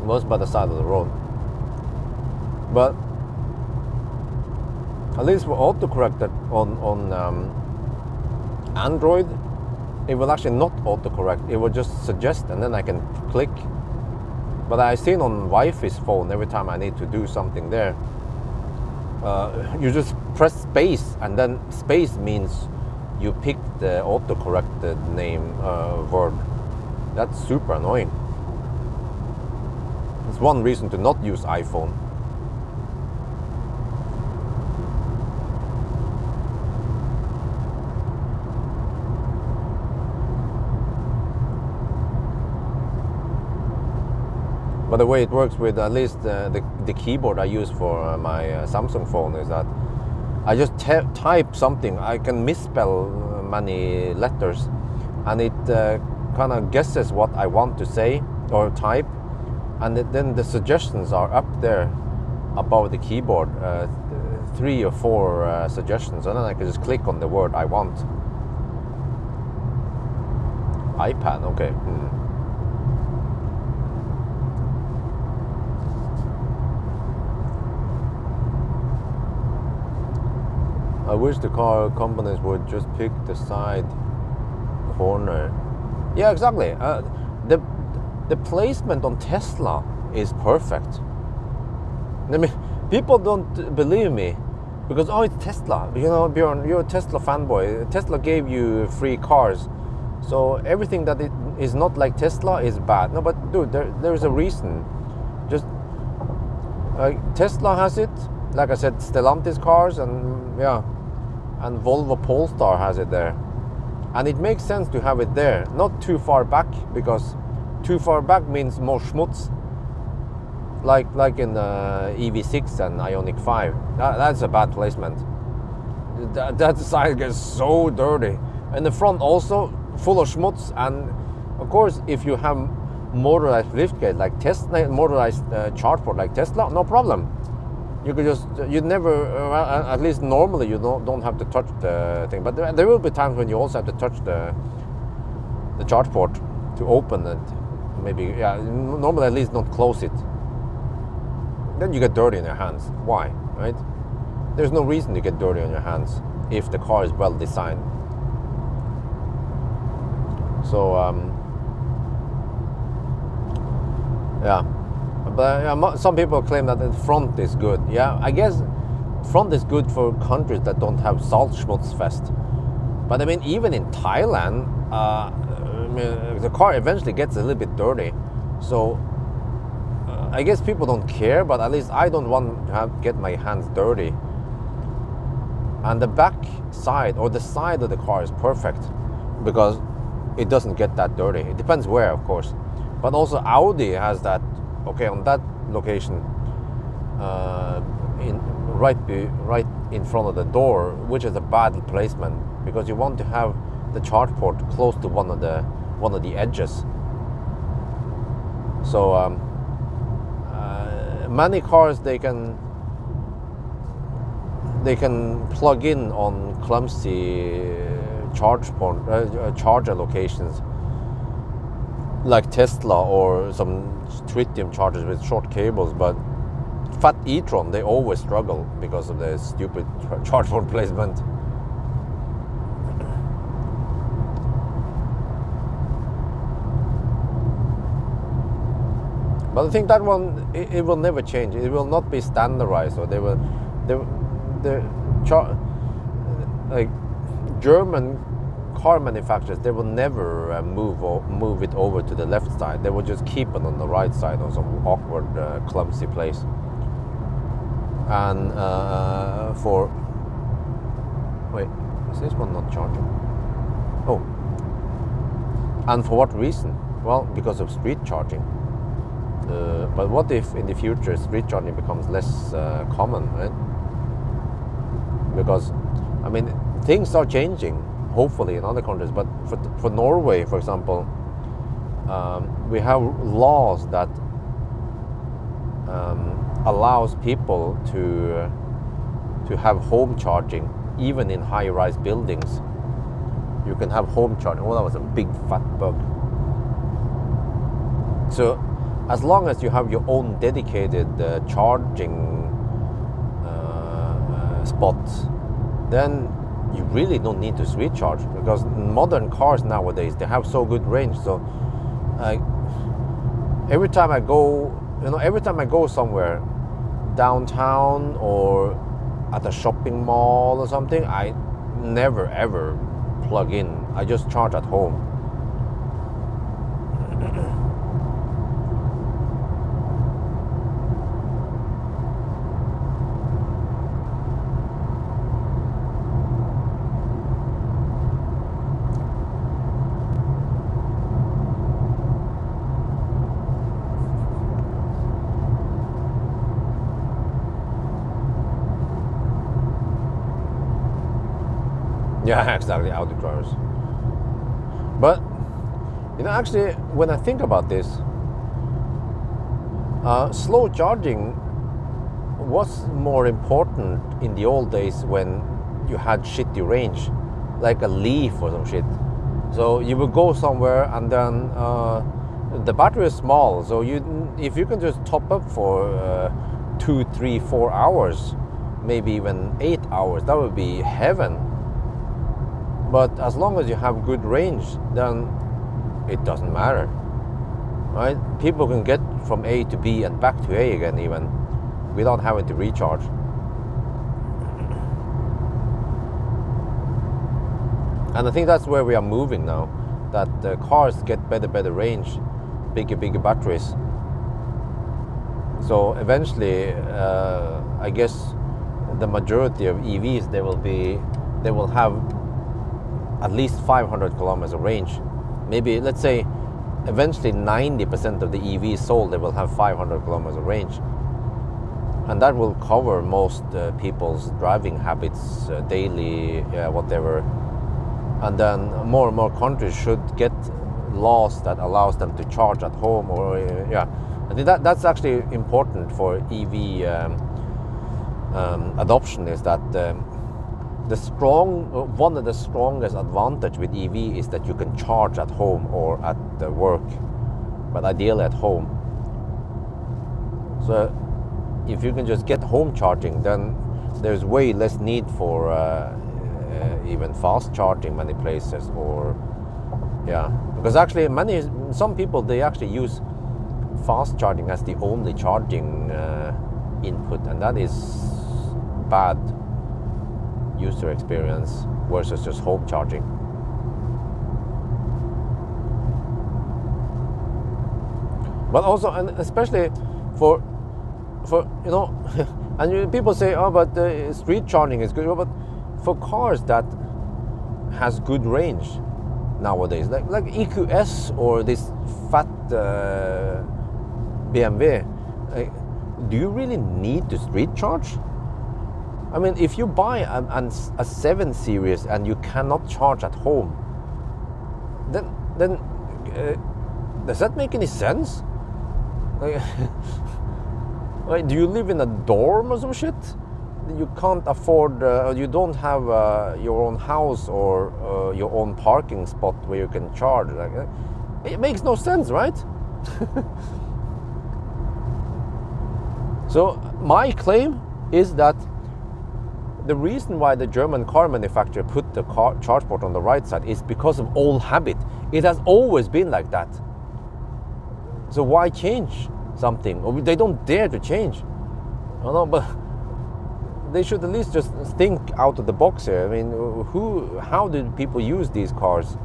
B: It was by the side of the road. But at least for autocorrect that on Android, it will actually not autocorrect. It will just suggest, and then I can click. But I've seen on wifey's phone, every time I need to do something there, you just press space, and then space means you pick the autocorrected name word. That's super annoying. It's one reason to not use iPhone. But the way it works with at least the keyboard I use for my Samsung phone is that I just type something. I can misspell many letters, and it kind of guesses what I want to say or type, and then the suggestions are up there above the keyboard, 3 or 4 suggestions, and then I can just click on the word I want. iPad, okay. I wish the car companies would just pick the side corner. Yeah, exactly. The placement on Tesla is perfect. I mean, people don't believe me because, oh, it's Tesla. You know, Björn, you're a Tesla fanboy. Tesla gave you free cars, so everything that is not like Tesla is bad. No, but dude, there's a reason. Just Tesla has it. Like I said, Stellantis cars and yeah. And Volvo Polestar has it there. And it makes sense to have it there, not too far back, because too far back means more schmutz. like in EV6 and Ioniq 5. That's a bad placement. That side gets so dirty, and the front also full of schmutz. And of course, if you have motorized liftgate like Tesla, motorized charge port like Tesla, no problem. You could just, you never, at least normally you don't have to touch the thing. But there will be times when you also have to touch the charge port to open it. Maybe, yeah, normally at least not close it. Then you get dirty in your hands. Why, right? There's no reason to get dirty on your hands if the car is well designed. So, yeah. But some people claim that the front is good. Yeah, I guess front is good for countries that don't have salt schmutz fest. But I mean, even in Thailand, the car eventually gets a little bit dirty. So I guess people don't care, but at least I don't want to get my hands dirty. And the back side or the side of the car is perfect because it doesn't get that dirty. It depends where, of course. But also Audi has that. Okay, on that location, right in front of the door, which is a bad placement because you want to have the charge port close to one of the edges. So many cars they can plug in on clumsy charger locations like Tesla or some tritium chargers with short cables, but fat e-tron they always struggle because of the stupid charge port placement. But I think that one it will never change. It will not be standardized, or like German car manufacturers, they will never move it over to the left side. They will just keep it on the right side on some awkward, clumsy place. And wait, is this one not charging? Oh, and for what reason? Well, because of street charging. But what if in the future street charging becomes less common, right? Because, I mean, things are changing. Hopefully in other countries, but for Norway, for example, we have laws that allows people to have home charging even in high-rise buildings. You can have home charging. Oh, that was a big fat bug. So as long as you have your own dedicated charging spot, then you really don't need to street charge, because modern cars nowadays, they have so good range. So every time I go somewhere downtown or at a shopping mall or something, I never ever plug in. I just charge at home. Yeah, exactly, Audi drivers. But, actually, when I think about this, slow charging was more important in the old days when you had shitty range, like a Leaf or some shit. So you would go somewhere and then the battery is small, so if you can just top up for 2, 3, 4 hours, maybe even 8 hours, that would be heaven. But as long as you have good range, then it doesn't matter, right? People can get from A to B and back to A again even without having to recharge. And I think that's where we are moving now, that the cars get better range, bigger batteries. So eventually, I guess the majority of EVs, they will have at least 500 kilometers of range. Maybe, let's say eventually 90% of the EVs sold, they will have 500 kilometers of range. And that will cover most people's driving habits, daily, whatever. And then more and more countries should get laws that allows them to charge at home, or I think that's actually important for EV adoption, is that one of the strongest advantage with EV is that you can charge at home or at work, but ideally at home. So if you can just get home charging, then there's way less need for even fast charging many places, or because actually some people, they actually use fast charging as the only charging input, and that is bad user experience versus just home charging. But also, and especially for and people say, oh, but street charging is good. But for cars that has good range nowadays, like EQS or this fat BMW, do you really need to street charge? I mean, if you buy a 7 Series and you cannot charge at home, then does that make any sense? Like, do you live in a dorm or some shit? You can't afford, you don't have your own house or your own parking spot where you can charge. It makes no sense, right? So my claim is that the reason why the German car manufacturer put the charge port on the right side is because of old habit. It has always been like that. So why change something? Or they don't dare to change. I don't know, but they should at least just think out of the box here. I mean, how do people use these cars?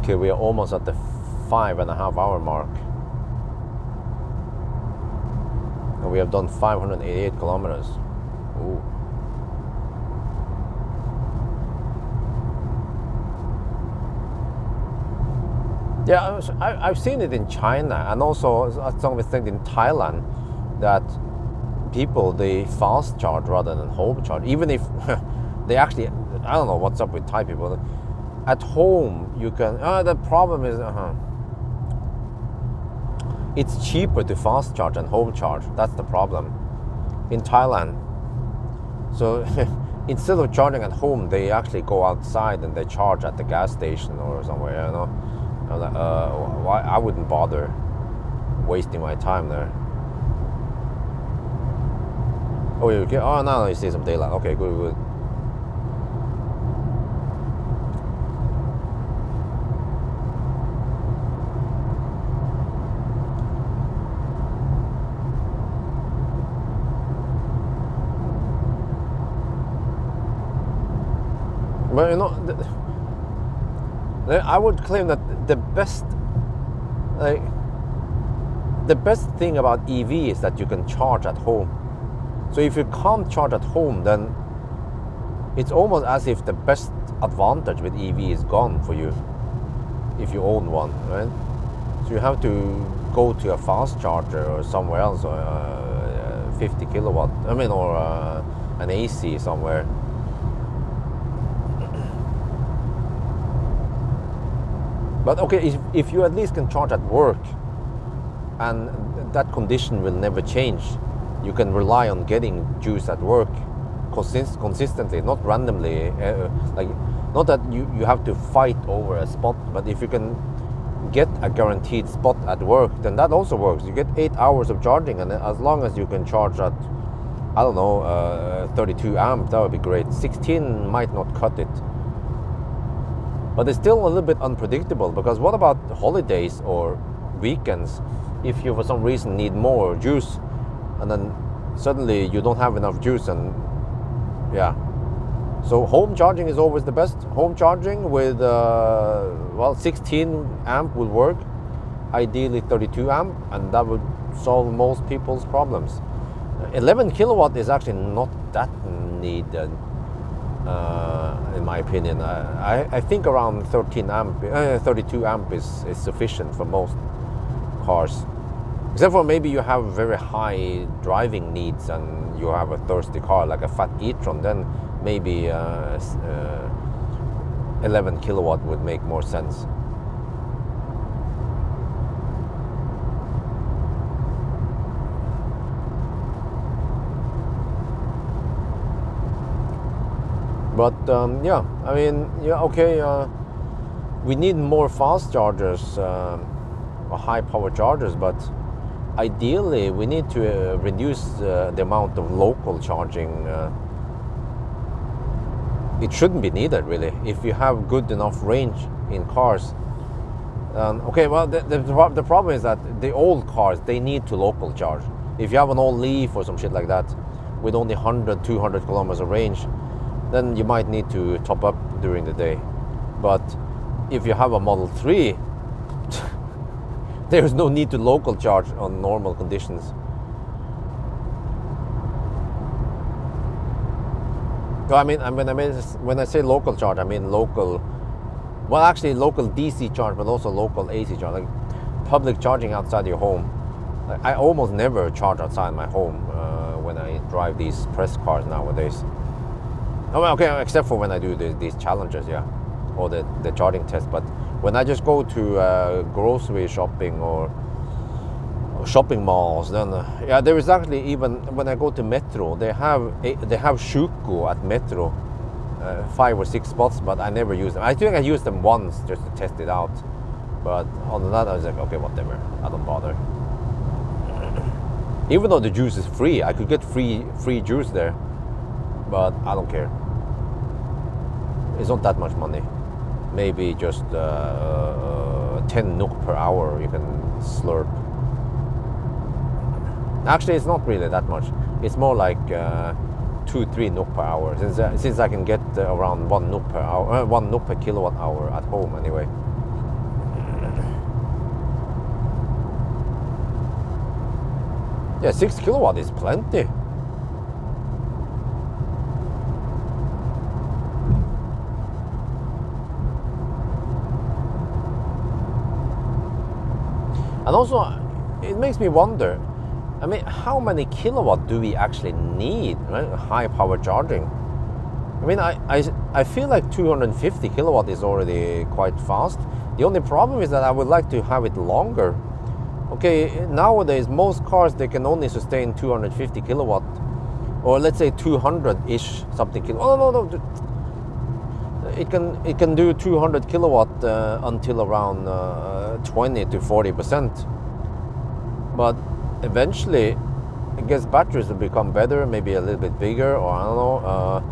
B: Okay, we are almost at the 5.5 hour mark. And we have done 588 kilometers. Ooh. Yeah, I've seen it in China, and also some extent in Thailand, that people, they fast charge rather than home charge. Even if they actually, I don't know what's up with Thai people. At home, you can. The problem is, it's cheaper to fast charge than home charge. That's the problem in Thailand. So instead of charging at home, they actually go outside and they charge at the gas station or somewhere. I'm like, why? I wouldn't bother wasting my time there. Oh, you okay? Oh, now you see some daylight. Okay, good. But I would claim that the best thing about EV is that you can charge at home. So if you can't charge at home, then it's almost as if the best advantage with EV is gone for you if you own one, right? So you have to go to a fast charger or somewhere else, or 50 kilowatt, or an AC somewhere. But okay, if you at least can charge at work, and that condition will never change, you can rely on getting juice at work consistently, not randomly. Not that you have to fight over a spot, but if you can get a guaranteed spot at work, then that also works. You get 8 hours of charging, and as long as you can charge at, 32 amp, that would be great. 16 might not cut it. But it's still a little bit unpredictable, because what about holidays or weekends? If you for some reason need more juice, and then suddenly you don't have enough juice, and So home charging is always the best. Home charging with, well, 16 amp would work. Ideally 32 amp, and that would solve most people's problems. 11 kilowatt is actually not that needed, in my opinion. I think around 32 amp is sufficient for most cars. Except for maybe you have very high driving needs and you have a thirsty car like a fat e-tron, then maybe 11 kilowatt would make more sense. But yeah, I mean, yeah, okay, we need more fast chargers, or high power chargers, but ideally we need to reduce the amount of local charging. It shouldn't be needed, really, if you have good enough range in cars. Okay, well, the problem is that the old cars, they need to local charge. If you have an old Leaf or some shit like that with only 100, 200 kilometers of range, then you might need to top up during the day. But if you have a Model 3, there is no need to local charge on normal conditions. So I mean, when I say local charge, I mean local, well, actually local DC charge, but also local AC charge, like public charging outside your home. Like, I almost never charge outside my home when I drive these press cars nowadays. Oh, okay, except for when I do these challenges, yeah, or the charging test. But when I just go to grocery shopping or shopping malls, then yeah, there is actually, even when I go to Metro, they have Shuko at Metro, 5 or 6 spots, but I never use them. I think I used them once just to test it out, but other than that, I was like, okay, whatever, I don't bother. Even though the juice is free, I could get free juice there, but I don't care. It's not that much money. Maybe just 10 NOK per hour you can slurp. Actually, it's not really that much. It's more like 2-3 NOK per hour, since I can get around 1 NOK per hour, 1 NOK per kilowatt hour at home anyway. Yeah, 6 kilowatt is plenty. And also, it makes me wonder, I mean, how many kilowatt do we actually need, right? High power charging. I mean, I feel like 250 kilowatt is already quite fast. The only problem is that I would like to have it longer. Okay, nowadays, most cars, they can only sustain 250 kilowatt, or let's say 200-ish something kilowatt. Oh, no. It can do 200 kilowatt until around 20 to 40%. But eventually, I guess batteries will become better, maybe a little bit bigger, or I don't know.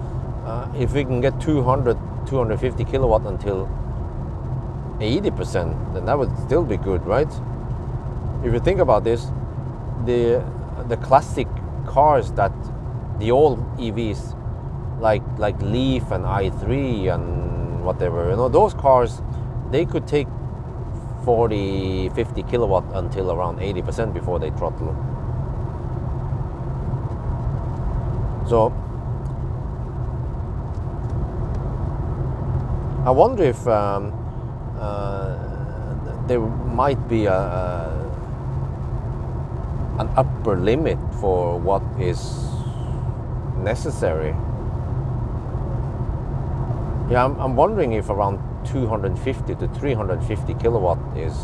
B: If we can get 250 kilowatt until 80%, then that would still be good, right? If you think about this, the classic cars, that the old EVs, like Leaf and i3 and whatever, you know, those cars, they could take 40-50 kilowatt until around 80% before they throttle. So I wonder if there might be an upper limit for what is necessary. Yeah, I'm wondering if around 250 to 350 kilowatt is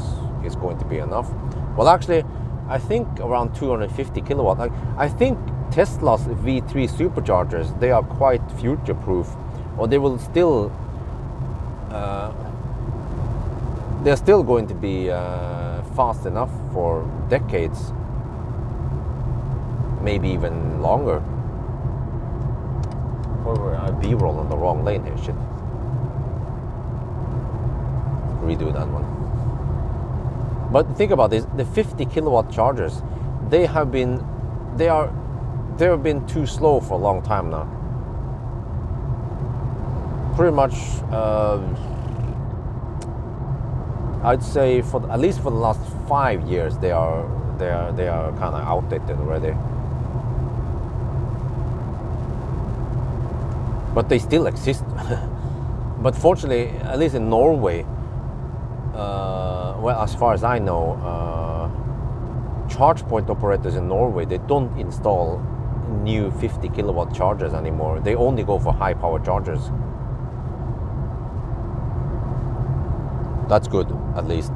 B: going to be enough. Well, actually, I think around 250 kilowatt. I think Tesla's V3 superchargers, they are quite future-proof, or they will still. They're still going to be fast enough for decades, maybe even longer. Or I B-roll on the wrong lane here, shit. Redo that one. But think about this: the 50 kilowatt chargers, they have been too slow for a long time now. pretty much, I'd say at least for the last 5 years, they are kind of outdated already. But they still exist. But fortunately, at least in Norway, well, as far as I know, charge point operators in Norway, they don't install new 50 kilowatt chargers anymore. They only go for high power chargers. That's good, at least.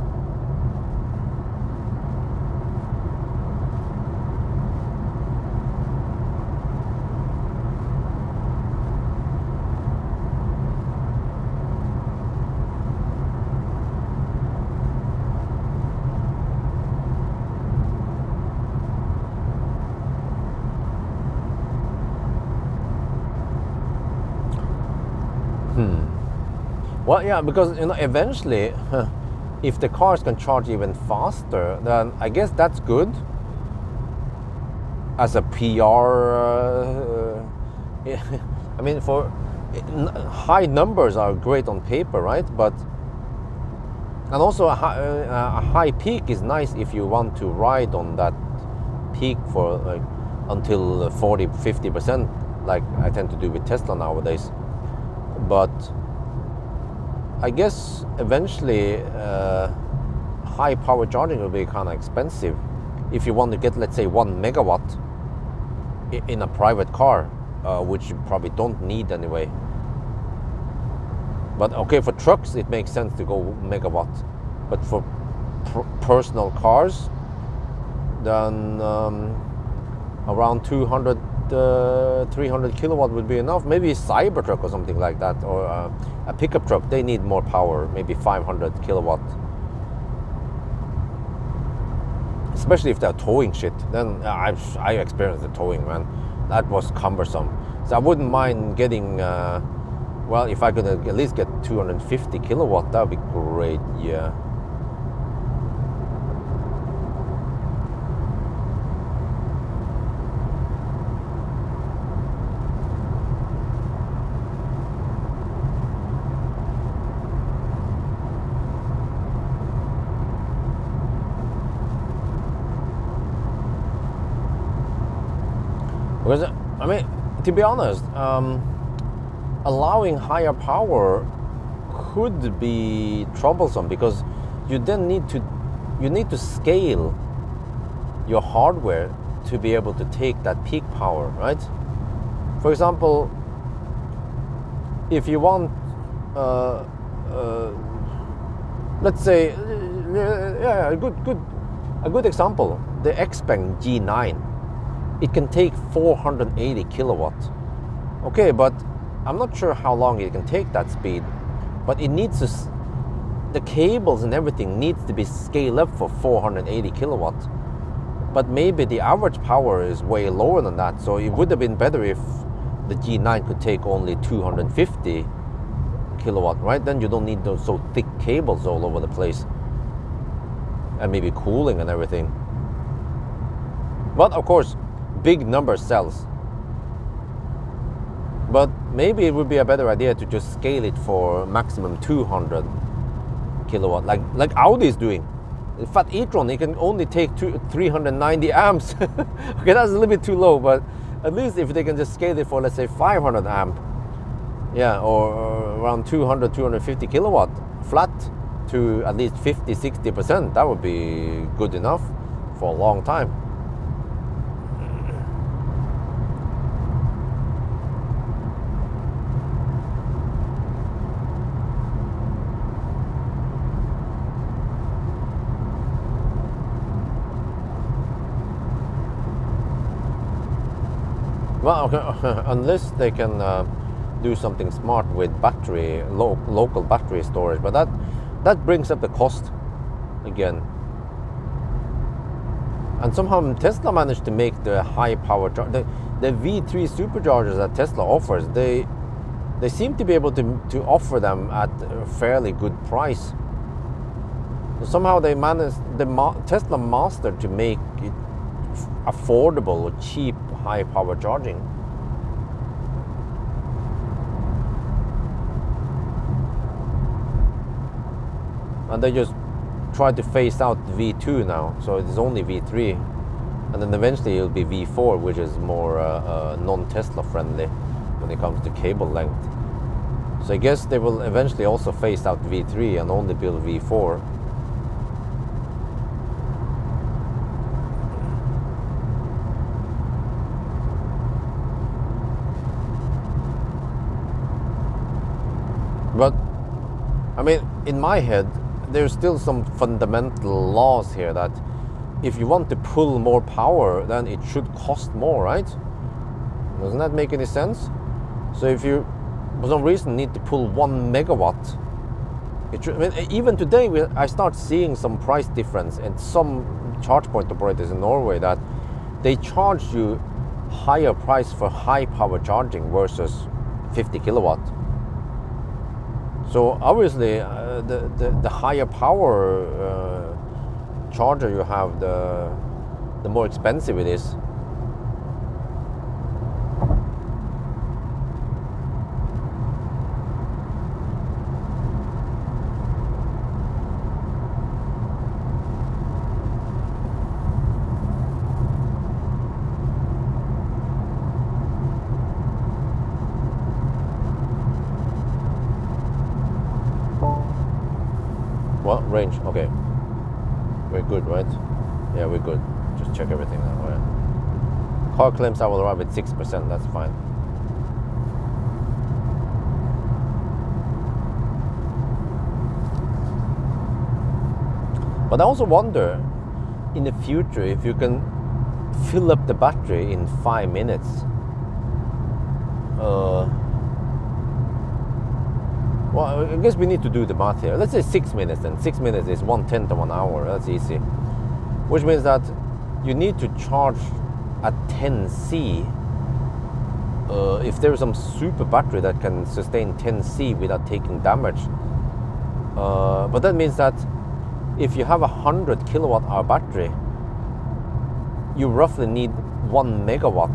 B: Well, yeah, because eventually, if the cars can charge even faster, then I guess that's good. As a PR, I mean, for high numbers are great on paper, right? But and also a high peak is nice if you want to ride on that peak for like until 40-50%, like I tend to do with Tesla nowadays. But I guess eventually high power charging will be kind of expensive if you want to get, let's say, 1 megawatt in a private car, which you probably don't need anyway. But okay, for trucks it makes sense to go megawatt, but for personal cars, then around 200 300 kilowatt would be enough. Maybe a Cybertruck or something like that, or a pickup truck, they need more power, maybe 500 kilowatt. Especially if they're towing shit. Then I experienced the towing, man. That was cumbersome. So I wouldn't mind getting, well, if I could at least get 250 kilowatt, that would be great, yeah. Because, I mean, to be honest, allowing higher power could be troublesome, because you then need to scale your hardware to be able to take that peak power, right? For example, if you want, let's say, a good example, the Xpeng G9. It can take 480 kilowatt. Okay, but I'm not sure how long it can take that speed. But it needs to, the cables and everything needs to be scaled up for 480 kilowatt. But maybe the average power is way lower than that. So it would have been better if the G9 could take only 250 kilowatt, right? Then you don't need those so thick cables all over the place. And maybe cooling and everything. But of course, big number sells. But maybe it would be a better idea to just scale it for maximum 200 kilowatt, like Audi is doing. The Fat e-tron, it can only take 390 amps. Okay, that's a little bit too low, but at least if they can just scale it for, let's say, 500 amp, yeah, or around 200, 250 kilowatt flat to at least 50-60%, that would be good enough for a long time. Well, okay, unless they can do something smart with battery, local battery storage, but that brings up the cost again. And somehow Tesla managed to make the high power the V3 superchargers that Tesla offers. They seem to be able to offer them at a fairly good price. So somehow they managed, Tesla mastered to make it affordable or cheap high power charging. and they just try to phase out V2 now, so it is only V3, and then eventually it'll be V4, which is more non-Tesla friendly when it comes to cable length. So I guess they will eventually also phase out V3 and only build V4. But I mean, in my head, there's still some fundamental laws here that if you want to pull more power, then it should cost more, right? Doesn't that make any sense? So if you, for some reason, need to pull 1 megawatt, it should, I mean, even today, I start seeing some price difference in some charge point operators in Norway that they charge you higher price for high power charging versus 50 kilowatt. So obviously, the higher power charger you have, the more expensive it is. What range? Okay, we're good, right? Yeah, we're good. Just check everything now. Yeah. Car claims I will arrive at 6%. That's fine. But I also wonder, in the future, if you can fill up the battery in 5 minutes. Well, I guess we need to do the math here. Let's say 6 minutes then. 6 minutes is 1/10 of an hour. That's easy. Which means that you need to charge at 10C. If there is some super battery that can sustain 10C without taking damage. But that means that if you have a 100 kilowatt hour battery, you roughly need 1 megawatt.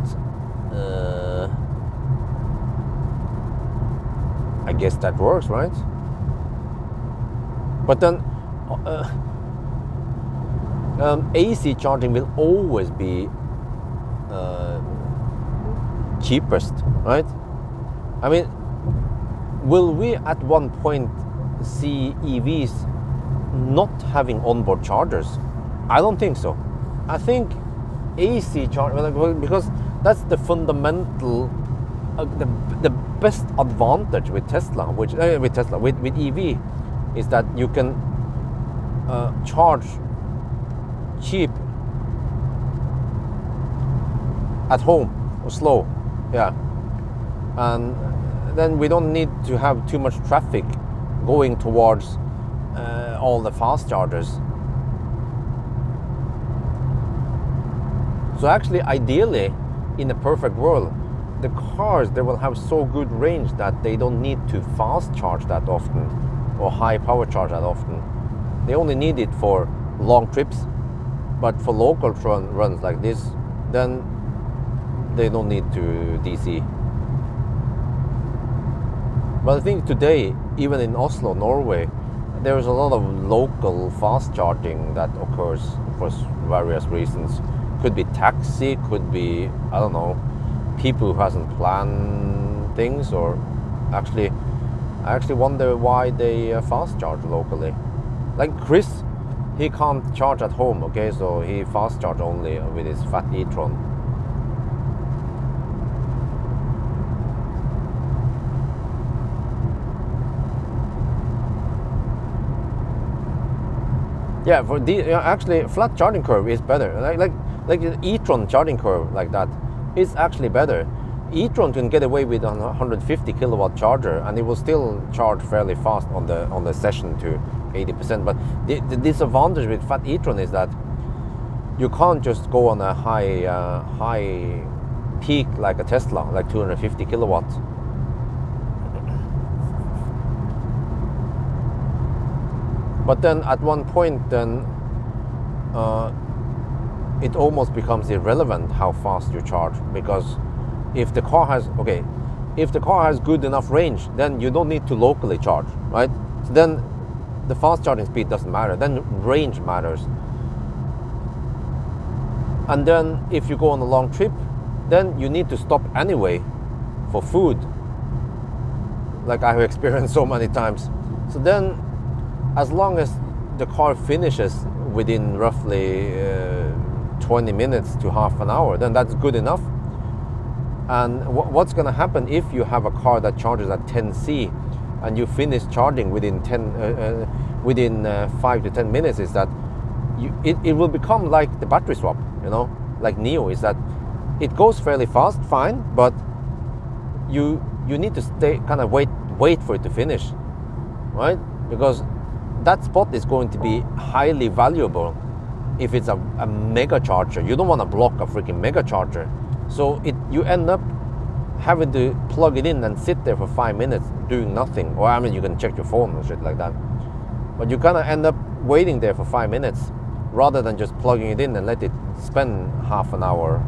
B: I guess that works, right? But then AC charging will always be cheapest, right? I mean, will we at one point see EVs not having onboard chargers? I don't think so. I think AC charge, because that's the fundamental, the best advantage with Tesla, with EV, is that you can charge cheap at home or slow, yeah, and then we don't need to have too much traffic going towards all the fast chargers. So actually, ideally, in a perfect world, the cars, they will have so good range that they don't need to fast charge that often or high power charge that often. They only need it for long trips, but for local runs like this, then they don't need to DC. But I think today, even in Oslo, Norway, there is a lot of local fast charging that occurs for various reasons. Could be taxi, could be, I don't know, people who hasn't planned things, or I actually wonder why they fast charge locally. Like Chris, he can't charge at home, okay, so he fast charge only with his fat e-tron. Yeah, for actually flat charging curve is better. Like the e-tron charging curve like that is actually better. E-tron can get away with a 150 kilowatt charger, and it will still charge fairly fast on the session to 80%. But the disadvantage with fat e-tron is that you can't just go on a high peak like a Tesla, like 250 kilowatts. But then at one point, then it almost becomes irrelevant how fast you charge, because if the car has good enough range, then you don't need to locally charge, right? So then the fast charging speed doesn't matter. Then range matters. And then if you go on a long trip, then you need to stop anyway for food, like I have experienced so many times. So then, as long as the car finishes within roughly 20 minutes to half an hour, then that's good enough. And what's going to happen if you have a car that charges at 10C and you finish charging within 5 to 10 minutes is that it will become like the battery swap, you know, like Neo, is that it goes fairly fast, fine, but you need to stay, kind of wait for it to finish, right? Because that spot is going to be highly valuable if it's a mega charger. You don't want to block a freaking mega charger. So you end up having to plug it in and sit there for 5 minutes doing nothing. Or I mean, you can check your phone and shit like that. But you kind of end up waiting there for 5 minutes rather than just plugging it in and let it spend half an hour.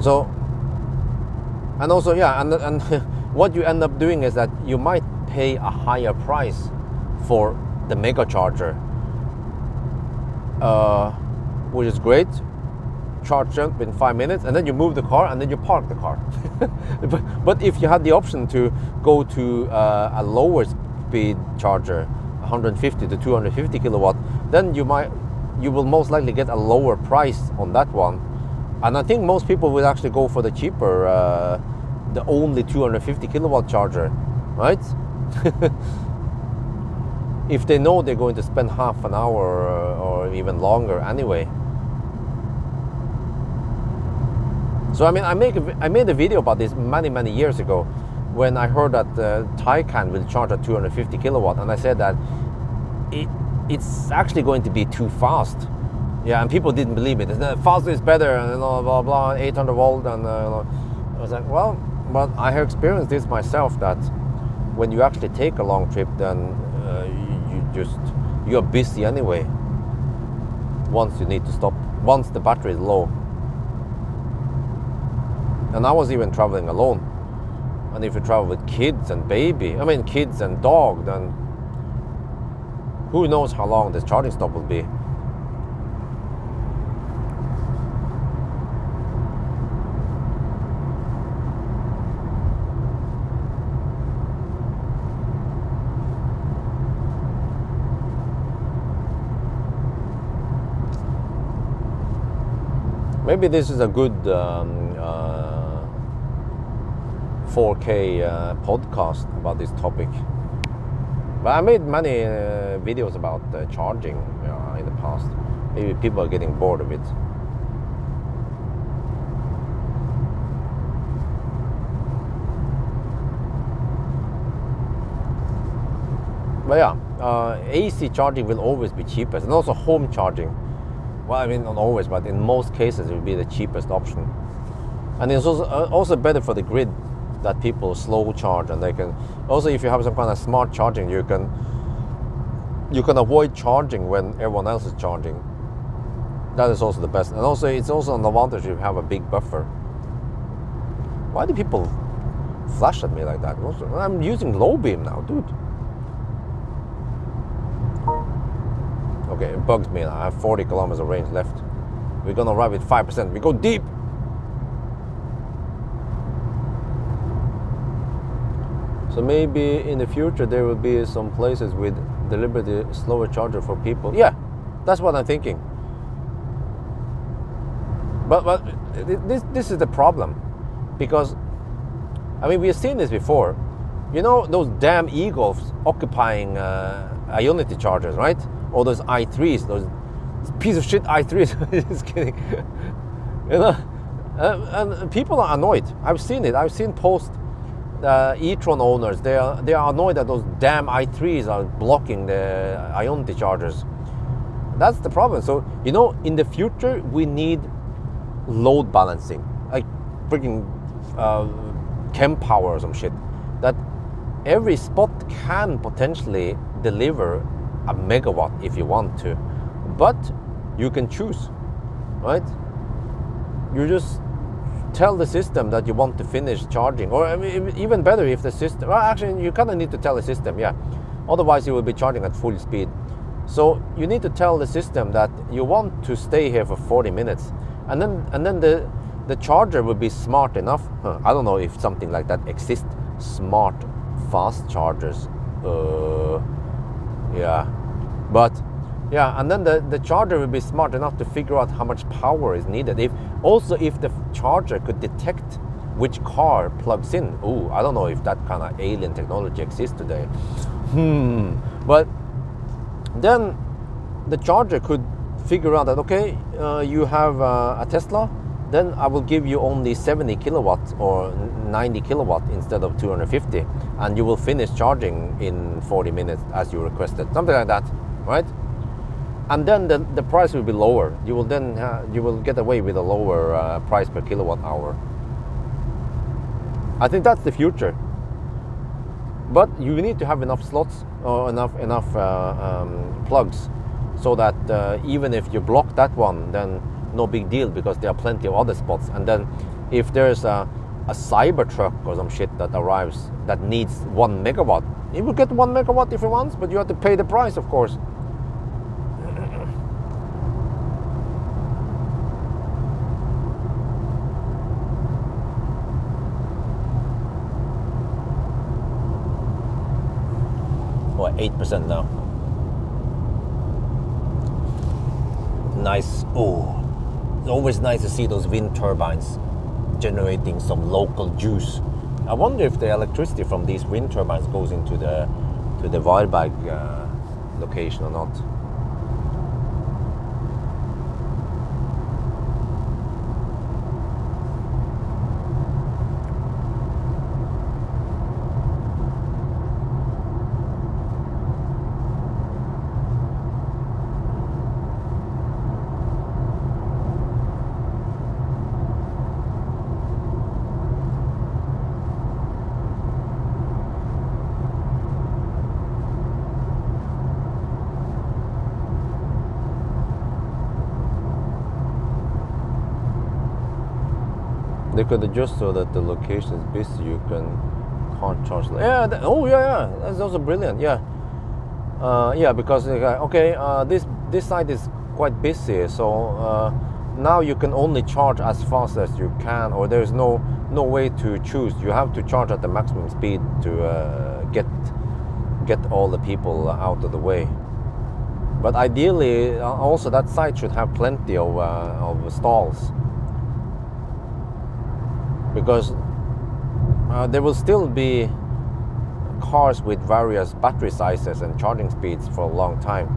B: So, and also, yeah, and what you end up doing is that you might pay a higher price for the mega charger, which is great. Charge up in 5 minutes, and then you move the car, and then you park the car. but if you had the option to go to a lower speed charger, 150 to 250 kilowatt, then you will most likely get a lower price on that one. And I think most people will actually go for the cheaper, the only 250 kilowatt charger, right? If they know they're going to spend half an hour or even longer anyway. So I mean, I made a video about this many years ago when I heard that Taycan will charge at 250 kilowatt, and I said that it's actually going to be too fast. Yeah, and people didn't believe it. Faster is better, and blah blah blah, 800 volt, and I was like, well, but I have experienced this myself, that when you actually take a long trip, then you're busy anyway. Once you need to stop, once the battery is low. And I was even traveling alone. And if you travel with kids and kids and dog, then who knows how long this charging stop will be. Maybe this is a good 4K podcast about this topic. But I made many videos about charging in the past. Maybe people are getting bored of it. But yeah, AC charging will always be cheapest, and also home charging. Well, I mean, not always, but in most cases it will be the cheapest option. And it's also better for the grid that people slow charge, and they can also, if you have some kind of smart charging, you can avoid charging when everyone else is charging. That is also the best. And also, it's also an advantage if you have a big buffer. Why do people flash at me like that? Also, I'm using low beam now, dude. Okay, it bugs me now. I have 40 kilometers of range left. We're gonna arrive with 5%. We go deep. So maybe in the future there will be some places with deliberately slower charger for people. Yeah, that's what I'm thinking. But this is the problem, because I mean, we have seen this before. You know those damn e-Golfs occupying Ionity chargers, right? Or those i3s, those piece of shit i3s. Just kidding. You know, and people are annoyed. I've seen it. I've seen post e-tron owners. They are annoyed that those damn i3s are blocking the Ionity chargers. That's the problem. So you know, in the future we need load balancing, like freaking chem power or some shit. That every spot can potentially deliver a megawatt if you want to, but you can choose, right? You just tell the system that you want to finish charging, or I mean, even better if the system, well, actually you kind of need to tell the system, yeah, otherwise you will be charging at full speed. So you need to tell the system that you want to stay here for 40 minutes, and then the charger will be smart enough. I don't know if something like that exists, smart fast chargers, yeah, but yeah, and then the charger will be smart enough to figure out how much power is needed. If the charger could detect which car plugs in. Ooh, I don't know if that kind of alien technology exists today. But then the charger could figure out that, okay, you have a Tesla, then I will give you only 70 kilowatts or 90 kilowatt instead of 250, and you will finish charging in 40 minutes as you requested, something like that, right? And then the price will be lower. You will then you will get away with a lower price per kilowatt hour. I think that's the future. But you need to have enough slots or enough plugs, so that even if you block that one, then no big deal, because there are plenty of other spots. And then if there's a cyber truck or some shit that arrives that needs 1 megawatt, it will get 1 megawatt if it wants, but you have to pay the price, of course. Or 8% now. Nice. Oh, it's always nice to see those wind turbines generating some local juice. I wonder if the electricity from these wind turbines goes into the Varberg location or not. They could adjust so that the location is busy. You can't charge. Yeah. Yeah. That's also brilliant. Yeah. Yeah, because okay, this site is quite busy, so now you can only charge as fast as you can, or there's no way to choose. You have to charge at the maximum speed to get all the people out of the way. But ideally, also that site should have plenty of stalls, because there will still be cars with various battery sizes and charging speeds for a long time.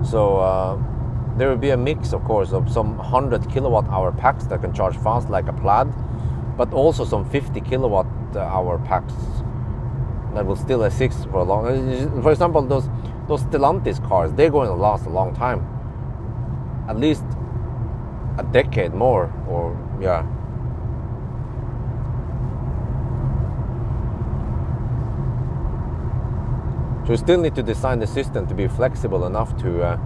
B: So there will be a mix, of course, of some 100 kilowatt hour packs that can charge fast like a Plaid, but also some 50 kilowatt hour packs that will still exist for a long. For example, those Stellantis cars, they're going to last a long time, at least a decade more, or yeah. So you still need to design the system to be flexible enough to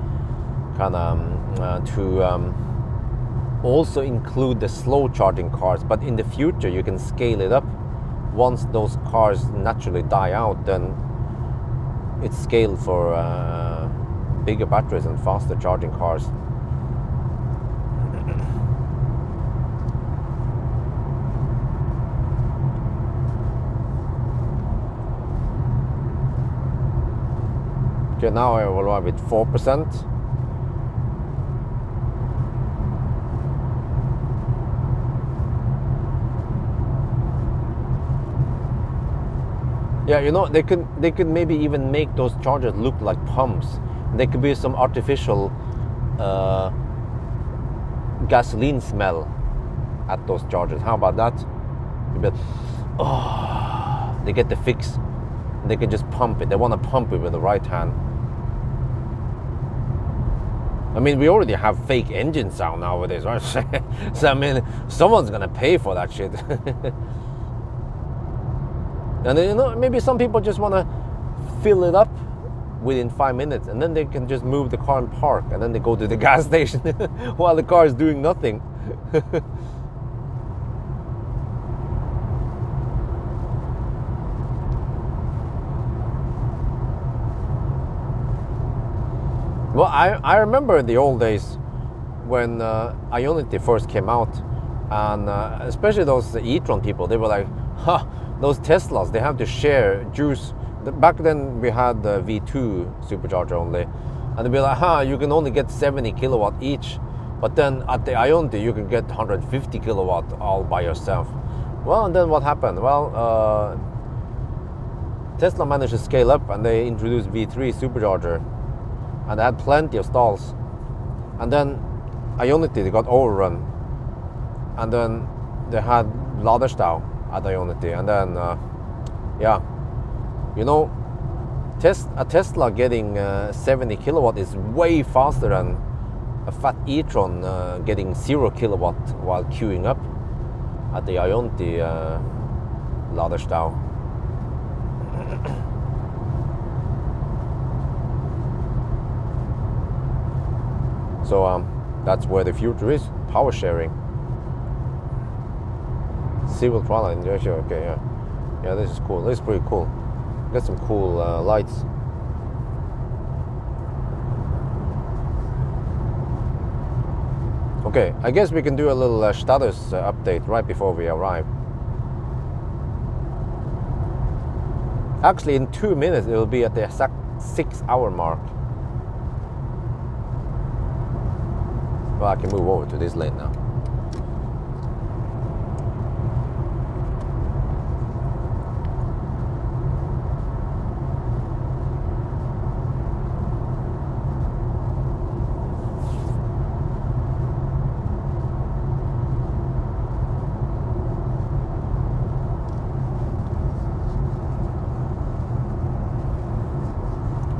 B: also include the slow charging cars. But in the future, you can scale it up. Once those cars naturally die out, then it's scaled for bigger batteries and faster charging cars. Okay, now I will arrive with 4%. Yeah, you know, they could maybe even make those chargers look like pumps. There could be some artificial gasoline smell at those chargers. How about that? They get the fix. They can just pump it. They want to pump it with the right hand. I mean, we already have fake engine sound nowadays, right? So I mean, someone's gonna pay for that shit. And then, you know, maybe some people just want to fill it up within 5 minutes, and then they can just move the car and park, and then they go to the gas station while the car is doing nothing. Well, I remember the old days when Ionity first came out, and especially those e-tron people, they were like, huh, those Teslas, they have to share juice. Back then we had the V2 supercharger only, and they'd be like, huh, you can only get 70 kilowatt each, but then at the Ionity you can get 150 kilowatt all by yourself. Well, and then what happened? Well, Tesla managed to scale up, and they introduced V3 supercharger, and they had plenty of stalls. And then Ionity, they got overrun, and then they had Laderstau at Ionity, and then yeah, you know, a Tesla getting 70 kilowatt is way faster than a fat e-tron getting 0 kilowatt while queuing up at the Ionity Laderstau. So that's where the future is, power sharing. Civil trial, okay, yeah, this is cool. This is pretty cool. Got some cool lights. Okay, I guess we can do a little status update right before we arrive. Actually, in 2 minutes it will be at the exact 6 hour mark. Well, I can move over to this lane now.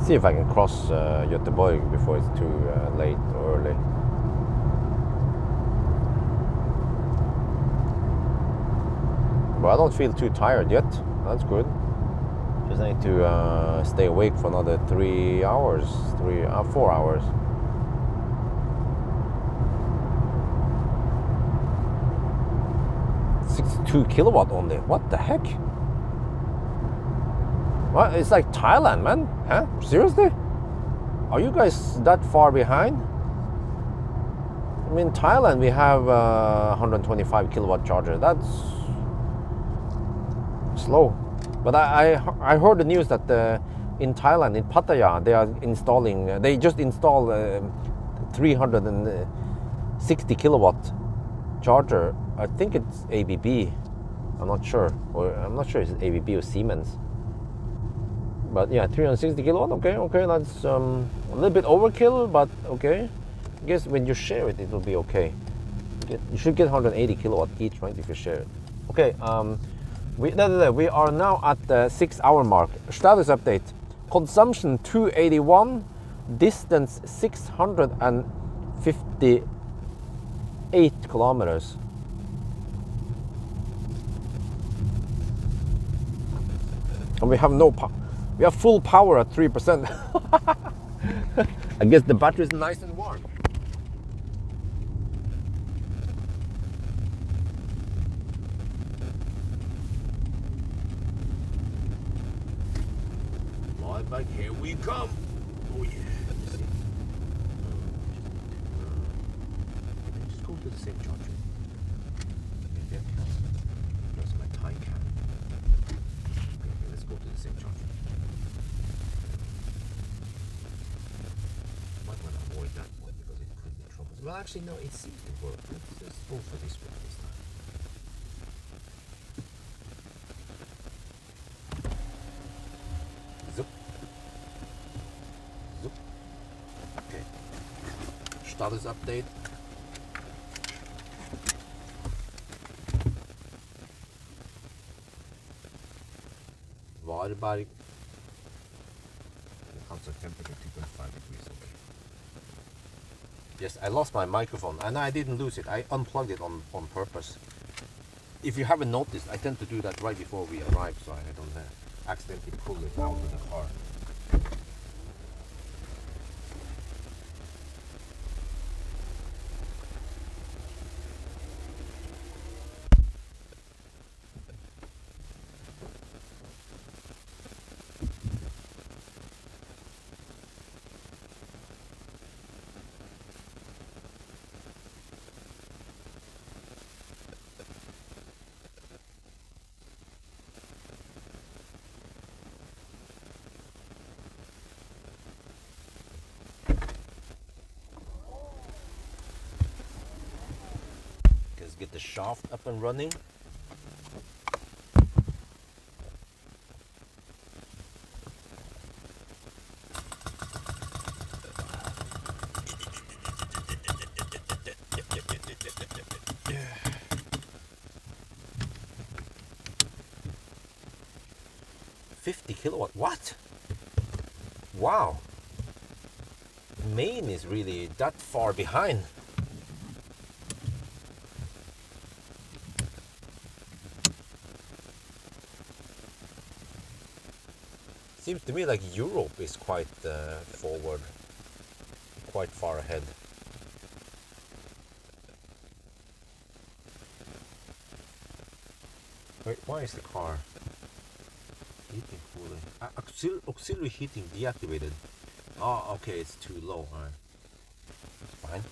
B: See if I can cross Göteborg before it's too late or early. But I don't feel too tired yet. That's good. Just need to stay awake for another 3 hours, 4 hours. "62 kilowatt only. What the heck? What? It's like Thailand, man. Huh? Seriously? Are you guys that far behind? I mean, Thailand we have 125 kilowatt charger. That's slow. But I heard the news that in Thailand, in Pattaya, they are installing. They just installed 360 kilowatt charger. I think it's ABB. I'm not sure, or I'm not sure if it's ABB or Siemens. But yeah, 360 kilowatt. Okay, that's a little bit overkill, but okay. I guess when you share it, it will be okay. You should get 180 kilowatt each, right? If you share it. Okay. We are now at the 6 hour mark. Status update. Consumption 281. Distance 658 kilometers. And we have no power. We have full power at 3%. I guess the battery is nice and warm. Live back, here we come. Oh yeah. Just go to the same charger. There's my tie cam. Okay, let's go to the same charger. Might want to avoid that one because it could be trouble. Well, actually, no, it seems to work. Let's go for this one this time. Zup. Zup. Okay. Status update. Varberg. Outside temperature 2.5 degrees. Okay. Yes, I lost my microphone, and I didn't lose it. I unplugged it on purpose. If you haven't noticed, I tend to do that right before we arrive, so I don't accidentally pull it out of the car. get the shaft up and running. Kilowatt. What? Wow. Main is really that far behind. Seems to me like Europe is quite forward, quite far ahead. Wait, why is the car heating cooling? Auxiliary heating deactivated. Oh, okay, it's too low. Alright, fine.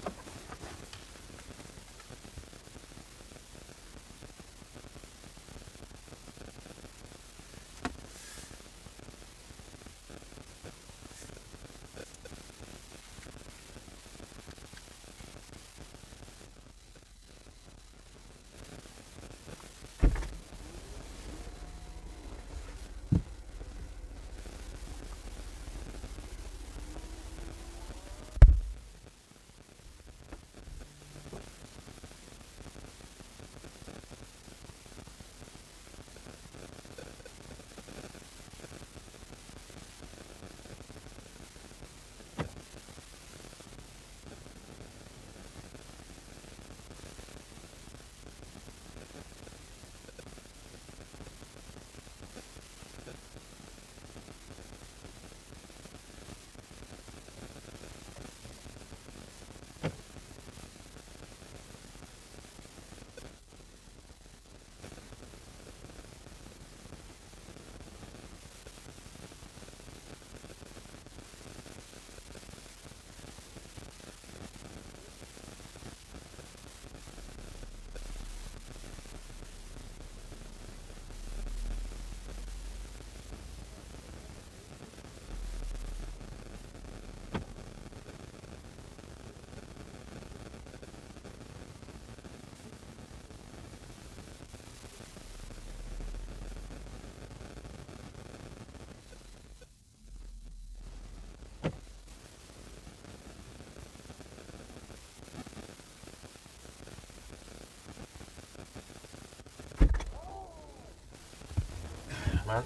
B: Man,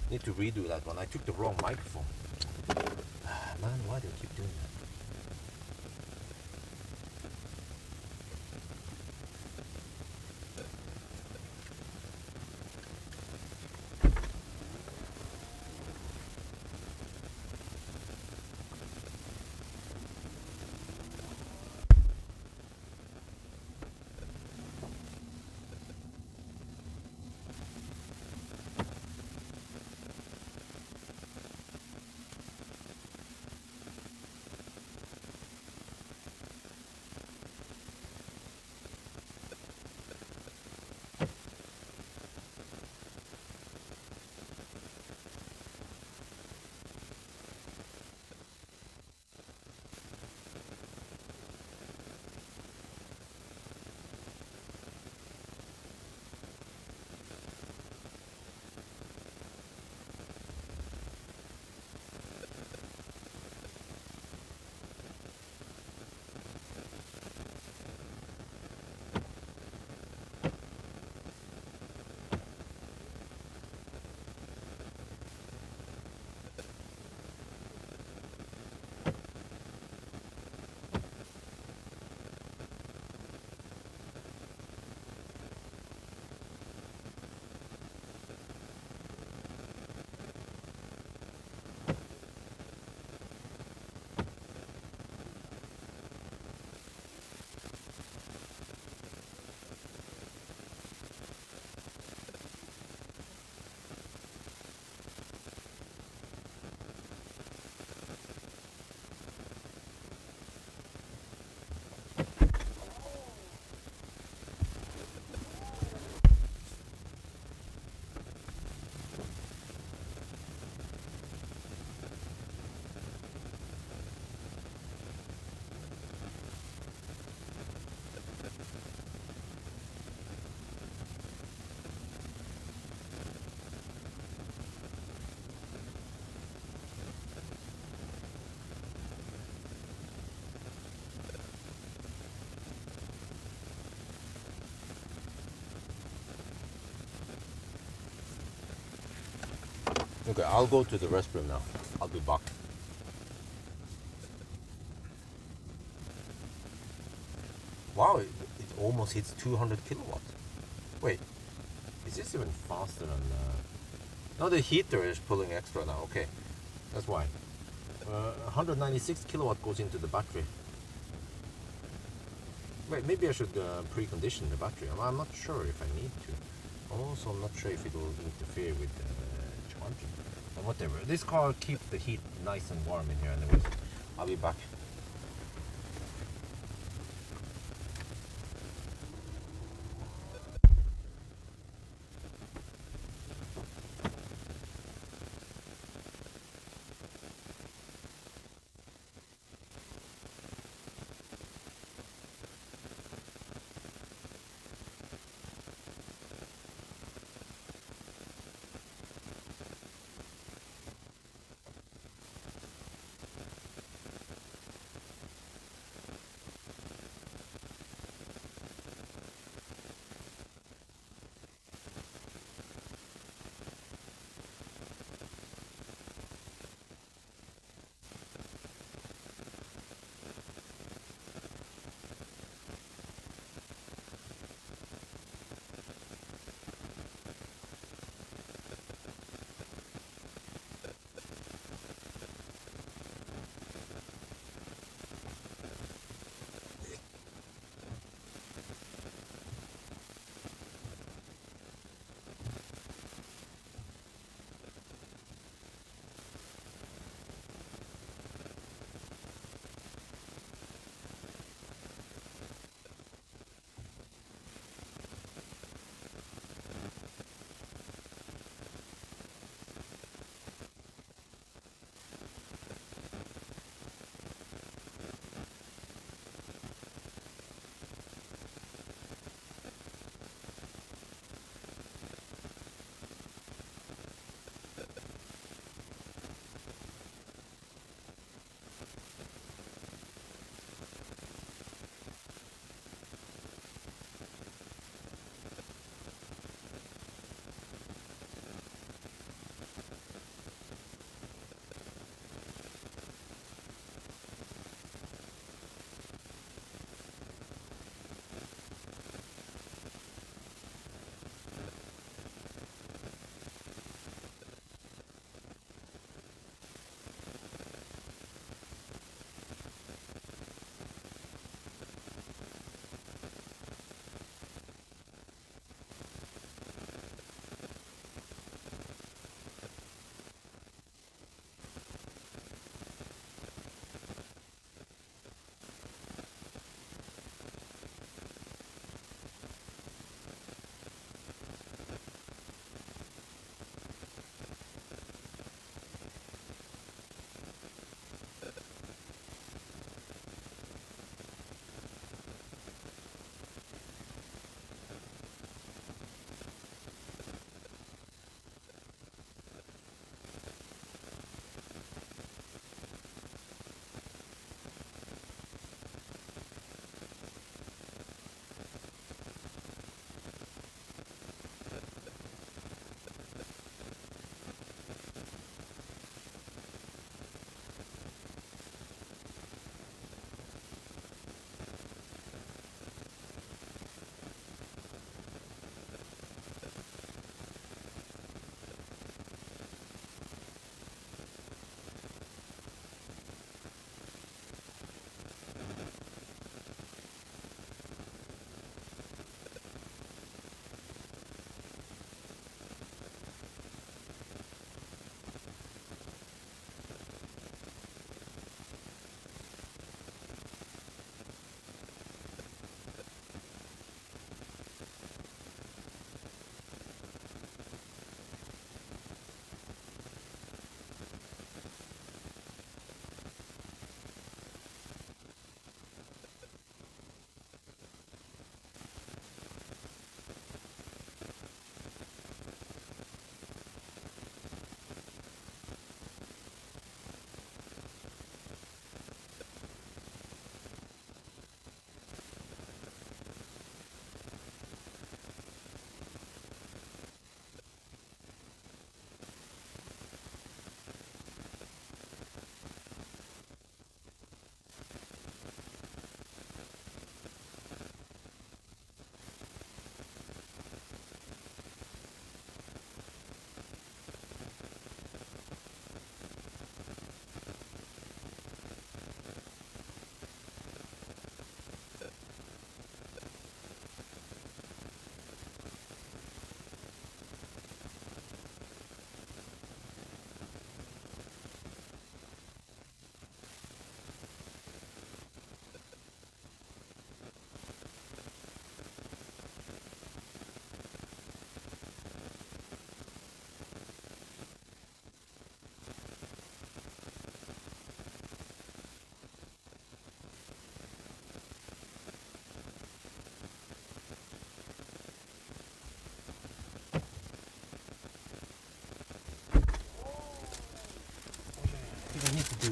B: need to redo that one. I took the wrong microphone. Man, why do I keep doing that? Okay, I'll go to the restroom now. I'll be back. Wow, it almost hits 200 kilowatts. Wait, is this even faster than... No, the heater is pulling extra now. Okay, that's why. 196 kilowatt goes into the battery. Wait, maybe I should precondition the battery. I'm not sure if I need to. Also, I'm not sure if it will interfere with charging. But whatever. This car keeps the heat nice and warm in here anyways. I'll be back.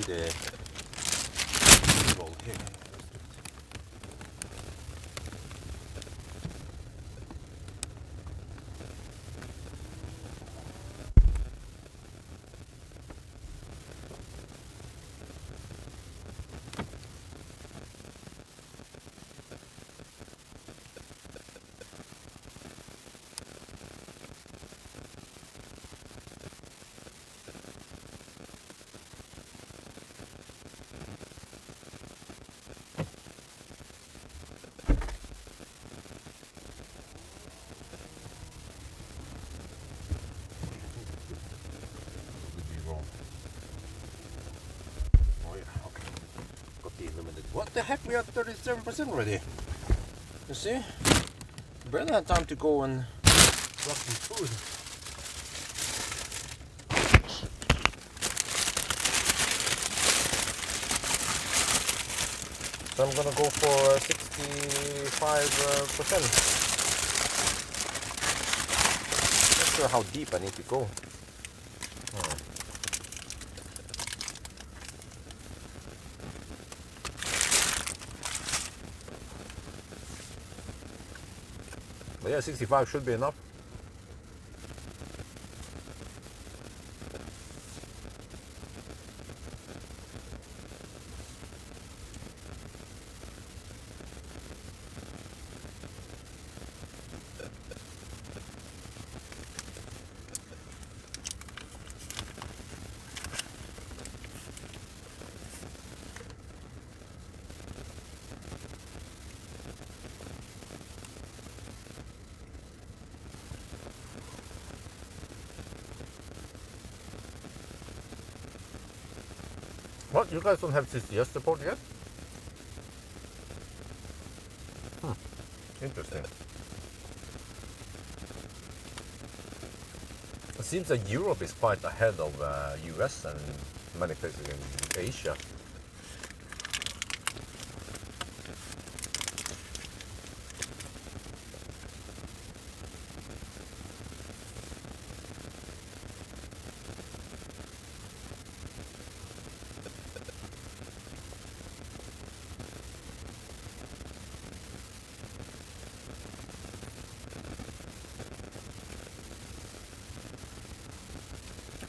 B: the roll here. What the heck, we are 37% already. You see? Barely had time to go and grab some food. So I'm gonna go for 65%. Not sure how deep I need to go. But yeah, 65 should be enough. What? You guys don't have CCS support yet? Interesting. It seems that Europe is quite ahead of US and many places in Asia.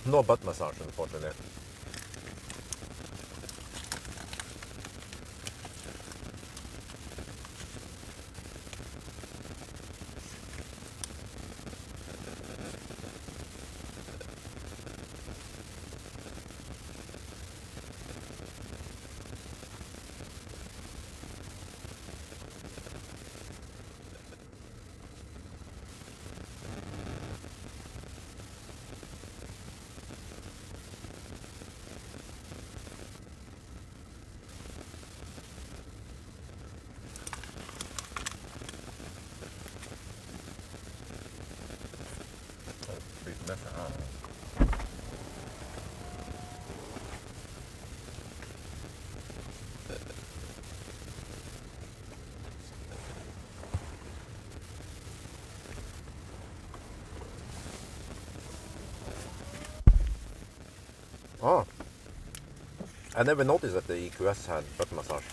B: No butt massage, unfortunately. Oh, I never noticed that the EQS had butt massage.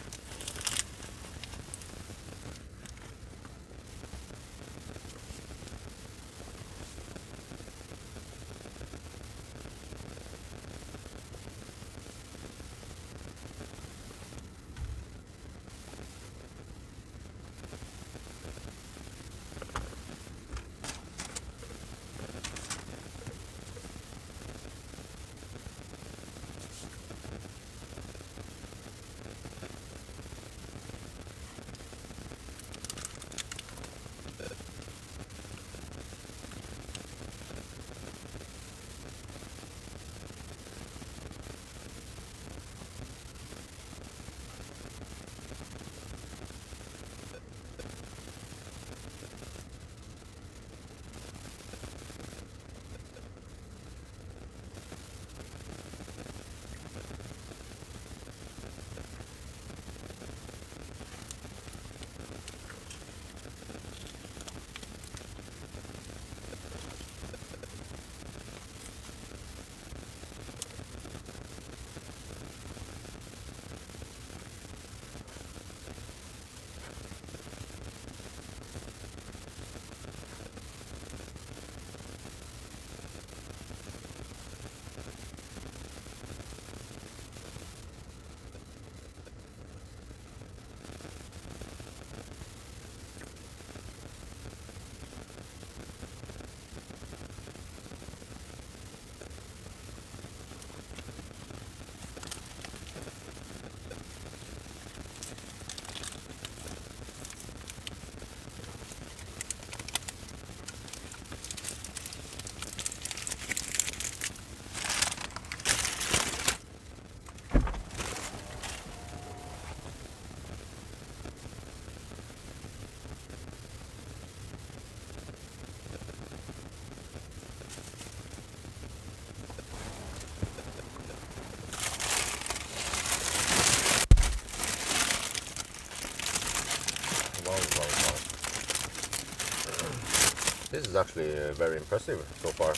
B: This is actually very impressive so far.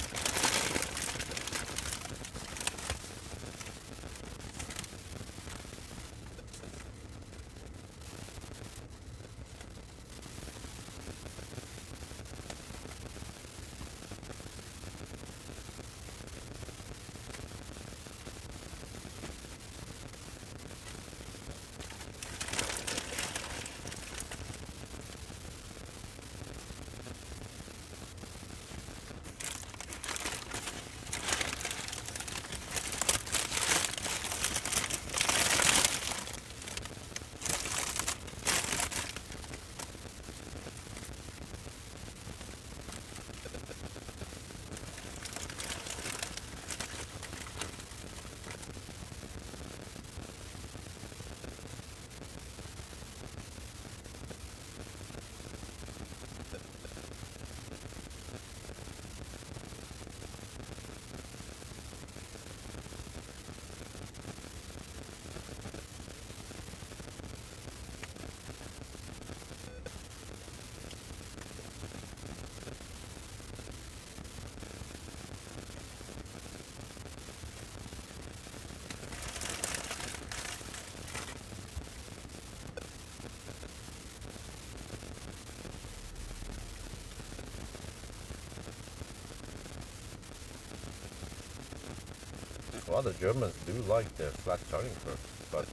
B: Well, the Germans do like the flat charging curve, but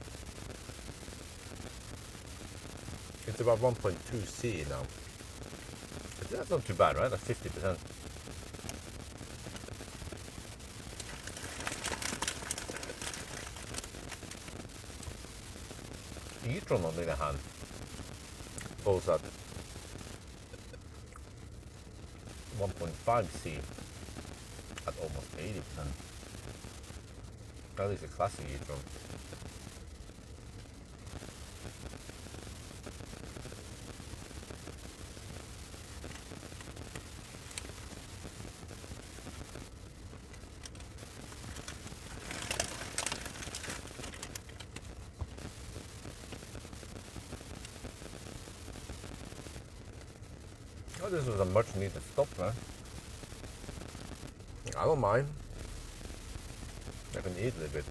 B: it's about 1.2 C now. But that's not too bad, right? That's 50%. e-tron, on the other hand, goes at 1.5 C at almost 80%. That is a classic e-tron. Oh, this was a much needed stop, man. I don't mind. I can eat a little bit.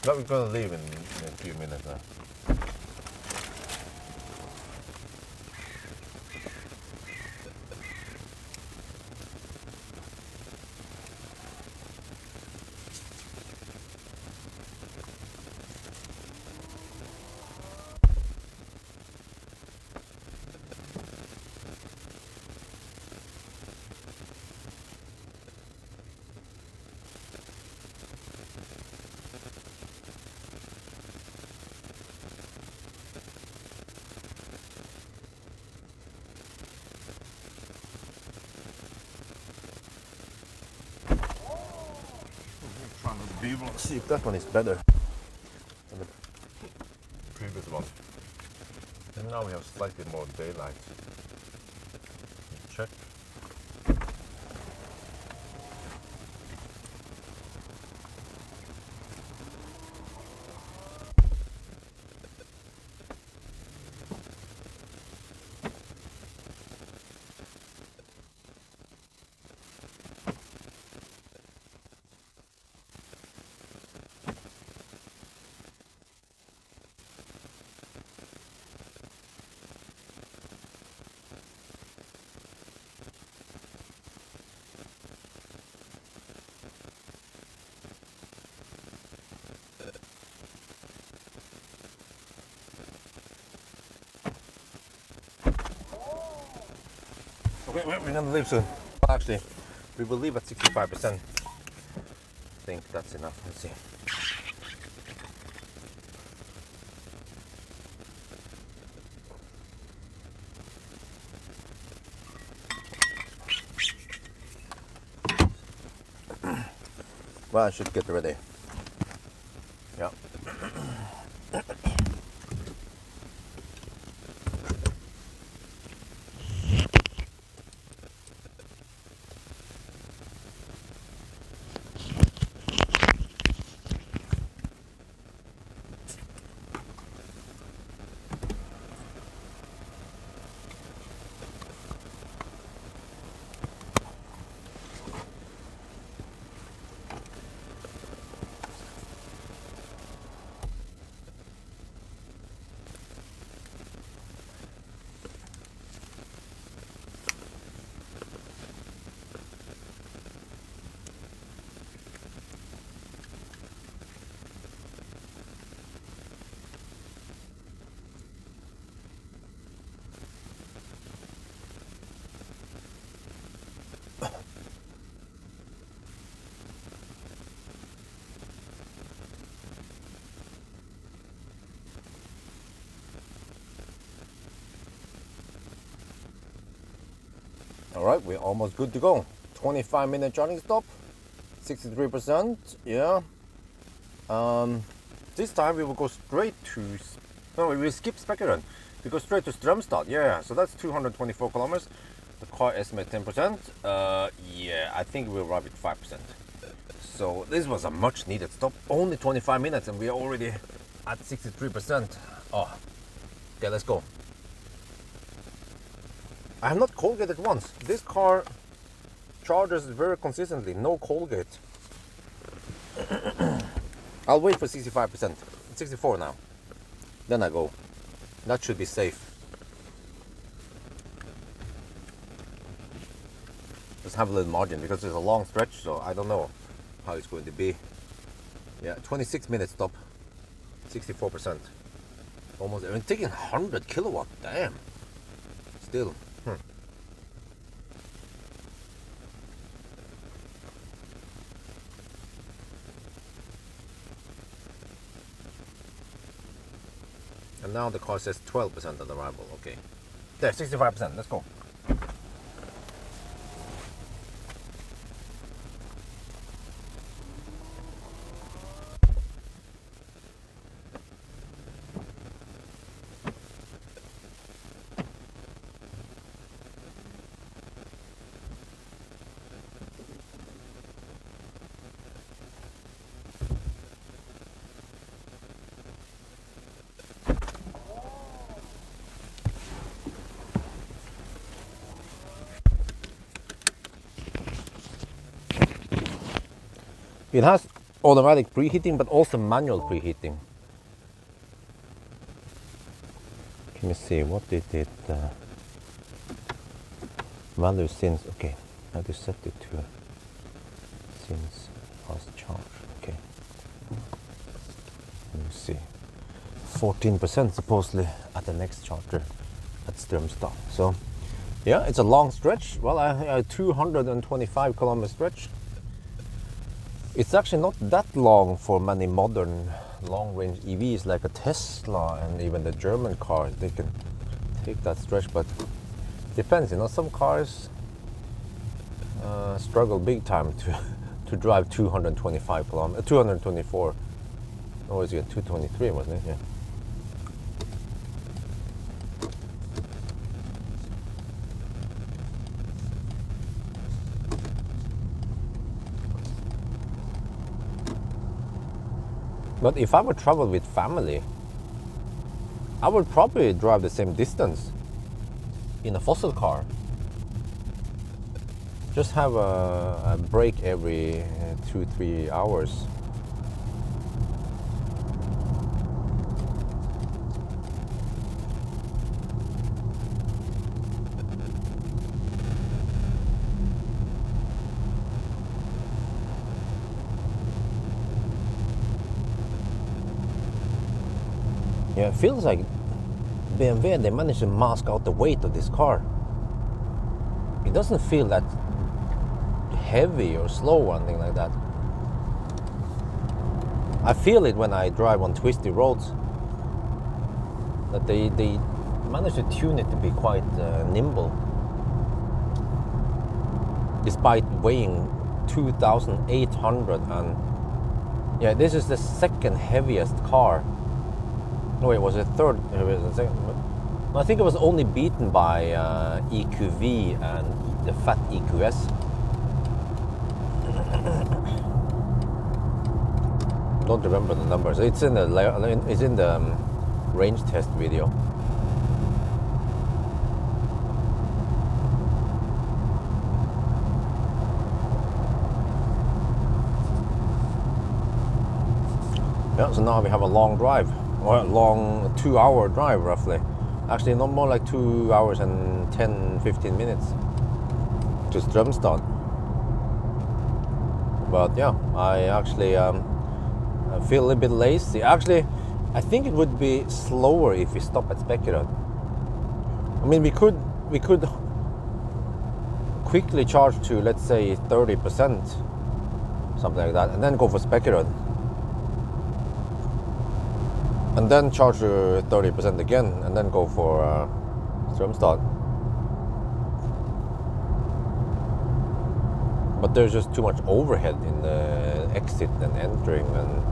B: But we're gonna leave in a few minutes now.
A: on the B-block.
B: See if that one is better than the
A: Previous one. And now we have slightly more daylight. Check.
B: Okay, we're gonna leave soon. Actually, we will leave at 65%. I think that's enough. Let's see. Well, I should get ready. Yeah. All right, we're almost good to go. 25-minute charging stop, 63%. Yeah. This time we will go straight to. No, we will skip Spekkeren. We go straight to Strømstad. Yeah. So that's 224 kilometers. The car estimate 10%. Yeah, I think we'll arrive at 5%. So this was a much needed stop. Only 25 minutes, and we are already at 63%. Oh, okay, let's go. I have not Colgated once. This car charges very consistently, no Colgate. I'll wait for 65%. 64 now. Then I go. That should be safe. Just have a little margin because it's a long stretch, so I don't know how it's going to be. Yeah, 26 minutes stop. 64%. Almost. I'm taking 100 kilowatt. Damn. Still. And now the car says 12% on arrival. Okay. There, 65%. Let's go. It has automatic preheating, but also manual preheating. Let me see, what did it value since? Okay, I have to set it to since last charge. Okay, let me see, 14% supposedly at the next charger at Strømstad. So yeah, it's a long stretch. Well, a 225 kilometer stretch. It's actually not that long for many modern long-range EVs like a Tesla and even the German cars. They can take that stretch, but depends. You know, some cars struggle big time to to drive 225 kilometers, 224. Oh, is it 223, wasn't it? Yeah. But if I would travel with family, I would probably drive the same distance in a fossil car. Just have a break every 2-3 hours. Yeah, it feels like BMW, they managed to mask out the weight of this car. It doesn't feel that heavy or slow or anything like that. I feel it when I drive on twisty roads, that they managed to tune it to be quite nimble, despite weighing 2,800. And yeah, this is the second heaviest car. No, it was the third heaviest. I think it was only beaten by EQV and the fat EQS. Don't remember the numbers. It's in the range test video. Yeah, so now we have a long drive, or a long 2-hour drive roughly. Actually, not more like 2 hours and 10-15 minutes to Strömstad. But yeah, I actually feel a little bit lazy. Actually, I think it would be slower if we stop at Spekeröd. I mean, we could quickly charge to, let's say, 30%, something like that, and then go for Spekeröd. And then charge to 30% again, and then go for Strömstad. But there's just too much overhead in the exit and entering and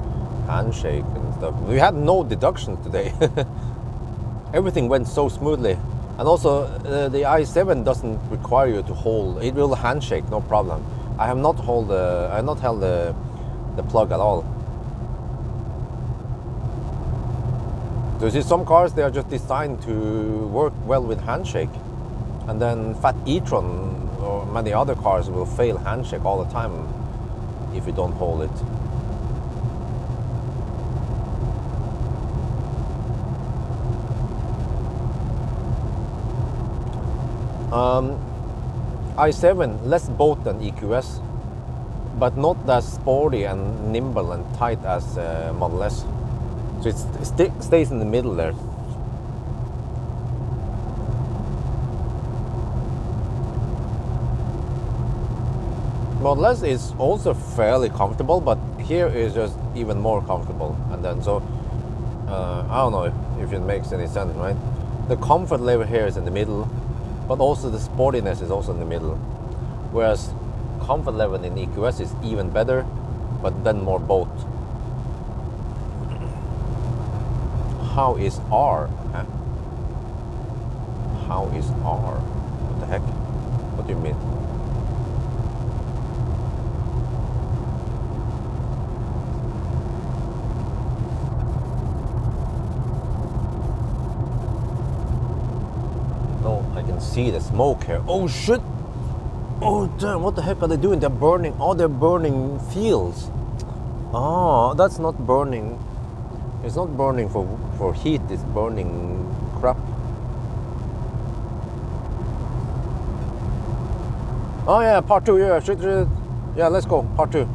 B: handshake and stuff. We had no deductions today. Everything went so smoothly. And also the i7 doesn't require you to hold. It will handshake, no problem. I have not held the plug at all. So you see, some cars, they are just designed to work well with handshake, and then fat e-tron or many other cars will fail handshake all the time if you don't hold it. i7, less boat than EQS, but not as sporty and nimble and tight as Model S. So it stays in the middle there. Model S is also fairly comfortable, but here is just even more comfortable. And then so, I don't know if it makes any sense, right? The comfort level here is in the middle, but also the sportiness is also in the middle. Whereas comfort level in EQS is even better, but then more boat. How is R? Huh? How is R? What the heck? What do you mean? Oh, I can see the smoke here. Oh shit! Oh damn! What the heck are they doing? They're burning. Oh, they're burning fields. Oh, that's not burning. It's not burning for heat, it's burning crap. Oh yeah, part 2, yeah, yeah, let's go, part 2.